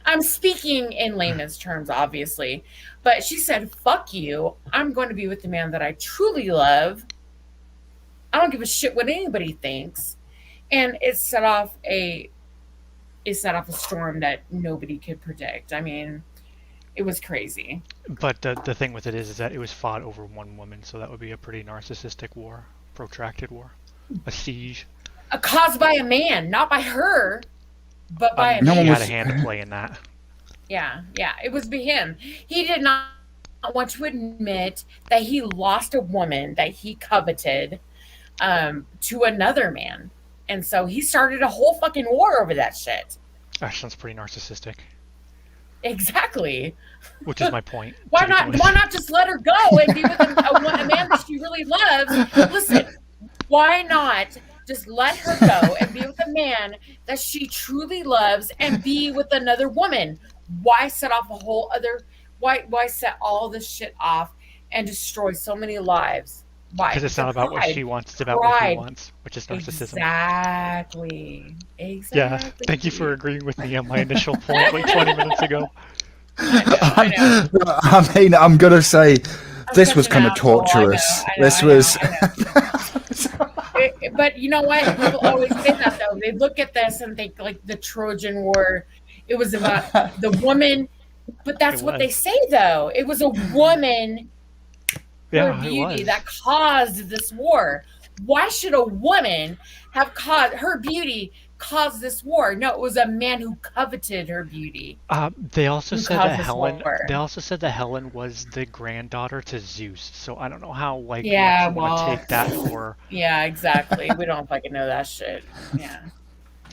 S1: I'm speaking in layman's terms, obviously. But she said, fuck you. I'm going to be with the man that I truly love. I don't give a shit what anybody thinks. And it set off a storm that nobody could predict. I mean, it was crazy.
S17: But the thing with it is that it was fought over one woman, so that would be a pretty narcissistic war, protracted war, a siege.
S1: Caused by a man, not by her, but by a man.
S17: No one had a hand to play in that.
S1: Yeah, it was by him. He did not want to admit that he lost a woman that he coveted to another man. And so he started a whole fucking war over that shit.
S17: That sounds pretty narcissistic.
S1: Exactly.
S17: Which is my point.
S1: Why not just let her go and be with a man that she really loves? Listen, why not just let her go and be with a man that she truly loves and be with another woman? Why set off a whole other? Why set all this shit off and destroy so many lives? Why?
S17: Because it's not about what she wants, it's about what he wants, which is narcissism.
S1: Exactly.
S17: Yeah, thank you for agreeing with me on my initial point like 20 minutes ago.
S1: I know.
S16: I mean, I'm going to say this was kind of torturous. This was...
S1: But you know what? People always say that, though. They look at this and think, like, the Trojan War, it was about the woman. But that's what they say, though. It was a woman... her beauty that caused this war. Why should a woman have caused her beauty caused this war? No, it was a man who coveted her beauty.
S17: They also said that Helen. They also said that Helen was the granddaughter to Zeus. So I don't know how want to take that for.
S1: Yeah, exactly. We don't fucking know that shit. Yeah.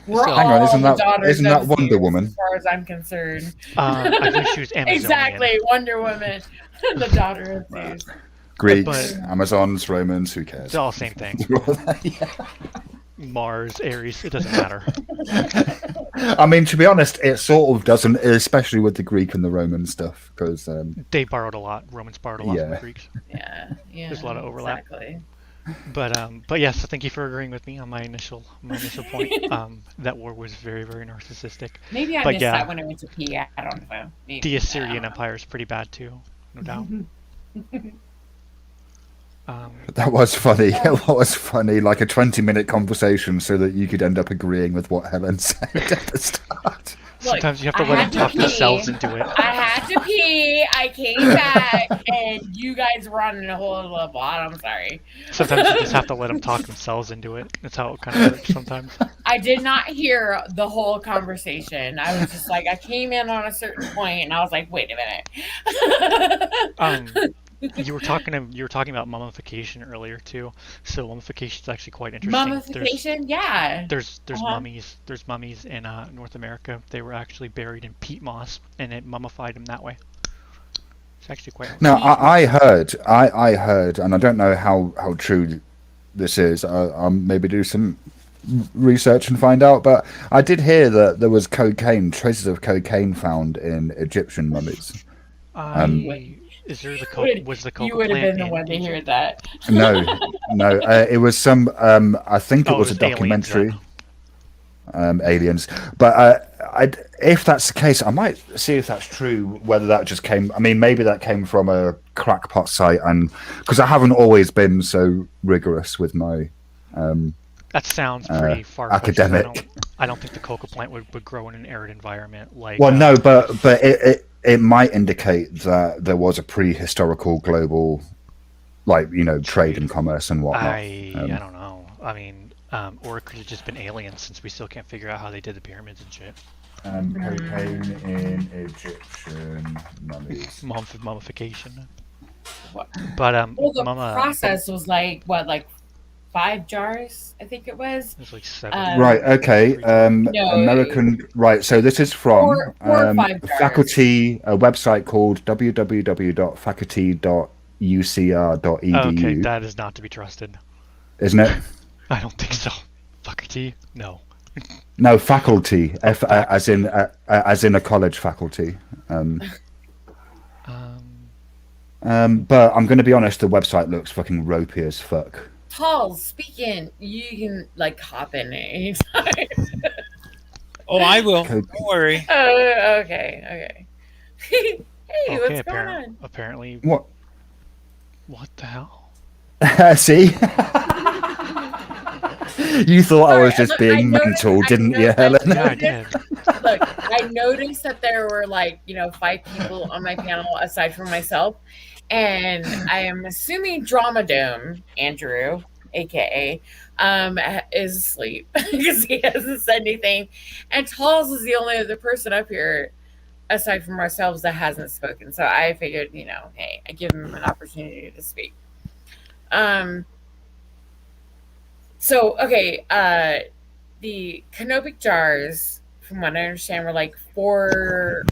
S16: Hang on, isn't that Wonder Woman?
S1: As far as I'm concerned.
S17: I think she was Amazonian.
S1: Exactly, Wonder Woman, the daughter of Zeus.
S16: Greeks, Amazons, Romans, who cares?
S17: It's all the same thing. Mars, Ares, it doesn't matter.
S16: I mean, to be honest, it sort of doesn't, especially with the Greek and the Roman stuff, because
S17: they borrowed a lot. Romans borrowed a lot from the Greeks.
S1: Yeah.
S17: There's a lot of overlap.
S1: Exactly.
S17: But yes, thank you for agreeing with me on my initial point. That war was very, very narcissistic.
S1: Maybe I missed that when I went to pee. I don't know. Maybe.
S17: The Assyrian Empire is pretty bad too, no doubt.
S16: That was funny. It was funny, like a 20-minute conversation so that you could end up agreeing with what Helen said at the start.
S17: Sometimes you have to let them talk themselves into it.
S1: I had to pee, I came back, and you guys were on a whole other bottom. I'm sorry.
S17: Sometimes you just have to let them talk themselves into it. That's how it kind of works sometimes.
S1: I did not hear the whole conversation. I was just like, I came in on a certain point, and I was like, wait a minute.
S17: You were talking about mummification earlier too. So mummification is actually quite interesting.
S1: Mummification, yeah.
S17: There's mummies. There's mummies in North America. They were actually buried in peat moss, and it mummified them that way. It's actually quite.
S16: Now I heard, and I don't know how true this is. I'll maybe do some research and find out. But I did hear that there was traces of cocaine found in Egyptian mummies.
S17: Was the coca
S1: You would have been the one to hear that.
S16: No, it was some. I think it was a documentary. Aliens, but if that's the case, I might see if that's true. Whether that just came. I mean, maybe that came from a crackpot site, and because I haven't always been so rigorous with my.
S17: That sounds pretty far
S16: academic.
S17: I don't think the coca plant would grow in an arid environment like.
S16: Well, no, but it might indicate that there was a prehistorical global like trade and commerce and whatnot.
S17: I don't know. I mean, or it could have just been aliens, since we still can't figure out how they did the pyramids and shit.
S16: Cocaine in Egyptian mummies.
S17: Mummification.
S1: But well, the process was like 5 jars, I think it was.
S17: It was like 7.
S16: Right. Okay.
S1: No,
S16: American. Right. So this is from
S1: 4 or 5 jars.
S16: faculty, a website called www.faculty.ucr.edu.
S17: Okay, that is not to be trusted.
S16: Isn't it?
S17: I don't think so. Faculty? No.
S16: No, faculty. As in a college faculty. But I'm going to be honest. The website looks fucking ropey as fuck.
S1: Paul, speaking, you can hop in anytime.
S18: Oh, I will. Don't worry.
S1: Oh, okay. Hey,
S17: okay,
S1: what's going on?
S17: Apparently.
S16: What?
S17: What the hell?
S16: See? You thought I was just being mental, didn't you, Helen?
S17: Yeah, I did.
S1: Look, I noticed that there were 5 people on my panel aside from myself. And I am assuming Drama Dome, Andrew, aka, is asleep because he hasn't said anything. And Talls is the only other person up here, aside from ourselves, that hasn't spoken. So I figured, hey, I give him an opportunity to speak. So, okay, the canopic jars, from what I understand, were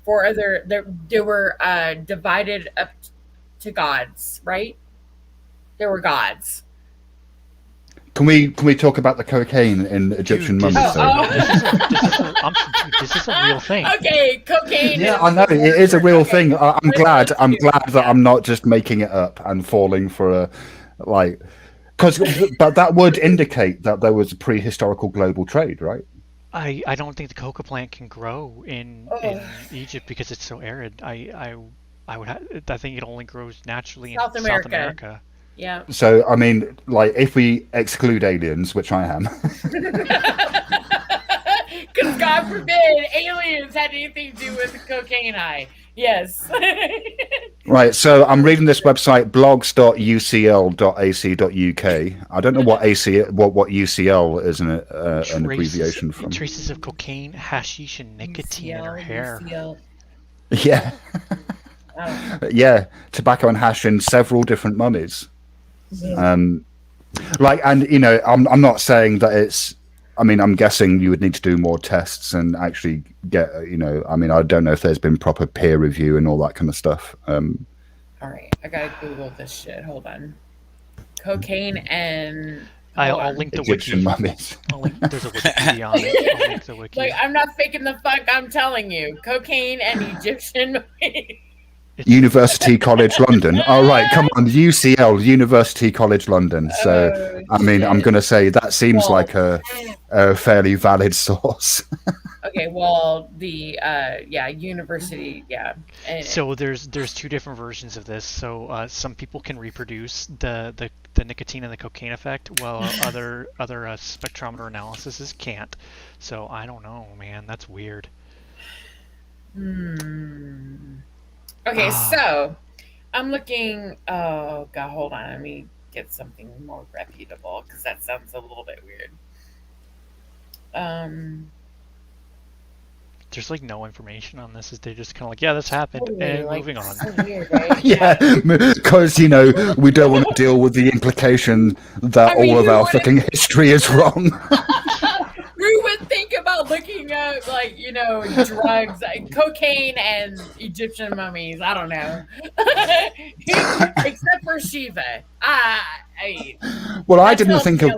S1: 4 other. They were divided up to gods, right? There were gods.
S16: Can we talk about the cocaine in Egyptian mummies?
S17: This is a real thing.
S1: Okay, cocaine.
S16: Yeah, I know it is a real thing. I'm glad that I'm not just making it up and falling for a but that would indicate that there was a prehistorical global trade, right?
S17: I don't think the coca plant can grow in Egypt because it's so arid. I think it only grows naturally in South America.
S1: Yeah.
S16: So I mean, if we exclude aliens, which I am.
S1: Because God forbid aliens had anything to do with the cocaine high. Yes.
S16: Right, so I'm reading this website, blogs.ucl.ac.uk. I don't know what UCL is an abbreviation from.
S17: Traces of cocaine, hashish, and nicotine in her hair.
S16: Yeah. Yeah, tobacco and hash in several different mummies. I'm not saying that it's. I mean, I'm guessing you would need to do more tests and actually get. I don't know if there's been proper peer review and all that kind of stuff.
S1: All right, I gotta Google this shit. Hold on. Cocaine and.
S17: I'll link the
S16: Egyptian
S17: wiki.
S16: mummies.
S17: There's a Wikipedia on it. I'll link the wiki.
S1: I'm not faking the fuck. I'm telling you, cocaine and Egyptian mummies.
S16: University College London. Oh, right, come on, UCL, University College London. So, I'm going to say that seems like a fairly valid source.
S1: Okay, well, the university, yeah. And
S17: so there's 2 different versions of this. So some people can reproduce the nicotine and the cocaine effect, while other spectrometer analyses can't. So I don't know, man. That's weird.
S1: Okay, so I'm looking. Oh God, hold on. Let me get something more reputable because that sounds a little bit weird.
S17: There's no information on this. They're just kind of yeah, this happened, and moving on.
S1: So weird, right?
S16: Yeah, because we don't want to deal with the implication that all of our fucking history is wrong.
S1: Who would think about looking up drugs, cocaine and Egyptian mummies? I don't know. Except for Shiva.
S16: Well, I didn't think of.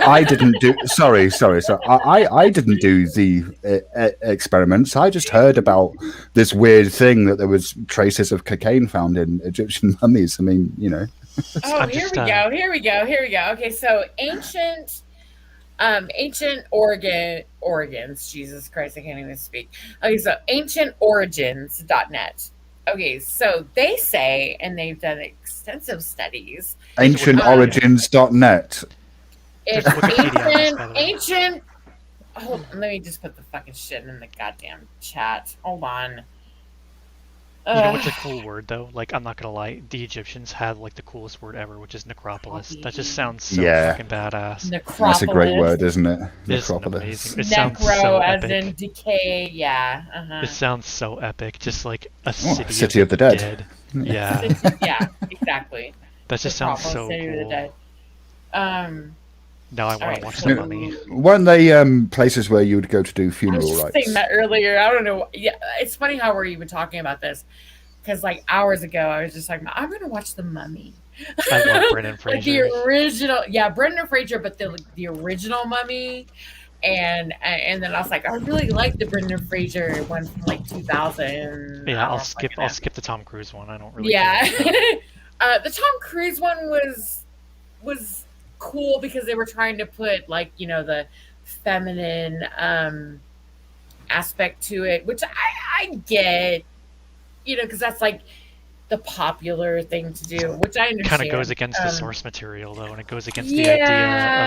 S16: I didn't do. Sorry. I didn't do the experiments. I just heard about this weird thing that there was traces of cocaine found in Egyptian mummies. I mean,
S1: Oh, here we go. Okay, so ancient organs. Jesus Christ, I can't even speak. Okay, so ancientorigins.net. Okay, so they say, and they've done extensive studies.
S16: Ancientorigins.net.
S1: It's ancient. Hold on, let me just put the fucking shit in the goddamn chat. Hold on.
S17: You know what's a cool word though? Like, I'm not gonna lie, the Egyptians had like the coolest word ever, which is necropolis. That just sounds so fucking badass.
S16: That's a great word, isn't it?
S17: It's
S16: Necropolis.
S17: amazing. It sounds so
S1: as
S17: epic.
S1: in decay. Yeah. Uh-huh.
S17: It sounds so epic, just like a city,
S16: City of the Dead.
S17: Yeah.
S1: Yeah, exactly.
S17: That just sounds so
S1: City of the
S17: cool.
S1: Dead.
S17: Now I want
S1: alright,
S17: to watch
S1: so-
S17: The Mummy.
S16: Weren't they places where you would go to do
S1: I was
S16: funeral
S1: just
S16: rites?
S1: saying that earlier. I don't know. Yeah, it's funny how we're even talking about this because like hours ago I was just like, I'm gonna watch The Mummy.
S17: I love Brendan
S1: Like the
S17: Fraser.
S1: original, yeah, Brendan Fraser, but the original Mummy. And then I was like, I really like the Brendan Fraser one from like 2000.
S17: Yeah, I'll skip the Tom Cruise one. I don't really care.
S1: The Tom Cruise one was cool because they were trying to put like, you know, the feminine aspect to it, which I get, you know, because that's like the popular thing to do, which I understand.
S17: Kind of goes against the source material though, and it goes against the idea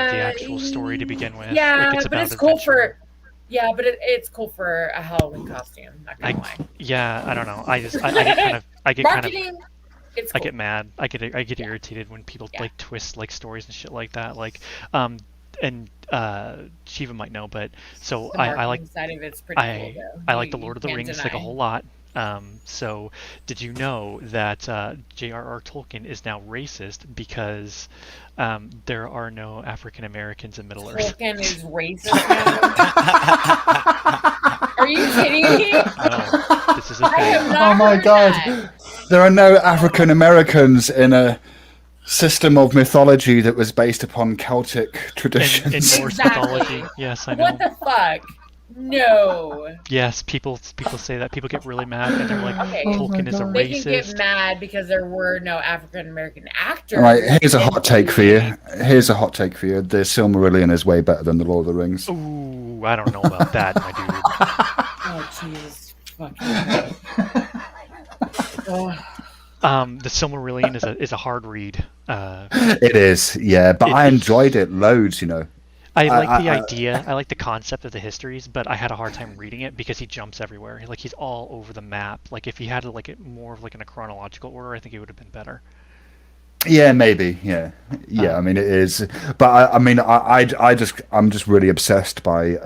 S17: of the actual story to begin with.
S1: Yeah,
S17: like, it's
S1: but
S17: about
S1: it's cool
S17: adventure.
S1: it's cool for a Halloween costume. Not gonna lie.
S17: Yeah, I don't know. I get
S1: Marketing. It's
S17: I
S1: cool.
S17: get mad. I get irritated when people like twist like stories and shit like that. Like, and Shiva might know, but so
S1: The
S17: I like
S1: marketing side of it's pretty cool, though.
S17: I like the
S1: You
S17: Lord of the
S1: can't
S17: Rings like a
S1: deny.
S17: whole lot. So did you know that J.R.R. Tolkien is now racist because there are no African Americans in Middle Earth?
S1: Tolkien is racist now. Are you kidding me?
S17: No, this is a
S1: I
S17: thing.
S1: have
S16: Oh
S1: not
S16: my
S1: heard
S16: god.
S1: that.
S16: There are no African Americans in a system of mythology that was based upon Celtic traditions.
S17: In Norse
S1: Exactly.
S17: mythology. Yes, I know.
S1: What the fuck? No.
S17: Yes, people say that. People get really mad and they're like,
S1: Okay.
S17: Tolkien is a
S1: They can get
S17: racist.
S1: mad because there were no African American actors.
S16: All right, here's a
S1: in
S16: hot take for you. Here's a hot take for you. The Silmarillion is way better than the Lord of the Rings.
S17: Ooh, I don't know about that, my dude.
S1: Oh Jesus fucking Christ. Oh.
S17: The Silmarillion is a hard read.
S16: It is, yeah, but I enjoyed it loads, you know.
S17: I like the idea. I like the concept of the histories, but I had a hard time reading it because he jumps everywhere. Like he's all over the map. Like if he had like it more of like in a chronological order, I think it would have been better.
S16: Yeah, maybe. Yeah. I mean, it is, but I'm just really obsessed by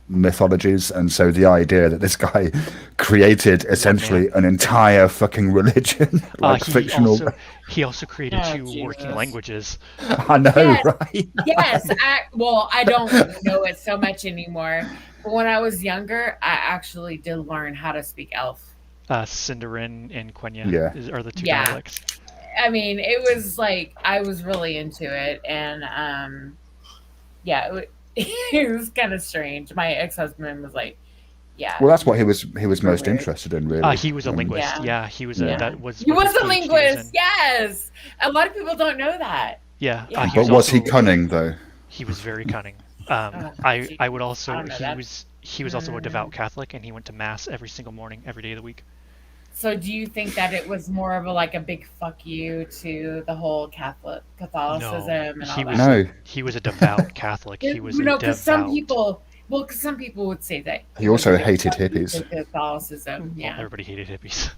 S16: mythologies, and so the idea that this guy created essentially an entire fucking religion, like fictional.
S17: He also created two working languages.
S16: I know,
S1: Yes.
S16: right?
S1: Yes, I don't know it so much anymore. But when I was younger, I actually did learn how to speak Elf.
S17: Sindarin and Quenya are the two
S1: Yeah.
S17: dialects.
S1: I mean, it was like I was really into it, and it was kind of strange. My ex-husband was like, "Yeah."
S16: Well, that's what he was most interested in, really.
S17: He was a linguist. Yeah, he was
S1: Yeah.
S17: that was.
S1: He
S17: what
S1: was
S17: his
S1: a
S17: PhD
S1: linguist.
S17: in.
S1: Yes, a lot of people don't know that.
S17: Yeah,
S1: Yeah.
S17: he
S16: But was he
S17: also-
S16: cunning though?
S17: He was very cunning.
S1: Oh,
S17: I would also
S1: I don't know that.
S17: he was also a devout Catholic, and he went to mass every single morning, every day of the week.
S1: So, do you think that it was more of a big fuck you to the whole Catholicism and all
S17: he
S1: that?
S17: was he was a devout Catholic. He was
S1: No,
S17: a
S1: because
S17: devout.
S1: because some people would say that
S16: He also
S1: was a
S16: hated
S1: fuck you to
S16: hippies.
S1: Catholicism, yeah.
S17: Everybody hated hippies.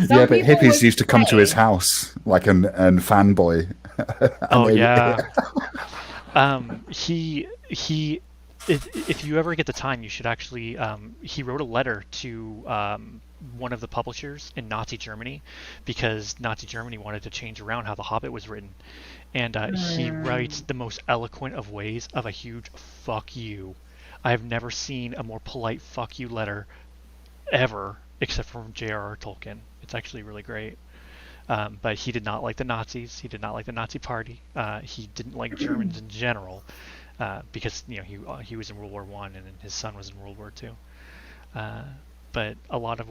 S16: Yeah, but
S1: people
S16: hippies
S1: would
S16: used to come to his
S1: say-
S16: house like and fanboy.
S17: Oh
S16: And they-
S17: yeah. If you ever get the time, you should actually. He wrote a letter to one of the publishers in Nazi Germany because Nazi Germany wanted to change around how The Hobbit was written, and he writes the most eloquent of ways of a huge fuck you. I have never seen a more polite fuck you letter ever, except from J.R.R. Tolkien. It's actually really great. But he did not like the Nazis. He did not like the Nazi Party. He didn't like Germans in general, because he was in World War I and his son was in World War II. But a lot of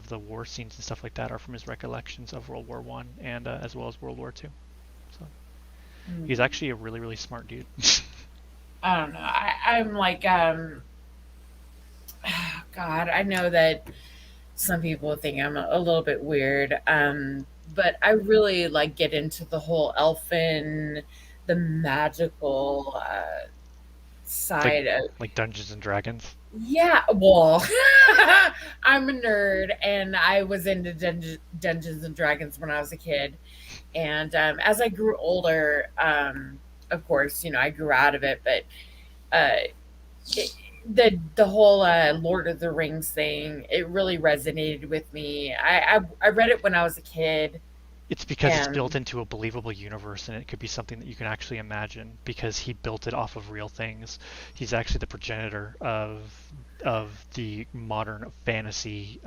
S17: the war scenes and stuff like that are from his recollections of World War I and as well as World War II. So he's actually a really, really smart dude.
S1: I don't know. I'm like, God, I know that some people think I'm a little bit weird, but I really get into the whole elfin, the magical side of
S17: like Dungeons and Dragons.
S1: Yeah, well, I'm a nerd, and I was into Dungeons and Dragons when I was a kid. And as I grew older, of course, I grew out of it. But the whole Lord of the Rings thing, it really resonated with me. I read it when I was a kid.
S17: It's because it's built into a believable universe, and it could be something that you can actually imagine because he built it off of real things. He's actually the progenitor of the modern fantasy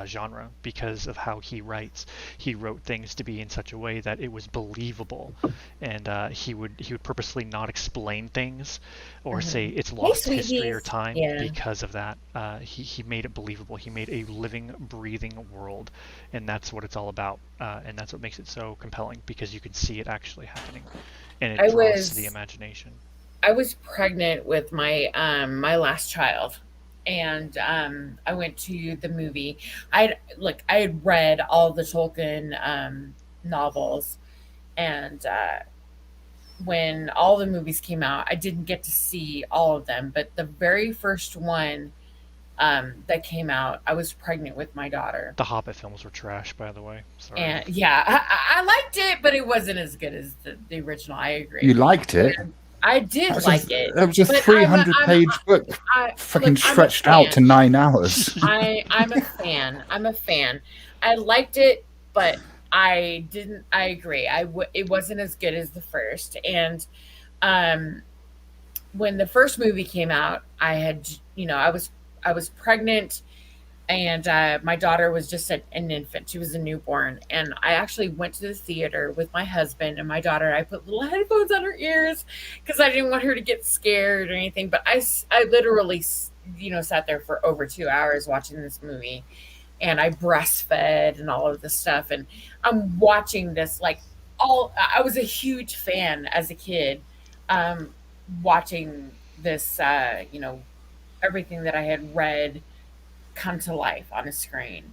S17: genre because of how he writes. He wrote things to be in such a way that it was believable, and he would purposely not explain things or say it's lost history or time because of that. He made it believable. He made a living, breathing world, and that's what it's all about. And that's what makes it so compelling because you can see it actually happening, and it draws to the imagination.
S1: I was pregnant with my my last child. And I went to the movie. I had read all the Tolkien novels, and when all the movies came out, I didn't get to see all of them. But the very first one that came out, I was pregnant with my daughter.
S17: The Hobbit films were trash, by the way. Sorry.
S1: And yeah, I liked it, but it wasn't as good as the original. I agree.
S16: You liked it?
S1: I did like it.
S16: It was a 300-page book, fucking stretched out to 9 hours.
S1: I'm a fan. I'm a fan. I liked it, but I didn't. I agree. It wasn't as good as the first. And when the first movie came out, I had, I was pregnant. And my daughter was just an infant. She was a newborn. And I actually went to the theater with my husband and my daughter. I put little headphones on her ears because I didn't want her to get scared or anything. But I literally, sat there for over 2 hours watching this movie. And I breastfed and all of this stuff. And I'm watching this I was a huge fan as a kid, watching this, everything that I had read come to life on a screen.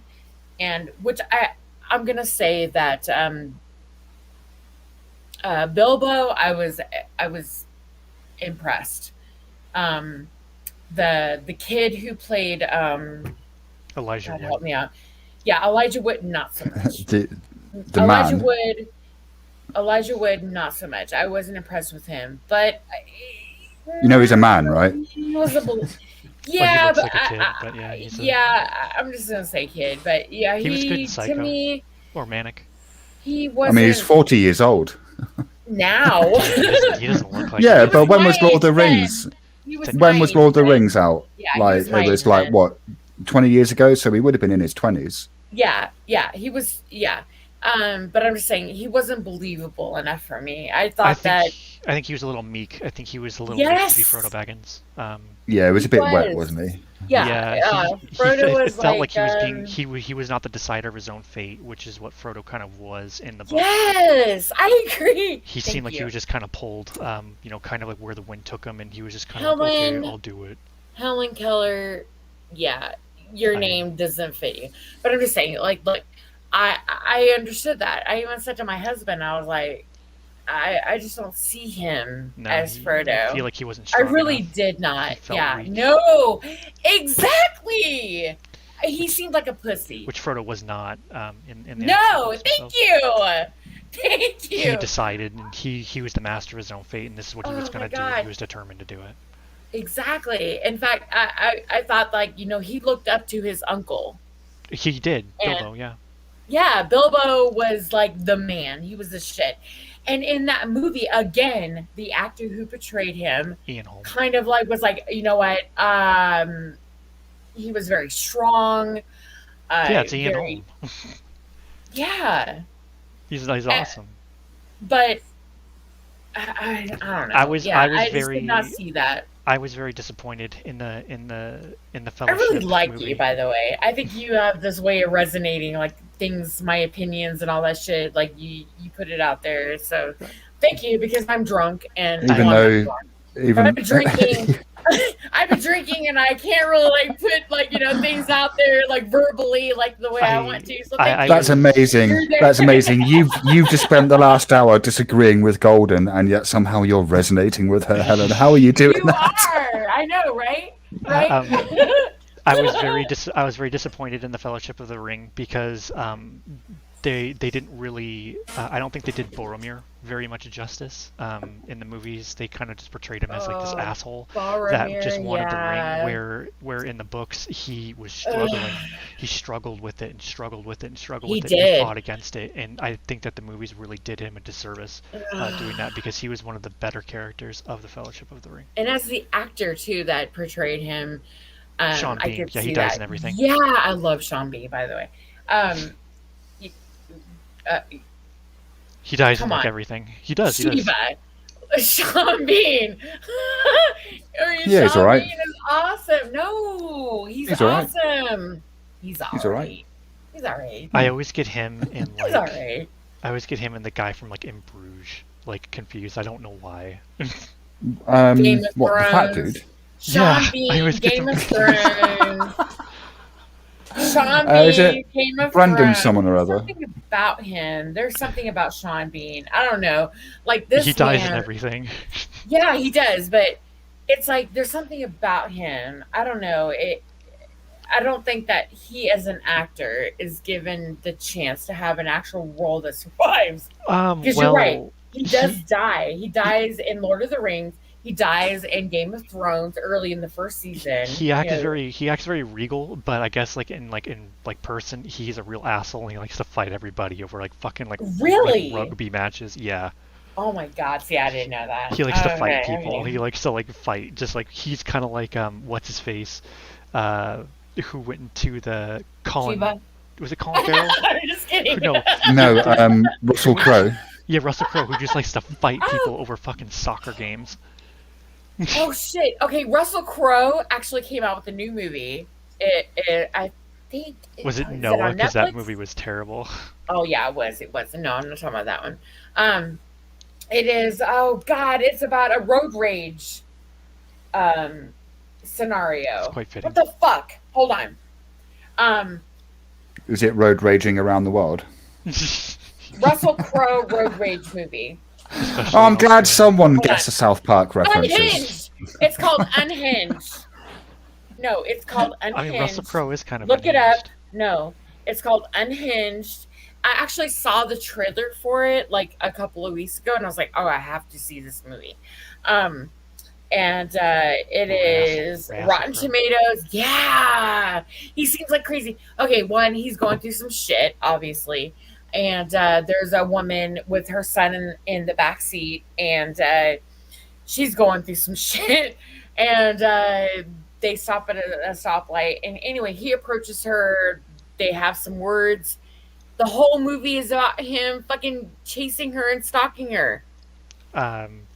S1: And which I'm gonna say that Bilbo, I was impressed. The kid who played
S17: Elijah Wood.
S1: help me out. Yeah, Elijah Wood, not so much.
S16: the
S1: Elijah Wood, not so much. I wasn't impressed with him, but
S16: he's a man, right?
S1: He was yeah,
S17: he looks
S1: but,
S17: like a kid, but yeah,
S1: I'm just gonna say kid, but yeah,
S17: he was good in Psycho,
S1: to me,
S17: or Manic.
S1: He wasn't.
S16: I mean, he's 40 years old
S1: now.
S17: He doesn't look like.
S16: Yeah, but when was Lord of the Rings? When was Lord of the Rings out?
S1: Yeah,
S16: it was like what, 20 years ago? So he would have been in his 20s.
S1: Yeah, he was. Yeah, but I'm just saying he wasn't believable enough for me. I think
S17: he was a little meek. I think he was a little weak to be Frodo Baggins.
S16: Yeah, it was a bit wet, wasn't he?
S1: Frodo was
S17: it felt like he was not the decider of his own fate, which is what Frodo kind of was in the book.
S1: Yes, I agree.
S17: He seemed like he was just kind of pulled, kind of like where the wind took him, and he was just kind of like, okay, I'll do it.
S1: Helen Keller, your name doesn't fit you, but I'm just saying, look, I understood that. I even said to my husband, I was like, I just don't see him as Frodo.
S17: I feel like he wasn't strong
S1: I really
S17: enough.
S1: did not.
S17: Weak.
S1: No, exactly. He seemed like a pussy.
S17: Which Frodo was not. In the
S1: no, thank you.
S17: He decided, and he was the master of his own fate, and this is what he was going to do. He was determined to do it.
S1: Exactly. In fact, I thought he looked up to his uncle.
S17: He did, Bilbo. Yeah.
S1: Yeah, Bilbo was like the man. He was the shit. And in that movie, again, the actor who portrayed him,
S17: Ian Holm,
S1: kind of was like, you know what? He was very strong.
S17: It's Ian Holm.
S1: Yeah.
S17: He's awesome.
S1: But I don't know. I just did not see that.
S17: I was very disappointed in the Fellowship.
S1: I really like
S17: movie.
S1: you, by the way. I think you have this way of resonating, things, my opinions, and all that shit. You put it out there. So, thank you, because I'm drunk and
S16: even
S1: I'm drinking. I've been drinking and I can't really like put like things out there like verbally like the way I want to. So
S16: That's amazing. That's amazing. You've just spent the last hour disagreeing with Golden, and yet somehow you're resonating with her, Helen. How are you doing that?
S1: Are. I know, right? Right.
S17: I was very disappointed in the Fellowship of the Ring because they didn't really. I don't think they did Boromir very much justice. In the movies, they kind of just portrayed him as like this asshole that just wanted the ring. Where in the books he was struggling. He struggled with it and struggled with it and struggled with it. And fought against it, and I think that the movies really did him a disservice doing that because he was one of the better characters of the Fellowship of the Ring.
S1: And as the actor too that portrayed him,
S17: Sean Bean, he dies and everything.
S1: Yeah, I love Sean Bean, by the way.
S17: He dies in like everything. He does. He does.
S1: Sean Bean.
S16: Yeah, he's all right.
S1: Bean is awesome. No, he's
S16: all right.
S1: awesome. He's all right. He's all right.
S17: I always get him in like.
S1: He's all right.
S17: I always get him and the guy from like In Bruges like confused. I don't know why.
S1: Game of
S16: what, the fat
S1: Thrones.
S16: dude?
S1: Sean Bean, Game of Thrones. Sean
S16: Is
S1: Bean,
S16: it
S1: Game of
S16: Brandon
S1: Thrones.
S16: someone or other?
S1: Something about him. There's something about Sean Bean. I don't know. Like this
S17: He dies
S1: man,
S17: in everything.
S1: Yeah, he does, but it's like there's something about him. I don't know. I don't think that he as an actor is given the chance to have an actual role that survives. Because you're right. He does die. He dies in Lord of the Rings. He dies in Game of Thrones early in the first season.
S17: He acts very regal, but I guess like in person, he's a real asshole and he likes to fight everybody over like fucking like
S1: Really?
S17: rugby matches. Yeah.
S1: Oh my God! See, I didn't know that.
S17: He likes to fight people.
S1: Okay.
S17: He likes to like fight. Just like he's kind of like what's his face, who went into the Colin.
S1: Cuba?
S17: Was it Colin Farrell?
S1: I'm just kidding.
S17: No.
S16: No, Russell Crowe.
S17: Yeah, Russell Crowe, who just likes to fight people over fucking soccer games.
S1: Oh shit! Okay, Russell Crowe actually came out with a new movie. I think.
S17: Was it
S1: is
S17: Noah?
S1: on
S17: Because that
S1: Netflix?
S17: movie was terrible.
S1: Oh yeah, it was. It was. No, I'm not talking about that one. It is. Oh God, it's about a road rage. Scenario.
S17: It's quite fitting.
S1: What the fuck? Hold on.
S16: Is it road raging around the world?
S1: Russell Crowe road rage movie.
S16: Oh, I'm glad someone gets the South Park references.
S1: Unhinged. It's called Unhinged. No, it's called Unhinged.
S17: I mean, Russell Crowe is kind of
S1: Look it up. No, it's called Unhinged. I actually saw the trailer for it like a couple of weeks ago, and I was like, "Oh, I have to see this movie." It is Rotten Tomatoes. Yeah, he seems like crazy. Okay, one, he's going through some shit, obviously, and there's a woman with her son in the back seat, and she's going through some shit, and they stop at a stoplight, and anyway, he approaches her. They have some words. The whole movie is about him fucking chasing her and stalking her.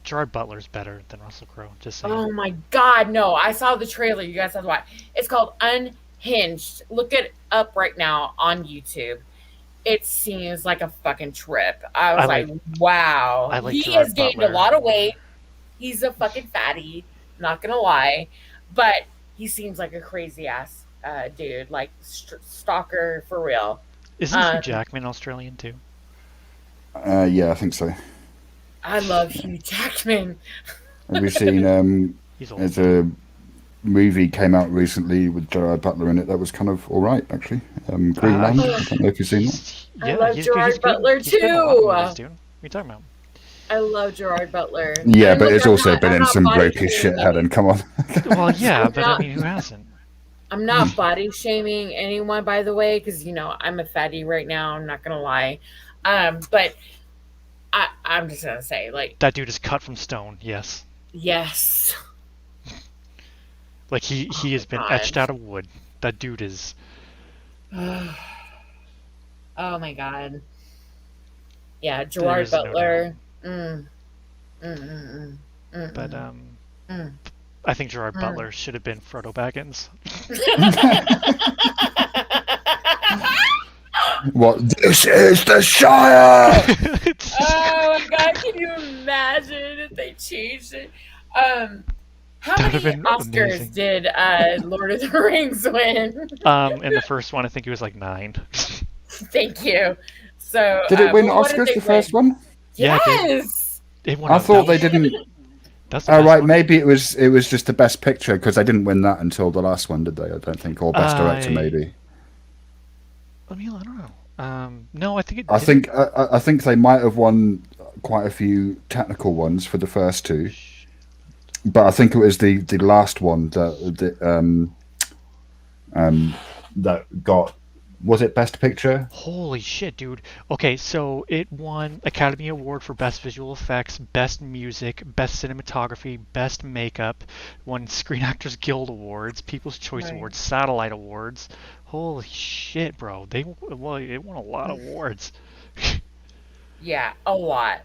S17: Gerard Butler's better than Russell Crowe. Just saying.
S1: Oh my God, no. I saw the trailer. You guys have to watch. It's called Unhinged. Look it up right now on YouTube. It seems like a fucking trip. I was like, wow.
S17: I like
S1: he
S17: Gerard
S1: has gained
S17: Butler.
S1: a lot of weight. He's a fucking fatty. Not going to lie. But he seems like a crazy ass dude. Like, stalker for real.
S17: Isn't Hugh Jackman Australian too?
S16: Yeah, I think so.
S1: I love Hugh Jackman.
S16: Have you seen?
S17: He's old.
S16: There's a movie came out recently with Gerard Butler in it that was kind of all right, actually. Greenland. I don't know if you've seen that.
S1: I love Gerard Butler
S17: He's good in a lot of
S1: too.
S17: movies, dude. What are you talking about?
S1: I love Gerard Butler.
S16: Yeah,
S1: And
S16: but
S1: look,
S16: it's
S1: I'm
S16: also
S1: not-
S16: been
S1: I'm
S16: in
S1: not
S16: some
S1: body
S16: ropey shit,
S1: shaming
S16: Helen. Come on.
S17: Well, yeah,
S1: I'm
S17: but
S1: not-
S17: I mean, who hasn't?
S1: I'm not body shaming anyone, by the way, because I'm a fatty right now. I'm not gonna lie, but I'm just gonna say, like,
S17: That dude is cut from stone. Yes.
S1: yes,
S17: Like he has been
S1: God.
S17: etched out of wood. That dude is.
S1: oh my God, yeah,
S17: There
S1: Gerard
S17: is no
S1: Butler.
S17: But
S1: Mm.
S17: I think Gerard
S1: Mm.
S17: Butler should have been Frodo Baggins.
S16: What? This is the Shire!
S1: Oh my God, can you imagine if they changed it? How
S17: That'd
S1: many
S17: have been
S1: Oscars
S17: amazing.
S1: did Lord of the Rings win?
S17: In the first one, I think it was like 9.
S1: Thank you. So
S16: Did it win
S1: but what did
S16: Oscars,
S1: they
S16: the first
S1: win?
S16: one?
S17: Yeah, it did.
S1: Yes.
S17: It won
S16: I
S17: a-
S16: thought
S17: that
S16: they
S17: was-
S16: didn't.
S17: That's the
S16: Oh
S17: best
S16: right,
S17: one.
S16: maybe it was just the best picture because they didn't win that until the last one, did they? I don't think, or best director maybe.
S17: I mean, I don't know. No, I think it.
S16: I
S17: didn't.
S16: think I think they might have won quite a few technical ones for the first two, but I think it was the last one that got, was it best picture?
S17: Holy shit, dude. Okay, so it won Academy Award for Best Visual Effects, Best Music, Best Cinematography, Best Makeup, won Screen Actors Guild Awards, People's Choice
S1: Right.
S17: Awards, Satellite Awards. Holy shit, bro. It won a lot of awards.
S1: Yeah, a lot.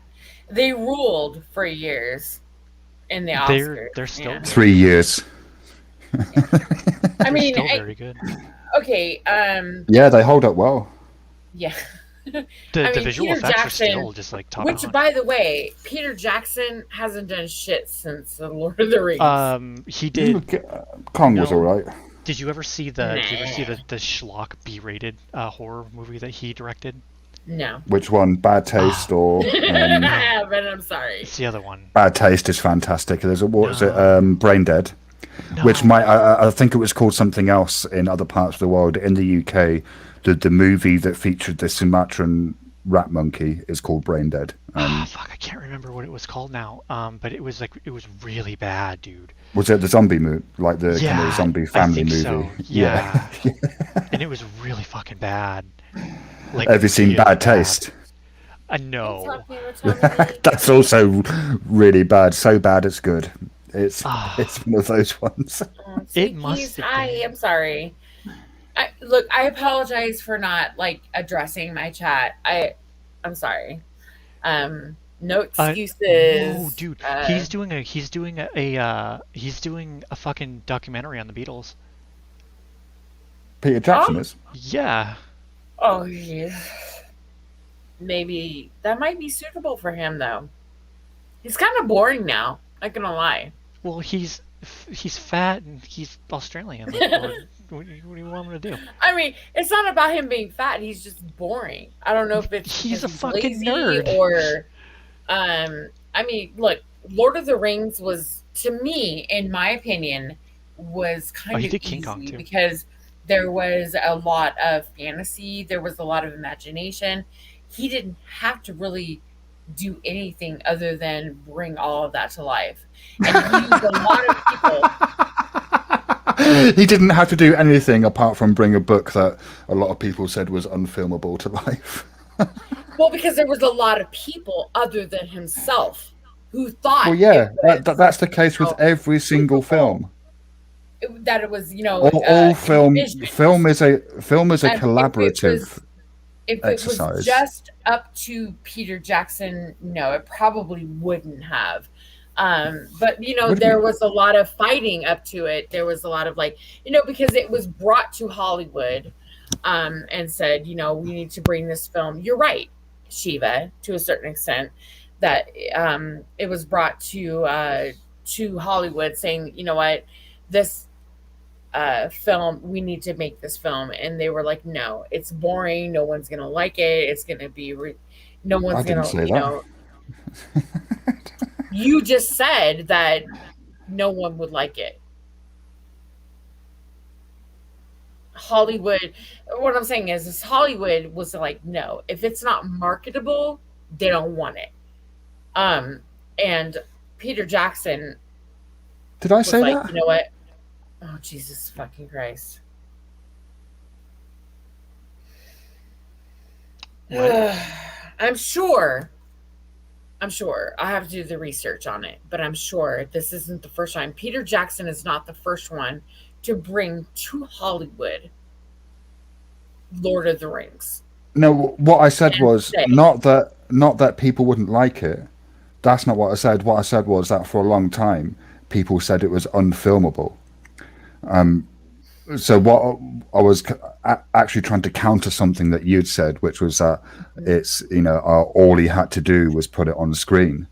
S1: They ruled for years in the Oscars.
S17: They're still
S1: man.
S16: 3 years.
S1: I mean,
S17: still very good.
S1: okay.
S16: Yeah, they hold up well.
S1: Yeah.
S17: The
S1: I mean,
S17: visual
S1: Peter
S17: effects are
S1: Jackson,
S17: still just like top
S1: which,
S17: notch.
S1: by the way, Peter Jackson hasn't done shit since the Lord of the Rings.
S17: He did.
S16: Kong was
S17: No.
S16: alright.
S17: Did you ever see the
S1: Nah.
S17: the schlock B-rated horror movie that he directed?
S1: No.
S16: Which one? Bad Taste or
S1: I haven't. I'm sorry.
S17: It's the other one.
S16: Bad Taste is fantastic. There's a what was it? Brain Dead, which might I think it was called something else in other parts of the world. In the UK, the movie that featured the Sumatran rat monkey is called Brain Dead.
S17: Fuck, I can't remember what it was called now. But it was really bad, dude.
S16: Was it the zombie movie, like the kind of zombie family
S17: I think
S16: movie?
S17: So. Yeah. And it was really fucking bad. Like,
S16: Have you seen
S17: really
S16: Bad Taste?
S17: No.
S16: That's also really bad. So bad it's good. It's one of those ones.
S17: It must have been.
S1: I'm sorry. Look, I apologize for not like addressing my chat. I'm sorry. No excuses.
S17: No, dude. He's doing a fucking documentary on the Beatles.
S16: Peter Jackson is.
S17: Yeah.
S1: Oh yeah. Maybe that might be suitable for him though. He's kind of boring now. Not gonna lie.
S17: Well, he's fat and he's Australian. Like, what do you want him to do?
S1: I mean, it's not about him being fat. He's just boring. I don't know if it's
S17: He's
S1: because
S17: a fucking
S1: lazy
S17: nerd.
S1: or, I mean, look, Lord of the Rings was, to me, in my opinion, was kind
S17: he
S1: of
S17: did King
S1: easy
S17: Kong, too.
S1: because there was a lot of fantasy. There was a lot of imagination. He didn't have to really do anything other than bring all of that to life. And he used a lot of people.
S16: He didn't have to do anything apart from bring a book that a lot of people said was unfilmable to life.
S1: Well, because there was a lot of people other than himself who thought
S16: Well, yeah, that's the case with every single film.
S1: that it was, you know,
S16: All film
S1: envisioned.
S16: film is a
S1: And
S16: collaborative
S1: if it
S16: exercise.
S1: was just up to Peter Jackson, no, it probably wouldn't have. But you know,
S16: What do
S1: there
S16: you-
S1: was a lot of fighting up to it. There was a lot of like, you know, because it was brought to Hollywood, and said, you know, we need to bring this film. You're right, Shiva, to a certain extent, that it was brought to Hollywood, saying, you know what, this film, we need to make this film, and they were like, no, it's boring, no one's gonna like it, it's gonna be no one's
S16: I didn't
S1: gonna,
S16: say
S1: you
S16: that.
S1: know, you just said that no one would like it. Hollywood, what I'm saying is Hollywood was like, no, if it's not marketable, they don't want it. And Peter Jackson
S16: Did I
S1: was
S16: say
S1: like,
S16: that?
S1: you know what? Oh, Jesus fucking Christ. I'm sure I have to do the research on it, but I'm sure this isn't the first time. Peter Jackson is not the first one to bring to Hollywood Lord of the Rings.
S16: No, what I said
S1: And
S16: was
S1: say-
S16: not that people wouldn't like it. That's not what I said. What I said was that for a long time, people said it was unfilmable. So what I was actually trying to counter something that you'd said, which was that it's, you know, all he had to do was put it on screen,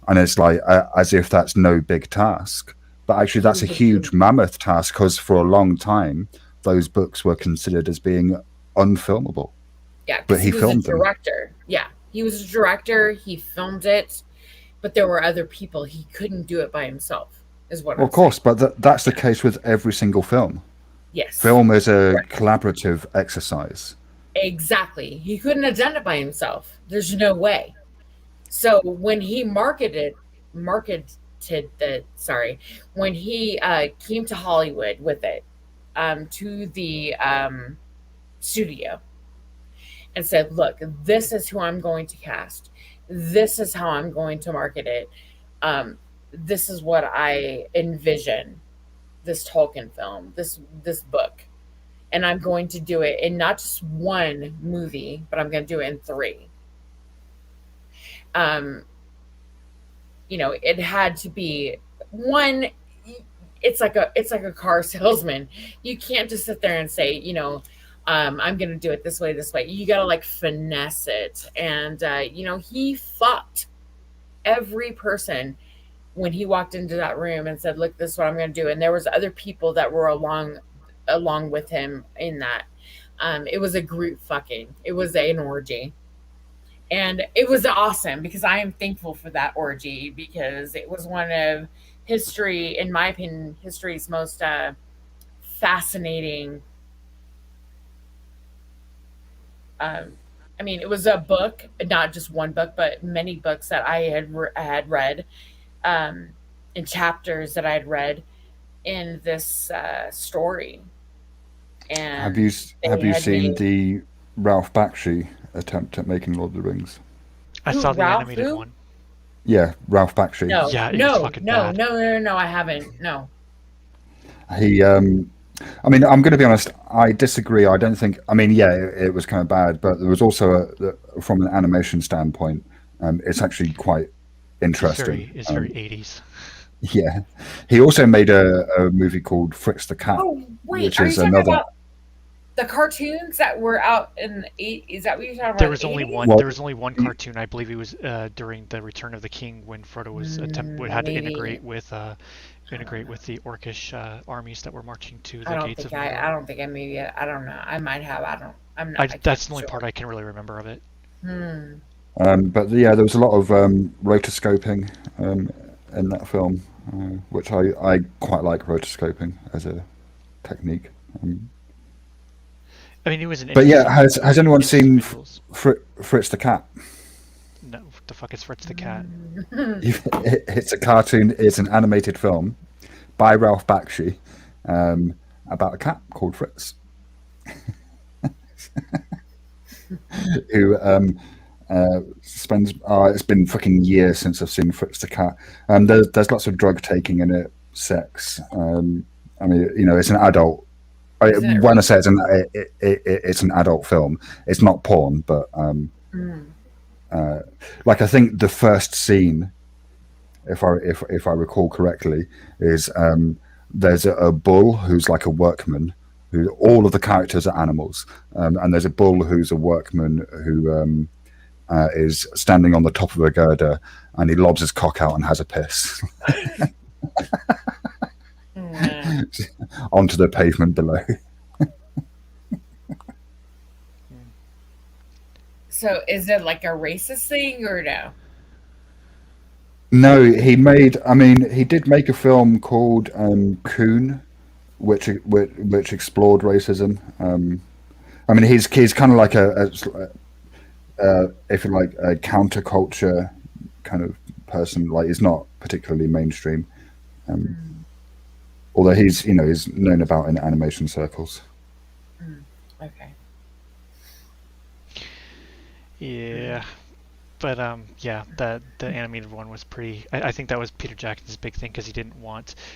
S16: and it's like as if that's no big task. But actually, that's a huge mammoth task because for a long time, those books were considered as being unfilmable.
S1: Yeah,
S16: but he
S1: was
S16: filmed
S1: a director. Yeah, he was a director. He filmed it, but there were other people. He couldn't do it by himself. Is what.
S16: Well,
S1: I'm
S16: of course,
S1: saying.
S16: but that's the case with every single film.
S1: Yes.
S16: Film is a collaborative exercise.
S1: Exactly. He couldn't have done it by himself. There's no way. So when he when he came to Hollywood with it, to the studio and said, look, this is who I'm going to cast. This is how I'm going to market it. This is what I envision this Tolkien film, this book. And I'm going to do it in not just one movie, but I'm going to do it in 3. It had to be one. It's like a car salesman. You can't just sit there and say, I'm going to do it this way. You got to like finesse it. And, he fucked every person when he walked into that room and said, look, this is what I'm going to do. And there was other people that were along with him in that. It was a group fucking. It was an orgy. And it was awesome because I am thankful for that orgy because it was one of history, in my opinion, history's most fascinating. It was a book, not just one book, but many books that I had read, in chapters that I had read in this story. And
S16: have you seen the Ralph Bakshi attempt at making Lord of the Rings?
S17: I saw the animated one.
S16: Yeah, Ralph Bakshi.
S1: No,
S17: yeah,
S1: no, I haven't. No.
S16: He, I'm going to be honest. I disagree. I don't think. It was kind of bad, but there was also from an animation standpoint, it's actually quite interesting.
S17: It's very 80s.
S16: Yeah, he also made a movie called Fritz the Cat.
S1: Oh wait,
S16: which
S1: are
S16: is
S1: you talking
S16: another.
S1: about the cartoons that were out in the 8? Is that what you're talking about?
S17: There was only
S1: 80s?
S17: one. There was only one cartoon. I believe it was during the Return of the King when Frodo was had to integrate with the Orcish armies that were marching to the gates of Mordor.
S1: I don't think I maybe. I don't know. I might have. I'm not.
S17: That's the only part I can really remember of it.
S16: But yeah, there was a lot of rotoscoping in that film, which I quite like rotoscoping as a technique.
S17: It was an.
S16: But yeah, has anyone seen Fritz the Cat?
S17: No, what the fuck is Fritz the Cat?
S16: It's a cartoon. It's an animated film by Ralph Bakshi about a cat called Fritz, who spends. It's been fucking years since I've seen Fritz the Cat. There's lots of drug taking in it, sex. It's an adult. When I say it's an adult film, it's not porn, but I think the first scene, if I recall correctly, is there's a bull who's like a workman. Who all of the characters are animals, and there's a bull who's a workman who is standing on the top of a girder, and he lobs his cock out and has a piss. Onto the pavement below.
S1: So is it like a racist thing or no?
S16: No, he did make a film called Coon, which explored racism. He's kind of like if you like a counterculture kind of person. Like he's not particularly mainstream. Although he's known about in animation circles.
S1: Okay.
S17: Yeah, but the animated one was pretty. I think that was Peter Jackson's big thing because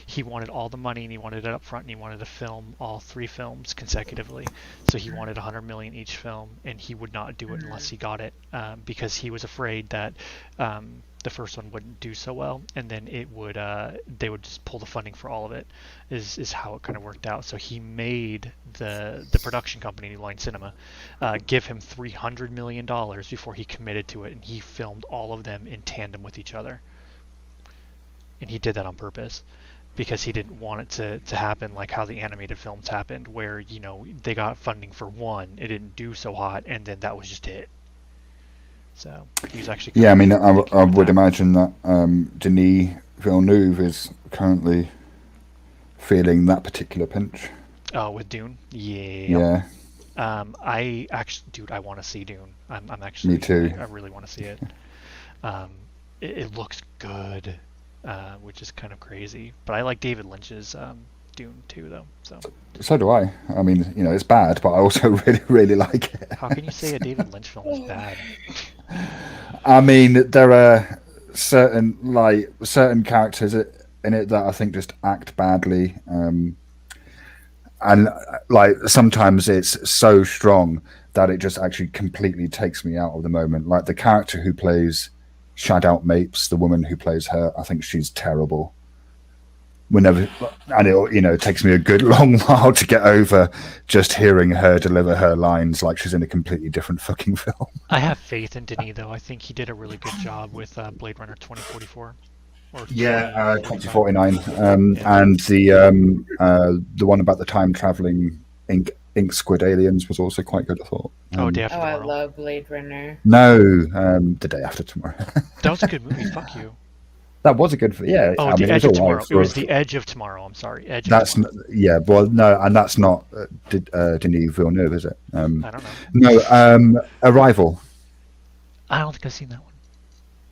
S17: he wanted all the money and he wanted it up front and he wanted to film all 3 films consecutively. So he wanted $100 million each film, and he would not do it unless he got it because he was afraid that the first one wouldn't do so well, and then they would just pull the funding for all of it. Is how it kind of worked out. So he made the production company, New Line Cinema, give him $300 million before he committed to it, and he filmed all of them in tandem with each other. And he did that on purpose. because he didn't want it to happen like how the animated films happened, where, you know, they got funding for one, it didn't do so hot, and then that was just it. So he was actually
S16: I mean, I would imagine that Denis Villeneuve is currently feeling that particular pinch.
S17: Oh, with Dune? Yeah. I actually, dude, I want to see Dune. I'm actually.
S16: Me too.
S17: I really want to see it. It looks good, which is kind of crazy. But I like David Lynch's Dune too, though.
S16: So do I. I mean, you know, it's bad, but I also really, really like it.
S17: How can you say a David Lynch film is bad?
S16: I mean, there are certain characters in it that I think just act badly, and like sometimes it's so strong that it just actually completely takes me out of the moment. Like the character who plays Shadout Mapes, the woman who plays her, I think she's terrible. And it takes me a good long while to get over just hearing her deliver her lines like she's in a completely different fucking film.
S17: I have faith in Denis, though. I think he did a really good job with Blade Runner 2044. Or
S16: 2049, and the one about the time traveling ink squid aliens was also quite good, I thought.
S17: Day After Tomorrow.
S1: I love Blade Runner.
S16: No, The Day After Tomorrow.
S17: That was a good movie. Fuck you.
S16: That was a good, yeah.
S17: Oh, The Edge of Tomorrow. It was The Edge of Tomorrow. I'm sorry, Edge.
S16: That's
S17: of Tomorrow.
S16: well, no, and that's not Denis Villeneuve, is it?
S17: I don't know.
S16: No, Arrival.
S17: I don't think I've seen that one.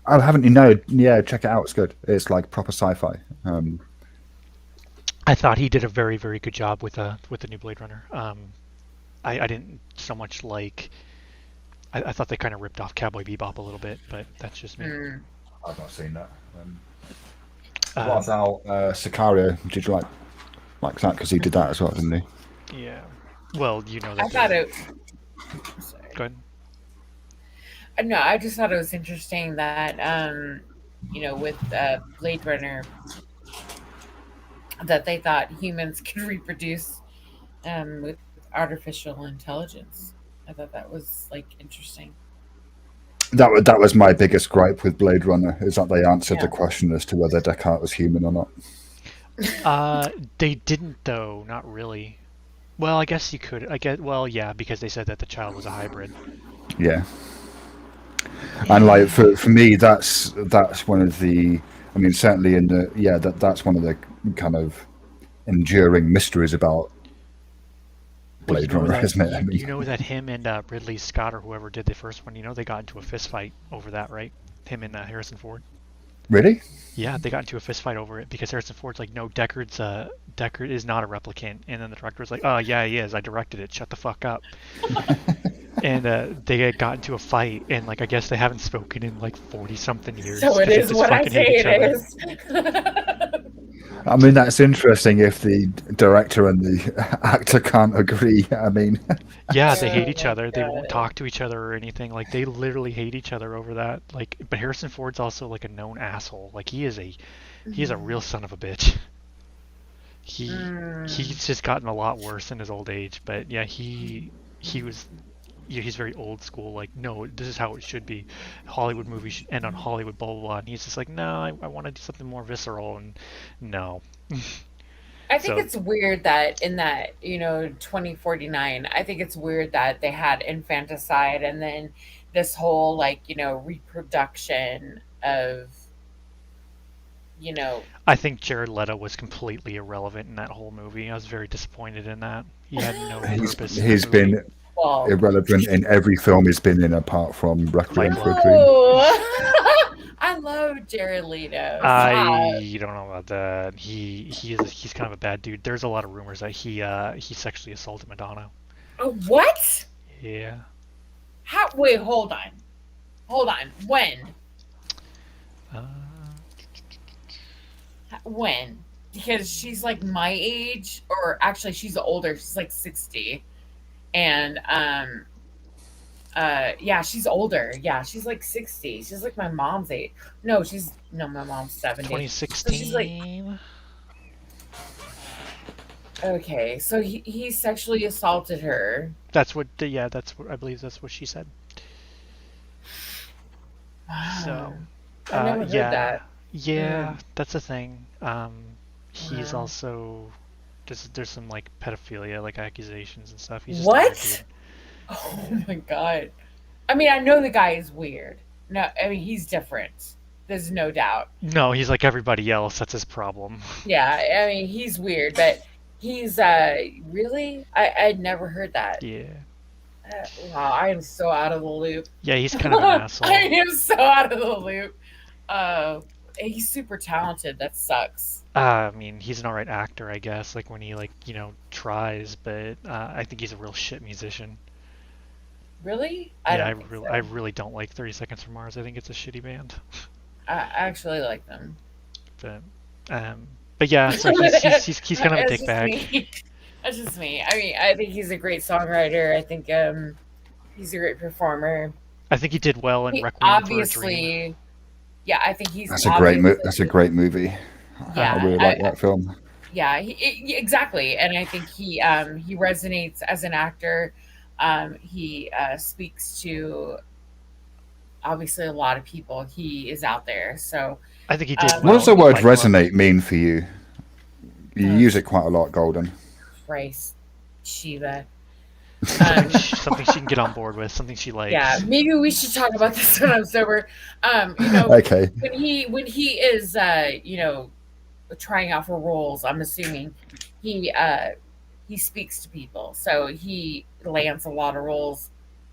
S16: Oh, haven't you? No, yeah, check it out. It's good. It's like proper sci-fi.
S17: I thought he did a very, very good job with the new Blade Runner. I didn't so much like. I thought they kind of ripped off Cowboy Bebop a little bit, but that's just me.
S16: I've not seen that. What about Sicario? Did you like that? Because he did that as well, didn't he?
S17: Yeah. Well, you know that.
S1: I thought it. Sorry.
S17: Go ahead.
S1: No, I just thought it was interesting that, with Blade Runner, that they thought humans could reproduce with artificial intelligence. I thought that was interesting.
S16: That was my biggest gripe with Blade Runner, is that they answered the question as to whether Descartes was human or not.
S17: They didn't, though. Not really. Well, I guess you could. Well, yeah, because they said that the child was a hybrid.
S16: Yeah. And for me, that's one of the. I mean, certainly that's one of the kind of enduring mysteries about Blade Runner, isn't it? I mean,
S17: you know that him and Ridley Scott or whoever did the first one, they got into a fist fight over that, right? Him and Harrison Ford.
S16: Really?
S17: Yeah, they got into a fist fight over it because Harrison Ford's like, no, Deckard is not a replicant, and then the director was like, oh yeah, he is. I directed it. Shut the fuck up. And they got into a fight, and I guess they haven't spoken in 40-something years.
S1: So it is what I say it is.
S16: I mean, that's interesting if the director and the actor can't agree. I mean,
S17: yeah, they hate each other. They won't talk to each other or anything. They literally hate each other over that. But Harrison Ford's also a known asshole. He's a real son of a bitch. He's just gotten a lot worse in his old age. But yeah, he was. He's very old school. No, this is how it should be. Hollywood movies should end on Hollywood, blah blah blah. And he's just no, I want to do something more visceral. And no.
S1: I think it's weird that in that 2049. I think it's weird that they had infanticide and then this whole reproduction of.
S17: I think Jared Leto was completely irrelevant in that whole movie. I was very disappointed in that. He had no purpose.
S16: He's been irrelevant in every film he's been in apart from Requiem for a Dream.
S1: I love Jared Leto.
S17: I don't know about that. He's kind of a bad dude. There's a lot of rumors that he sexually assaulted Madonna.
S1: Oh, what?
S17: Yeah.
S1: Wait, hold on. When? When? Because she's my age, or actually she's older. She's 60. And yeah, she's older. Yeah, she's 60. She's my mom's age. No, my mom's 70.
S17: 2016.
S1: So okay, so he sexually assaulted her.
S17: That's what I believe that's what she said. So
S1: I never heard that.
S17: Yeah, that's a thing. He's also there's some like pedophilia like accusations and stuff. He's just
S1: What? Oh my god. I mean, I know the guy is weird. No, I mean he's different. There's no doubt.
S17: No, he's like everybody else. That's his problem.
S1: Yeah, I mean he's weird, but he's really? I'd never heard that.
S17: Yeah.
S1: Wow, I am so out of the loop.
S17: Yeah, he's kind of an asshole.
S1: I am so out of the loop. He's super talented. That sucks.
S17: I mean, he's an alright actor, I guess. Like when he tries, but I think he's a real shit musician.
S1: Really?
S17: I really don't like 30 Seconds from Mars. I think it's a shitty band.
S1: I actually like them.
S17: But yeah, so he's kind of a dickbag.
S1: That's just me. I mean, I think he's a great songwriter. I think he's a great performer.
S17: I think he did well in Requiem for a Dream.
S1: Yeah, I think he's.
S16: That's a great movie. That's a great movie.
S1: Yeah,
S16: I really like that film.
S1: Yeah, exactly, and I think he resonates as an actor. He speaks to obviously a lot of people. He is out there, so
S17: I think he did.
S16: What does the word resonate mean for you? You use it quite a lot, Golden.
S1: Christ, Shiva.
S17: Something she can get on board with, something she likes.
S1: Yeah, maybe we should talk about this when I'm sober.
S16: Okay.
S1: When he is trying out for roles, I'm assuming he speaks to people, so he lands a lot of roles.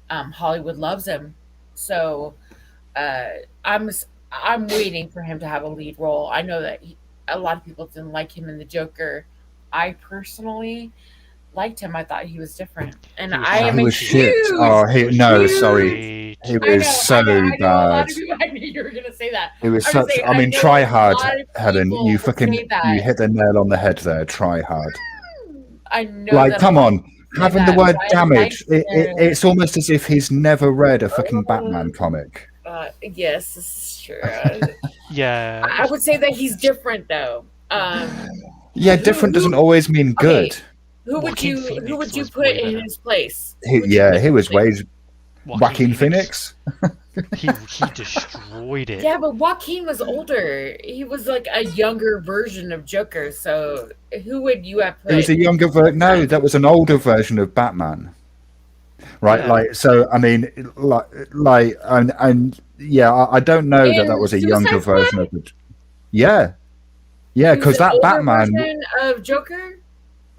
S1: Hollywood loves him, so I'm waiting for him to have a lead role. I know that a lot of people didn't like him in the Joker. I personally liked him. I thought he was different, and I am
S16: he was shit. Sorry, he was so bad.
S1: I knew you were gonna say that.
S16: It was such. I mean, try hard, Helen. You hit the nail on the head there. Try hard.
S1: I know.
S16: Like, come on. Having the word damage, it's almost as if he's never read a fucking Batman comic.
S1: Yes, this is true.
S17: Yeah.
S1: I would say that he's different, though.
S16: Different doesn't always mean good.
S1: Okay. Who would you put in his place?
S16: He was way. Joaquin Phoenix.
S17: he destroyed it.
S1: Yeah, but Joaquin was older. He was like a younger version of Joker. So who would you have put?
S16: It was a younger version. No, that was an older version of Batman. Right, I mean, I don't know that was a younger version of it. Yeah, because that Batman
S1: version of Joker.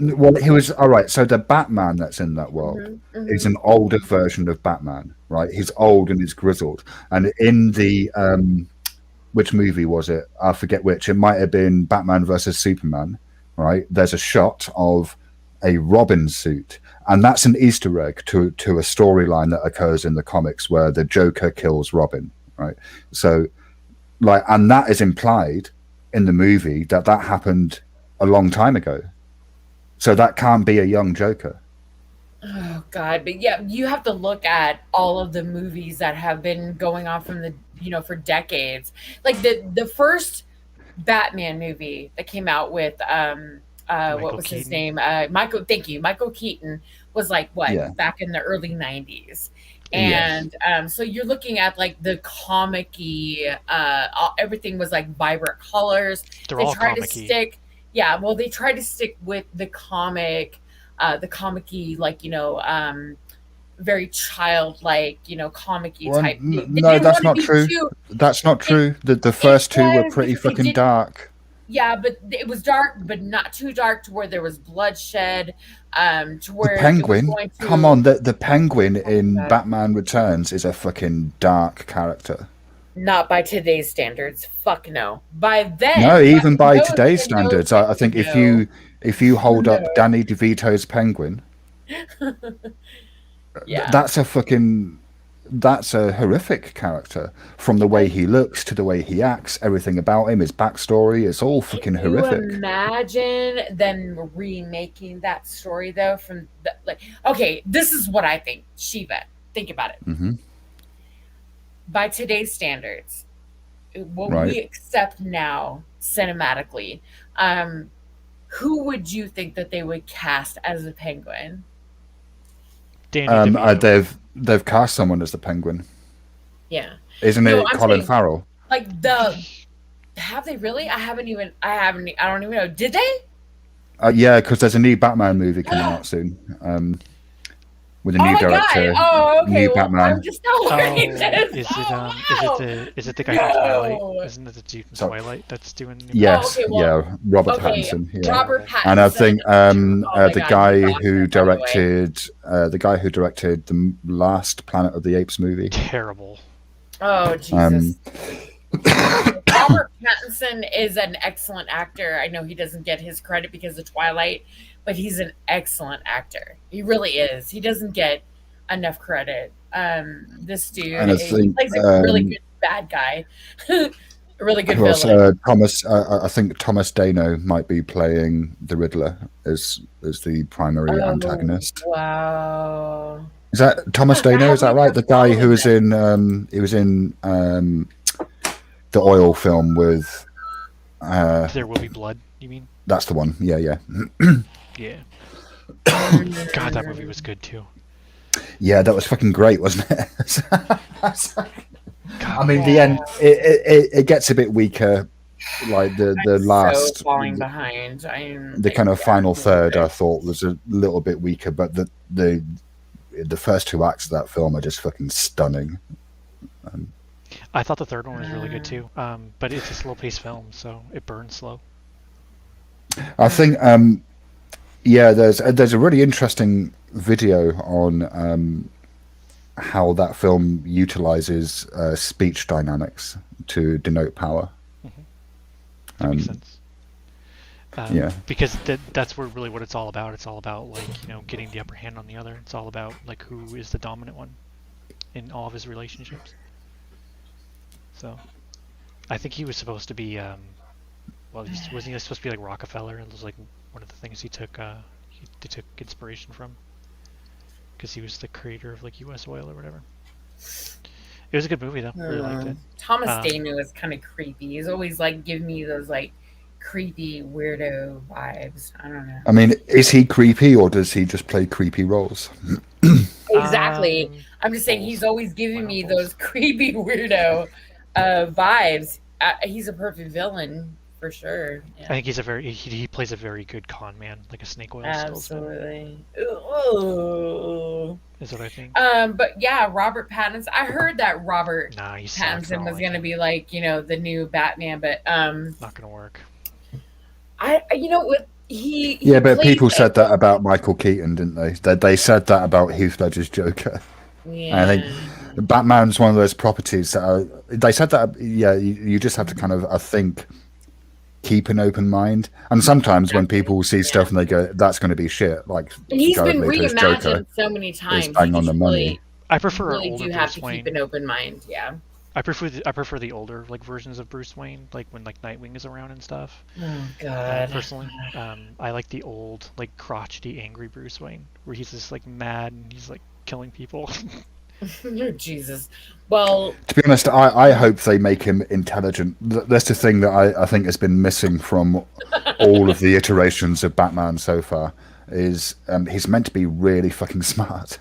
S16: Well, he was all right. So the Batman that's in that world is an older version of Batman, right? He's old and he's grizzled. And in the which movie was it? I forget which. It might have been Batman versus Superman, right? There's a shot of a Robin suit, and that's an Easter egg to a storyline that occurs in the comics where the Joker kills Robin, right? So, and that is implied in the movie that happened a long time ago. So that can't be a young Joker.
S1: Oh God, but yeah, you have to look at all of the movies that have been going on from for decades. Like the first Batman movie that came out with what was his name? Michael. Thank you, Michael Keaton was like back in the early 90s. And so you're looking at like the comic-y, everything was like vibrant colors.
S17: They're all
S1: tried
S17: comic-y.
S1: to stick. Yeah, well, they tried to stick with the comic-y, very childlike, comic-y type.
S16: No, that's not true. That's not true. The first two were pretty fucking dark.
S1: Yeah, but it was dark, but not too dark to where there was bloodshed. To where
S16: the Penguin. Come on, the Penguin in Batman Returns is a fucking dark character.
S1: Not by today's standards. Fuck no. By then.
S16: No, even by today's standards, I think if you hold up Danny DeVito's Penguin, that's a horrific character. From the way he looks to the way he acts, everything about him, his backstory, is all fucking horrific.
S1: Imagine them remaking that story though from okay, this is what I think. Shiva, think about it.
S16: Mm-hmm.
S1: By today's standards, what we accept now cinematically, who would you think that they would cast as the Penguin?
S16: They've cast someone as the Penguin.
S1: Yeah.
S16: Isn't it Colin Farrell?
S1: Like the Have they really? I don't even know. Did they?
S16: Yeah, because there's a new Batman movie coming out soon. With a new director.
S1: Oh, okay.
S16: New
S1: Well,
S16: Batman.
S1: I'm just not worried.
S17: Is it the guy from Twilight? Isn't it the dude from Twilight that's doing?
S16: Yes, Robert Pattinson. Yeah.
S1: Robert Pattinson.
S16: And I think the
S1: God,
S16: guy
S1: he's
S16: who
S1: awesome, by the way.
S16: directed the last Planet of the Apes movie.
S17: Terrible.
S1: Oh Jesus. Robert Pattinson is an excellent actor. I know he doesn't get his credit because of Twilight, but he's an excellent actor. He really is. He doesn't get enough credit. This dude, he plays a really good bad guy. A really good villain.
S16: I think Thomas Dano might be playing the Riddler as the primary antagonist.
S1: Wow.
S16: Is that Thomas Dano? Is that right? The guy who was in the oil film with
S17: There Will Be Blood, you mean?
S16: That's the one. Yeah.
S17: Yeah. God, that movie was good too.
S16: Yeah, that was fucking great, wasn't it? I mean, the end it gets a bit weaker. Like the last
S1: so falling behind.
S16: The kind of final third, I thought was a little bit weaker, but the first two acts of that film are just fucking stunning.
S17: I thought the third one was really good too, but it's a slow-paced film, so it burns slow.
S16: I think, there's a really interesting video on how that film utilizes speech dynamics to denote power.
S17: That makes sense.
S16: Yeah,
S17: because that's really what it's all about. It's all about getting the upper hand on the other. It's all about like who is the dominant one in all of his relationships. So, I think he was supposed to be, wasn't he supposed to be like Rockefeller? It was like one of the things he took inspiration from, because he was the creator of like U.S. Oil or whatever. It was a good movie though. Really liked it.
S1: Thomas Dano is kind of creepy. He's always like giving me those like creepy weirdo vibes. I don't know.
S16: I mean, is he creepy or does he just play creepy roles?
S1: Exactly. I'm just saying he's always giving me those creepy weirdo vibes. He's a perfect villain for sure. Yeah.
S17: I think he plays a very good con man, like a snake oil salesman.
S1: Absolutely. Ooh.
S17: Is what I think.
S1: But yeah, Robert Pattinson. I heard that Robert Pattinson was gonna be like, the new Batman, but
S17: not gonna work.
S16: But people said that about Michael Keaton, didn't they? They said that about Heath Ledger's Joker.
S1: Yeah.
S16: And I think Batman's one of those properties that they said that. Yeah, you just have to kind of, I think, keep an open mind. And sometimes when people see stuff and they go, "That's going to be shit," like
S1: and he's
S16: Jared
S1: been
S16: Leto's
S1: reimagined
S16: Joker
S1: so many times.
S16: is bang on the money.
S17: I prefer
S1: really
S17: older
S1: do have
S17: Bruce
S1: to
S17: Wayne.
S1: keep an open mind. Yeah.
S17: I prefer the older like versions of Bruce Wayne, like when like Nightwing is around and stuff.
S1: Oh God.
S17: Personally, I like the old like crotchety, angry Bruce Wayne, where he's just like mad and he's like killing people.
S1: Oh, Jesus. Well,
S16: To be honest, I hope they make him intelligent. That's the thing that I think has been missing from all of the iterations of Batman so far. Is he's meant to be really fucking smart.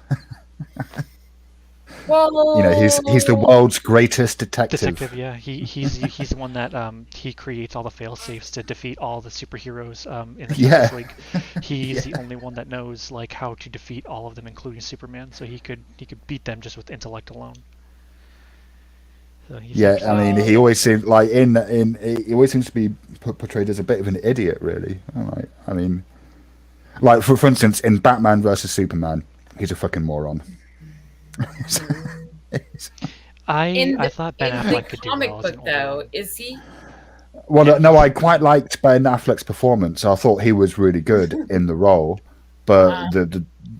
S1: well,
S16: he's the world's greatest detective.
S17: Yeah, he's the one that he creates all the fail-safes to defeat all the superheroes in the Justice League. He's the only one that knows like how to defeat all of them, including Superman. So he could beat them just with intellect alone. So
S16: I mean, he always seems like he always seems to be portrayed as a bit of an idiot, really. I mean, like for instance, in Batman versus Superman, he's a fucking moron.
S17: I thought Ben Affleck could do
S1: comic
S17: well
S1: book
S17: as an
S1: though. Is he?
S16: Well, no, I quite liked Ben Affleck's performance. I thought he was really good in the role, but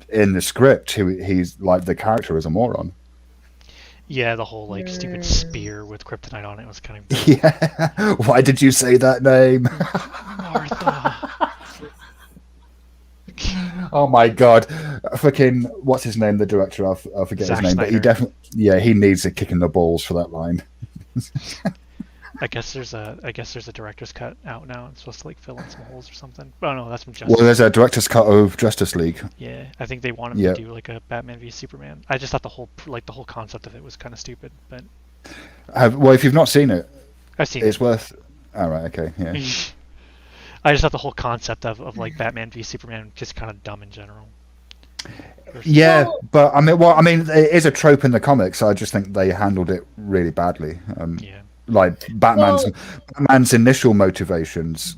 S16: in the script, he's like the character is a moron.
S17: Yeah, the whole like stupid spear with kryptonite on it was kind of.
S16: Yeah, why did you say that name?
S17: Martha.
S16: Oh my god, fucking what's his name? The director, I forget
S17: Zack
S16: his name,
S17: Snyder.
S16: but he definitely, he needs a kick in the balls for that line.
S17: I guess there's a director's cut out now. It's supposed to like fill in some holes or something. Oh no, that's from Justice.
S16: Well, there's a director's cut of Justice League.
S17: Yeah, I think they want him to do like a Batman v Superman. I just thought the whole concept of it was kind of stupid, but.
S16: Well, if you've not seen it,
S17: I've seen
S16: it's
S17: it.
S16: worth. All right. Okay. Yeah.
S17: I just thought the whole concept of like Batman v Superman just kind of dumb in general.
S16: Yeah, but I mean, it is a trope in the comics. I just think they handled it really badly. Like Batman's initial motivations,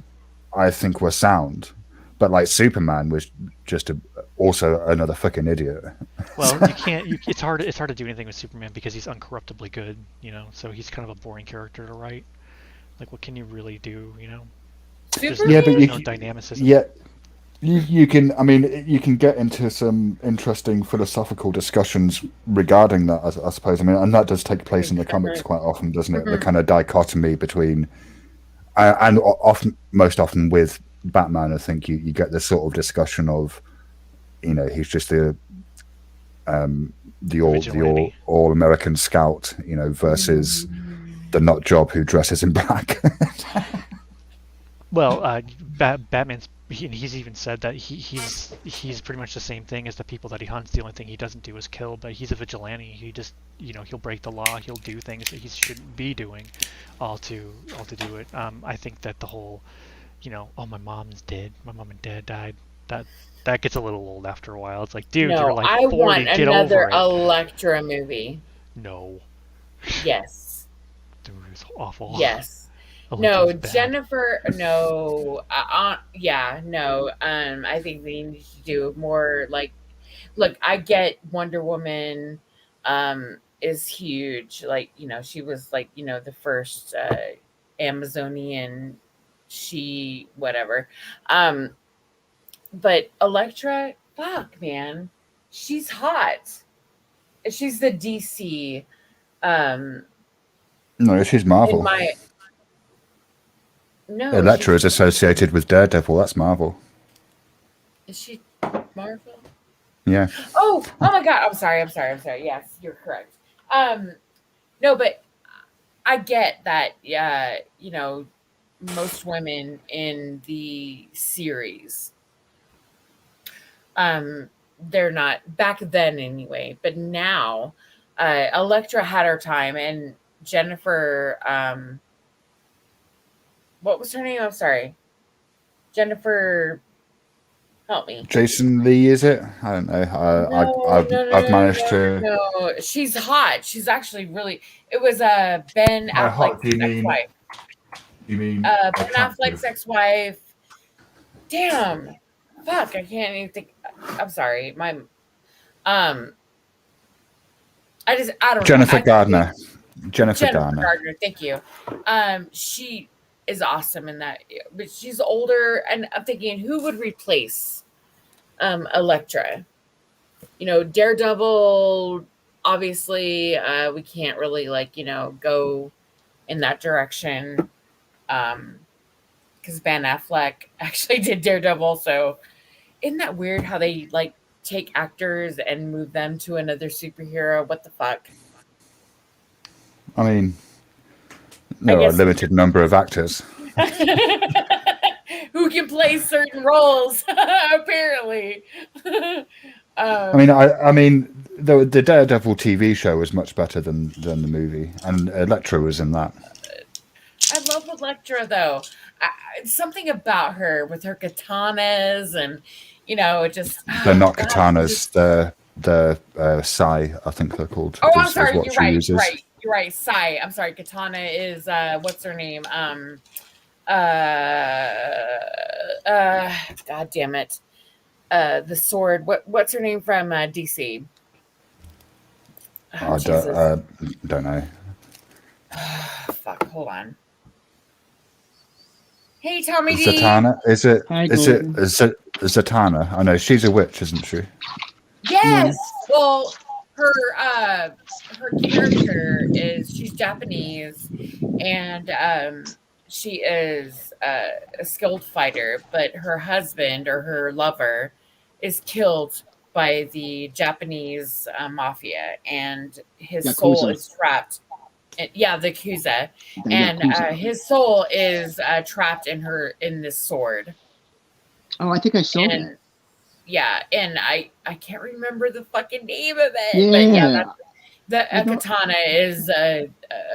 S16: I think, were sound, but like Superman was just also another fucking idiot.
S17: Well, you can't. It's hard to do anything with Superman because he's uncorruptibly good. So he's kind of a boring character to write. Like, what can you really do? There's no dynamicism.
S16: Yeah. You can, I mean, you can get into some interesting philosophical discussions regarding that, I suppose. I mean, and that does take place in the comics quite often, doesn't it? The kind of dichotomy between, and most often with Batman, I think you get this sort of discussion of, he's just the all American scout, versus the nut job who dresses in black.
S17: Well, Batman's. He's even said that he's pretty much the same thing as the people that he hunts. The only thing he doesn't do is kill, but he's a vigilante. He just, he'll break the law. He'll do things that he shouldn't be doing, all to do it. I think that the whole, oh, my mom's dead. My mom and dad died. That gets a little old after a while. It's like, dude, you're like 40.
S1: I want
S17: get
S1: another
S17: over it.
S1: Elektra movie.
S17: No.
S1: Yes.
S17: Dude, it's awful.
S1: Yes. No, Jennifer. No. Yeah. No. I think they need to do more. Like, look, I get Wonder Woman. Is huge. Like, she was like, the first Amazonian. Whatever. But Elektra, fuck, man, she's hot. She's the DC.
S16: No, she's Marvel.
S1: No,
S16: Elektra is associated with Daredevil. That's Marvel.
S1: Is she Marvel?
S16: Yeah.
S1: Oh my God. I'm sorry. Yes, you're correct. No, but I get that. Most women in the series, they're not back then anyway. But now, Elektra had her time, and Jennifer. What was her name? I'm sorry. Jennifer, help me.
S16: Jason Lee, is it? I don't know. I've managed to.
S1: No, she's hot. She's actually really. It was Ben Affleck's ex-wife.
S16: You mean
S1: Ben Affleck's ex-wife? Damn. Fuck, I can't even think. I'm sorry. I don't
S16: Jennifer
S1: know.
S16: Gardner. Jennifer
S1: Gardner. Thank you. She is awesome in that, but she's older, and I'm thinking, who would replace Elektra? Daredevil, obviously, we can't really go in that direction, because Ben Affleck actually did Daredevil. So isn't that weird how they take actors and move them to another superhero? What the fuck?
S16: I mean, there are a limited number of actors
S1: who can play certain roles, apparently.
S16: I mean, the Daredevil TV show was much better than the movie, and Elektra was in that.
S1: I love Elektra, though. Something about her with her katanas, and just
S16: they're not katanas. They're sai, I think they're called.
S1: Oh, I'm sorry. You're right. You're right. Sai. I'm sorry. Katana is what's her name? God damn it. The sword. What's her name from DC?
S16: I don't know.
S1: Fuck. Hold on. Hey, Tommy D.
S16: Zatanna. Is it Zatanna? I know she's a witch, isn't she?
S1: Yes. Well, her character she's Japanese, and she is a skilled fighter, but her husband or her lover is killed by the Japanese mafia, and his soul is trapped. The Yakuza, and his soul is trapped in this sword.
S19: Oh, I think I saw that.
S1: Yeah, and I can't remember the fucking name of it. Yeah. But a katana is a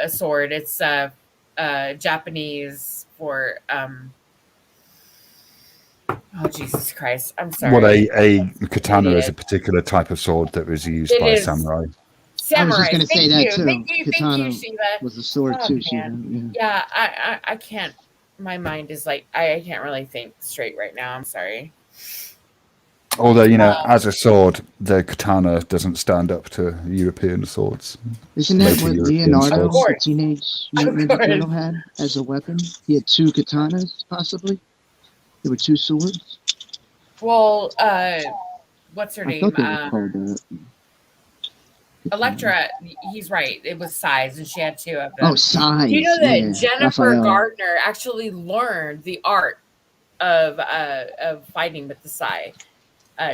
S1: sword. It's Japanese for oh Jesus Christ, I'm sorry.
S16: What a katana is a particular type of sword that was used
S1: It
S16: by
S1: is.
S16: samurai.
S19: I was just going to say that too.
S1: Thank you,
S19: Katana
S1: Shiva.
S19: was a sword
S1: Oh,
S19: too,
S1: man.
S19: Shiva.
S1: Yeah, I can't. My mind is like I can't really think straight right now. I'm sorry.
S16: Although, you know, as a sword, the katana doesn't stand up to European swords.
S19: Isn't that
S16: Later
S19: what
S16: European
S19: Leonardo,
S16: swords.
S19: the Teenage Mutant Ninja Turtle, had as a weapon? He had 2 katanas, possibly. There were 2 swords.
S1: Well, what's her
S19: I
S1: name?
S19: thought they were called that.
S1: Electra. He's right. It was Sais, and she had 2 of them.
S19: Oh, Sais,
S1: Do you know that
S19: yeah,
S1: Jennifer
S19: Raphael.
S1: Gardner actually learned the art of fighting with the Sai,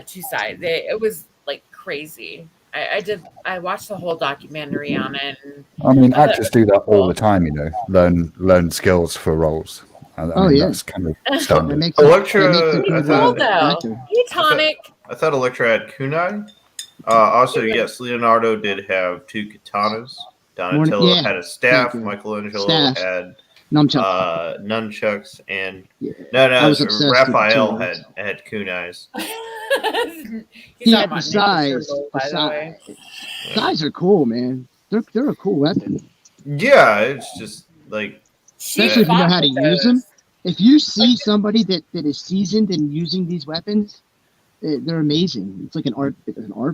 S1: 2 Sai? It was like crazy. I watched the whole documentary on it. And
S16: I mean,
S1: I thought
S16: actors
S1: it
S16: do
S1: was
S16: that all
S1: cool.
S16: the time, you know, learn skills for roles. I
S19: Oh,
S16: mean,
S19: yeah.
S16: that's kind of
S19: That
S16: standard.
S19: makes a
S9: Electra,
S19: good
S9: I thought,
S19: actor.
S1: Tonic.
S9: I thought Electra had kunai. Also, yes, Leonardo did have 2 katanas. Donatello
S19: yeah,
S9: had a staff.
S19: thank you.
S9: Michelangelo
S19: Staff.
S9: had
S19: Nunchucks.
S9: nunchucks, and
S19: I was obsessed with the
S9: Raphael
S19: turtles.
S9: had kunais.
S1: He's
S19: Yeah,
S1: on my
S19: the Sais.
S1: Turtle, by the way.
S19: Sais are cool, man. They're a cool weapon.
S9: Yeah, it's just like
S19: Especially if you know how to use them. If you see somebody that is seasoned in using these weapons, they're amazing. It's like an art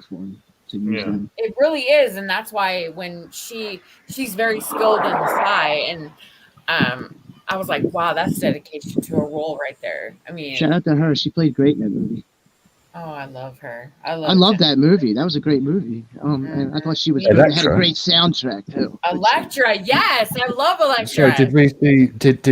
S19: form to use them.
S1: It really is, and that's why when she's very skilled in the Sai, and I was like, wow, that's dedication to a role right there. I mean,
S19: Shout out to her. She played great in that movie.
S1: oh, I love her.
S19: I love that movie. That was a great movie. And I thought she was good. It had a great soundtrack too.
S1: Electra, yes, I love Electra.
S16: So did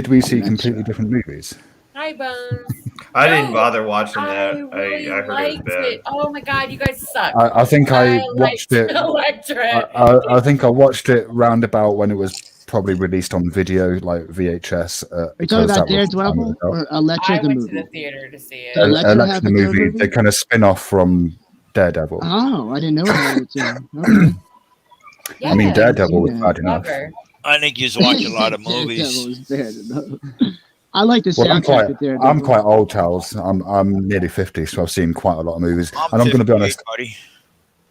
S16: we see completely different movies?
S1: Hi, Bones.
S9: I didn't bother watching that.
S1: Really
S9: I heard it was
S1: liked
S9: bad.
S1: it. Oh my god, you guys suck.
S16: I think I watched
S1: liked
S16: it.
S1: Electra.
S16: I think I watched it roundabout when it was probably released on video, like VHS.
S19: Are you talking about Daredevil or Electra
S1: I
S19: the
S1: went
S19: movie?
S1: to the theater to see it.
S16: Electra the movie, they kind of spin off from Daredevil.
S19: Oh, I didn't know that. Okay.
S16: I mean, Daredevil was bad enough.
S18: I think you watch a lot of movies.
S19: I like the
S16: Well,
S19: soundtrack of Daredevil.
S16: I'm quite old, Charles. I'm nearly 50, so I've seen quite a lot of movies. And I'm going to be honest,
S18: buddy.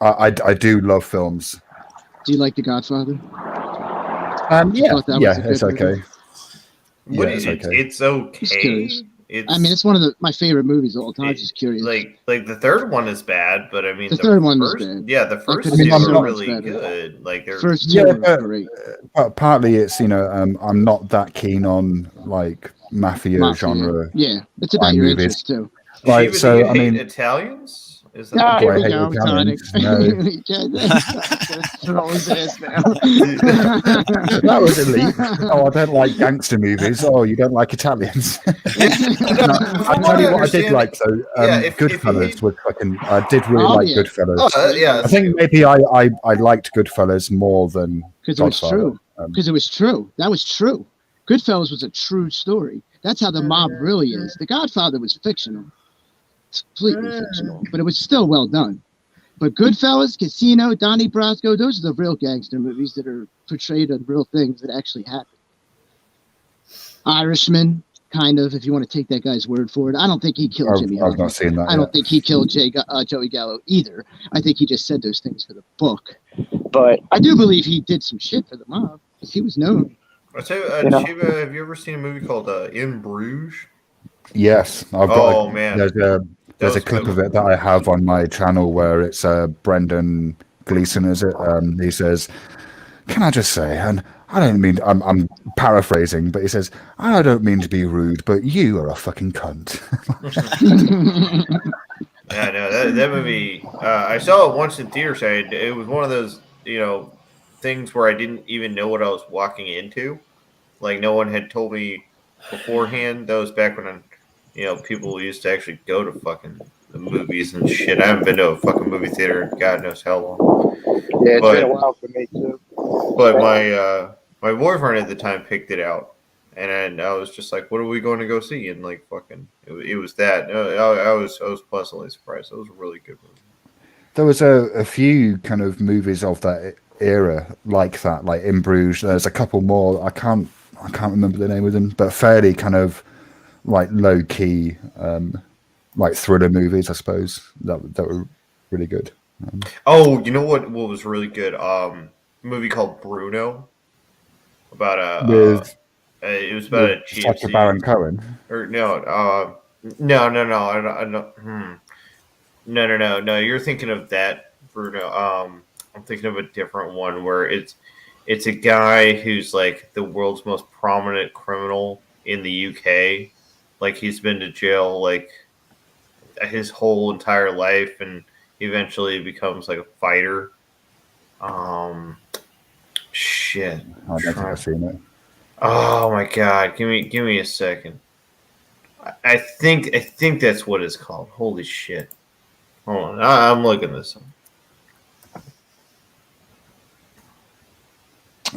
S16: I do love films.
S19: Do you like The Godfather?
S16: Yeah,
S19: thought that
S16: yeah,
S19: was a good
S16: it's okay.
S19: movie.
S9: What
S16: Yeah,
S9: is
S16: it's
S9: it?
S16: okay.
S9: It's okay.
S19: Just curious.
S9: It's
S19: I mean, it's one of my favorite movies of all time. Just curious.
S9: like the third one is bad, but I mean
S19: The third one was
S9: first,
S19: bad.
S9: yeah, the
S19: That
S9: first
S19: could've been
S9: 2
S19: so
S9: are
S19: much
S9: really
S19: better.
S9: good. Like they're
S19: First 2
S16: Yeah,
S19: were great.
S16: but partly it's, you know, I'm not that keen on like mafia genre.
S19: Yeah, it's about
S16: crime
S19: your
S16: movies.
S19: interest too.
S16: Like,
S9: Shiva,
S16: so
S9: do you
S16: I
S9: hate
S16: mean,
S9: Italians? Is
S16: Do I
S19: here we
S16: hate
S19: go,
S16: Italians?
S19: Tonic.
S16: No.
S19: Throw his ass down.
S16: That was elite. Oh, I don't like gangster movies. Oh, you don't like Italians. No, I tell you what I did like though. Goodfellas was fucking. I did really
S19: Oh,
S16: like
S19: yeah.
S16: Goodfellas.
S9: yeah,
S16: I think maybe I liked Goodfellas more than
S19: Because it was
S16: Godfather.
S19: true. Because it was true. That was true. Goodfellas was a true story. That's how the mob really is. The Godfather was fictional. It's completely fictional. But it was still well done. But Goodfellas, Casino, Donnie Brasco, those are the real gangster movies that are portrayed on real things that actually happened. Irishman, kind of, if you want to take that guy's word for it. I don't think he killed Jimmy
S16: I've not
S19: Hoffa.
S16: seen that
S19: I don't
S16: yet.
S19: think he killed Joey Gallo either. I think he just said those things for the book. But I do believe he did some shit for the mob. He was known.
S9: I tell you,
S19: You know?
S9: Shiva, have you ever seen a movie called In Bruges?
S16: Yes, I've got.
S9: Oh, man.
S16: There's a
S9: was
S16: clip
S9: good.
S16: of it that I have on my channel where it's Brendan Gleeson, is it? He says, "Can I just say?" And I don't mean I'm paraphrasing, but he says, "I don't mean to be rude, but you are a fucking cunt."
S9: Yeah, no, that movie. I saw it once in theaters. It was one of those, things where I didn't even know what I was walking into. Like no one had told me beforehand. That was back when, people used to actually go to fucking the movies and shit. I haven't been to a fucking movie theater in God knows how long.
S11: Yeah, it's
S9: But-
S11: been a while for me too.
S9: But my boyfriend at the time picked it out, and I was just like, "What are we going to go see?" And like, fucking, it was that. I was pleasantly surprised. It was a really good movie.
S16: There was a few kind of movies of that era like that, like In Bruges. There's a couple more. I can't I can't remember the name of them, but fairly kind of like low key, like thriller movies, I suppose that were really good.
S9: Oh, you know what was really good? A movie called Bruno about
S16: With
S9: it was about a
S16: Sacha
S9: GFC
S16: Baron Cohen.
S9: or no, no. You're thinking of that Bruno. I'm thinking of a different one where it's a guy who's like the world's most prominent criminal in the UK. Like he's been to jail like his whole entire life, and eventually becomes like a fighter. Shit.
S16: I don't think I've seen it.
S9: Oh my god! Give me a second. I think that's what it's called. Holy shit! Hold on, I'm looking this up.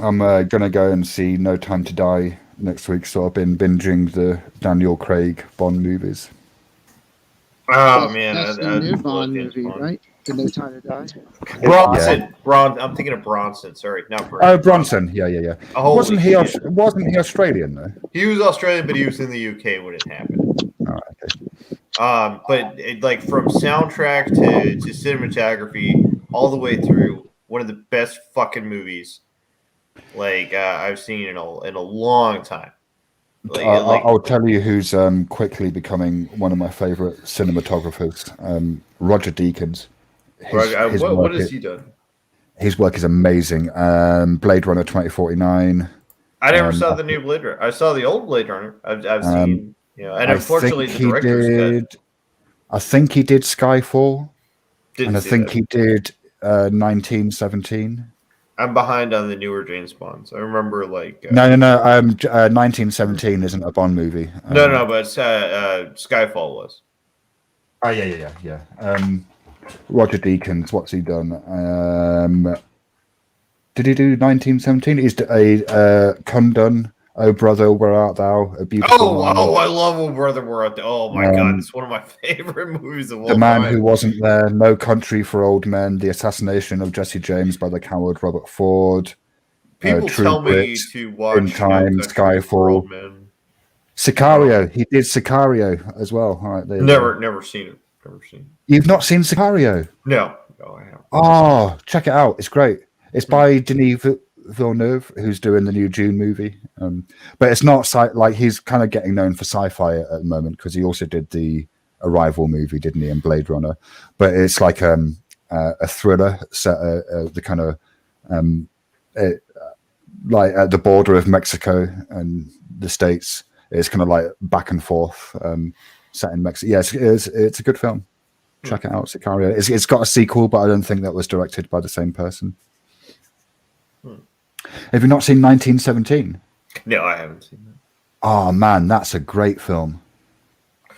S16: I'm gonna go and see No Time to Die next week, so I've been binging the Daniel Craig Bond movies.
S9: Oh man,
S19: That's the new Bond movie, right? The No Time to Die.
S9: Bronson. I'm thinking of Bronson. Sorry, not Bronson.
S16: Oh, Bronson. Yeah.
S9: Holy
S16: Wasn't he?
S9: shit.
S16: Wasn't he Australian though?
S9: He was Australian, but he was in the UK when it happened. But like from soundtrack to cinematography, all the way through, one of the best fucking movies like I've seen in a long time.
S16: I'll tell you who's quickly becoming one of my favorite cinematographers, Roger Deakins.
S9: What has he done?
S16: His work is amazing. Blade Runner 2049.
S9: I never saw the new Blade Runner. I saw the old Blade Runner. I've seen, and unfortunately the director's cut.
S16: I think he did Skyfall,
S9: Didn't
S16: and I
S9: see
S16: think
S9: that.
S16: he did 1917.
S9: I'm behind on the newer James Bonds. I remember like
S16: No. 1917 isn't a Bond movie.
S9: no, but Skyfall was.
S16: Oh yeah. Roger Deakins, what's he done? Did he do 1917? He's a Kundun. Oh brother, where art thou? A beautiful man.
S9: I love Oh Brother, Where Art Thou. Oh my god, it's one of my favorite movies of all
S16: The Man
S9: time.
S16: Who Wasn't There, No Country for Old Men, The Assassination of Jesse James by the coward Robert Ford.
S9: People
S16: True
S9: tell me
S16: Grit,
S9: to watch
S16: In Time,
S9: No Country for Old
S16: Skyfall,
S9: Men.
S16: Sicario. He did Sicario as well. All right, there you go.
S9: Never seen it. Never seen it.
S16: You've not seen Sicario?
S9: No, I haven't.
S16: Oh, check it out. It's great. It's by Denis Villeneuve, who's doing the new Dune movie. But it's not like he's kind of getting known for sci-fi at the moment because he also did the Arrival movie, didn't he, and Blade Runner. But it's like a thriller set the kind of like at the border of Mexico and the States. It's kind of like back and forth set in Mexico. Yeah, it's a good film. Check it out, Sicario. It's got a sequel, but I don't think that was directed by the same person. Have you not seen 1917?
S9: No, I haven't seen that.
S16: Oh man, that's a great film.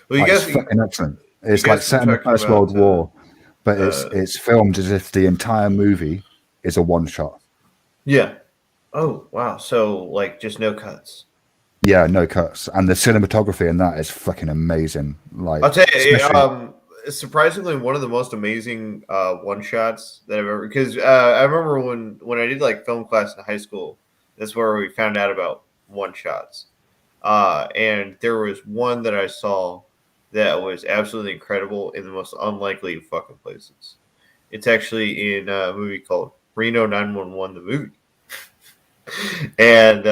S9: Well,
S16: It's fucking excellent. It's
S9: you
S16: like
S9: guys
S16: set in
S9: were
S16: the
S9: talking
S16: First
S9: about,
S16: World War, but it's filmed as if the entire movie is a one shot.
S9: Yeah. Oh wow. So like just no cuts.
S16: Yeah, no cuts, and the cinematography in that is fucking amazing. Like,
S9: I'll tell you,
S16: especially-
S9: surprisingly, one of the most amazing one shots that I've ever. Because I remember when I did like film class in high school, that's where we found out about one shots. And there was one that I saw that was absolutely incredible in the most unlikely of fucking places. It's actually in a movie called Reno 911, the movie. And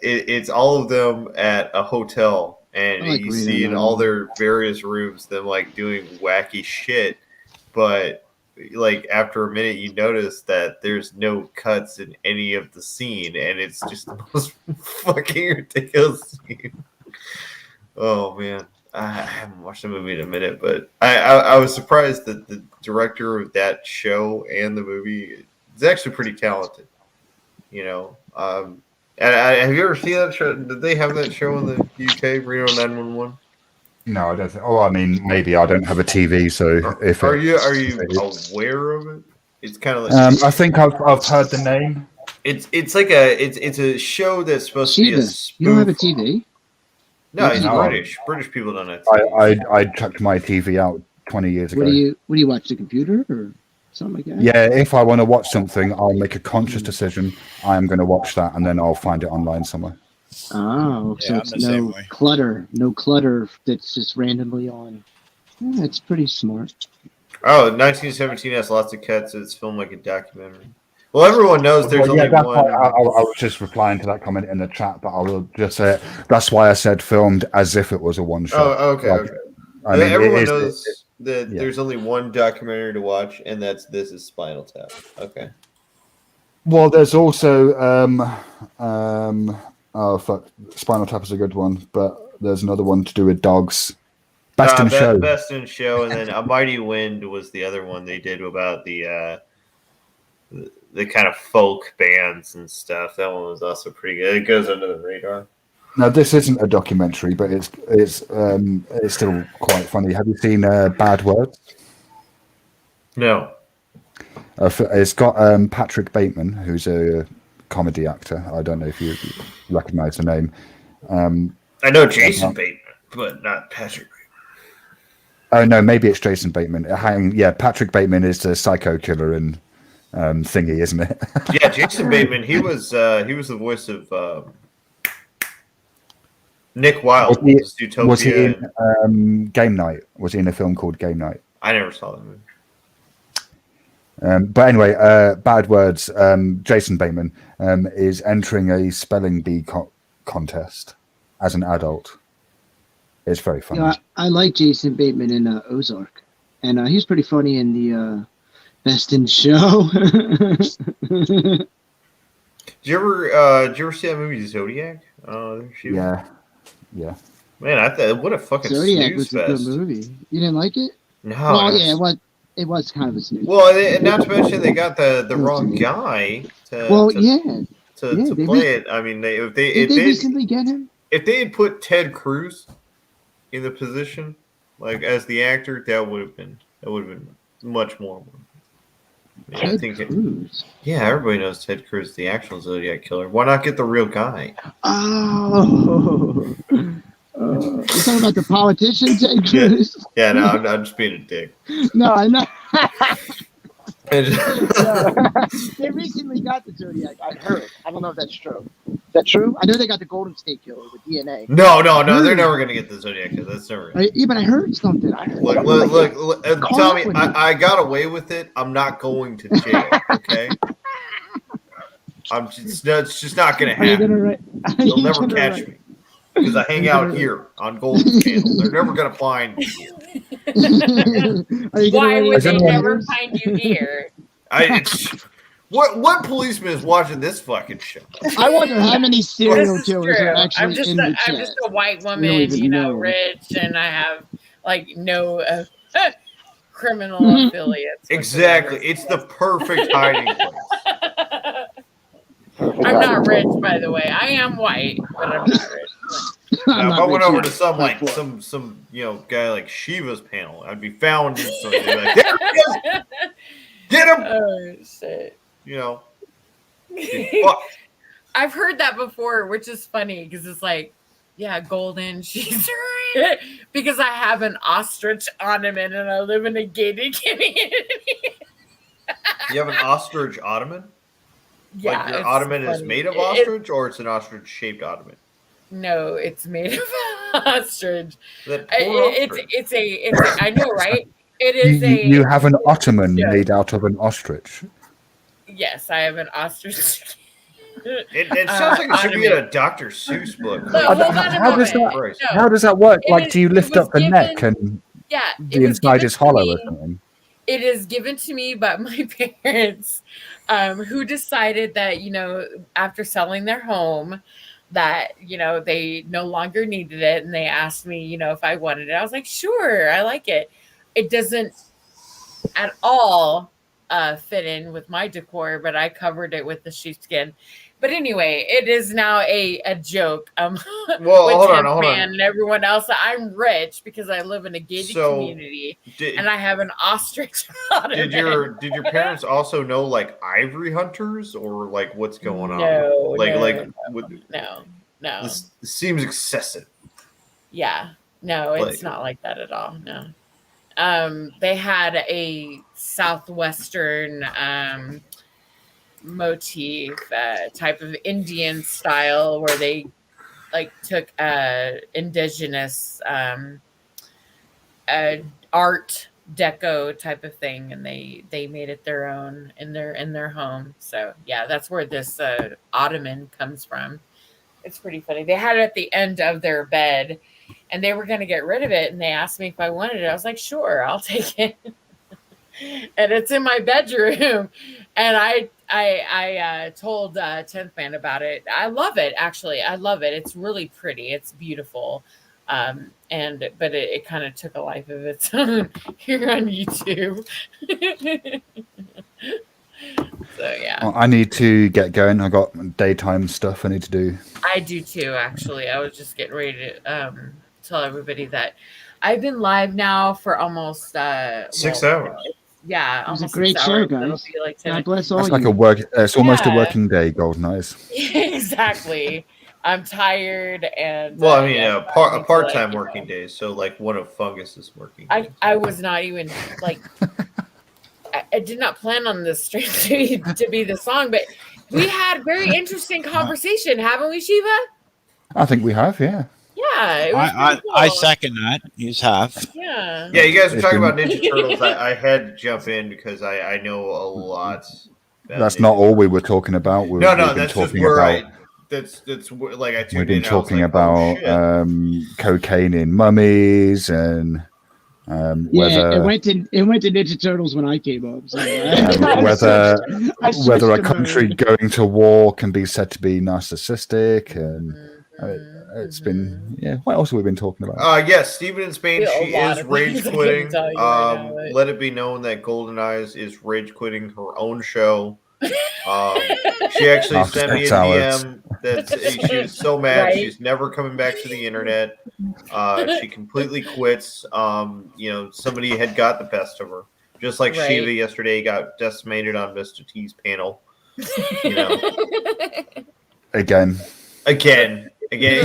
S9: it's all of them at a hotel, and
S19: I like
S9: you
S19: Reno
S9: see in all
S19: 911.
S9: their various rooms them like doing wacky shit, but like after a minute you notice that there's no cuts in any of the scene, and it's just the most fucking ridiculous scene. Oh man, I haven't watched the movie in a minute, but I was surprised that the director of that show and the movie is actually pretty talented. You know, and have you ever seen that show? Did they have that show in the UK, Reno 911?
S16: no, I don't think. Oh, I mean, maybe I don't have a TV, so if
S9: Are
S16: it-
S9: you
S16: if it-
S9: aware of it? It's kind of like
S16: I think I've heard the name.
S9: it's like it's a show that's supposed to be a
S19: Shiva, you don't have a
S9: spoof.
S19: TV?
S9: No, he's
S16: No.
S9: British. British people don't have TV.
S16: I chucked my TV out 20 years ago.
S19: What do you watch, the computer or something like that?
S16: Yeah, if I want to watch something, I'll make a conscious decision. I am going to watch that, and then I'll find it online somewhere.
S19: Oh, so
S18: I'm
S19: it's
S18: the same
S19: no
S18: way.
S19: no clutter that's just randomly on. Yeah, that's pretty smart.
S9: Oh, 1917 has lots of cuts. It's filmed like a documentary. Well, everyone knows there's
S16: Well, yeah,
S9: only
S16: that's
S9: one.
S16: why I was just replying to that comment in the chat, but I will just say it. That's why I said filmed as if it was a one shot.
S9: Oh, okay,
S16: Like,
S9: okay.
S16: I mean,
S9: Everyone
S16: it is,
S9: knows that
S16: yeah.
S9: there's only one documentary to watch, and that's This Is Spinal Tap. Okay.
S16: Well, there's also oh fuck, Spinal Tap is a good one, but there's another one to do with dogs. Best in Show.
S9: Best in Show, and then A Mighty Wind was the other one they did about the kind of folk bands and stuff. That one was also pretty good. It goes under the radar.
S16: Now, this isn't a documentary, but it's still quite funny. Have you seen Bad Words?
S9: No.
S16: It's got Patrick Bateman, who's a comedy actor. I don't know if you recognize the name.
S9: I know Jason Bateman, but not Patrick Bateman.
S16: Oh no, maybe it's Jason Bateman. Yeah, Patrick Bateman is the psycho killer in Thingy, isn't it?
S9: Yeah, Jason Bateman. He was the voice of Nick Wilde.
S16: Was he in Game Night? Was he in a film called Game Night?
S9: I never saw that movie.
S16: But anyway, Bad Words. Jason Bateman is entering a spelling bee contest as an adult. It's very funny.
S19: You know, I like Jason Bateman in Ozark, and he's pretty funny in the Best in Show.
S9: Did you ever see that movie Zodiac?
S16: Yeah.
S9: Man, I thought what a fucking
S19: Zodiac
S9: snooze
S19: was a
S9: fest.
S19: good movie. You didn't like it?
S9: No.
S19: Well, yeah, it was kind of a snooze.
S9: Well, and not to mention they got the wrong guy to
S19: they
S9: play it. I mean, if they
S19: recently get him?
S9: If they had put Ted Cruz in the position, like as the actor, that would have been much more. I think
S19: Cruz.
S9: Yeah, everybody knows Ted Cruz, the actual Zodiac killer. Why not get the real guy?
S19: Oh, you're talking about the politician, Ted Cruz?
S9: Yeah, no, I'm just being a dick.
S19: No, I know.
S9: And-
S19: They recently got the Zodiac. I heard. I don't know if that's true. Is that true? I know they got the Golden State Killer with DNA.
S9: No, they're never gonna get the Zodiac killer. That's never.
S19: Yeah, but I heard something.
S9: Look, Tommy, I got away with it. I'm not going to jail. Okay. It's just not gonna happen. You'll never catch me because I hang out here on Golden Channel. They're never gonna find me.
S1: Why would they never find you here?
S9: What policeman is watching this fucking show?
S19: I wonder how many serial killers are actually
S1: I'm just
S19: in the chat.
S1: I'm just a white
S19: We don't
S1: woman,
S19: even know.
S1: rich, and I have like no criminal affiliates.
S9: Exactly. It's the perfect hiding place.
S1: I'm not rich, by the way. I am white, but I'm not rich.
S9: Now, if I went over to some guy like Shiva's panel, I'd be found instantly. Like, there he is! Get him!
S1: Oh shit. I've heard that before, which is funny because it's like, yeah, Golden, she's right. Because I have an ostrich ornament and I live in a gated community.
S9: You have an ostrich ottoman?
S1: Yeah,
S9: like your
S1: it's
S9: ottoman is
S1: funny.
S9: made of ostrich, or it's an ostrich-shaped ottoman?
S1: No, it's made of ostrich.
S9: That poor ostrich.
S1: It's a I know, right? It is
S16: You have an ottoman made out of an ostrich.
S1: Yes, I have an ostrich.
S9: It sounds like it should be in a Dr. Seuss book.
S1: No, hold on a
S16: How does
S1: moment.
S16: that?
S1: No.
S16: How does that work?
S1: It
S16: Like,
S1: is-
S16: do you
S1: it
S16: lift
S1: was
S16: up the
S1: given-
S16: neck and
S1: Yeah,
S16: the inside is hollow or something?
S1: It is given to me by my parents, who decided that, after selling their home, that, they no longer needed it. And they asked me, if I wanted it. I was like, sure, I like it. It doesn't at all fit in with my decor, but I covered it with the sheepskin. But anyway, it is now a joke.
S9: Well,
S1: with
S9: hold on,
S1: Tim
S9: hold on.
S1: Man and everyone else. I'm rich because I live in a gated community, and I have an ostrich.
S9: Did your parents also know like ivory hunters, or like what's going on?
S1: No,
S9: no.
S1: No.
S9: This seems excessive.
S1: Yeah, no, it's
S9: Like-
S1: not like that at all. No. They had a southwestern motif, type of Indian style, where they like took indigenous art deco type of thing, and they made it their own in their home. So yeah, that's where this ottoman comes from. It's pretty funny. They had it at the end of their bed, and they were going to get rid of it, and they asked me if I wanted it. I was like, sure, I'll take it. And it's in my bedroom, and I told 10th Man about it. I love it, actually. I love it. It's really pretty. It's beautiful. But it kind of took a life of its own here on YouTube. So yeah,
S16: Well, I need to get going. I got daytime stuff I need to do.
S1: I do too. Actually, I was just getting ready to tell everybody that I've been live now for almost
S9: 6 hours.
S1: Yeah,
S19: It was a
S1: almost
S19: great
S1: 6
S19: show,
S1: hours.
S19: guys.
S1: It'll be like 10.
S19: God bless all
S16: It's
S19: you.
S16: like a work. It's almost a
S1: Yeah.
S16: working day. Golden Eyes.
S1: Exactly. I'm tired and
S9: Well, I mean,
S1: yeah,
S9: a
S1: I need to,
S9: part-time
S1: like,
S9: working day, so like one of Fungus's working.
S1: I was not even like I did not plan on this stream to be the song, but we had very interesting conversation, haven't we, Shiva?
S16: I think we have, yeah.
S1: Yeah, it was pretty cool.
S18: I second that. You have.
S1: Yeah.
S9: Yeah, you guys were
S16: It's
S9: talking
S16: been-
S9: about Ninja Turtles. I had to jump in because I know a lot. about
S16: That's
S9: Ninja
S16: not all we were talking about. We've
S9: No,
S16: been
S9: that's just
S16: talking
S9: where
S16: about.
S9: that's where, like I tuned
S16: We've been
S9: in. I was
S16: talking
S9: like, oh,
S16: about
S9: shit.
S16: cocaine in mummies and
S19: Yeah,
S16: whether
S19: it went to Ninja Turtles when I came up. So, I switched
S16: whether a
S19: to
S16: country
S19: mode.
S16: going to war can be said to be narcissistic, and it's been What else have we been talking about?
S9: Yes, Steven in Spain.
S1: A
S9: She
S1: lot
S9: is
S1: of
S9: rage
S1: things I
S9: quitting.
S1: can tell you right now, but-
S9: Let it be known that Golden Eyes is rage quitting her own show. She actually
S16: After
S9: sent me a
S16: 6 hours.
S9: DM that she was so mad
S1: Right?
S9: she's never coming back to the internet. She completely quits. Somebody had got the best of her, just like
S1: Right.
S9: Shiva yesterday got decimated on Mr. T's panel. You know,
S16: Again,
S9: again.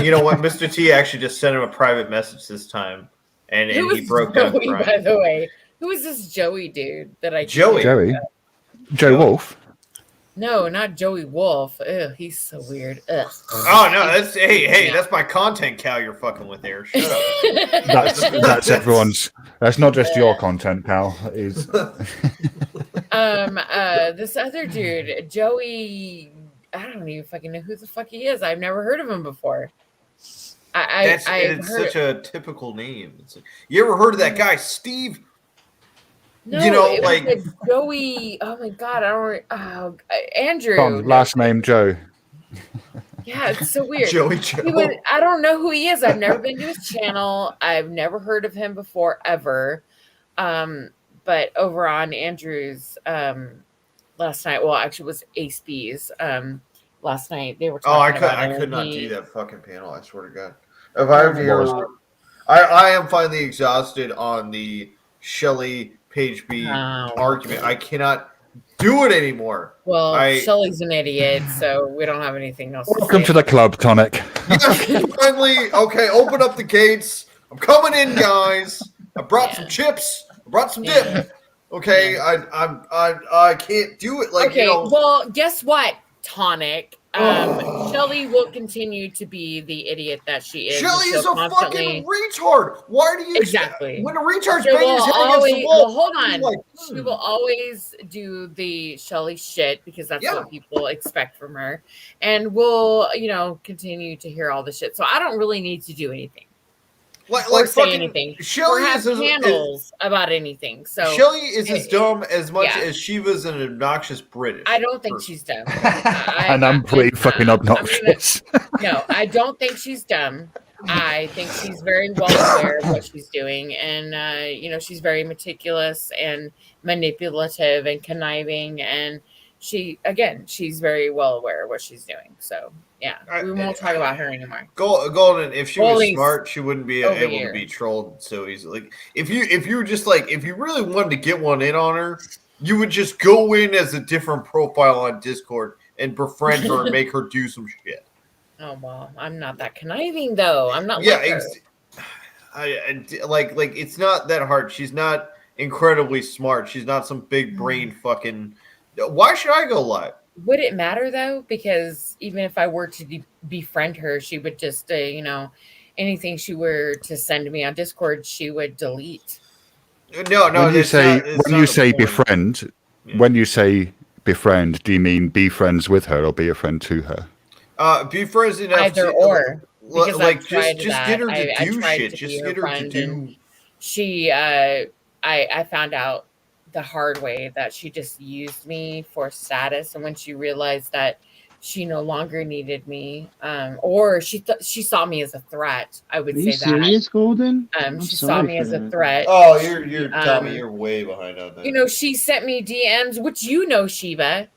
S9: You know what? Mr. T actually just sent him a private message this time, and
S1: Who
S9: he
S1: is
S9: broke down
S1: Joey, by
S9: crying.
S1: the way? Who is this Joey dude that I
S9: Joey.
S16: Joe Wolf.
S1: No, not Joey Wolf. Ugh, he's so weird. Ugh.
S9: Oh no, that's my content cow you're fucking with there. Shut up.
S16: That's everyone's. That's not just your content, pal. Is
S1: This other dude, Joey, I don't even fucking know who the fuck he is. I've never heard of him before.
S9: It's such a typical name. You ever heard of that guy, Steve?
S1: No,
S9: you know,
S1: it was
S9: like
S1: Joey. Oh my god, I don't. Oh, Andrew.
S16: Tom, last name Joe.
S1: Yeah, it's so weird.
S9: Joey Joe.
S1: I don't know who he is. I've never been to his channel. I've never heard of him before ever. But over on Andrew's last night, well, actually, it was Ace B's. Last night they were talking about
S9: I
S1: it,
S9: could
S1: and
S9: not
S1: he-
S9: do that fucking panel. I swear to God. If I ever hear, I am finally exhausted on the Shelley Page B argument. I cannot do it anymore.
S1: Well,
S9: I
S1: Shelly's an idiot, so we don't have anything else.
S16: Welcome to the club, Tonic.
S9: finally okay. Open up the gates. I'm coming in, guys. I brought some chips. I brought some dip. Okay, I can't do it. Like
S1: Okay,
S9: you know.
S1: well, guess what, Tonic? Shelly will continue to be the idiot that she is.
S9: Shelly
S1: She'll
S9: is a
S1: constantly-
S9: fucking retard. Why do you
S1: Exactly.
S9: when a retard's
S1: She
S9: banging
S1: will
S9: his head
S1: always,
S9: against the wall?
S1: well, hold on.
S9: like,
S1: She will always do the Shelly shit because that's what people expect from her, and we'll, continue to hear all the shit. So I don't really need to do anything or say
S9: fucking
S1: anything
S9: Shelly
S1: or have
S9: is
S1: panels about anything. So
S9: Shelly is as dumb as much
S1: yeah.
S9: as Shiva's an obnoxious British.
S1: I don't think she's dumb.
S16: And I'm pretty fucking obnoxious.
S1: No, I don't think she's dumb. I think she's very well aware of what she's doing, and she's very meticulous and manipulative and conniving, and she's very well aware of what she's doing. So yeah, we won't talk about her anymore.
S9: Golden, if she was
S1: Bullies
S9: smart, she wouldn't be
S1: over
S9: able
S1: here.
S9: to be trolled so easily. Like if you were just like if you really wanted to get one in on her, you would just go in as a different profile on Discord and befriend her and make her do some shit.
S1: Oh well, I'm not that conniving though. I'm not.
S9: Yeah,
S1: like her.
S9: like it's not that hard. She's not incredibly smart. She's not some big brain fucking. Why should I go live?
S1: Would it matter though? Because even if I were to befriend her, she would just, anything she were to send me on Discord, she would delete.
S9: No.
S16: When you say
S9: befriend,
S16: befriend, do you mean be friends with her or be a friend to her?
S9: Be friends enough.
S1: Either or. Because
S9: Like
S1: I've tried
S9: just
S1: that.
S9: get her to
S1: I
S9: do
S1: tried
S9: shit.
S1: to
S9: Just
S1: be
S9: get her to
S1: friend,
S9: do.
S1: and she, I found out the hard way that she just used me for status, and when she realized that she no longer needed me, or she saw me as a threat, I would
S19: Are
S1: say
S19: you
S1: that.
S19: serious, Golden?
S1: She saw me as a threat.
S9: Oh, you're Tommy. You're way behind on that.
S1: She sent me DMs, which Shiva,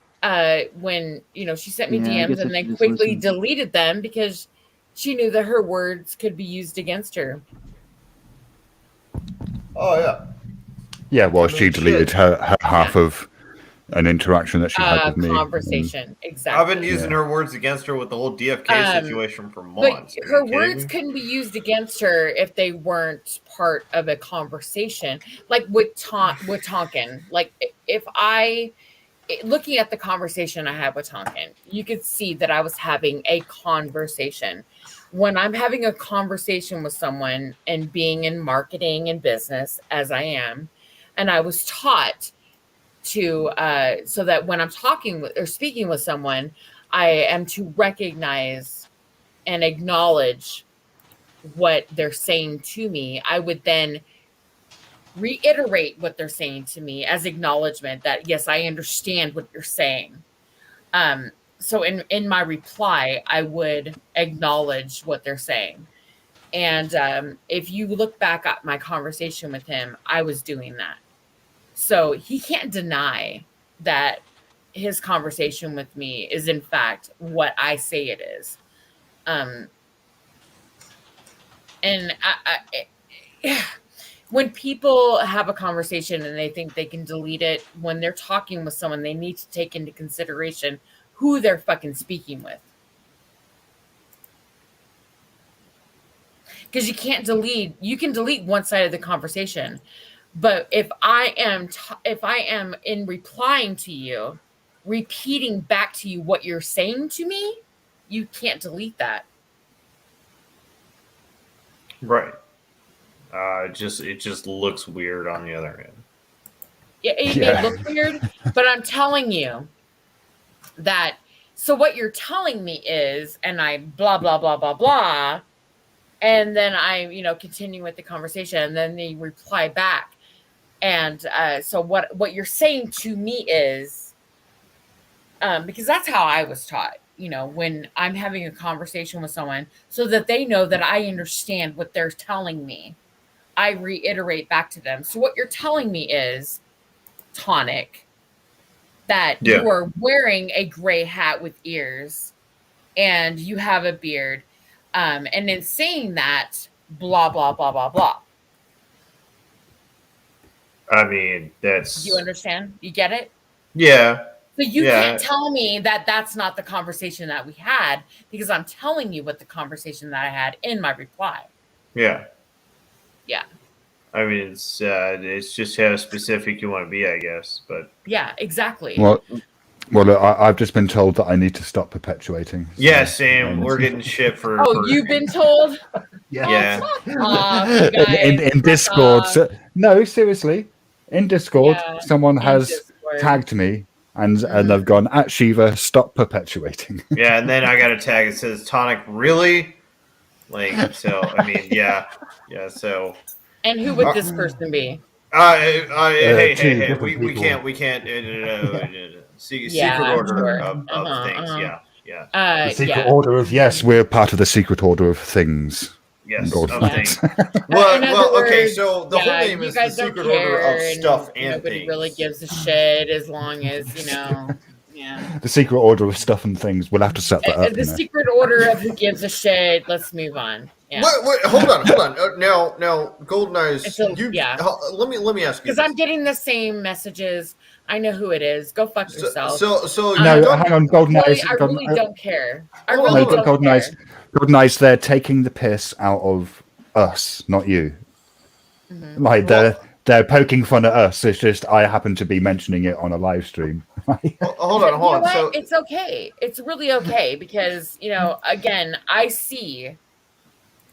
S1: when she sent me
S19: Yeah, I
S1: DMs
S19: guess I
S1: and
S19: should
S1: then
S19: just
S1: quickly
S19: listen.
S1: deleted them because she knew that her words could be used against her.
S9: Oh yeah.
S16: Yeah, well, she deleted her half of an interaction that she had with me.
S1: Conversation, exactly.
S9: I've been using her words against her with the whole DFK situation for months.
S1: But her words couldn't be used against her if they weren't part of a conversation. Like with Tonkin. Like if looking at the conversation I had with Tonkin, you could see that I was having a conversation. When I'm having a conversation with someone and being in marketing and business as I am, and I was taught to so that when I'm talking with or speaking with someone, I am to recognize and acknowledge what they're saying to me. I would then reiterate what they're saying to me as acknowledgement that yes, I understand what you're saying. So in my reply, I would acknowledge what they're saying. And if you look back at my conversation with him, I was doing that. So he can't deny that his conversation with me is in fact what I say it is. And when people have a conversation and they think they can delete it, when they're talking with someone, they need to take into consideration who they're fucking speaking with. Because you can delete one side of the conversation. But if I am in replying to you, repeating back to you what you're saying to me, you can't delete that.
S9: Right. It just looks weird on the other end.
S1: Yeah, it may look weird, but I'm telling you that. So what you're telling me is, and I blah blah blah blah blah, and then I continue with the conversation, and then they reply back. And so what you're saying to me is, because that's how I was taught, when I'm having a conversation with someone, so that they know that I understand what they're telling me, I reiterate back to them. So what you're telling me is, Tonic, that you are wearing a gray hat with ears and you have a beard. And in saying that, blah, blah, blah, blah, blah.
S9: I mean, that's...
S1: Do you understand? You get it?
S9: Yeah.
S1: So you can't tell me that that's not the conversation that we had, because I'm telling you what the conversation that I had in my reply.
S9: Yeah.
S1: Yeah.
S9: I mean, it's just how specific you want to be, I guess. But
S1: yeah, exactly.
S16: Well, look, I've just been told that I need to stop perpetuating. So,
S9: yeah, Sam, we're getting shit for.
S1: You've been told?
S9: Yeah.
S16: In Discord. No, seriously. In Discord, someone has tagged me and they've gone, at Shiva, stop perpetuating.
S9: Yeah, and then I got a tag. It says, Tonic, really? So, I mean, yeah, so.
S1: And who would this person be?
S9: Hey, we can't. Secret order of things. Yeah.
S16: The secret order of, yes, we're part of the secret order of things.
S9: Yes,
S16: of
S9: things. Well, okay, so the whole name is the secret order of stuff and
S1: nobody
S9: things.
S1: really gives a shit as long as, yeah.
S16: The secret order of stuff and things. We'll have to set that up.
S1: The secret order of who gives a shit. Let's move on. Yeah.
S9: Wait, hold on. Now, Golden Eyes. Let me ask you.
S1: Because I'm getting the same messages. I know who it is. Go fuck yourself.
S16: No, hang on, Golden Eyes.
S1: I really don't care. I really don't
S16: Golden
S1: care.
S16: Eyes. Golden Eyes, they're taking the piss out of us, not you.
S1: Mm-hmm.
S16: Like they're they're poking fun at us. It's just I happen to be mentioning it on a live stream.
S9: Hold on.
S1: You know what?
S9: So
S1: It's okay. It's really okay because, again, I see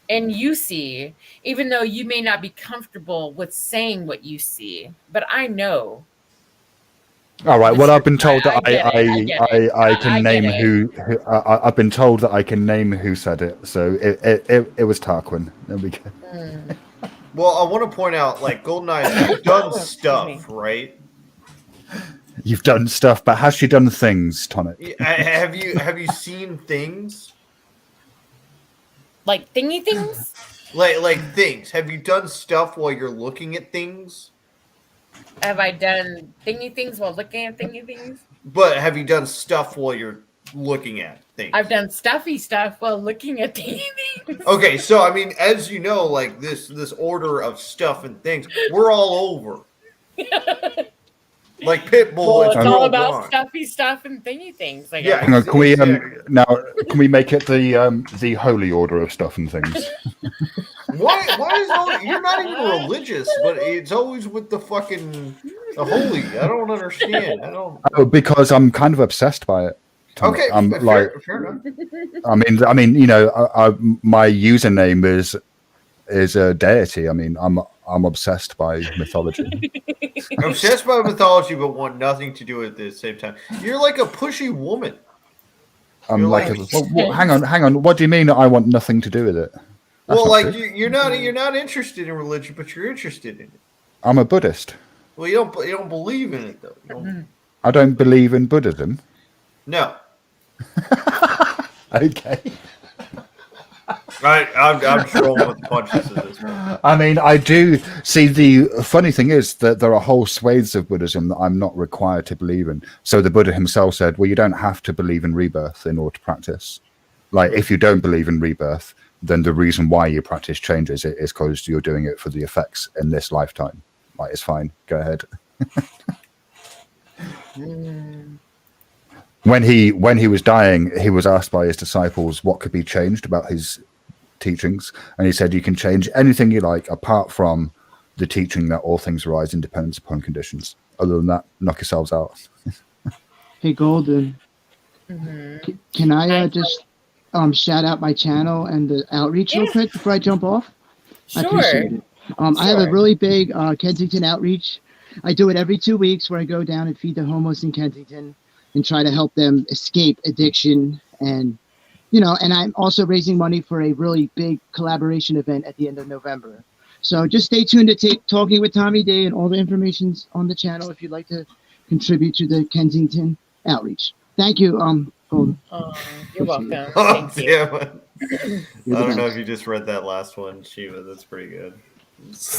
S1: and you see, even though you may not be comfortable with saying what you see, but I know.
S16: All right. Well, I've been told that
S1: I
S16: can name who. I've been told that I can name who said it. So it was Tarquin. There we go.
S9: Well, I want to point out, like, GoldenEye, you've done stuff, right?
S16: You've done stuff, but has she done things, Tonic?
S9: Have you seen things?
S1: Like thingy things?
S9: Like things. Have you done stuff while you're looking at things?
S1: Have I done thingy things while looking at thingy things?
S9: But have you done stuff while you're looking at things?
S1: I've done stuffy stuff while looking at thingy things.
S9: Okay, so I mean, as you know, like this order of stuff and things, we're all over. Like Pitbull.
S1: Well, it's all about
S9: gone.
S1: stuffy stuff and thingy things. Like,
S16: Hang on, can we can we make it the holy order of stuff and things?
S9: Why is all, you're not even religious, but it's always with the fucking the holy. I don't understand. I don't.
S16: Oh, because I'm kind of obsessed by it. Tonic.
S9: Okay,
S16: I'm
S9: fair enough.
S16: I mean, my username is a deity. I mean, I'm obsessed by mythology.
S9: Obsessed by mythology, but want nothing to do with it at the same time. You're like a pushy woman.
S16: I'm
S9: You're
S16: like,
S9: like-
S16: hang on. What do you mean? I want nothing to do with it? That's
S9: Well,
S16: not
S9: like
S16: true.
S9: you're not interested in religion, but you're interested in it.
S16: I'm a Buddhist.
S9: Well, you don't believe in it though. You don't-
S16: I don't believe in Buddhism.
S9: No.
S16: Okay.
S9: I'm trolling with punches at this point.
S16: I mean, I do see. The funny thing is that there are whole swathes of Buddhism that I'm not required to believe in. So the Buddha himself said, well, you don't have to believe in rebirth in order to practice. Like, if you don't believe in rebirth, then the reason why you practice changes. It is because you're doing it for the effects in this lifetime. Like, it's fine. Go ahead. When he was dying, he was asked by his disciples what could be changed about his teachings, and he said, you can change anything you like apart from the teaching that all things arise in dependence upon conditions. Other than that, knock yourselves out.
S19: Hey, Golden. Can I just shout out my channel and the outreach real quick before I jump off? I appreciate it. I have a really big Kensington outreach. I do it every 2 weeks where I go down and feed the homeless in Kensington and try to help them escape addiction. And, and I'm also raising money for a really big collaboration event at the end of November. So just stay tuned to Talking with Tommy Day, and all the information's on the channel if you'd like to contribute to the Kensington outreach. Thank you, Golden.
S1: You're welcome.
S9: Oh,
S1: Thank you.
S9: damn it. I don't know if you just read that last one, Shiva. That's pretty good.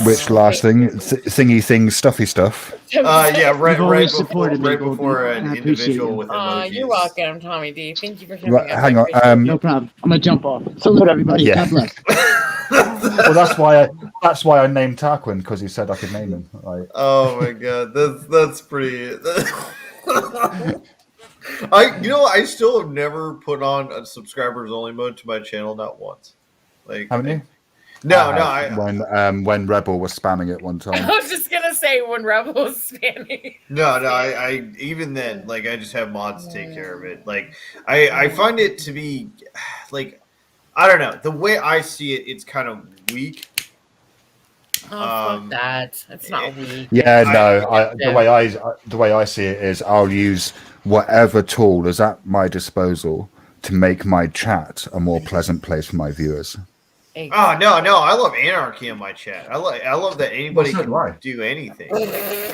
S16: Which last thing? Thingy thing, stuffy stuff.
S9: Yeah, right
S19: always
S9: before,
S19: supported me,
S9: right before
S19: Golden.
S9: an
S19: I appreciate
S9: individual
S19: you.
S9: with emojis.
S1: You're welcome, Tommy D. Thank you for showing
S16: Right,
S1: up.
S16: hang
S1: I
S16: on.
S1: appreciate it.
S19: No problem. I'm gonna jump off. Salute everybody.
S16: Yeah.
S19: God bless.
S16: Well, that's why I named Tarquin, because he said I could name him. Like,
S9: Oh my god, that's pretty. I still have never put on a subscribers only mode to my channel, not once. Like,
S16: haven't you?
S9: No,
S16: when Rebel was spamming it one time.
S1: I was just gonna say when Rebel was spamming.
S9: No, I even then, like, I just have mods take care of it. Like, I find it to be, like, I don't know, the way I see it, it's kind of weak.
S1: Oh, fuck that. It's not weak.
S16: Yeah, no. The way I see it is, I'll use whatever tool is at my disposal to make my chat a more pleasant place for my viewers.
S9: Oh no, I love anarchy in my chat. I love that anybody
S16: Well, so
S9: can
S16: do I.
S9: do anything.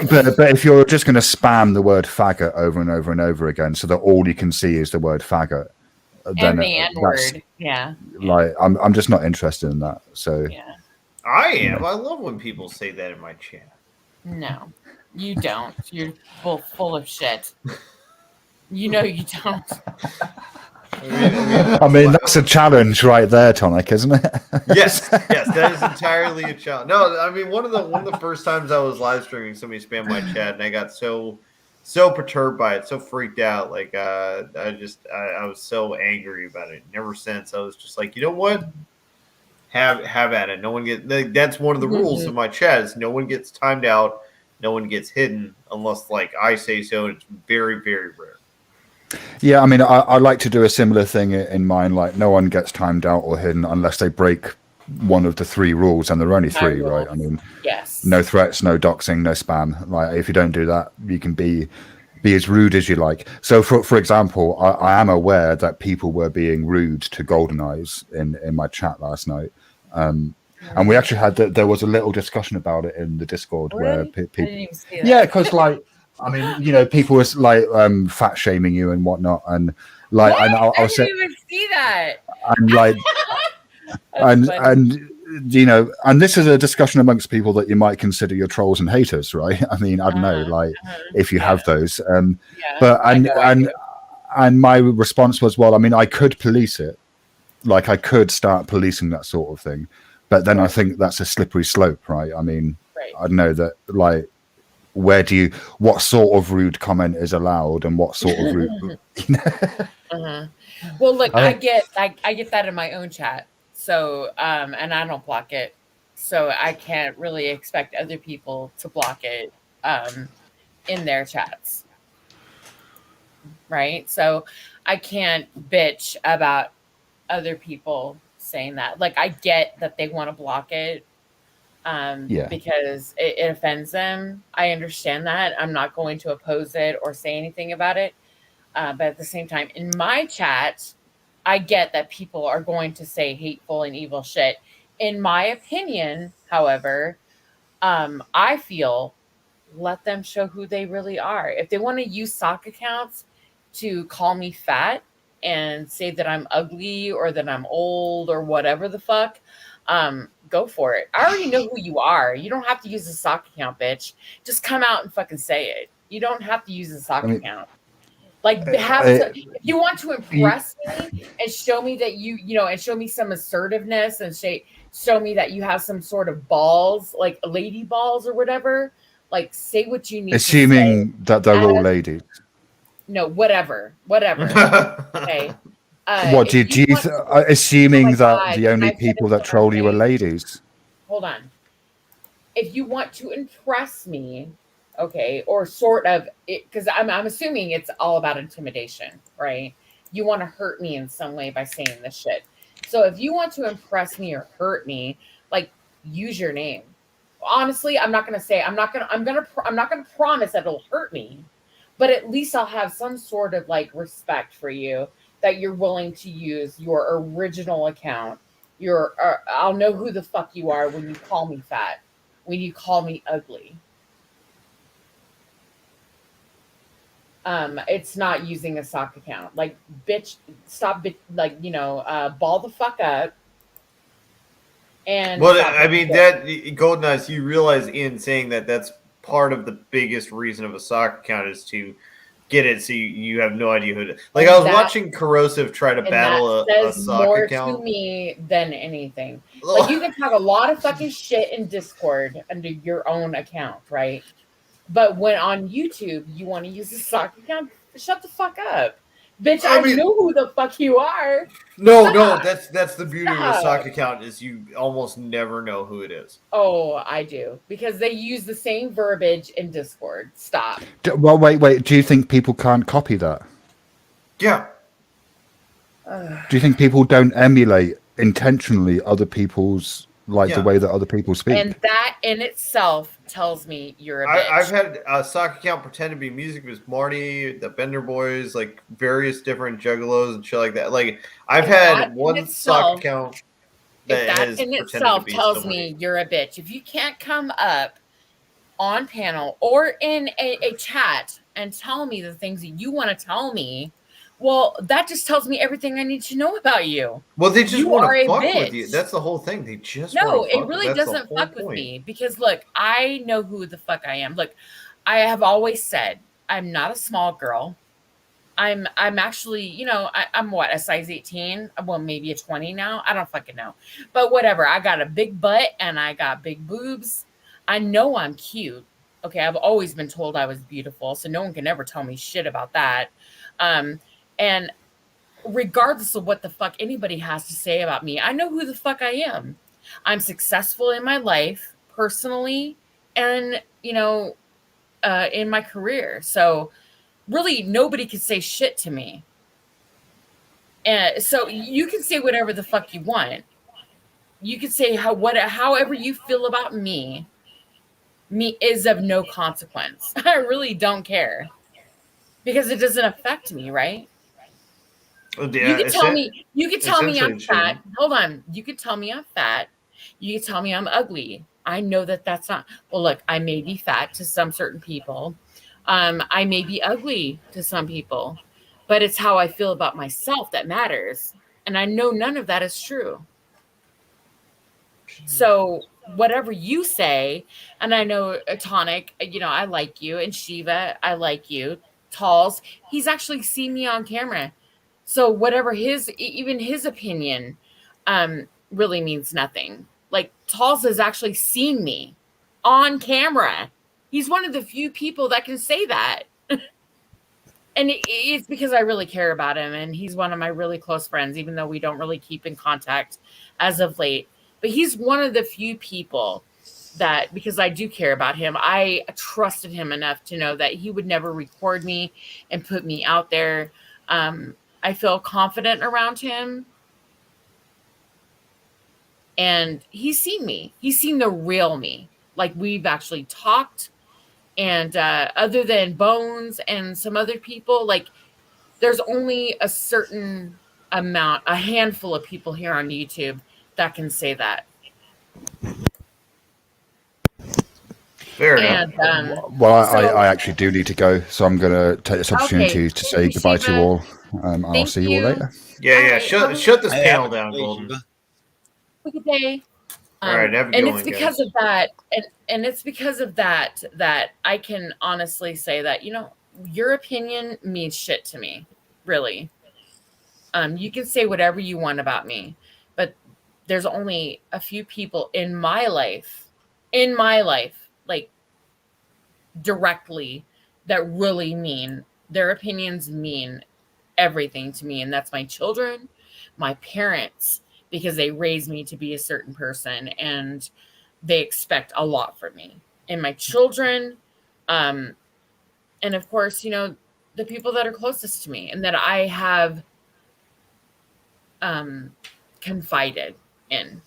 S16: But if you're just going to spam the word faggot over and over and over again, so that all you can see is the word faggot, then
S1: And the N
S16: that's
S1: word. Yeah.
S16: like I'm just not interested in that. So
S9: I am. I love when people say that in my chat.
S1: No, you don't. You're full of shit. You know you don't.
S16: I mean, that's a challenge right there, Tonic, isn't it?
S9: Yes, that is entirely a challenge. No, I mean one of the first times I was live streaming, somebody spammed my chat, and I got so perturbed by it, so freaked out. Like I was so angry about it. And ever since, I was just like, you know what? have at it. No one that's one of the rules of my chat is no one gets timed out, no one gets hidden unless like I say so. It's very, very rare.
S16: Yeah, I mean, I like to do a similar thing in mine. Like, no one gets timed out or hidden unless they break one of the 3 rules, and there are only 3, right? I mean,
S1: yes.
S16: No threats, no doxing, no spam. Like, if you don't do that, you can be as rude as you like. So, for example, I am aware that people were being rude to Golden Eyes in my chat last night, and we actually had there was a little discussion about it in the Discord where people.
S1: I didn't even see that.
S16: Yeah, because like. I mean, you know, people was like fat shaming you and whatnot, and like, and I was
S1: didn't even see that.
S16: and like, and you know, and this is a discussion amongst people that you might consider your trolls and haters, right? I mean, I don't know, like if you have those, but and my response was, well, I mean, I could police it, like I could start policing that sort of thing, but then I think that's a slippery slope, right? I mean, I don't know that like. What sort of rude comment is allowed and what sort of rude
S1: Well, look, I get that in my own chat. So and I don't block it. So I can't really expect other people to block it in their chats. Right? So I can't bitch about other people saying that. Like I get that they want to block it. Because it offends them. I understand that. I'm not going to oppose it or say anything about it. But at the same time, in my chat, I get that people are going to say hateful and evil shit. In my opinion, however, I feel let them show who they really are. If they want to use sock accounts to call me fat and say that I'm ugly or that I'm old or whatever the fuck, go for it. I already know who you are. You don't have to use a sock account, bitch. Just come out and fucking say it. You don't have to use a sock account. Like, if you want to impress me and show me that you know, and show me some assertiveness and show me that you have some sort of balls, like lady balls or whatever, like say what you need.
S16: Assuming that they're all ladies.
S1: No, whatever. Okay.
S16: What do you assuming that the only people that troll you are ladies?
S1: Hold on. If you want to impress me, okay, or sort of, because I'm assuming it's all about intimidation, right? You want to hurt me in some way by saying this shit. So if you want to impress me or hurt me, like use your name. Honestly, I'm not gonna promise that it'll hurt me, but at least I'll have some sort of like respect for you. That you're willing to use your original account. I'll know who the fuck you are when you call me fat, when you call me ugly. It's not using a sock account. Like, bitch, stop, like, you know, ball the fuck up. And
S9: well, I mean, that Golden Eyes, you realize in saying that's part of the biggest reason of a sock account is to get it so you have no idea who it is. Like, I was watching Corrosive try to battle a sock
S1: more
S9: account.
S1: To me than anything. Like, you can talk a lot of fucking shit in Discord under your own account, right? But when on YouTube you want to use a sock account, shut the fuck up. Bitch, I know who the fuck you are.
S9: No, that's the beauty of a sock account is you almost never know who it is.
S1: Oh, I do. Because they use the same verbiage in Discord. Stop.
S16: Well, wait. Do you think people can't copy that?
S9: Yeah.
S16: Do you think people don't emulate intentionally other people's, the way that other people speak?
S1: And that in itself tells me you're a bitch.
S9: I've had a sock account pretend to be music. It was Marty, the Bender Boys, like various different juggalos and shit like that. Like, I've had one sock account
S1: that in itself tells me you're a bitch. If you can't come up on panel or in a chat and tell me the things that you want to tell me, well, that just tells me everything I need to know about you.
S9: Well, they just want to fuck with you. That's the whole thing. They just
S1: it really doesn't fuck with me because look, I know who the fuck I am. Look, I have always said I'm not a small girl. I'm actually, you know, I'm what, a size 18? Well, maybe a 20 now. I don't fucking know. But whatever. I got a big butt and I got big boobs. I know I'm cute. Okay, I've always been told I was beautiful, so no one can ever tell me shit about that. And regardless of what the fuck anybody has to say about me, I know who the fuck I am. I'm successful in my life personally and, in my career. So really nobody can say shit to me. And so you can say whatever the fuck you want. You can say however you feel about me is of no consequence. I really don't care because it doesn't affect me, right?
S9: Yeah,
S1: You could tell me I'm
S9: essentially,
S1: fat. Hold on. You could tell me I'm fat. You could tell me I'm ugly. I know that that's not. Well, look, I may be fat to some certain people. I may be ugly to some people, but it's how I feel about myself that matters. And I know none of that is true. So whatever you say, and I know Tonic, I like you, and Shiva, I like you. Talls, he's actually seen me on camera. So whatever even his opinion really means nothing. Like Talls has actually seen me on camera. He's one of the few people that can say that. And it's because I really care about him, and he's one of my really close friends, even though we don't really keep in contact as of late. But he's one of the few people that, because I do care about him, I trusted him enough to know that he would never record me and put me out there. I feel confident around him. And he's seen me. He's seen the real me. Like, we've actually talked. And other than Bones and some other people, like, there's only a certain amount, a handful of people here on YouTube that can say that.
S9: Fair enough.
S16: I actually do need to go, so I'm going to take this opportunity to say goodbye to you all. I'll see you all later.
S9: Yeah. Shut this panel down, Golden.
S1: Have a good day.
S9: All right, have a good
S1: and
S9: one,
S1: it's because
S9: guys.
S1: of that, and it's because of that I can honestly say that, your opinion means shit to me, really. You can say whatever you want about me, but there's only a few people in my life, like directly, that really mean, their opinions mean everything to me, and that's my children, my parents, because they raised me to be a certain person and they expect a lot from me, and my children, and of course, the people that are closest to me and that I have confided in.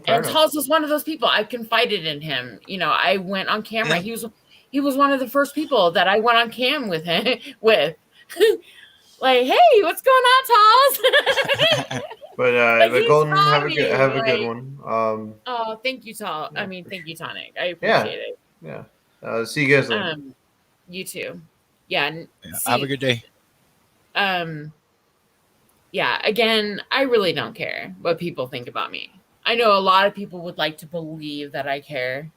S1: And Talls was one of those people. I confided in him. I went on camera. Yeah. He was one of the first people that I went on cam with him with. Like, hey, what's going on, Talls?
S9: But Golden, have a good one.
S1: Oh, thank you, Tall. I mean, thank you, Tonic. I appreciate it.
S9: Yeah. See you guys later.
S1: You too. Yeah.
S18: Have a good day.
S1: Yeah. Again, I really don't care what people think about me. I know a lot of people would like to believe that I care,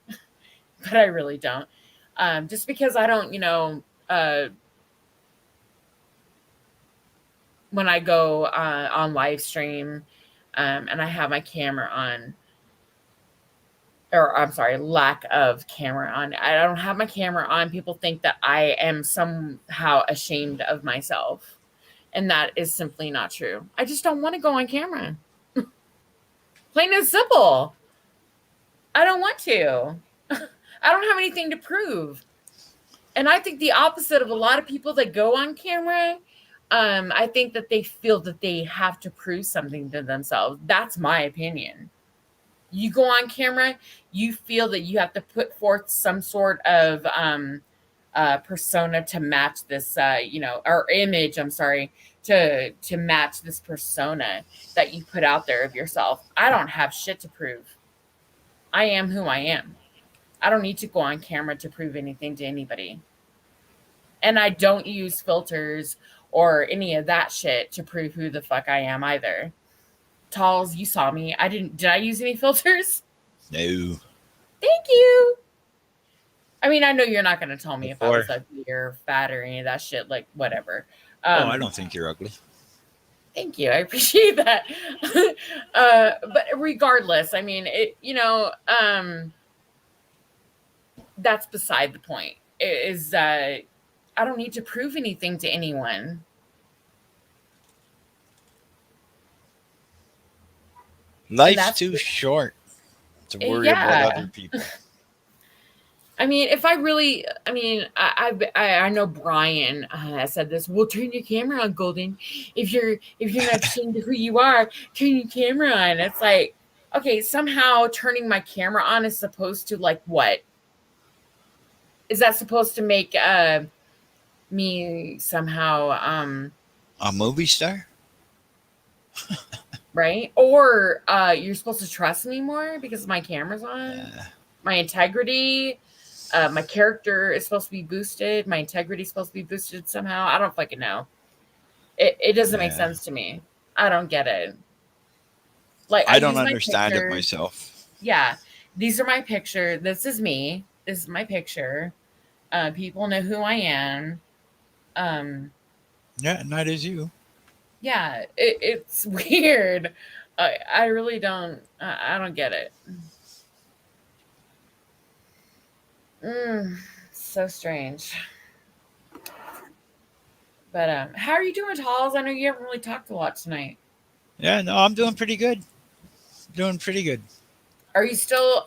S1: but I really don't. Just because I don't, when I go on live stream and I have my camera on, or I'm sorry, lack of camera on. I don't have my camera on. People think that I am somehow ashamed of myself. And that is simply not true. I just don't want to go on camera. Plain and simple. I don't want to. I don't have anything to prove. And I think the opposite of a lot of people that go on camera. I think that they feel that they have to prove something to themselves. That's my opinion. You go on camera, you feel that you have to put forth some sort of persona to match this, or image, I'm sorry, to match this persona that you put out there of yourself. I don't have shit to prove. I am who I am. I don't need to go on camera to prove anything to anybody. And I don't use filters or any of that shit to prove who the fuck I am either. Talls, you saw me. Did I use any filters?
S18: No.
S1: Thank you. I mean, I know you're not going to tell me if I was ugly or fat or any of that shit, like whatever.
S18: I don't think you're ugly.
S1: Thank you. I appreciate that. But regardless, I mean, that's beside the point. I don't need to prove anything to anyone.
S18: Life's too short to worry about other people.
S1: I mean, if I really, I mean, I know Brian said this. Well, turn your camera on, Golden. If you're not ashamed of who you are, turn your camera on. It's like, okay, somehow turning my camera on is supposed to like what? Is that supposed to make me somehow
S18: a movie star?
S1: Right? Or you're supposed to trust me more because my camera's on? My integrity. My character is supposed to be boosted. My integrity is supposed to be boosted somehow. I don't fucking know. It doesn't make sense to me. I don't get it. Like
S18: I don't understand it myself.
S1: Yeah, these are my picture. This is me. This is my picture. People know who I am.
S18: Yeah, and that is you.
S1: Yeah, it's weird. I really don't. I don't get it. So strange. But how are you doing, Talls? I know you haven't really talked a lot tonight.
S18: Yeah, no, I'm doing pretty good. Doing pretty good.
S1: Are you still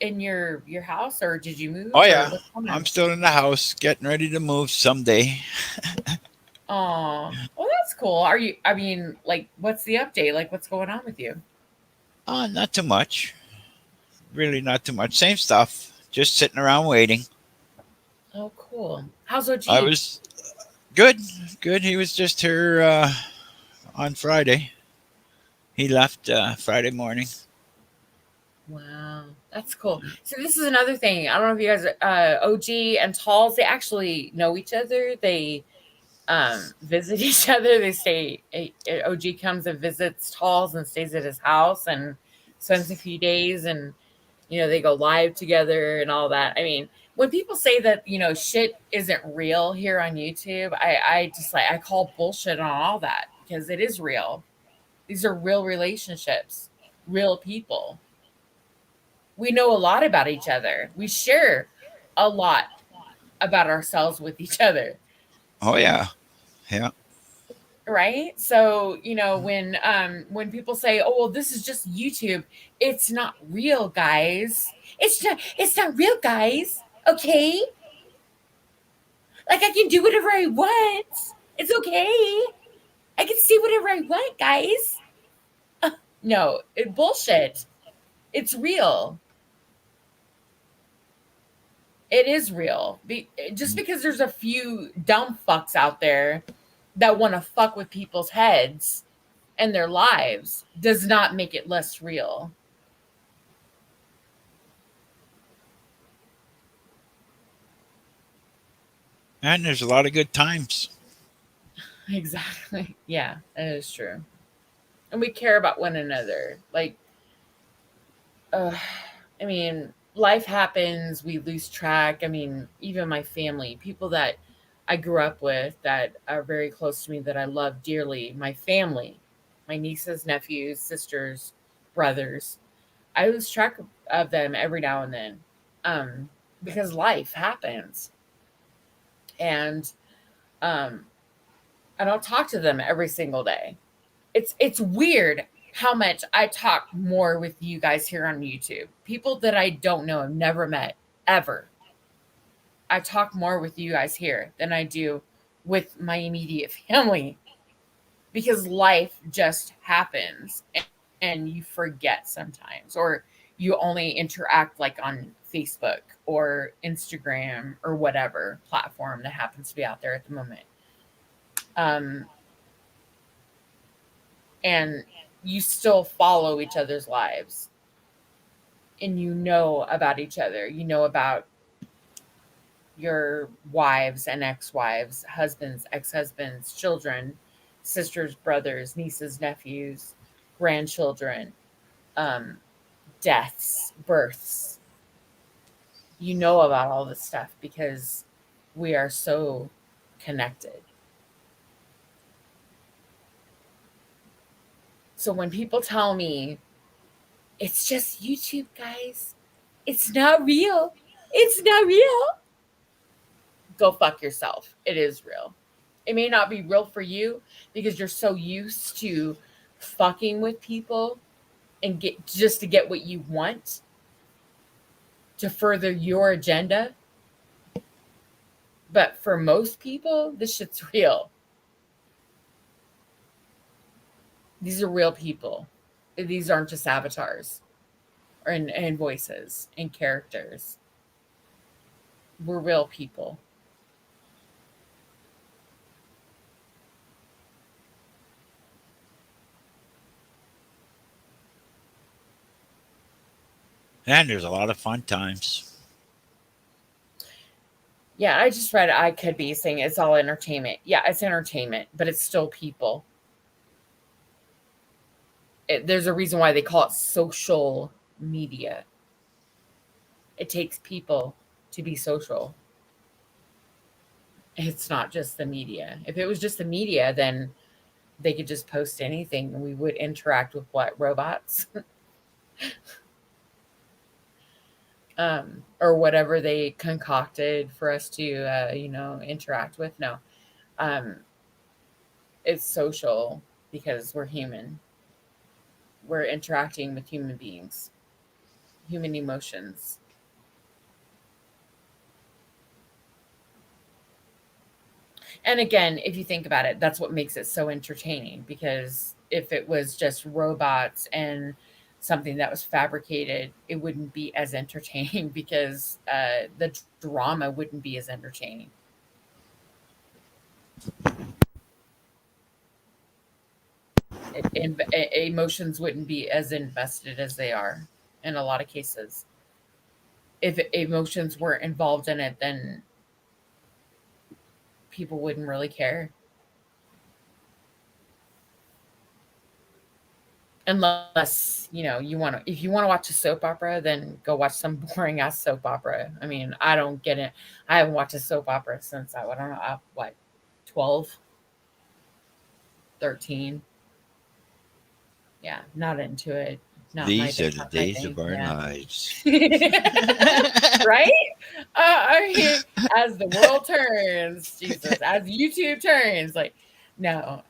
S1: in your house, or did you move?
S18: Oh yeah, I'm still in the house, getting ready to move someday.
S1: Oh, well, that's cool. Are you? I mean, like, what's the update? Like, what's going on with you?
S18: Not too much. Really, not too much. Same stuff. Just sitting around waiting.
S1: Oh, cool. How's OG?
S18: I was good. Good. He was just here on Friday. He left Friday morning.
S1: Wow, that's cool. So this is another thing. I don't know if you guys, OG and Talls, they actually know each other. They visit each other. They stay. OG comes and visits Talls and stays at his house and spends a few days, and they go live together and all that. I mean, when people say that shit isn't real here on YouTube, I just I call bullshit on all that, because it is real. These are real relationships, real people. We know a lot about each other. We share a lot about ourselves with each other.
S18: Oh yeah, yeah.
S1: Right? So, when people say, "Oh, well, this is just YouTube," it's not real, guys. It's not real, guys. Okay? Like, I can do whatever I want. It's okay. I can see whatever I want, guys. No, bullshit. It's real. It is real. Just because there's a few dumb fucks out there that want to fuck with people's heads and their lives does not make it less real.
S18: And there's a lot of good times.
S1: Exactly. Yeah, that is true. And we care about one another. Like, I mean, life happens. We lose track. I mean, even my family, people that I grew up with that are very close to me, that I love dearly, my family, my nieces, nephews, sisters, brothers, I lose track of them every now and then, because life happens. And I don't talk to them every single day. It's weird how much I talk more with you guys here on YouTube. People that I don't know, have never met, ever. I talk more with you guys here than I do with my immediate family, because life just happens and you forget sometimes, or you only interact like on Facebook or Instagram or whatever platform that happens to be out there at the moment. And you still follow each other's lives, and about each other. You know about your wives and ex-wives, husbands, ex-husbands, children, sisters, brothers, nieces, nephews, grandchildren, deaths, births. You know about all this stuff because we are so connected. So when people tell me, it's just YouTube, guys, it's not real. It's not real. Go fuck yourself. It is real. It may not be real for you because you're so used to fucking with people and to get what you want, to further your agenda. But for most people, this shit's real. These are real people. These aren't just avatars and voices and characters. We're real people.
S18: And there's a lot of fun times.
S1: Yeah, I just read I Could Be saying it's all entertainment. Yeah, it's entertainment, but it's still people. There's a reason why they call it social media. It takes people to be social. It's not just the media. If it was just the media, then they could just post anything and we would interact with what, robots? Or whatever they concocted for us to, interact with. No, it's social because we're human. We're interacting with human beings, human emotions. And again, if you think about it, that's what makes it so entertaining, because if it was just robots and something that was fabricated, it wouldn't be as entertaining because the drama wouldn't be as entertaining. Emotions wouldn't be as invested as they are in a lot of cases. If emotions weren't involved in it, then people wouldn't really care. Unless, if you want to watch a soap opera, then go watch some boring ass soap opera. I mean, I don't get it. I haven't watched a soap opera since 12, 13. Yeah, not into it. Not
S18: These are the days of our lives.
S1: Right? I mean, as the world turns, Jesus, as YouTube turns, no.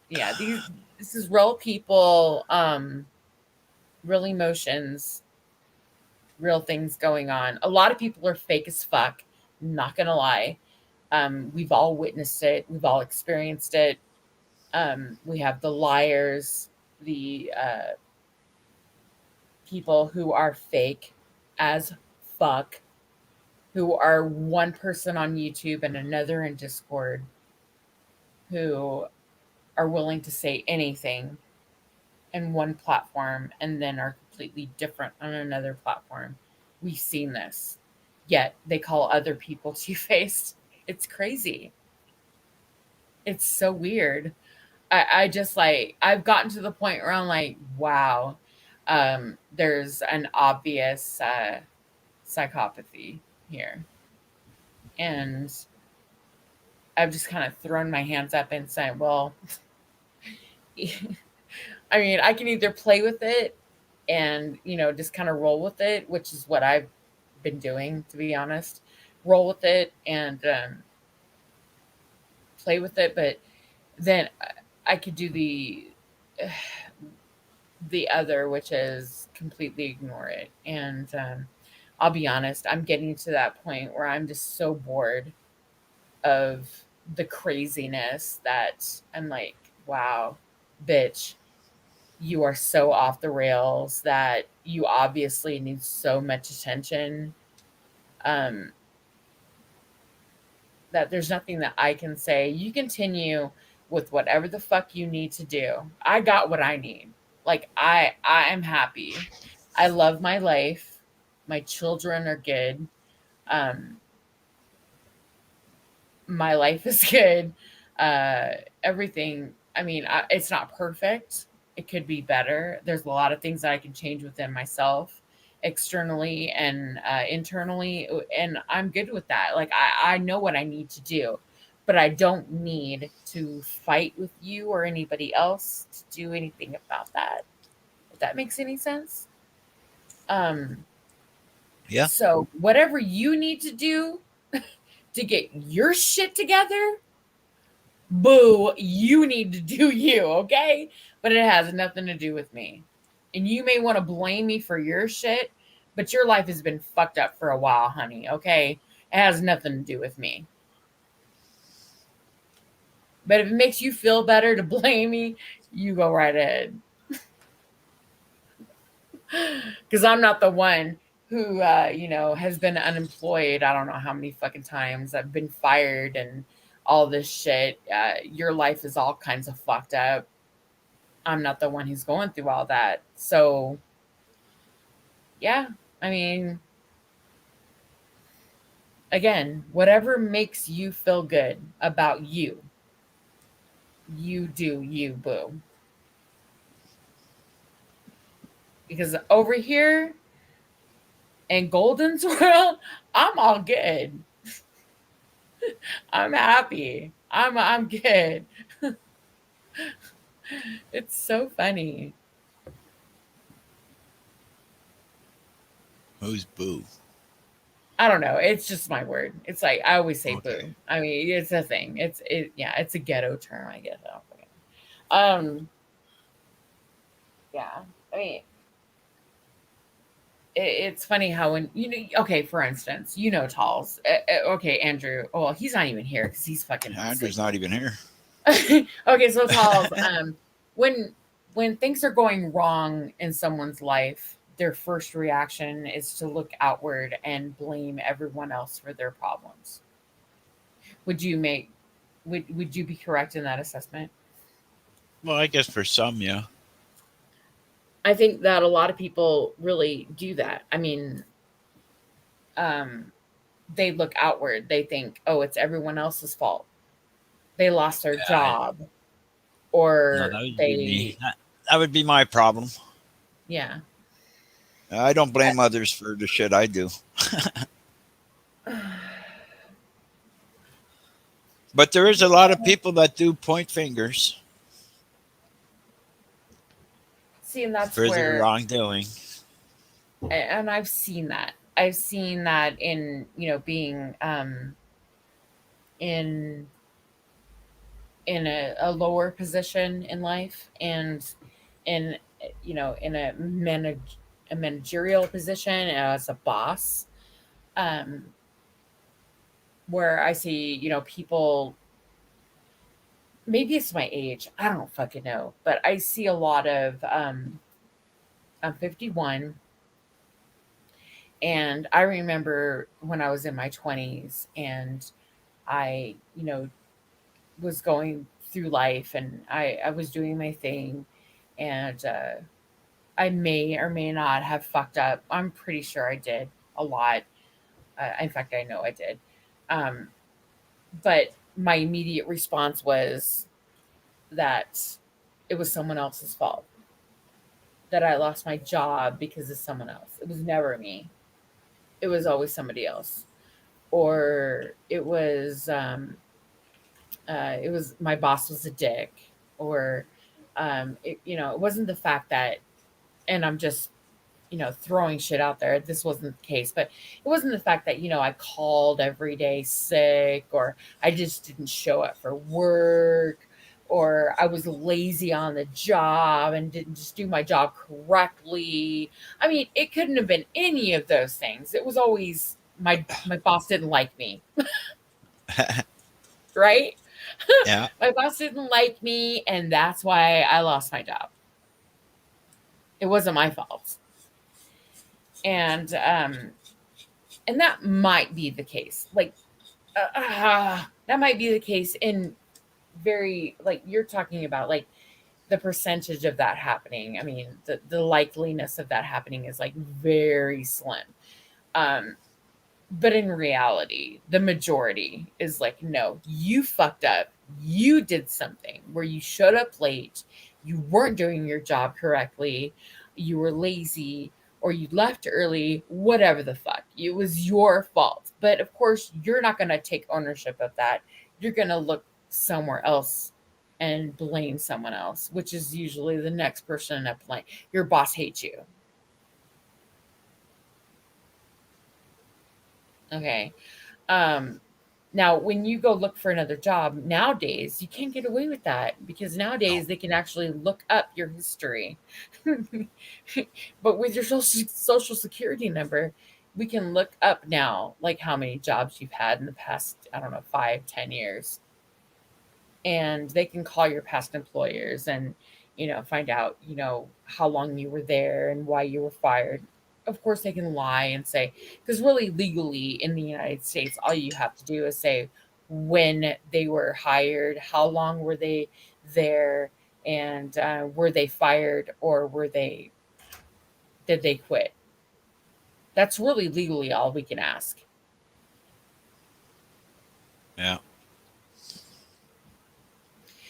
S1: Yeah, this is real people, real emotions, real things going on. A lot of people are fake as fuck, not gonna lie. We've all witnessed it. We've all experienced it. We have the liars, the people who are fake as fuck, who are one person on YouTube and another in Discord, who are willing to say anything in one platform and then are completely different on another platform. We've seen this. Yet they call other people two-faced. It's crazy. It's so weird. I've gotten to the point where I'm like, wow, there's an obvious psychopathy here. And I've just kind of thrown my hands up and said, well, I mean, I can either play with it and, just kind of roll with it, which is what I've been doing, to be honest. Roll with it and play with it. But then I could do the other, which is completely ignore it. And I'll be honest, I'm getting to that point where I'm just so bored of the craziness that I'm like, wow, bitch, you are so off the rails that you obviously need so much attention, that there's nothing that I can say. You continue with whatever the fuck you need to do. I got what I need. I am happy. I love my life. My children are good. My life is good. Everything. I mean, it's not perfect. It could be better. There's a lot of things that I can change within myself, externally and internally. And I'm good with that. I know what I need to do, but I don't need to fight with you or anybody else to do anything about that. If that makes any sense.
S18: Yeah.
S1: So whatever you need to do to get your shit together, boo, you need to do you, okay? But it has nothing to do with me. And you may want to blame me for your shit, but your life has been fucked up for a while, honey. Okay? It has nothing to do with me. But if it makes you feel better to blame me, you go right ahead. Because I'm not the one who, has been unemployed. I don't know how many fucking times. I've been fired and all this shit. Your life is all kinds of fucked up. I'm not the one who's going through all that. So, yeah, I mean, again, whatever makes you feel good about you, you do you, boo. Because over here in Golden's world, I'm all good. I'm happy. I'm good. It's so funny.
S18: Who's boo?
S1: I don't know. It's just my word. It's like I always say
S18: Okay.
S1: boo. I mean, it's a thing. It's a ghetto term, I guess. Yeah. I mean, it's funny how when okay, for instance, Talls. Okay, Andrew. Oh, well, he's not even here because he's fucking.
S18: Andrew's not even here.
S1: Okay, so Talls. When things are going wrong in someone's life, their first reaction is to look outward and blame everyone else for their problems. Would you be correct in that assessment?
S18: Well, I guess for some, yeah.
S1: I think that a lot of people really do that. I mean, they look outward. They think, oh, it's everyone else's fault. They lost their job. Or
S18: No, that would be me. That would be my problem.
S1: Yeah.
S18: I don't blame others for the shit I do. But there is a lot of people that do point fingers
S1: See, and that's
S18: for their
S1: where
S18: wrongdoing.
S1: and I've seen that. I've seen that in, being in a lower position in life and in in a managerial position as a boss, where I see people, maybe it's my age, I don't fucking know, but I see a lot of I'm 51, and I remember when I was in my 20s and I was going through life and I was doing my thing, and I may or may not have fucked up. I'm pretty sure I did a lot. In fact, I know I did. But my immediate response was that it was someone else's fault, that I lost my job because of someone else. It was never me. It was always somebody else. Or it was my boss was a dick, or it wasn't the fact that, and I'm just throwing shit out there. This wasn't the case, but it wasn't the fact that I called every day sick, or I just didn't show up for work, or I was lazy on the job and didn't just do my job correctly. I mean, it couldn't have been any of those things. It was always my boss didn't like me. Right?
S18: Yeah.
S1: My boss didn't like me, and that's why I lost my job. It wasn't my fault. And that might be the case. Like, that might be the case in very, like, you're talking about, like, the percentage of that happening. I mean, the likeliness of that happening is, like, very slim. But in reality, the majority is like, no, you fucked up. You did something where you showed up late. You weren't doing your job correctly. You were lazy, or you left early, whatever the fuck. It was your fault. But of course, you're not going to take ownership of that. You're going to look somewhere else and blame someone else, which is usually the next person to blame. Your boss hates you. Okay. Now, when you go look for another job nowadays, you can't get away with that because nowadays they can actually look up your history. But with your social security number, we can look up now, like how many jobs you've had in the past, I don't know, 5, 10 years. And they can call your past employers and, find out, how long you were there and why you were fired. Of course, they can lie and say, because really legally in the United States, all you have to do is say when they were hired, how long were they there, and were they fired or did they quit? That's really legally all we can ask.
S18: Yeah.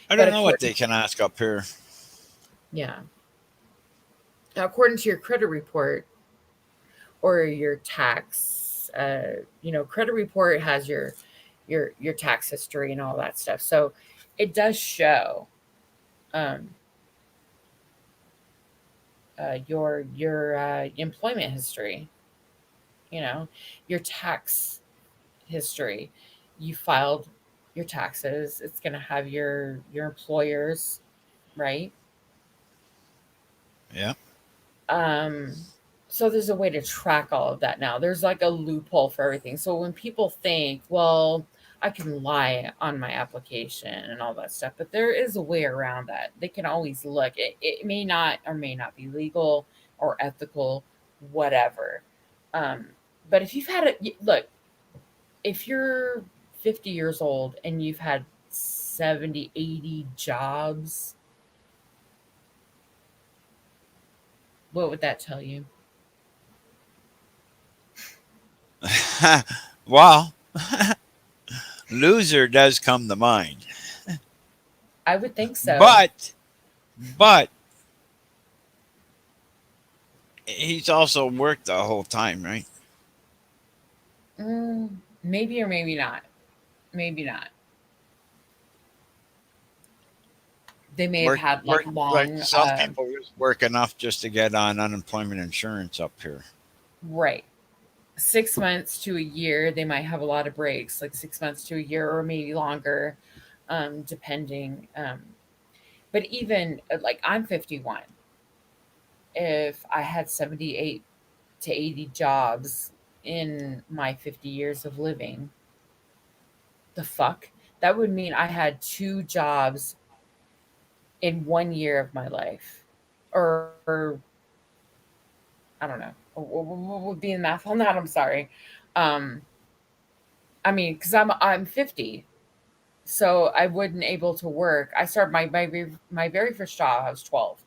S18: I don't know what they can ask up here.
S1: Yeah. Now, according to your credit report or your tax, credit report has your tax history and all that stuff. So it does show your employment history, your tax history. You filed your taxes. It's going to have your employers, right?
S18: Yeah.
S1: So there's a way to track all of that now. There's like a loophole for everything. So when people think, well, I can lie on my application and all that stuff, but there is a way around that. They can always look. It may not or may not be legal or ethical, whatever. But if you've had look, if you're 50 years old and you've had 70, 80 jobs, what would that tell you?
S18: Well, loser does come to mind.
S1: I would think so.
S18: But he's also worked the whole time, right?
S1: Maybe or maybe not. Maybe not. They may have had like long.
S18: Some people just work enough just to get on unemployment insurance up here.
S1: Right. 6 months to a year, they might have a lot of breaks, like 6 months to a year or maybe longer, depending. But even like I'm 51. If I had 78 to 80 jobs in my 50 years of living, the fuck? That would mean I had 2 jobs in 1 year of my life. Or I don't know. What would be the math on that? I'm sorry. I mean, because I'm 50, so I wasn't able to work. I started my very first job. I was 12,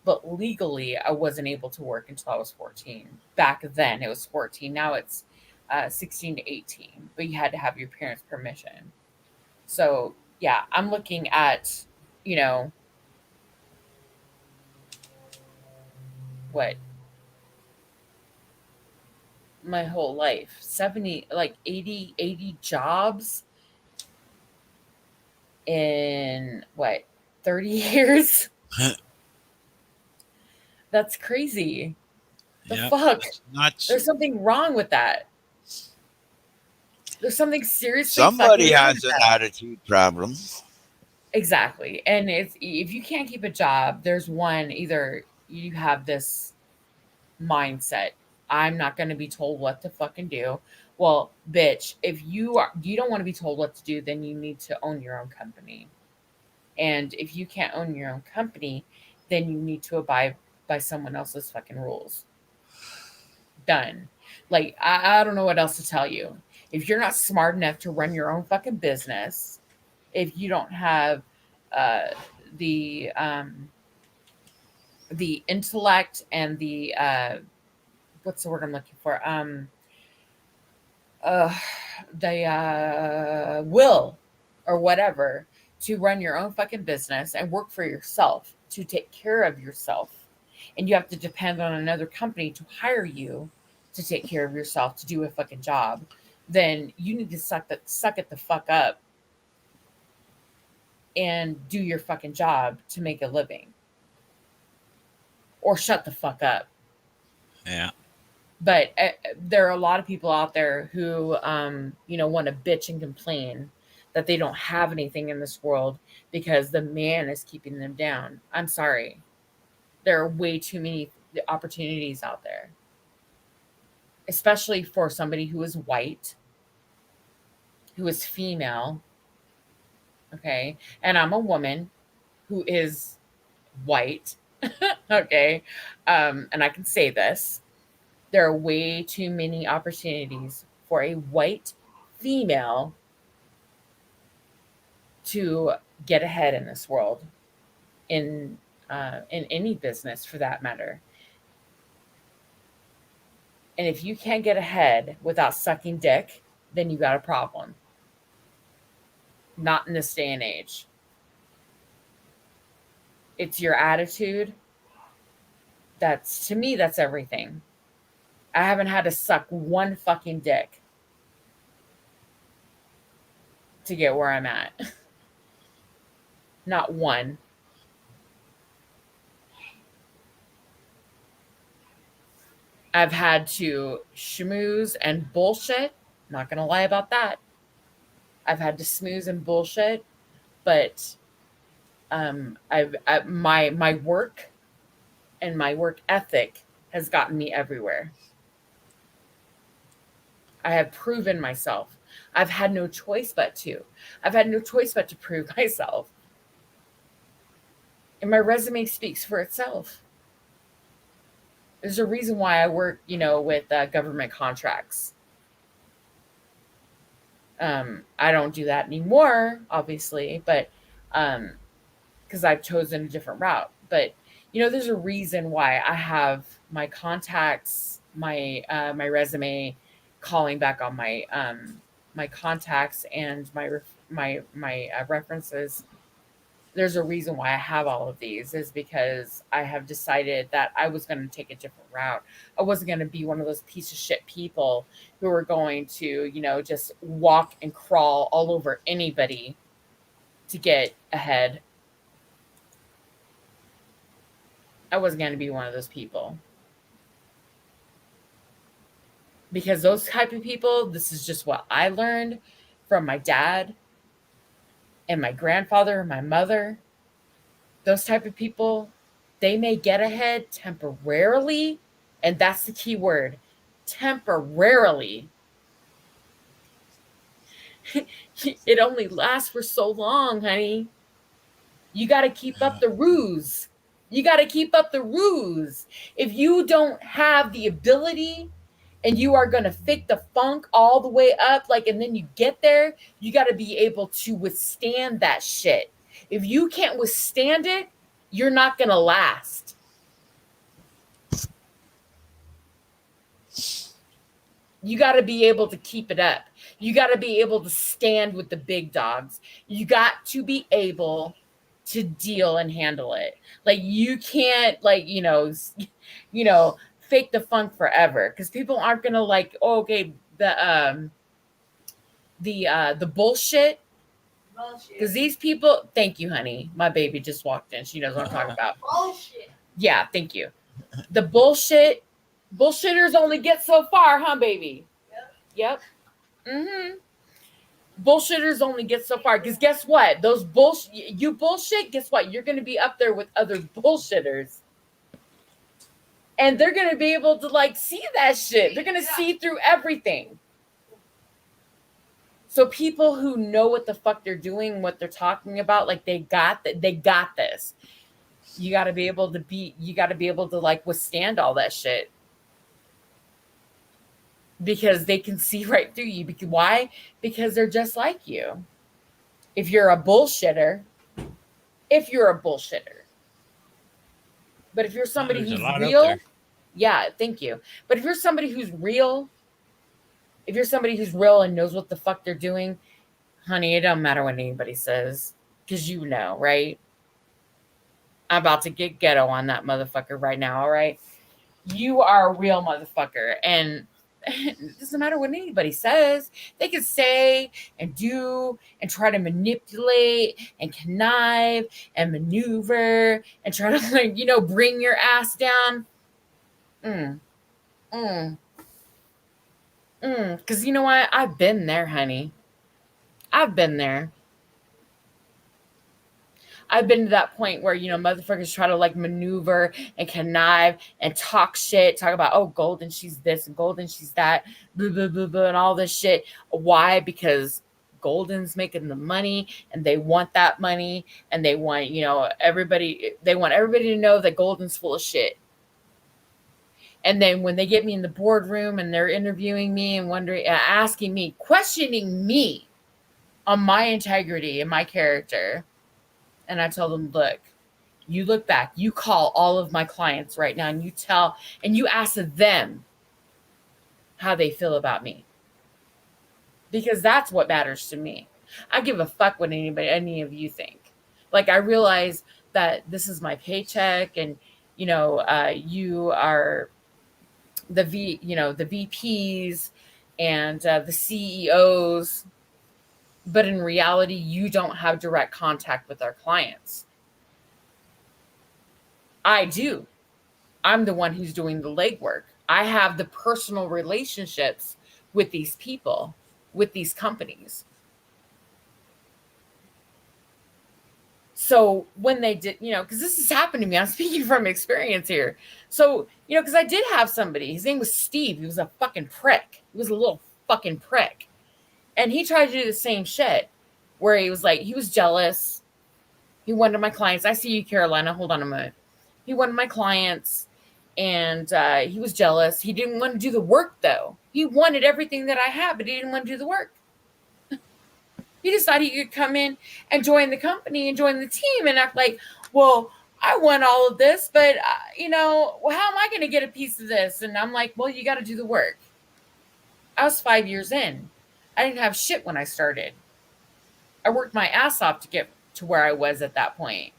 S1: but legally I wasn't able to work until I was 14. Back then it was 14. Now it's 16 to 18, but you had to have your parents' permission. So yeah, I'm looking at what my whole life, 70, like 80 jobs in what, 30 years. That's crazy. The
S18: Yep,
S1: fuck,
S18: that's nuts.
S1: there's something wrong with that. There's something seriously
S18: Somebody
S1: fucking wrong
S18: has
S1: with
S18: an
S1: that.
S18: attitude problem.
S1: Exactly. And if you can't keep a job, there's one, either you have this mindset, I'm not going to be told what to fucking do. Well, bitch, if you don't want to be told what to do, then you need to own your own company. And if you can't own your own company, then you need to abide by someone else's fucking rules. Done. Like, I don't know what else to tell you. If you're not smart enough to run your own fucking business, if you don't have the intellect and the what's the word I'm looking for? The will or whatever to run your own fucking business and work for yourself, to take care of yourself, and you have to depend on another company to hire you to take care of yourself, to do a fucking job, then you need to suck it the fuck up and do your fucking job to make a living. Or shut the fuck up.
S18: Yeah.
S1: But there are a lot of people out there who, want to bitch and complain that they don't have anything in this world because the man is keeping them down. I'm sorry. There are way too many opportunities out there, especially for somebody who is white, who is female. Okay. And I'm a woman who is white. Okay. And I can say this. There are way too many opportunities for a white female to get ahead in this world, in any business for that matter. And if you can't get ahead without sucking dick, then you got a problem. Not in this day and age. It's your attitude. To me, that's everything. I haven't had to suck one fucking dick to get where I'm at. Not one. I've had to schmooze and bullshit. Not going to lie about that. I've had to smooze and bullshit, but my work and my work ethic has gotten me everywhere. I have proven myself. I've had no choice but to. I've had no choice but to prove myself. And my resume speaks for itself. There's a reason why I work, with government contracts. I don't do that anymore, obviously, but because I've chosen a different route. But there's a reason why I have my contacts, my resume, calling back on my contacts and my references. There's a reason why I have all of these, is because I have decided that I was going to take a different route. I wasn't going to be one of those piece of shit people who were going to, just walk and crawl all over anybody to get ahead. I wasn't going to be one of those people. Because those type of people, this is just what I learned from my dad and my grandfather and my mother. Those type of people, they may get ahead temporarily, and that's the key word, temporarily. It only lasts for so long, honey. You got to keep up the ruse. You got to keep up the ruse. If you don't have the ability and you are going to fake the funk all the way up, and then you get there, you got to be able to withstand that shit. If you can't withstand it, you're not going to last. You got to be able to keep it up. You got to be able to stand with the big dogs. You got to be able to deal and handle it. You can't, fake the funk forever, because people aren't gonna the bullshit. Because these people, thank you, honey. My baby just walked in. She knows what I'm talking about. Bullshit. Yeah, thank you. The bullshitters only get so far, huh, baby? Yep. Bullshitters only get so far, because guess what? You bullshit, guess what? You're gonna be up there with other bullshitters. And they're going to be able to see that shit. They're going to see through everything. So people who know what the fuck they're doing, what they're talking about, they got this. You got to be able to withstand all that shit. Because they can see right through you. Why? Because they're just like you. If you're a bullshitter. But if you're somebody who's real, yeah, thank you. But if you're somebody who's real, and knows what the fuck they're doing, honey, it don't matter what anybody says, because right? I'm about to get ghetto on that motherfucker right now, all right? You are a real motherfucker, and it doesn't matter what anybody says. They can say and do and try to manipulate and connive and maneuver and try to bring your ass down. Because you know what? I've been there, honey. I've been there. I've been to that point where, motherfuckers try to like maneuver and connive and talk shit, talk about, oh, Golden, she's this, and Golden, she's that, blah, blah, blah, blah, and all this shit. Why? Because Golden's making the money and they want that money, and they want, everybody to know that Golden's full of shit. And then when they get me in the boardroom and they're interviewing me and asking me, questioning me on my integrity and my character, and I tell them, look, you look back, you call all of my clients right now, and you ask them how they feel about me. Because that's what matters to me. I give a fuck what any of you think. Like, I realize that this is my paycheck, and, you are the VPs and the CEOs. But in reality, you don't have direct contact with our clients. I do. I'm the one who's doing the legwork. I have the personal relationships with these people, with these companies. So when they did, because this has happened to me, I'm speaking from experience here. So, because I did have somebody, his name was Steve. He was a fucking prick. He was a little fucking prick. And he tried to do the same shit where he was like, he was jealous. He wanted my clients. I see you, Carolina. Hold on a minute. He wanted my clients, and he was jealous. He didn't want to do the work, though. He wanted everything that I had, but he didn't want to do the work. He decided he could come in and join the company and join the team and act like, well, I want all of this, but, well, how am I going to get a piece of this? And I'm like, well, you got to do the work. I was 5 years in. I didn't have shit when I started. I worked my ass off to get to where I was at that point.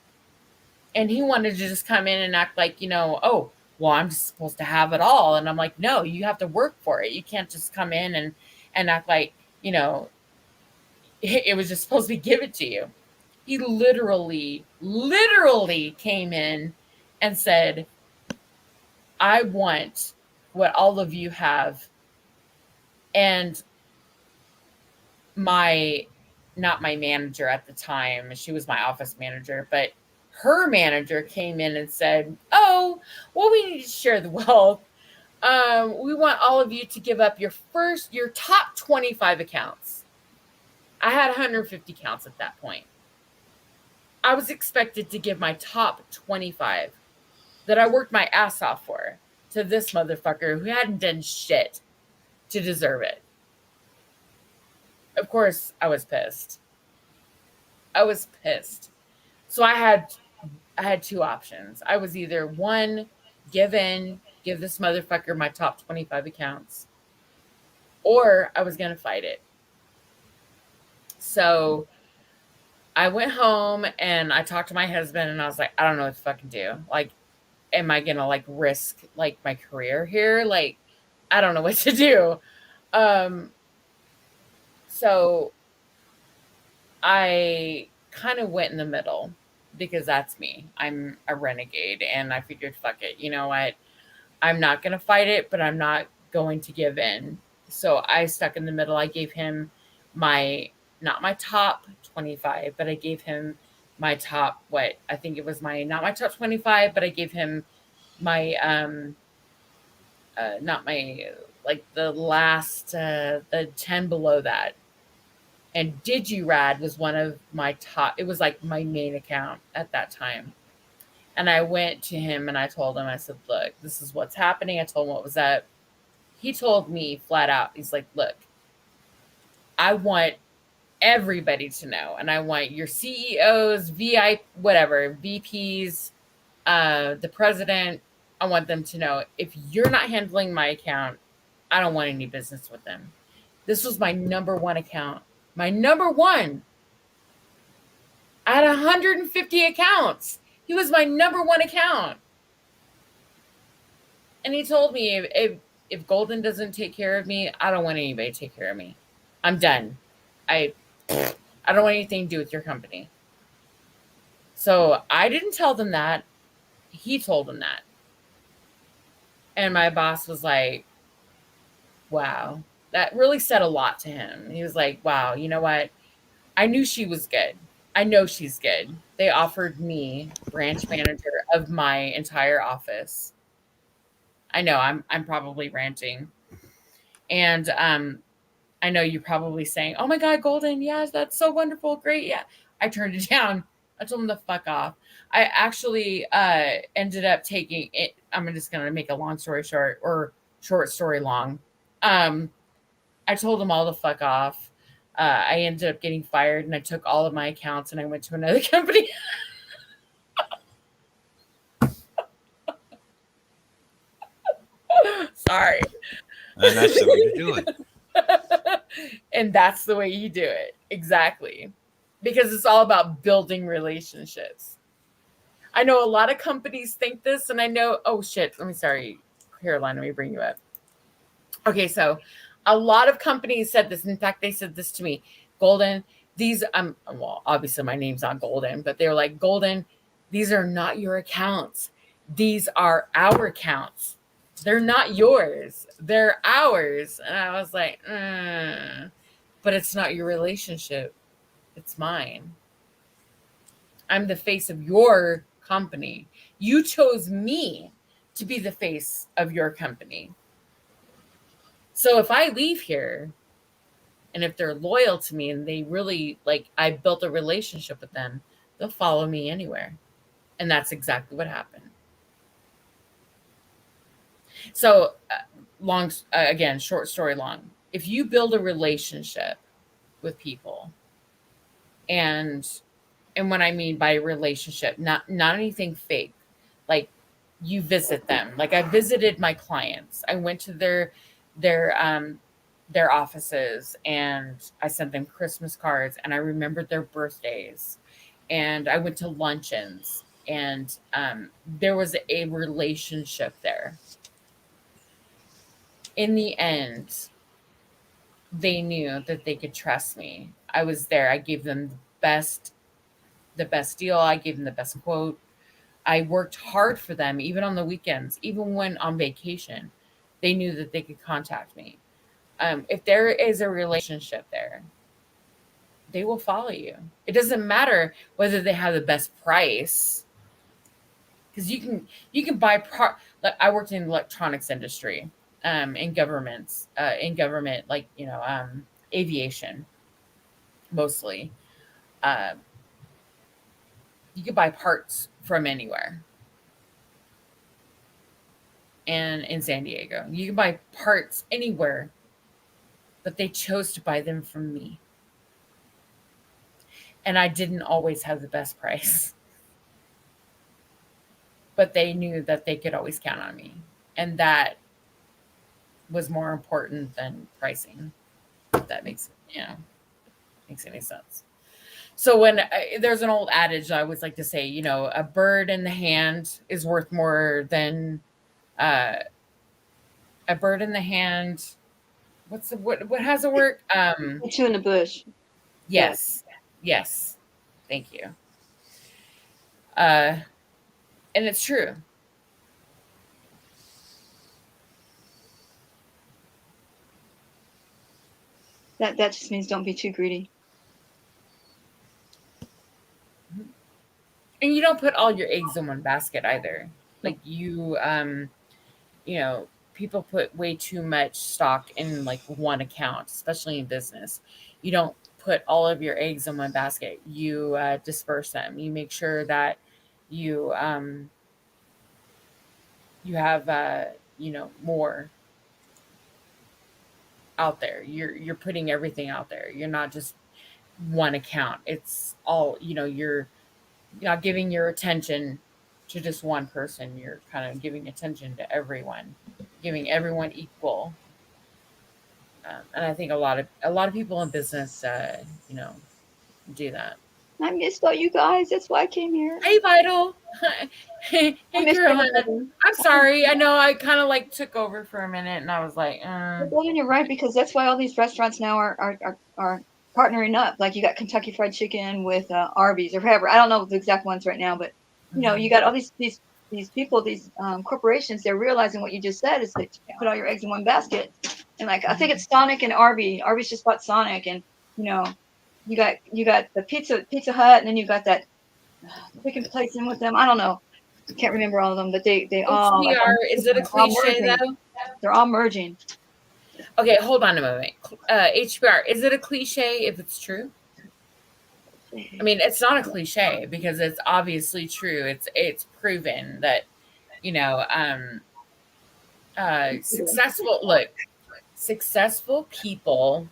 S1: And he wanted to just come in and act like, oh, well, I'm just supposed to have it all. And I'm like, no, you have to work for it. You can't just come in and act like, it was just supposed to be given to you. He literally came in and said, I want what all of you have. And not my manager at the time, she was my office manager, but her manager came in and said, oh, well, we need to share the wealth. We want all of you to give up your top 25 accounts. I had 150 accounts at that point. I was expected to give my top 25 that I worked my ass off for to this motherfucker who hadn't done shit to deserve it. Of course, I was pissed. So I had two options. I was either one, give this motherfucker my top 25 accounts, or I was going to fight it. So I went home and I talked to my husband and I was like, I don't know what to fucking do. Like, am I going to like risk like my career here? Like, I don't know what to do. So I kind of went in the middle because that's me. I'm a renegade, and I figured, fuck it. You know what? I'm not going to fight it, but I'm not going to give in. So I stuck in the middle. I gave him not my top 25, but I gave him my top, I think it was not my top 25, but I gave him my, not my, like the last, the 10 below that. And DigiRad was one of my top, it was like my main account at that time. And I went to him and I told him, I said, look, this is what's happening. I told him what was up. He told me flat out, he's like, look, I want everybody to know. And I want your CEOs, VPs, the president. I want them to know, if you're not handling my account, I don't want any business with them. This was my number one account. My number one. I had 150 accounts. He was my number one account. And he told me, if Golden doesn't take care of me, I don't want anybody to take care of me. I'm done. I don't want anything to do with your company. So I didn't tell them that. He told them that. And my boss was like, wow, that really said a lot to him. He was like, wow, you know what? I knew she was good. I know she's good. They offered me branch manager of my entire office. I know I'm probably ranting. And I know you're probably saying, oh my God, Golden, yes, that's so wonderful. Great. Yeah. I turned it down. I told him to fuck off. I actually ended up taking it. I'm just going to make a long story short, or short story long. I told them all to fuck off. I ended up getting fired, and I took all of my accounts and I went to another company. Sorry.
S18: And that's the way to do it.
S1: And that's the way you do it. Exactly. Because it's all about building relationships. I know a lot of companies think this, and I know, oh shit, Caroline, let me bring you up. Okay, so a lot of companies said this. In fact, they said this to me. Golden, these, well, obviously my name's not Golden, but they were like, Golden, these are not your accounts. These are our accounts. They're not yours. They're ours. And I was like, but it's not your relationship. It's mine. I'm the face of your company. You chose me to be the face of your company. So if I leave here, and if they're loyal to me and they really, like, I built a relationship with them, they'll follow me anywhere. And that's exactly what happened. So again, short story long. If you build a relationship with people, and what I mean by relationship, not anything fake, like you visit them. Like I visited my clients. I went to their offices and I sent them Christmas cards and I remembered their birthdays, and I went to luncheons, and there was a relationship there. In the end, they knew that they could trust me. I was there. I gave them the best deal. I gave them the best quote. I worked hard for them, even on the weekends, even when on vacation. They knew that they could contact me. If there is a relationship there, they will follow you. It doesn't matter whether they have the best price, because you can buy. I worked in the electronics industry. In government, like, aviation, mostly. You could buy parts from anywhere. And in San Diego, you can buy parts anywhere, but they chose to buy them from me. And I didn't always have the best price, but they knew that they could always count on me. And that was more important than pricing. If that makes any sense. So when there's an old adage I always like to say, a bird in the hand is worth more than a bird in the hand. What has a word?
S20: Two in the bush.
S1: Yes. Yes. Thank you. And it's true.
S20: That just means don't be too greedy.
S1: And you don't put all your eggs in one basket either. Like people put way too much stock in like one account, especially in business. You don't put all of your eggs in one basket. You disperse them. You make sure that you have more out there. You're putting everything out there. You're not just one account. It's all, you're not giving your attention to just one person. You're kind of giving attention to everyone, giving everyone equal. And I think a lot of people in business, do that.
S20: I missed all you guys. That's why I came here.
S1: Hey, Vital. Hey, Caroline. I'm sorry. I know I kind of like took over for a minute, and I was like,
S20: Well, you're right, because that's why all these restaurants now are partnering up. Like you got Kentucky Fried Chicken with Arby's or whatever. I don't know the exact ones right now, but you got all these people, these corporations. They're realizing what you just said is that you put all your eggs in one basket. And like I think it's Sonic and Arby's. Arby's just bought Sonic, and you know, you got the Pizza Hut, and then you got that chicken place in with them. I don't know. I can't remember all of them, but they all. Like,
S1: is it a cliche though?
S20: They're all merging.
S1: Okay, hold on a moment. HBR, is it a cliche if it's true? I mean, it's not a cliche because it's obviously true. It's proven that, you know, successful people,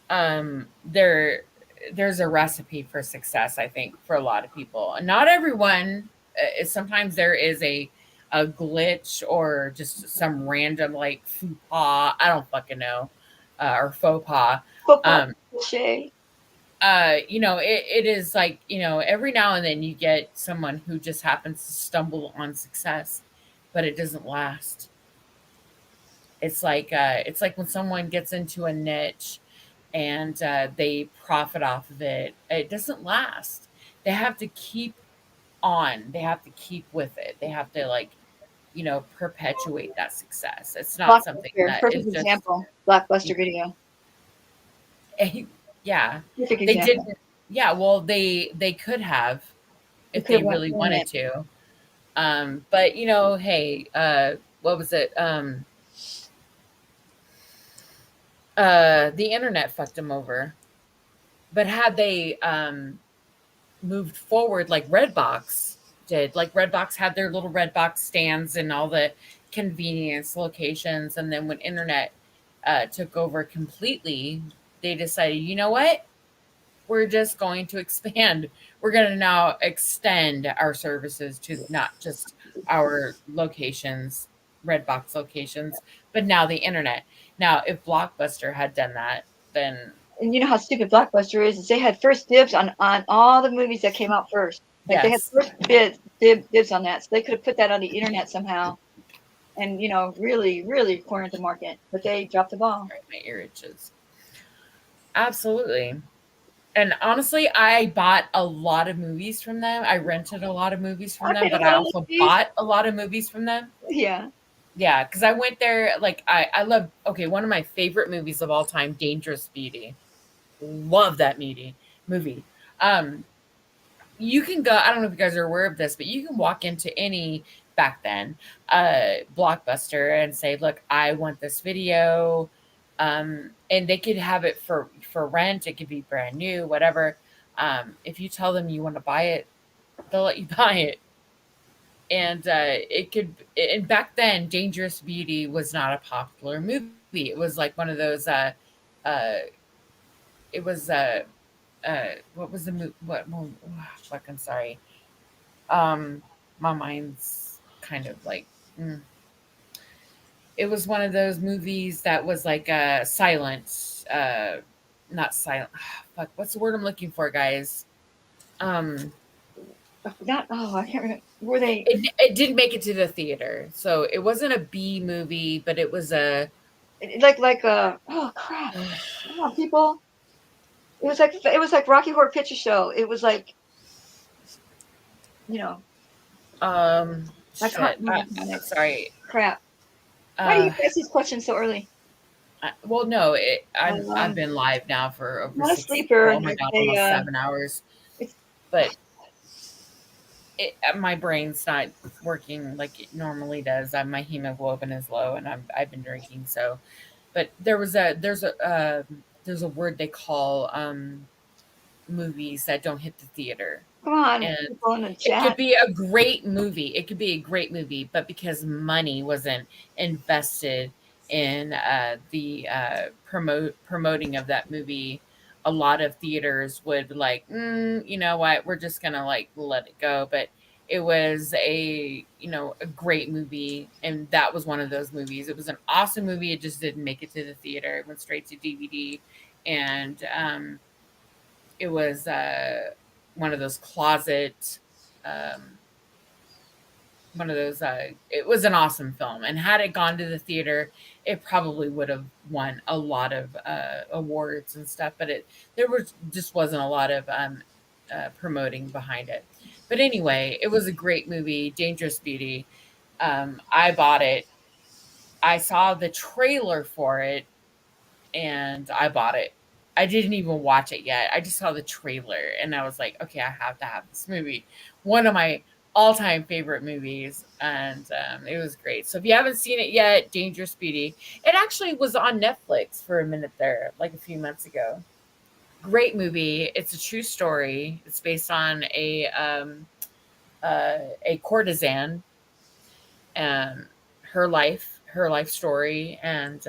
S1: there's a recipe for success, I think, for a lot of people. Not everyone. Sometimes there is a glitch or just some random like faux pas. I don't fucking know, or faux pas.
S20: Cliche.
S1: You know, it is like, you know, every now and then you get someone who just happens to stumble on success, but it doesn't last. It's like when someone gets into a niche and they profit off of it. It doesn't last. They have to keep on. They have to keep with it. They have to, like, you know, perpetuate that success. It's not something that
S20: perfect
S1: is just,
S20: example. Blockbuster Video.
S1: Yeah,
S20: Perfect
S1: they
S20: example.
S1: didn't. Yeah, well, they could have if they really wanted to. But you know, hey, what was it? The internet fucked them over. But had they moved forward like Redbox did, like Redbox had their little Redbox stands and all the convenience locations, and then when internet took over completely, they decided, you know what? We're just going to expand. We're going to now extend our services to not just our locations, Redbox locations, but now the internet. Now, if Blockbuster had done that, then...
S20: And you know how stupid Blockbuster is they had first dibs on all the movies that came out first. Like they had first dibs on that. So they could have put that on the internet somehow and, you know, really, really cornered the market. But they dropped the ball.
S1: Right, my ear itches. Absolutely. And honestly, I bought a lot of movies from them. I rented a lot of movies from them, but I also bought a lot of movies from them.
S20: Yeah.
S1: Yeah, because I went there, like, I love, okay, one of my favorite movies of all time, Dangerous Beauty. Love that movie. You can go, I don't know if you guys are aware of this, but you can walk into any, back then, Blockbuster and say, look, I want this video. And they could have it for rent. It could be brand new, whatever. If you tell them you want to buy it, they'll let you buy it. And and back then, Dangerous Beauty was not a popular movie. It was like one of those, it was, what was the movie? Fucking sorry. My mind's kind of like, It was one of those movies that was like silent, not silent. Fuck, what's the word I'm looking for, guys?
S20: I can't remember. Were they?
S1: It didn't make it to the theater, so it wasn't a B movie, but it was a
S20: oh crap! Come on, people. It was like Rocky Horror Picture Show. It was like, you know.
S1: Sorry.
S20: Crap. Why do you ask these questions so early?
S1: Well, no, I've been live now for over
S20: not a sleeper.
S1: Oh my god, almost 7 hours. But my brain's not working like it normally does. My hemoglobin is low, and I've been drinking. So, but there's a word they call movies that don't hit the theater.
S20: Come on,
S1: and
S20: people in the chat.
S1: It could be a great movie. But because money wasn't invested in the promoting of that movie, a lot of theaters would like, you know what, we're just gonna like let it go. But it was a great movie, and that was one of those movies. It was an awesome movie. It just didn't make it to the theater. It went straight to DVD, and it was one of those closet, it was an awesome film. And had it gone to the theater, it probably would have won a lot of awards and stuff, but there just wasn't a lot of promoting behind it. But anyway, it was a great movie, Dangerous Beauty. I bought it. I saw the trailer for it and I bought it. I didn't even watch it yet. I just saw the trailer and I was like, okay, I have to have this movie. One of my all-time favorite movies, and it was great. So if you haven't seen it yet, Dangerous Speedy. It actually was on Netflix for a minute there, like a few months ago. Great movie. It's a true story. It's based on a courtesan, her life story, and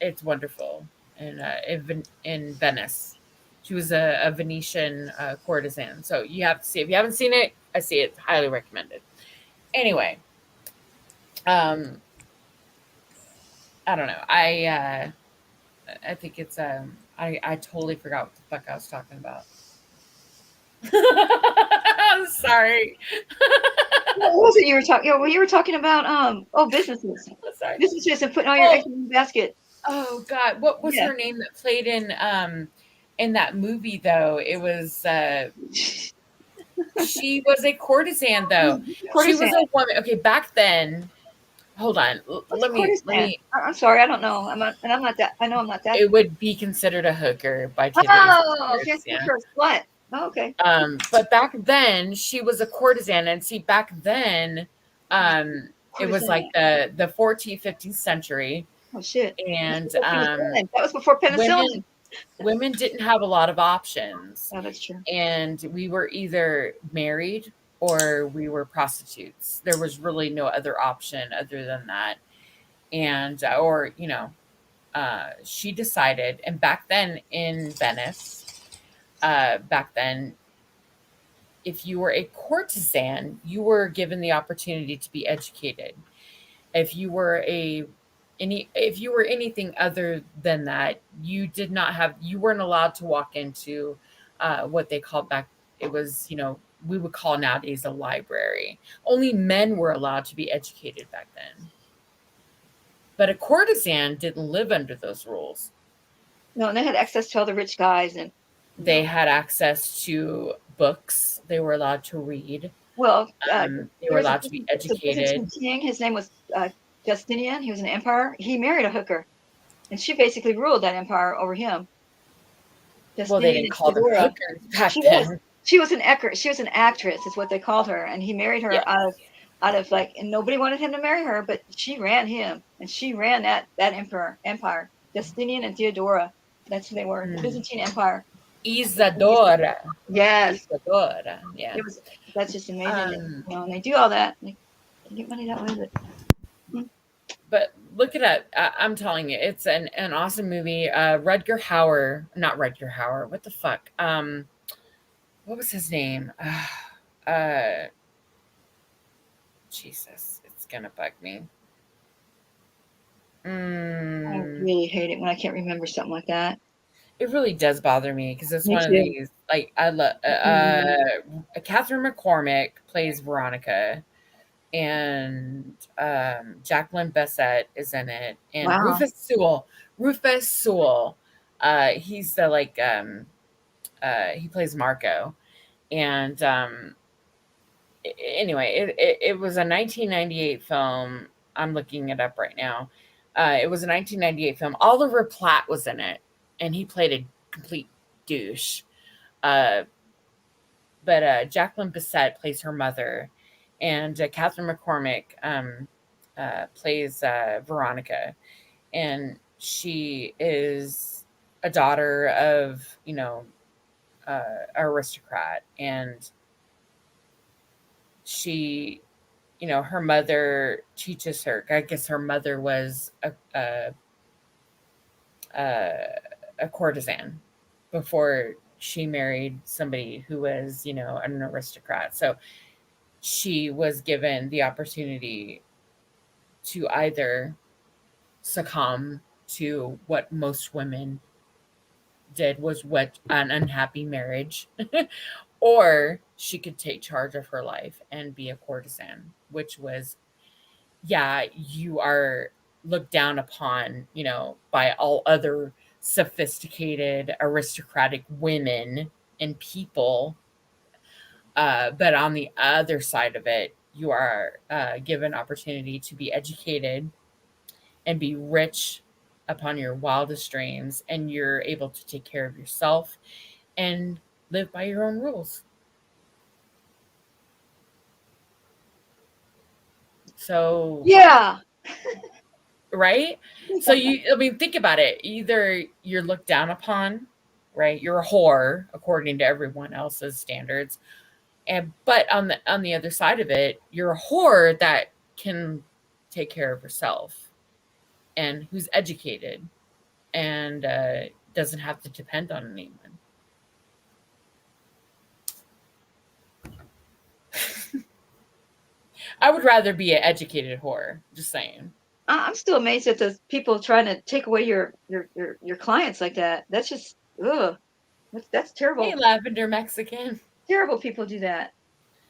S1: it's wonderful. And in Venice, she was a Venetian courtesan. So you have to see. If you haven't seen it, I see it. Highly recommended. Anyway, I don't know. I think it's I totally forgot what the fuck I was talking about. I'm sorry.
S20: What was it you were talking? Well, you were talking about businesses.
S1: Sorry.
S20: Businesses and putting all your eggs in the basket.
S1: Oh God, what was her name that played in that movie though? It was she was a courtesan though. She was a woman. Okay, back then. Hold on. Let me.
S20: I'm sorry, I don't know. I'm not that. I know I'm not that.
S1: It would be considered a hooker by today's
S20: standards.
S1: Yeah.
S20: What? Oh, okay.
S1: But back then she was a courtesan, and see, back then, it was like the 14th, 15th century.
S20: Oh shit!
S1: And
S20: that was before penicillin.
S1: Women didn't have a lot of options.
S20: Oh, that's true.
S1: And we were either married or we were prostitutes. There was really no other option other than that. And she decided, and back then in Venice, if you were a courtesan, you were given the opportunity to be educated. If you were anything other than that, you weren't allowed to walk into what they called back. It was, we would call nowadays a library. Only men were allowed to be educated back then. But a courtesan didn't live under those rules.
S20: No, and they had access to all the rich guys, and
S1: they had access to books. They were allowed to read.
S20: Well,
S1: they were allowed to be educated.
S20: King, his name was Justinian. He was an emperor. He married a hooker, and she basically ruled that empire over him.
S1: Well, they didn't call them hookers back then.
S20: She was an actress, is what they called her, and he married her out of and nobody wanted him to marry her, but she ran him, and she ran that empire. Justinian and Theodora, that's who they were. The Byzantine Empire.
S1: Isadora.
S20: Yes.
S1: Isadora. Yeah.
S20: That's just amazing. And they do all that. They get money that way,
S1: but look it up. I'm telling you, it's an awesome movie. Rutger Hauer, not Rutger Hauer. What the fuck? What was his name? Jesus, it's gonna bug me.
S20: I really hate it when I can't remember something like that.
S1: It really does bother me because it's one of these. Like I love. Catherine McCormick plays Veronica, and Jacqueline Bisset is in it, and Rufus Sewell. He's the he plays Marco, and anyway, it was a 1998 film. I'm looking it up right now. It was a 1998 film. Oliver Platt was in it, and he played a complete douche. But Jacqueline Bisset plays her mother, and Catherine McCormick plays Veronica, and she is a daughter of aristocrat, and she, her mother teaches her. I guess her mother was a courtesan before she married somebody who was, an aristocrat. So she was given the opportunity to either succumb to what most women did, was what an unhappy marriage, or she could take charge of her life and be a courtesan, which was, you are looked down upon, by all other sophisticated aristocratic women and people. But on the other side of it, you are given opportunity to be educated and be rich upon your wildest dreams, and you're able to take care of yourself and live by your own rules. So
S20: Yeah.
S1: Right? So I mean, think about it. Either you're looked down upon, right? You're a whore according to everyone else's standards. But on the other side of it, you're a whore that can take care of herself and who's educated and doesn't have to depend on anyone. I would rather be an educated whore, just saying.
S20: I'm still amazed at those people trying to take away your clients like that. That's just that's terrible.
S1: Hey, Lavender Mexican.
S20: Terrible people do that.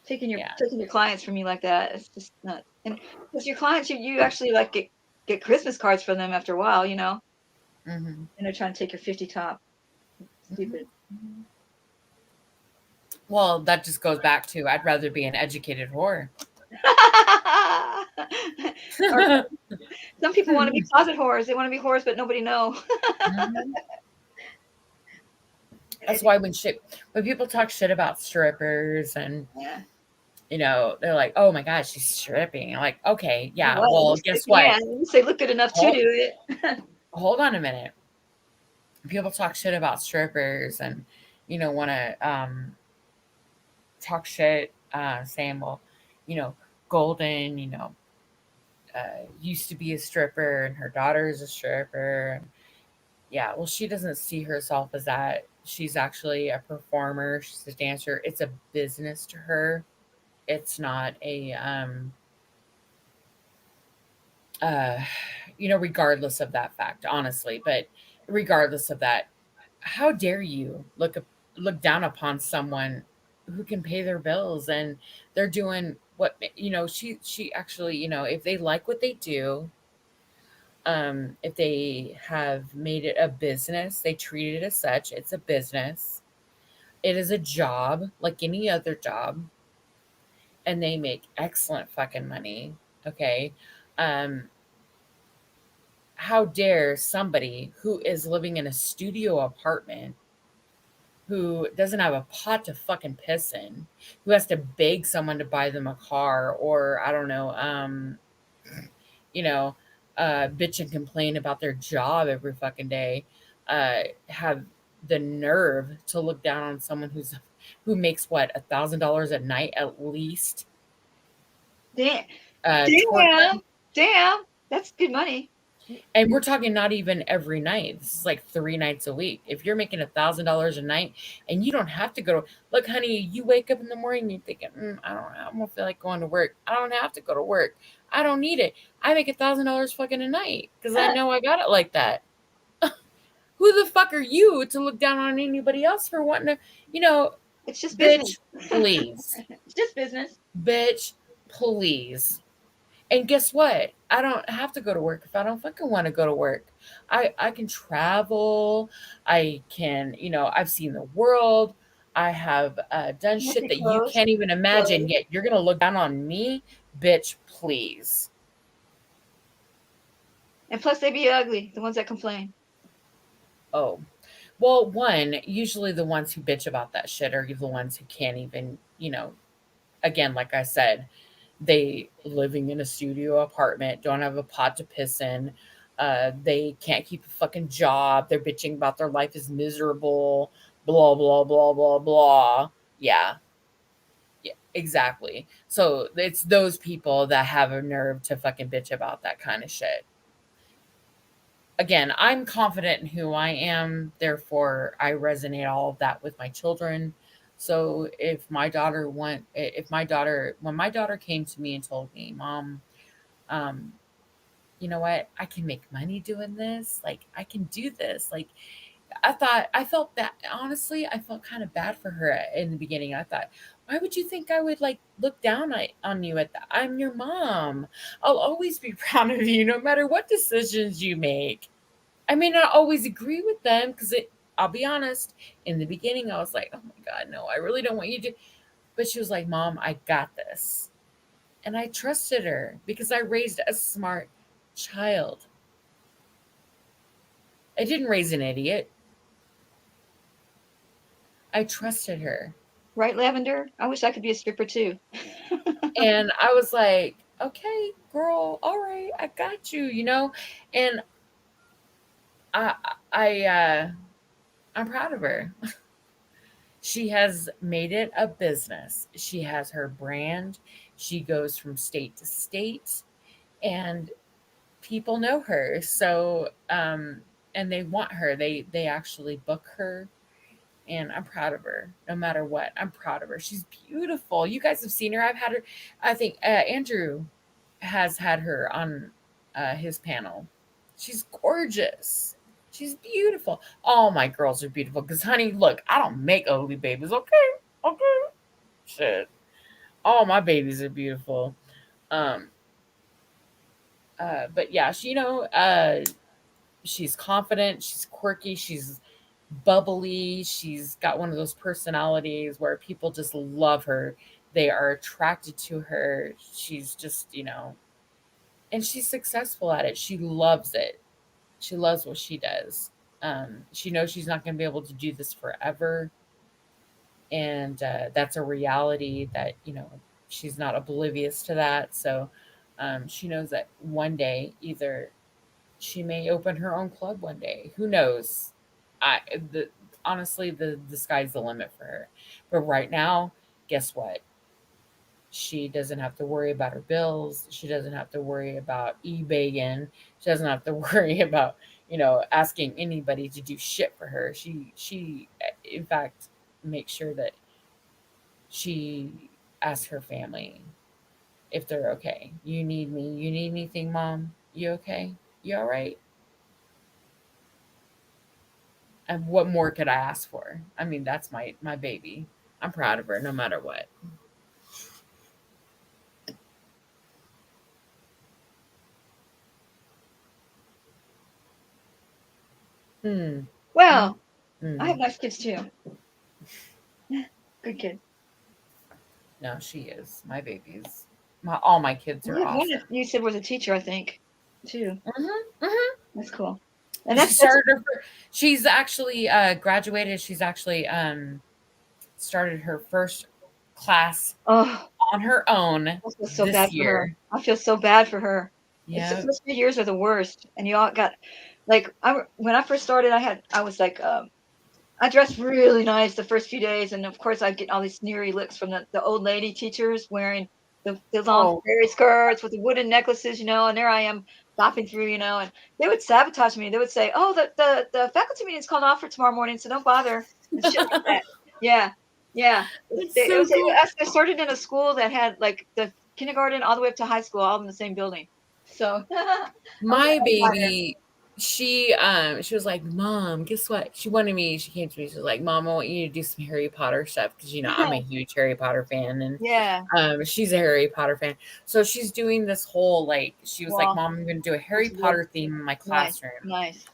S20: Taking your clients from you like that. It's just nuts. And with your clients, you actually like get Christmas cards from them after a while, you know.
S1: Mm-hmm.
S20: And they're trying to take your 50 top. Stupid.
S1: Mm-hmm. Well, that just goes back to I'd rather be an educated whore.
S20: Some people want to be closet whores. They want to be whores, but nobody know.
S1: That's why when people talk shit about strippers and you know, they're like, "Oh my gosh, she's stripping." I'm like, okay, yeah. Well, guess what?
S20: Yeah, you say look good enough to do it.
S1: Hold on a minute. People talk shit about strippers and you know want to talk shit, saying, "Well, you know, Golden, you know, used to be a stripper and her daughter is a stripper." And yeah, well, she doesn't see herself as that. She's actually a performer. She's a dancer. It's a business to her. It's not a, you know, regardless of that fact, honestly, but regardless of that, how dare you look down upon someone who can pay their bills and they're doing what, you know, she actually, you know, if they like what they do, if they have made it a business, they treat it as such. It's a business. It is a job like any other job. And they make excellent fucking money. Okay. How dare somebody who is living in a studio apartment, who doesn't have a pot to fucking piss in, who has to beg someone to buy them a car, or I don't know, you know, bitch and complain about their job every fucking day, have the nerve to look down on someone who makes what, $1,000 a night at least.
S20: Damn, that's good money.
S1: And we're talking not even every night. This is like 3 nights a week. If you're making $1,000 a night and you don't have to go to, look, honey, you wake up in the morning, you're thinking, I don't feel like going to work. I don't have to go to work. I don't need it. I make $1,000 fucking a night because I know I got it like that. Who the fuck are you to look down on anybody else for wanting to, you know,
S20: it's just
S1: bitch,
S20: business.
S1: Please.
S20: It's just business.
S1: Bitch, please. And guess what? I don't have to go to work if I don't fucking want to go to work. I can travel. I can, you know, I've seen the world. I have done shit that you can't even imagine, yet you're going to look down on me? Bitch, please.
S20: And plus, they be ugly, the ones that complain.
S1: Oh, well, usually the ones who bitch about that shit are the ones who can't even, you know, again, like I said, they living in a studio apartment, don't have a pot to piss in. They can't keep a fucking job. They're bitching about their life is miserable, blah, blah, blah, blah, blah. Yeah, exactly. So it's those people that have a nerve to fucking bitch about that kind of shit. Again, I'm confident in who I am. Therefore, I resonate all of that with my children. So when my daughter came to me and told me, Mom, you know what? I can make money doing this. Like, I can do this. Like, I felt that, honestly, I felt kind of bad for her in the beginning. I thought, why would you think I would like look down on you at that? I'm your mom. I'll always be proud of you no matter what decisions you make. I may not always agree with them because I'll be honest, in the beginning, I was like, oh my God, no, I really don't want you to. But she was like, Mom, I got this. And I trusted her because I raised a smart child. I didn't raise an idiot. I trusted her.
S20: Right, Lavender? I wish I could be a stripper too.
S1: And I was like, okay, girl, all right, I got you, you know? And I'm proud of her. She has made it a business. She has her brand. She goes from state to state, and people know her. So, and they want her. They actually book her, and I'm proud of her. No matter what, I'm proud of her. She's beautiful. You guys have seen her. I've had her. I think Andrew has had her on his panel. She's gorgeous. She's beautiful. All my girls are beautiful. Because, honey, look, I don't make ugly babies. Okay. Shit. All my babies are beautiful. But yeah, she, she's confident. She's quirky. She's bubbly. She's got one of those personalities where people just love her. They are attracted to her. She's just, and she's successful at it. She loves it. She loves what she does. She knows she's not going to be able to do this forever. And that's a reality that, she's not oblivious to that. So she knows that one day, either she may open her own club one day. Who knows? Honestly, the sky's the limit for her. But right now, guess what? She doesn't have to worry about her bills. She doesn't have to worry about eBaying. She doesn't have to worry about, asking anybody to do shit for her. She in fact makes sure that she asks her family if they're okay. You need me? You need anything, Mom? You okay? You all right? And what more could I ask for? I mean, that's my baby. I'm proud of her no matter what.
S20: Well, I have nice kids too. Good kid.
S1: No, she is. My babies. All my kids are awesome.
S20: One you said was a teacher, I think, too. That's cool. And
S1: she's actually graduated. She's actually started her first class on her own
S20: I feel so
S1: this
S20: bad
S1: year.
S20: for her. I feel so bad for her.
S1: Yeah.
S20: The first 3 years are the worst, and you all got when I first started, I was like, I dressed really nice the first few days, and of course I'd get all these sneery looks from the old lady teachers wearing the long fairy skirts with the wooden necklaces, and there I am bopping through, and they would sabotage me. They would say, "Oh, the faculty meeting's called off for tomorrow morning, so don't bother." And shit like that. Yeah. I started in a school that had like the kindergarten all the way up to high school, all in the same building. So
S1: my baby, she was like, Mom, guess what? She came to me, she was like, Mom, I want you to do some Harry Potter stuff, because I'm a huge Harry Potter fan, and she's a Harry Potter fan. So she's doing this whole she was like, Mom, I'm gonna do a Harry Potter theme in my classroom.
S20: Nice.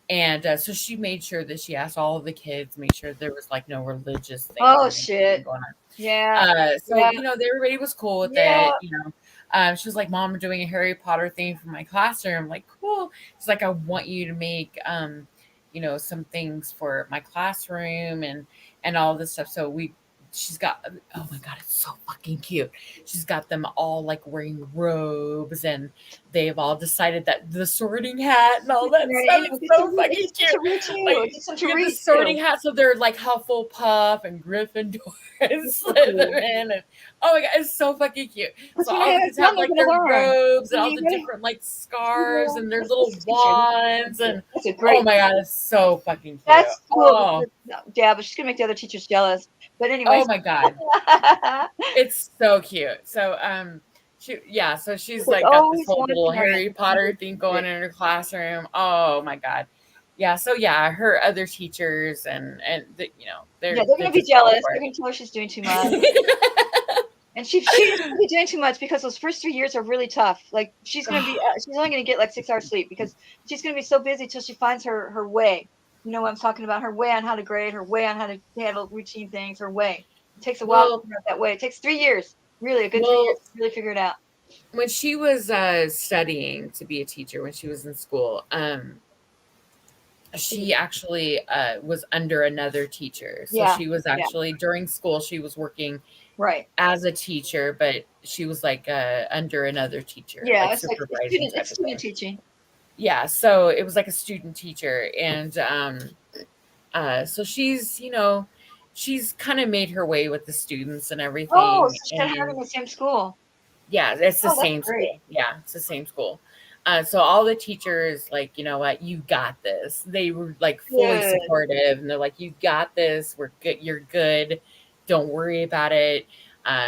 S1: And so she made sure that she asked all of the kids, made sure there was like no religious thing.
S20: Oh shit.
S1: Going on.
S20: Yeah.
S1: So everybody was cool with it. She was like, Mom, I'm doing a Harry Potter theme for my classroom. I'm like, cool. She's like, I want you to make some things for my classroom and all this stuff. So she's got, oh my God, it's so fucking cute. She's got them all like wearing robes, and they've all decided that the sorting hat and all that stuff is so fucking cute. Like, you get the sorting hat, so they're like Hufflepuff and Gryffindor and Slytherin, and oh my God, it's so fucking cute. So all the kids have like their robes and all the different like scarves and their little wands, and oh my God, it's so fucking cute.
S20: That's cool. Yeah, but she's gonna make the other teachers jealous. But anyway.
S1: Oh my God. It's so cute. So so she's like got this whole little Harry Potter thing going in her classroom. Oh my God. Yeah, so her other teachers and they're
S20: gonna be jealous. They're gonna tell her she's doing too much. And she's gonna be doing too much because those first 3 years are really tough. Like she's only gonna get like 6 hours sleep because she's gonna be so busy till she finds her way. You know what I'm talking about? Her way on how to grade, her way on how to handle routine things, her way. It takes a while to figure out that way. It takes 3 years, really, a good 3 years to really figure it out.
S1: When she was studying to be a teacher, when she was in school, she actually was under another teacher. So
S20: Yeah,
S1: she was
S20: yeah.
S1: actually during school, she was working
S20: Right.
S1: as a teacher, but she was like under another teacher,
S20: Yeah,
S1: like
S20: it's like
S1: supervising type of
S20: student
S1: thing.
S20: teaching.
S1: Yeah, so it was like a student teacher, and so she's, you know, she's kind of made her way with the students and everything.
S20: Oh, so she got her in
S1: And
S20: the same school.
S1: yeah, it's the
S20: Oh, that's
S1: same
S20: great.
S1: school. Yeah, it's the same school. So all the teachers, like, you know what, you got this. They were like fully
S20: Good.
S1: supportive, and they're like, you got this. We're good. You're good. Don't worry about it.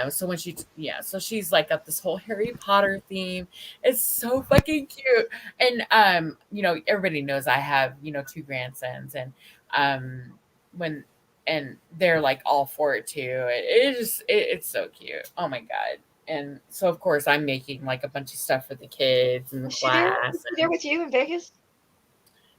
S1: So when so she's like got this whole Harry Potter theme. It's so fucking cute. And you know, everybody knows I have, you know, 2 grandsons, and and they're like all for it too. It's so cute. Oh my god. And so of course I'm making like a bunch of stuff for the kids and the
S20: Was she there?
S1: class.
S20: Was she there with you in Vegas?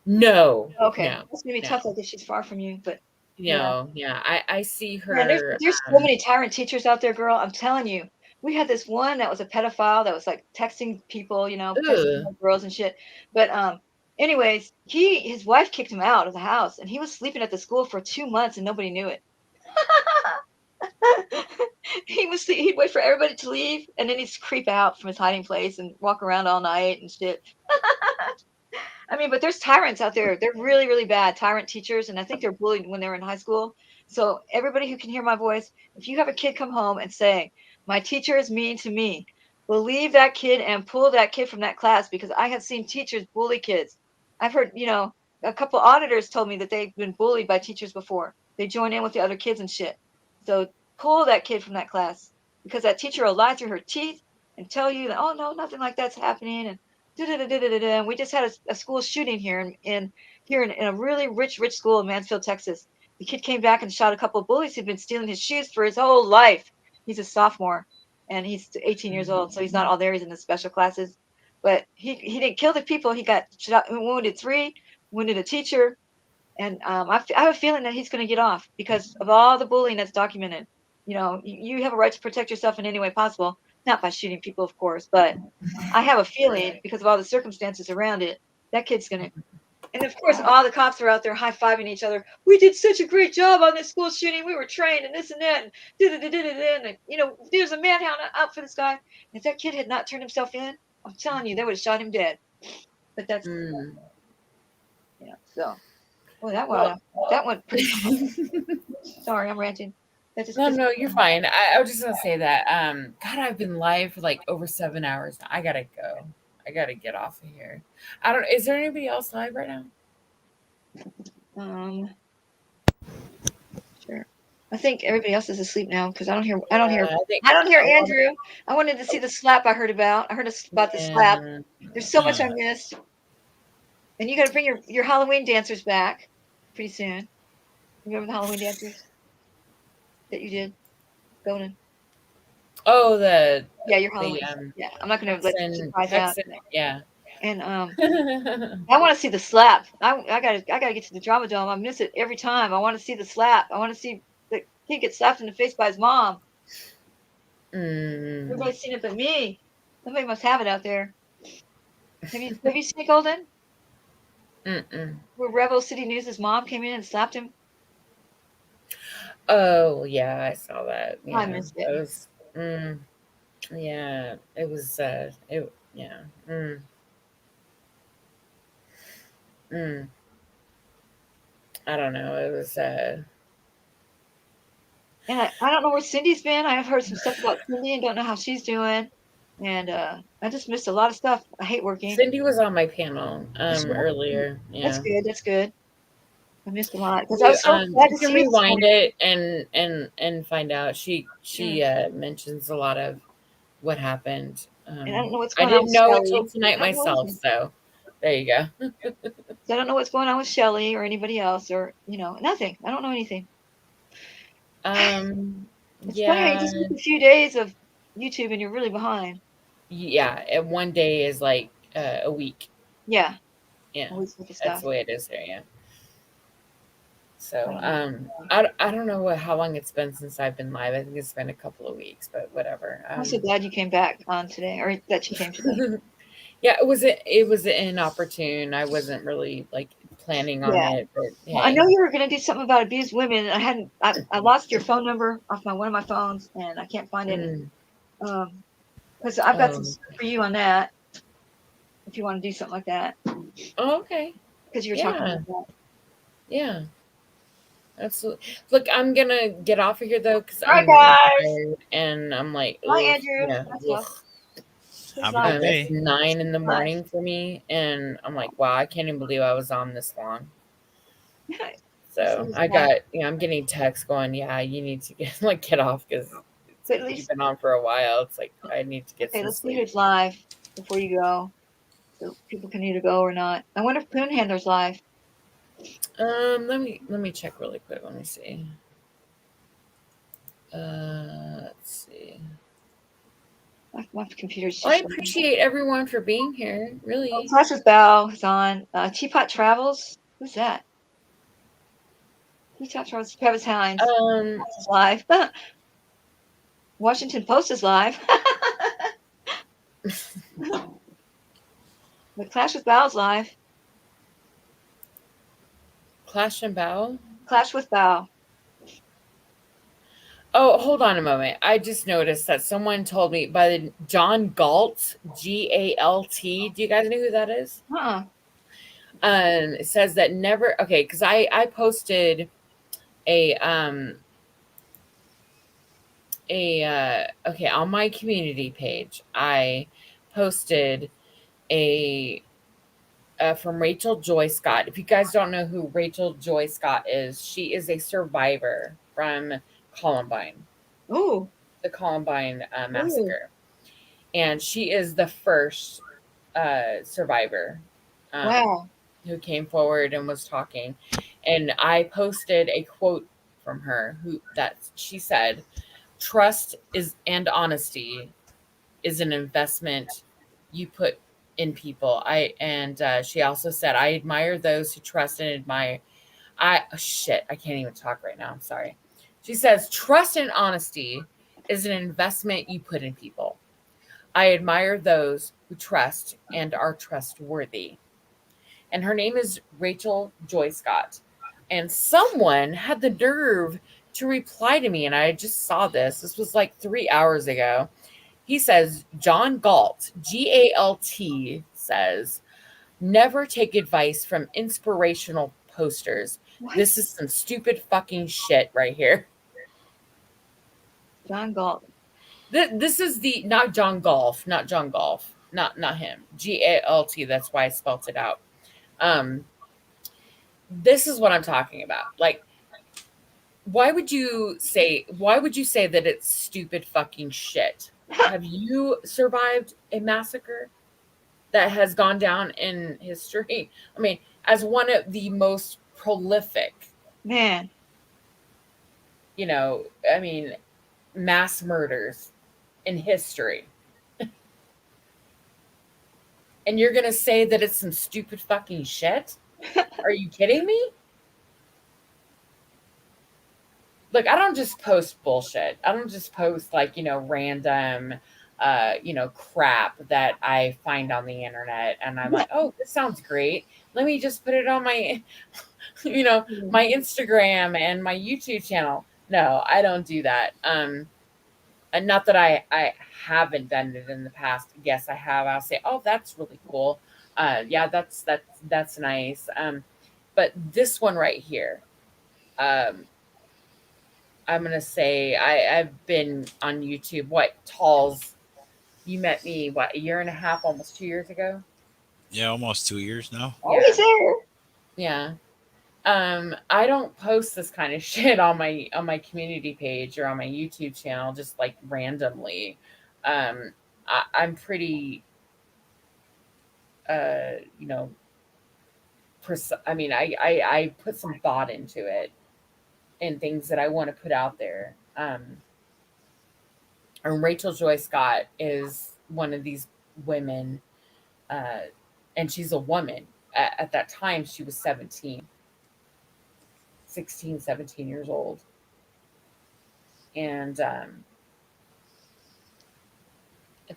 S1: No.
S20: Okay,
S1: No.
S20: it's gonna be
S1: No.
S20: tough because she's far from you, but yeah.
S1: No. Yeah. I see her.
S20: Man, there's so many tyrant teachers out there, girl. I'm telling you. We had this one that was a pedophile that was like texting people, you know, texting
S1: Ugh.
S20: girls and shit. But anyways, his wife kicked him out of the house, and he was sleeping at the school for 2 months, and nobody knew it. He'd wait for everybody to leave, and then he'd creep out from his hiding place and walk around all night and shit. I mean, but there's tyrants out there. They're really, really bad tyrant teachers, and I think they're bullied when they're in high school. So everybody who can hear my voice, if you have a kid come home and say, my teacher is mean to me, believe that kid and pull that kid from that class, because I have seen teachers bully kids. I've heard, you know, a couple auditors told me that they've been bullied by teachers before. They join in with the other kids and shit. So pull that kid from that class, because that teacher will lie through her teeth and tell you that, oh no, nothing like that's happening, and and we just had a school shooting here in a really rich school in Mansfield, Texas. The kid came back and shot a couple of bullies who'd been stealing his shoes for his whole life. He's a sophomore, and he's 18 years old, so he's not all there. He's in the special classes, but he didn't kill the people. He got shot, wounded 3, wounded a teacher, and I have a feeling that he's going to get off because of all the bullying that's documented. You know, you have a right to protect yourself in any way possible. Not by shooting people, of course, but I have a feeling because of all the circumstances around it, that kid's going to. And of course, all the cops are out there high-fiving each other. We did such a great job on this school shooting. We were trained and this and that. And you know, there's a manhunt out for this guy. If that kid had not turned himself in, I'm telling you, they would have shot him dead. But that's, so. Well, that went pretty. Sorry, I'm ranting.
S1: No, you're fine. I was just gonna say that. God, I've been live for like over 7 hours now. I gotta go. I gotta get off of here. Is there anybody else live right now?
S20: Sure. I think everybody else is asleep now because I don't hear Andrew. I wanted to see the slap I heard about. I heard about the slap. There's so much I missed. And you got to bring your Halloween dancers back pretty soon. Remember the Halloween dancers that you did, Golden?
S1: Oh,
S20: your Halloween. Yeah, I'm not going to let you surprise out.
S1: Yeah.
S20: And I want to see the slap. I gotta get to the Drama Dome. I miss it every time. I want to see the slap. I want to see the kid get slapped in the face by his mom. Everybody's seen it but me. Somebody must have it out there. Have you seen it, Golden? Where Rebel City News' mom came in and slapped him.
S1: Oh yeah, I saw that. Yeah,
S20: I missed it.
S1: It was, yeah, it was. Yeah. I don't know. It was.
S20: And I don't know where Cindy's been. I've heard some stuff about Cindy and don't know how she's doing. And I just missed a lot of stuff. I hate working.
S1: Cindy was on my panel earlier. Yeah.
S20: That's good. I missed a lot because I was so glad to
S1: you can
S20: see
S1: rewind it and find out. She mentions a lot of what happened.
S20: And I don't know what's going
S1: I
S20: on
S1: didn't know
S20: with
S1: until
S20: Shelley.
S1: tonight myself. So there you go.
S20: I don't know what's going on with Shelley or anybody else or nothing. I don't know anything. It's funny. You just miss a few days of YouTube and you're really behind.
S1: Yeah, and one day is like a week.
S20: Yeah.
S1: Yeah.
S20: A week's worth of
S1: That's
S20: stuff.
S1: the way it is there. Yeah. So I don't know how long it's been since I've been live. I think it's been a couple of weeks, but whatever.
S20: I'm so glad you came back on today, or that you came today.
S1: Yeah, it was inopportune. I wasn't really like planning on it. But
S20: Well, I know you were going to do something about abused women. I lost your phone number off one of my phones, and I can't find it. Because I've got some stuff for you on that. If you want to do something like that.
S1: Oh, okay.
S20: Because you're talking about that.
S1: Yeah. Absolutely. Look, I'm gonna get off of here though, because
S20: All right,
S1: I'm really
S20: guys.
S1: tired, and I'm like,
S20: Bye,
S1: ugh,
S20: Andrew.
S1: yeah,
S20: That's
S1: ugh.
S18: Have a good
S1: It's
S18: day.
S1: 9 in the morning for me, and I'm like, wow, I can't even believe I was on this long. So I got, I'm getting texts going, yeah, you need to get off because you've been on for a while. It's like I need to get
S20: Okay,
S1: some
S20: let's see
S1: sleep.
S20: who's live before you go. So people can either go or not. I wonder if Poon Handler's live.
S1: Let me check really quick. Let me see. Let's see.
S20: My computer's
S1: Well, I
S20: just.
S1: appreciate everyone for being here. Really.
S20: Oh, Clash with Bow is on. Teapot Travels. Who's that? Teapot Travels. Travis Hines. Is live. Washington Post is live. The Clash with Bow is live.
S1: Clash and Bow.
S20: Clash with Bow.
S1: Oh, hold on a moment. I just noticed that someone told me by the John Galt, Galt. Do you guys know who that is? It says that never. Okay, because I posted okay, on my community page. I posted from Rachel Joy Scott. If you guys don't know who Rachel Joy Scott is, she is a survivor from Columbine.
S20: Oh,
S1: the Columbine massacre, and she is the first survivor.
S20: Wow.
S1: Who came forward and was talking, and I posted a quote from her she said, "Trust and honesty is an investment you put in people." She also said, "I admire those who trust and admire." I can't even talk right now. I'm sorry. She says, "Trust and honesty is an investment you put in people. I admire those who trust and are trustworthy." And her name is Rachel Joy Scott. And someone had the nerve to reply to me, and I just saw this. This was like 3 hours ago. He says, John Galt, Galt, says, "Never take advice from inspirational posters. This is some stupid fucking shit right here."
S20: John Galt.
S1: This is not John Golf, not John Golf, not him. Galt. That's why I spelt it out. This is what I'm talking about. Like, why would you say that it's stupid fucking shit? Have you survived a massacre that has gone down in history? I mean, as one of the most prolific, mass murders in history. And you're going to say that it's some stupid fucking shit? Are you kidding me? Look, I don't just post bullshit. I don't just post random crap that I find on the internet and I'm like, "Oh, this sounds great. Let me just put it on my my Instagram and my YouTube channel." No, I don't do that. And not that I haven't done it in the past. Yes, I have. I'll say, "Oh, that's really cool. Yeah, that's nice." But this one right here, I'm gonna say I've been on YouTube. Talls? You met me a year and a half, almost 2 years ago.
S18: Yeah, almost 2 years now.
S20: Always there.
S1: Yeah. I don't post this kind of shit on my community page or on my YouTube channel just like randomly. I'm pretty I put some thought into it and things that I want to put out there. And Rachel Joy Scott is one of these women, and she's a woman. At that time, she was 16, 17 years old. And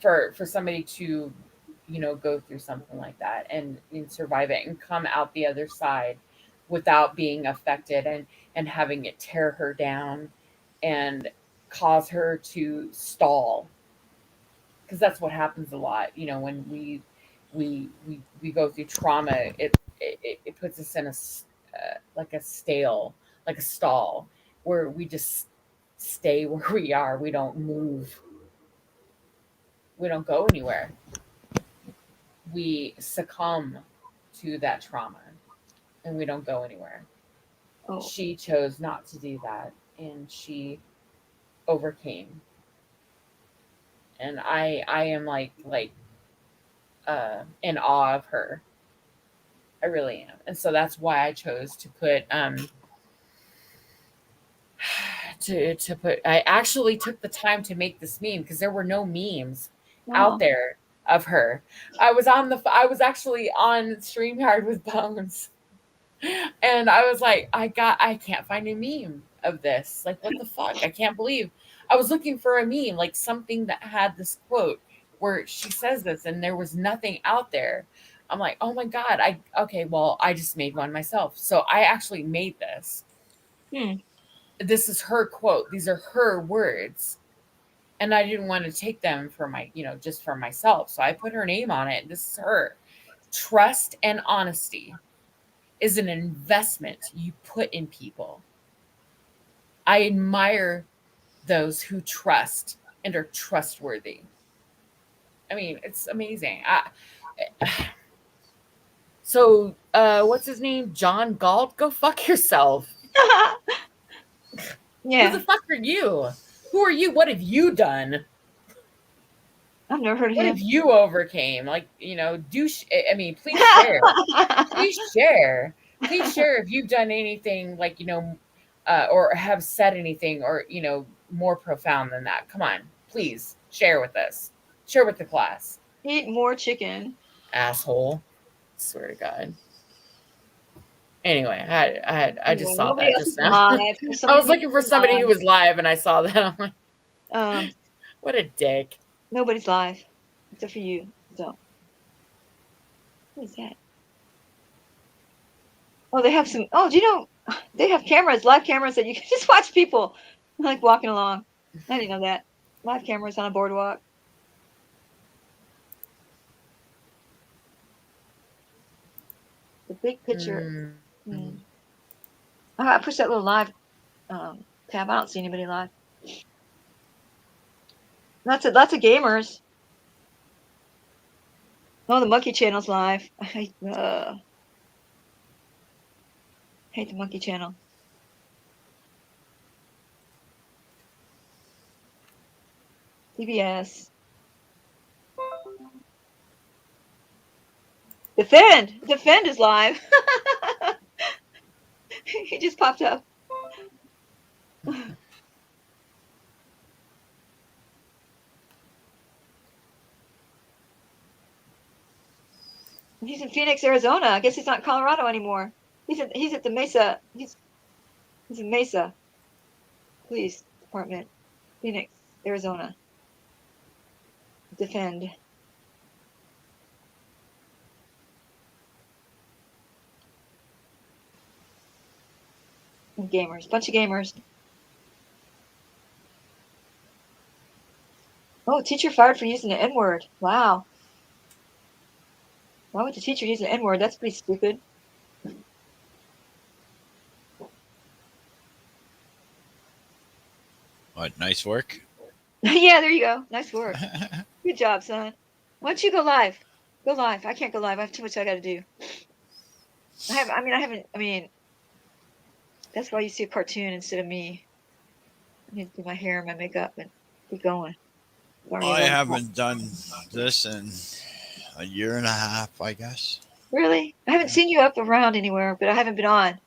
S1: for somebody to, go through something like that and survive it and come out the other side without being affected and having it tear her down and cause her to stall, because that's what happens a lot. When we go through trauma, it puts us in a like a stall where we just stay where we are. We don't move. We don't go anywhere. We succumb to that trauma and we don't go anywhere.
S20: Oh.
S1: She chose not to do that, and she overcame. And I am like in awe of her. I really am. And so that's why I chose to put I actually took the time to make this meme because there were no memes out there of her. I was actually on StreamYard with Bones. And I was like, I can't find a meme of this. Like, what the fuck? I can't believe. I was looking for a meme, like something that had this quote where she says this, and there was nothing out there. I'm like, oh my God. I just made one myself. So I actually made this. This is her quote. These are her words. And I didn't want to take them for just for myself. So I put her name on it. This is her. Trust and honesty is an investment you put in people. I admire those who trust and are trustworthy. I mean, it's amazing. So, what's his name? John Galt? Go fuck yourself.
S20: Yeah.
S1: Who the fuck are you? Who are you? What have you done?
S20: I've never heard of
S1: What
S20: him.
S1: have you overcame? Please share. Please share. Please share if you've done anything or have said anything or, more profound than that. Come on, please share with us. Share with the class.
S20: Eat more chicken.
S1: Asshole. Swear to God. Anyway, I just saw
S20: Nobody
S1: that
S20: else
S1: just
S20: is
S1: now.
S20: live.
S1: I was looking for somebody who was live and I saw that. I'm like,
S20: Um,
S1: what a dick.
S20: Nobody's live except for you. So, what is that? Oh, they have some. Oh, do you know they have live cameras that you can just watch people like walking along. I didn't know that. Live cameras on a boardwalk. The big picture. I pushed that little live tab. I don't see anybody live. Lots of gamers. Oh, the Monkey Channel's live. I hate the Monkey Channel. CBS. Defend is live. He just popped up. He's in Phoenix, Arizona. I guess he's not in Colorado anymore. He's at the Mesa. He's in Mesa Police Department, Phoenix, Arizona. Defend. And gamers, bunch of gamers. Oh, teacher fired for using the N-word. Wow. Why would the teacher use the N-word? That's pretty stupid.
S18: What, nice work?
S20: Yeah, there you go. Nice work. Good job, son. Why don't you go live? Go live. I can't go live. I have too much I got to do. That's why you see a cartoon instead of me. I need to do my hair and my makeup and keep going.
S18: I haven't done this in a year and a half, I guess.
S20: Really? I haven't seen you up around anywhere, but I haven't been on.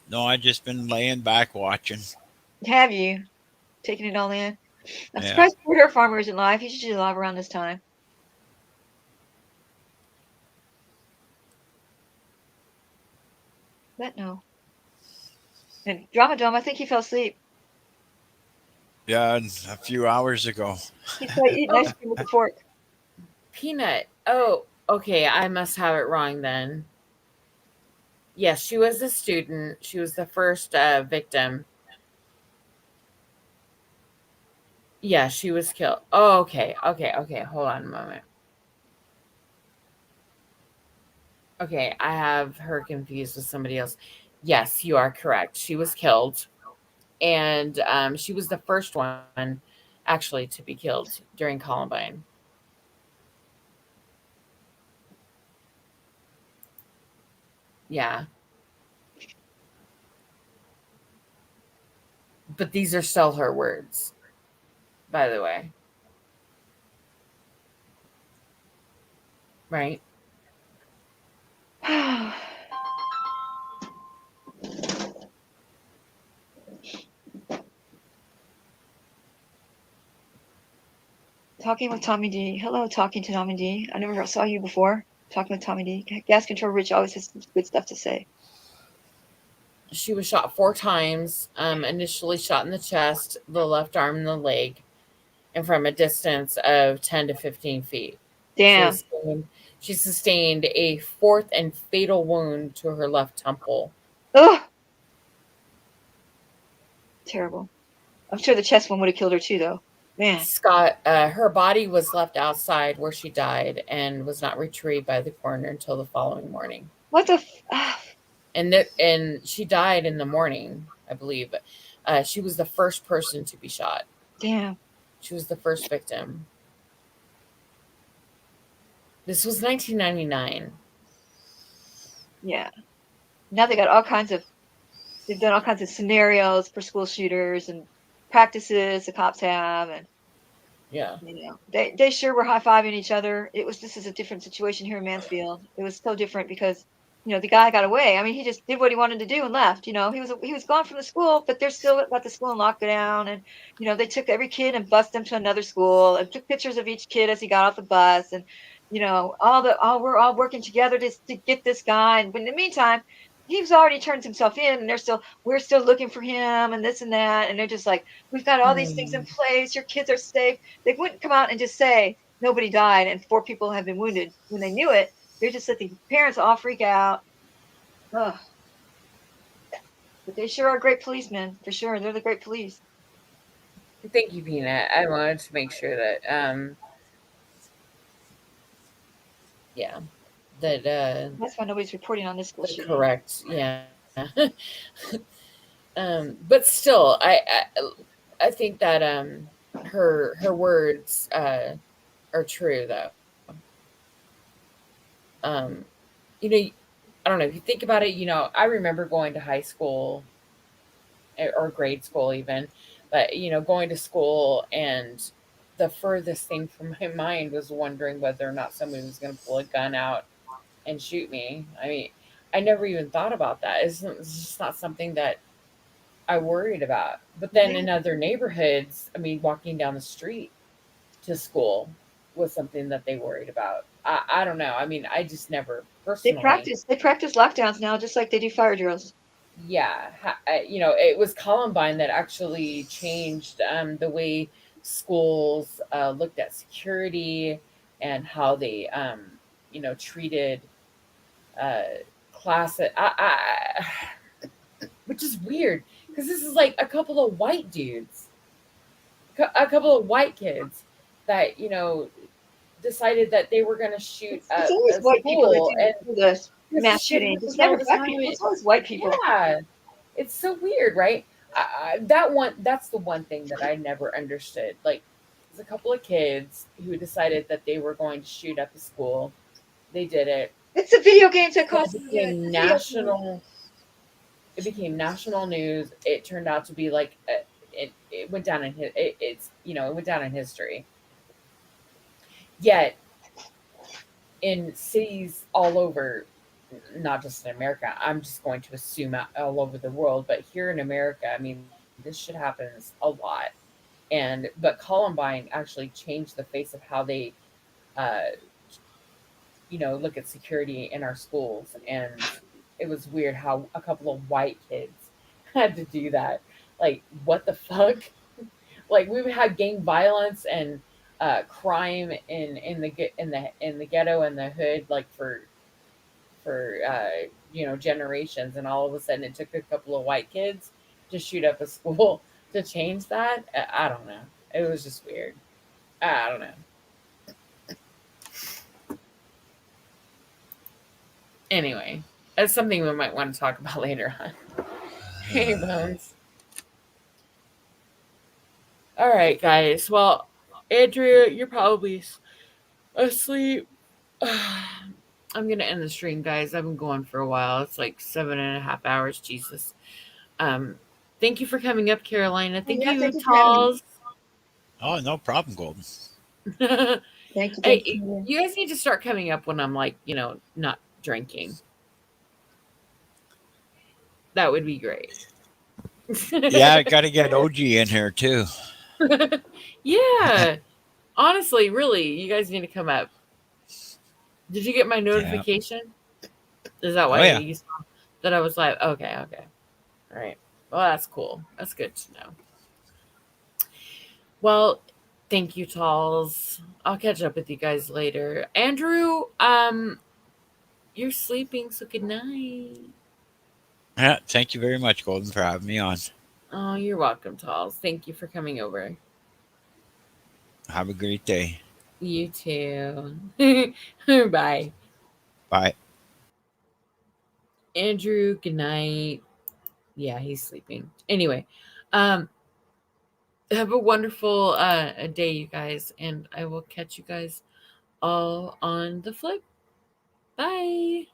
S18: No, I just been laying back watching.
S20: Have you? Taking it all in? I'm
S18: Yeah.
S20: surprised Port Hair Farmer isn't live. He's usually live around this time. But no. And Drama Dome, I think he fell asleep.
S18: Yeah, a few hours ago.
S20: He's probably eating ice cream with a fork.
S1: Peanut. Oh, okay. I must have it wrong then. Yes, she was a student. She was the first victim. Yeah, she was killed. Oh, okay. Okay. Hold on a moment. Okay, I have her confused with somebody else. Yes, you are correct. She was killed. And she was the first one actually to be killed during Columbine. Yeah. But these are still her words, by the way. Right?
S20: Talking with Tommy D. Hello, talking to Tommy D. I never saw you before. Talking with Tommy D. Gas Control Rich always has some good stuff to say.
S1: She was shot 4 times. Initially shot in the chest, the left arm, and the leg, and from a distance of 10 to 15 feet.
S20: Damn.
S1: She sustained a 4th and fatal wound to her left temple.
S20: Ugh. Terrible. I'm sure the chest one would have killed her too, though. Man.
S1: Scott, her body was left outside where she died and was not retrieved by the coroner until the following morning.
S20: What the?
S1: And she died in the morning, I believe. She was the first person to be shot.
S20: Damn.
S1: She was the first victim. This was 1999.
S20: Yeah. Now they got all kinds of. They've done all kinds of scenarios for school shooters and practices the cops have, and
S1: yeah,
S20: you know, they sure were high-fiving each other. This is a different situation here in Mansfield. It was so different because, you know, the guy got away. I mean, he just did what he wanted to do and left. You know, he was gone from the school, but they're still got the school in lockdown, and you know, they took every kid and bused them to another school and took pictures of each kid as he got off the bus, and you know, we're all working together to get this guy. And but in the meantime, he's already turned himself in, and we're still looking for him, and this and that, and they're just like, we've got all these things in place. Your kids are safe. They wouldn't come out and just say nobody died and 4 people have been wounded when they knew it. They just let the parents all freak out. Ugh. But they sure are great policemen, for sure. They're the great police.
S1: Thank you, Peanut. I wanted to make sure that, yeah.
S20: That's why nobody's reporting on this bullshit.
S1: Correct. Yeah. But still, I think that her words are true though. You know, I don't know if you think about it. You know, I remember going to high school or grade school even, but you know, going to school and the furthest thing from my mind was wondering whether or not somebody was going to pull a gun out and shoot me. I mean, I never even thought about that. It's just not something that I worried about. But then in other neighborhoods, I mean, walking down the street to school was something that they worried about. I don't know. I mean, I just never personally.
S20: They practice lockdowns now, just like they do fire drills.
S1: Yeah, you know, it was Columbine that actually changed the way schools looked at security and how they, you know, treated classes. Which is weird because this is like a couple of white dudes, a couple of white kids that, you know, decided that they were going to shoot
S20: It's always white people
S1: school
S20: that do the mass shootings. It's never black people. It's always white people.
S1: Yeah, it's so weird, right? That's the one thing that I never understood. Like, there's a couple of kids who decided that they were going to shoot up the school. They did it.
S20: It's the video games that cost
S1: national. It became national news. It turned out to be like it went down in it's you know, it went down in history. Yet, in cities all over, not just in America, I'm just going to assume all over the world, but here in America, I mean, this shit happens a lot. But Columbine actually changed the face of how they, you know, look at security in our schools. And it was weird how a couple of white kids had to do that. Like, what the fuck? Like, we've had gang violence and crime in the ghetto and the hood, like for generations, and all of a sudden it took a couple of white kids to shoot up a school to change that. I don't know. It was just weird. I don't know. Anyway, that's something we might want to talk about later on. Hey, Bones. All right, guys. Well, Andrea, you're probably asleep. I'm going to end the stream, guys. I've been going for a while. It's like 7.5 hours. Jesus. Thank you for coming up, Carolina. Thank you, Talls.
S18: Oh, no problem, Golden.
S20: Thank you.
S1: Hey, you guys need to start coming up when I'm like, not drinking. That would be great.
S18: Yeah, I got to get OG in here too.
S1: Yeah. Honestly, really, you guys need to come up. Did you get my notification? Is that why you saw that I was live? Okay. All right. Well, that's cool. That's good to know. Well, thank you, Talls. I'll catch up with you guys later. Andrew, you're sleeping, so good night.
S18: Yeah, thank you very much, Golden, for having me on.
S1: Oh, you're welcome, Talls. Thank you for coming over.
S18: Have a great day.
S1: You too. Bye.
S18: Bye.
S1: Andrew, good night. Yeah, he's sleeping. Anyway, have a wonderful day, you guys, and I will catch you guys all on the flip. Bye.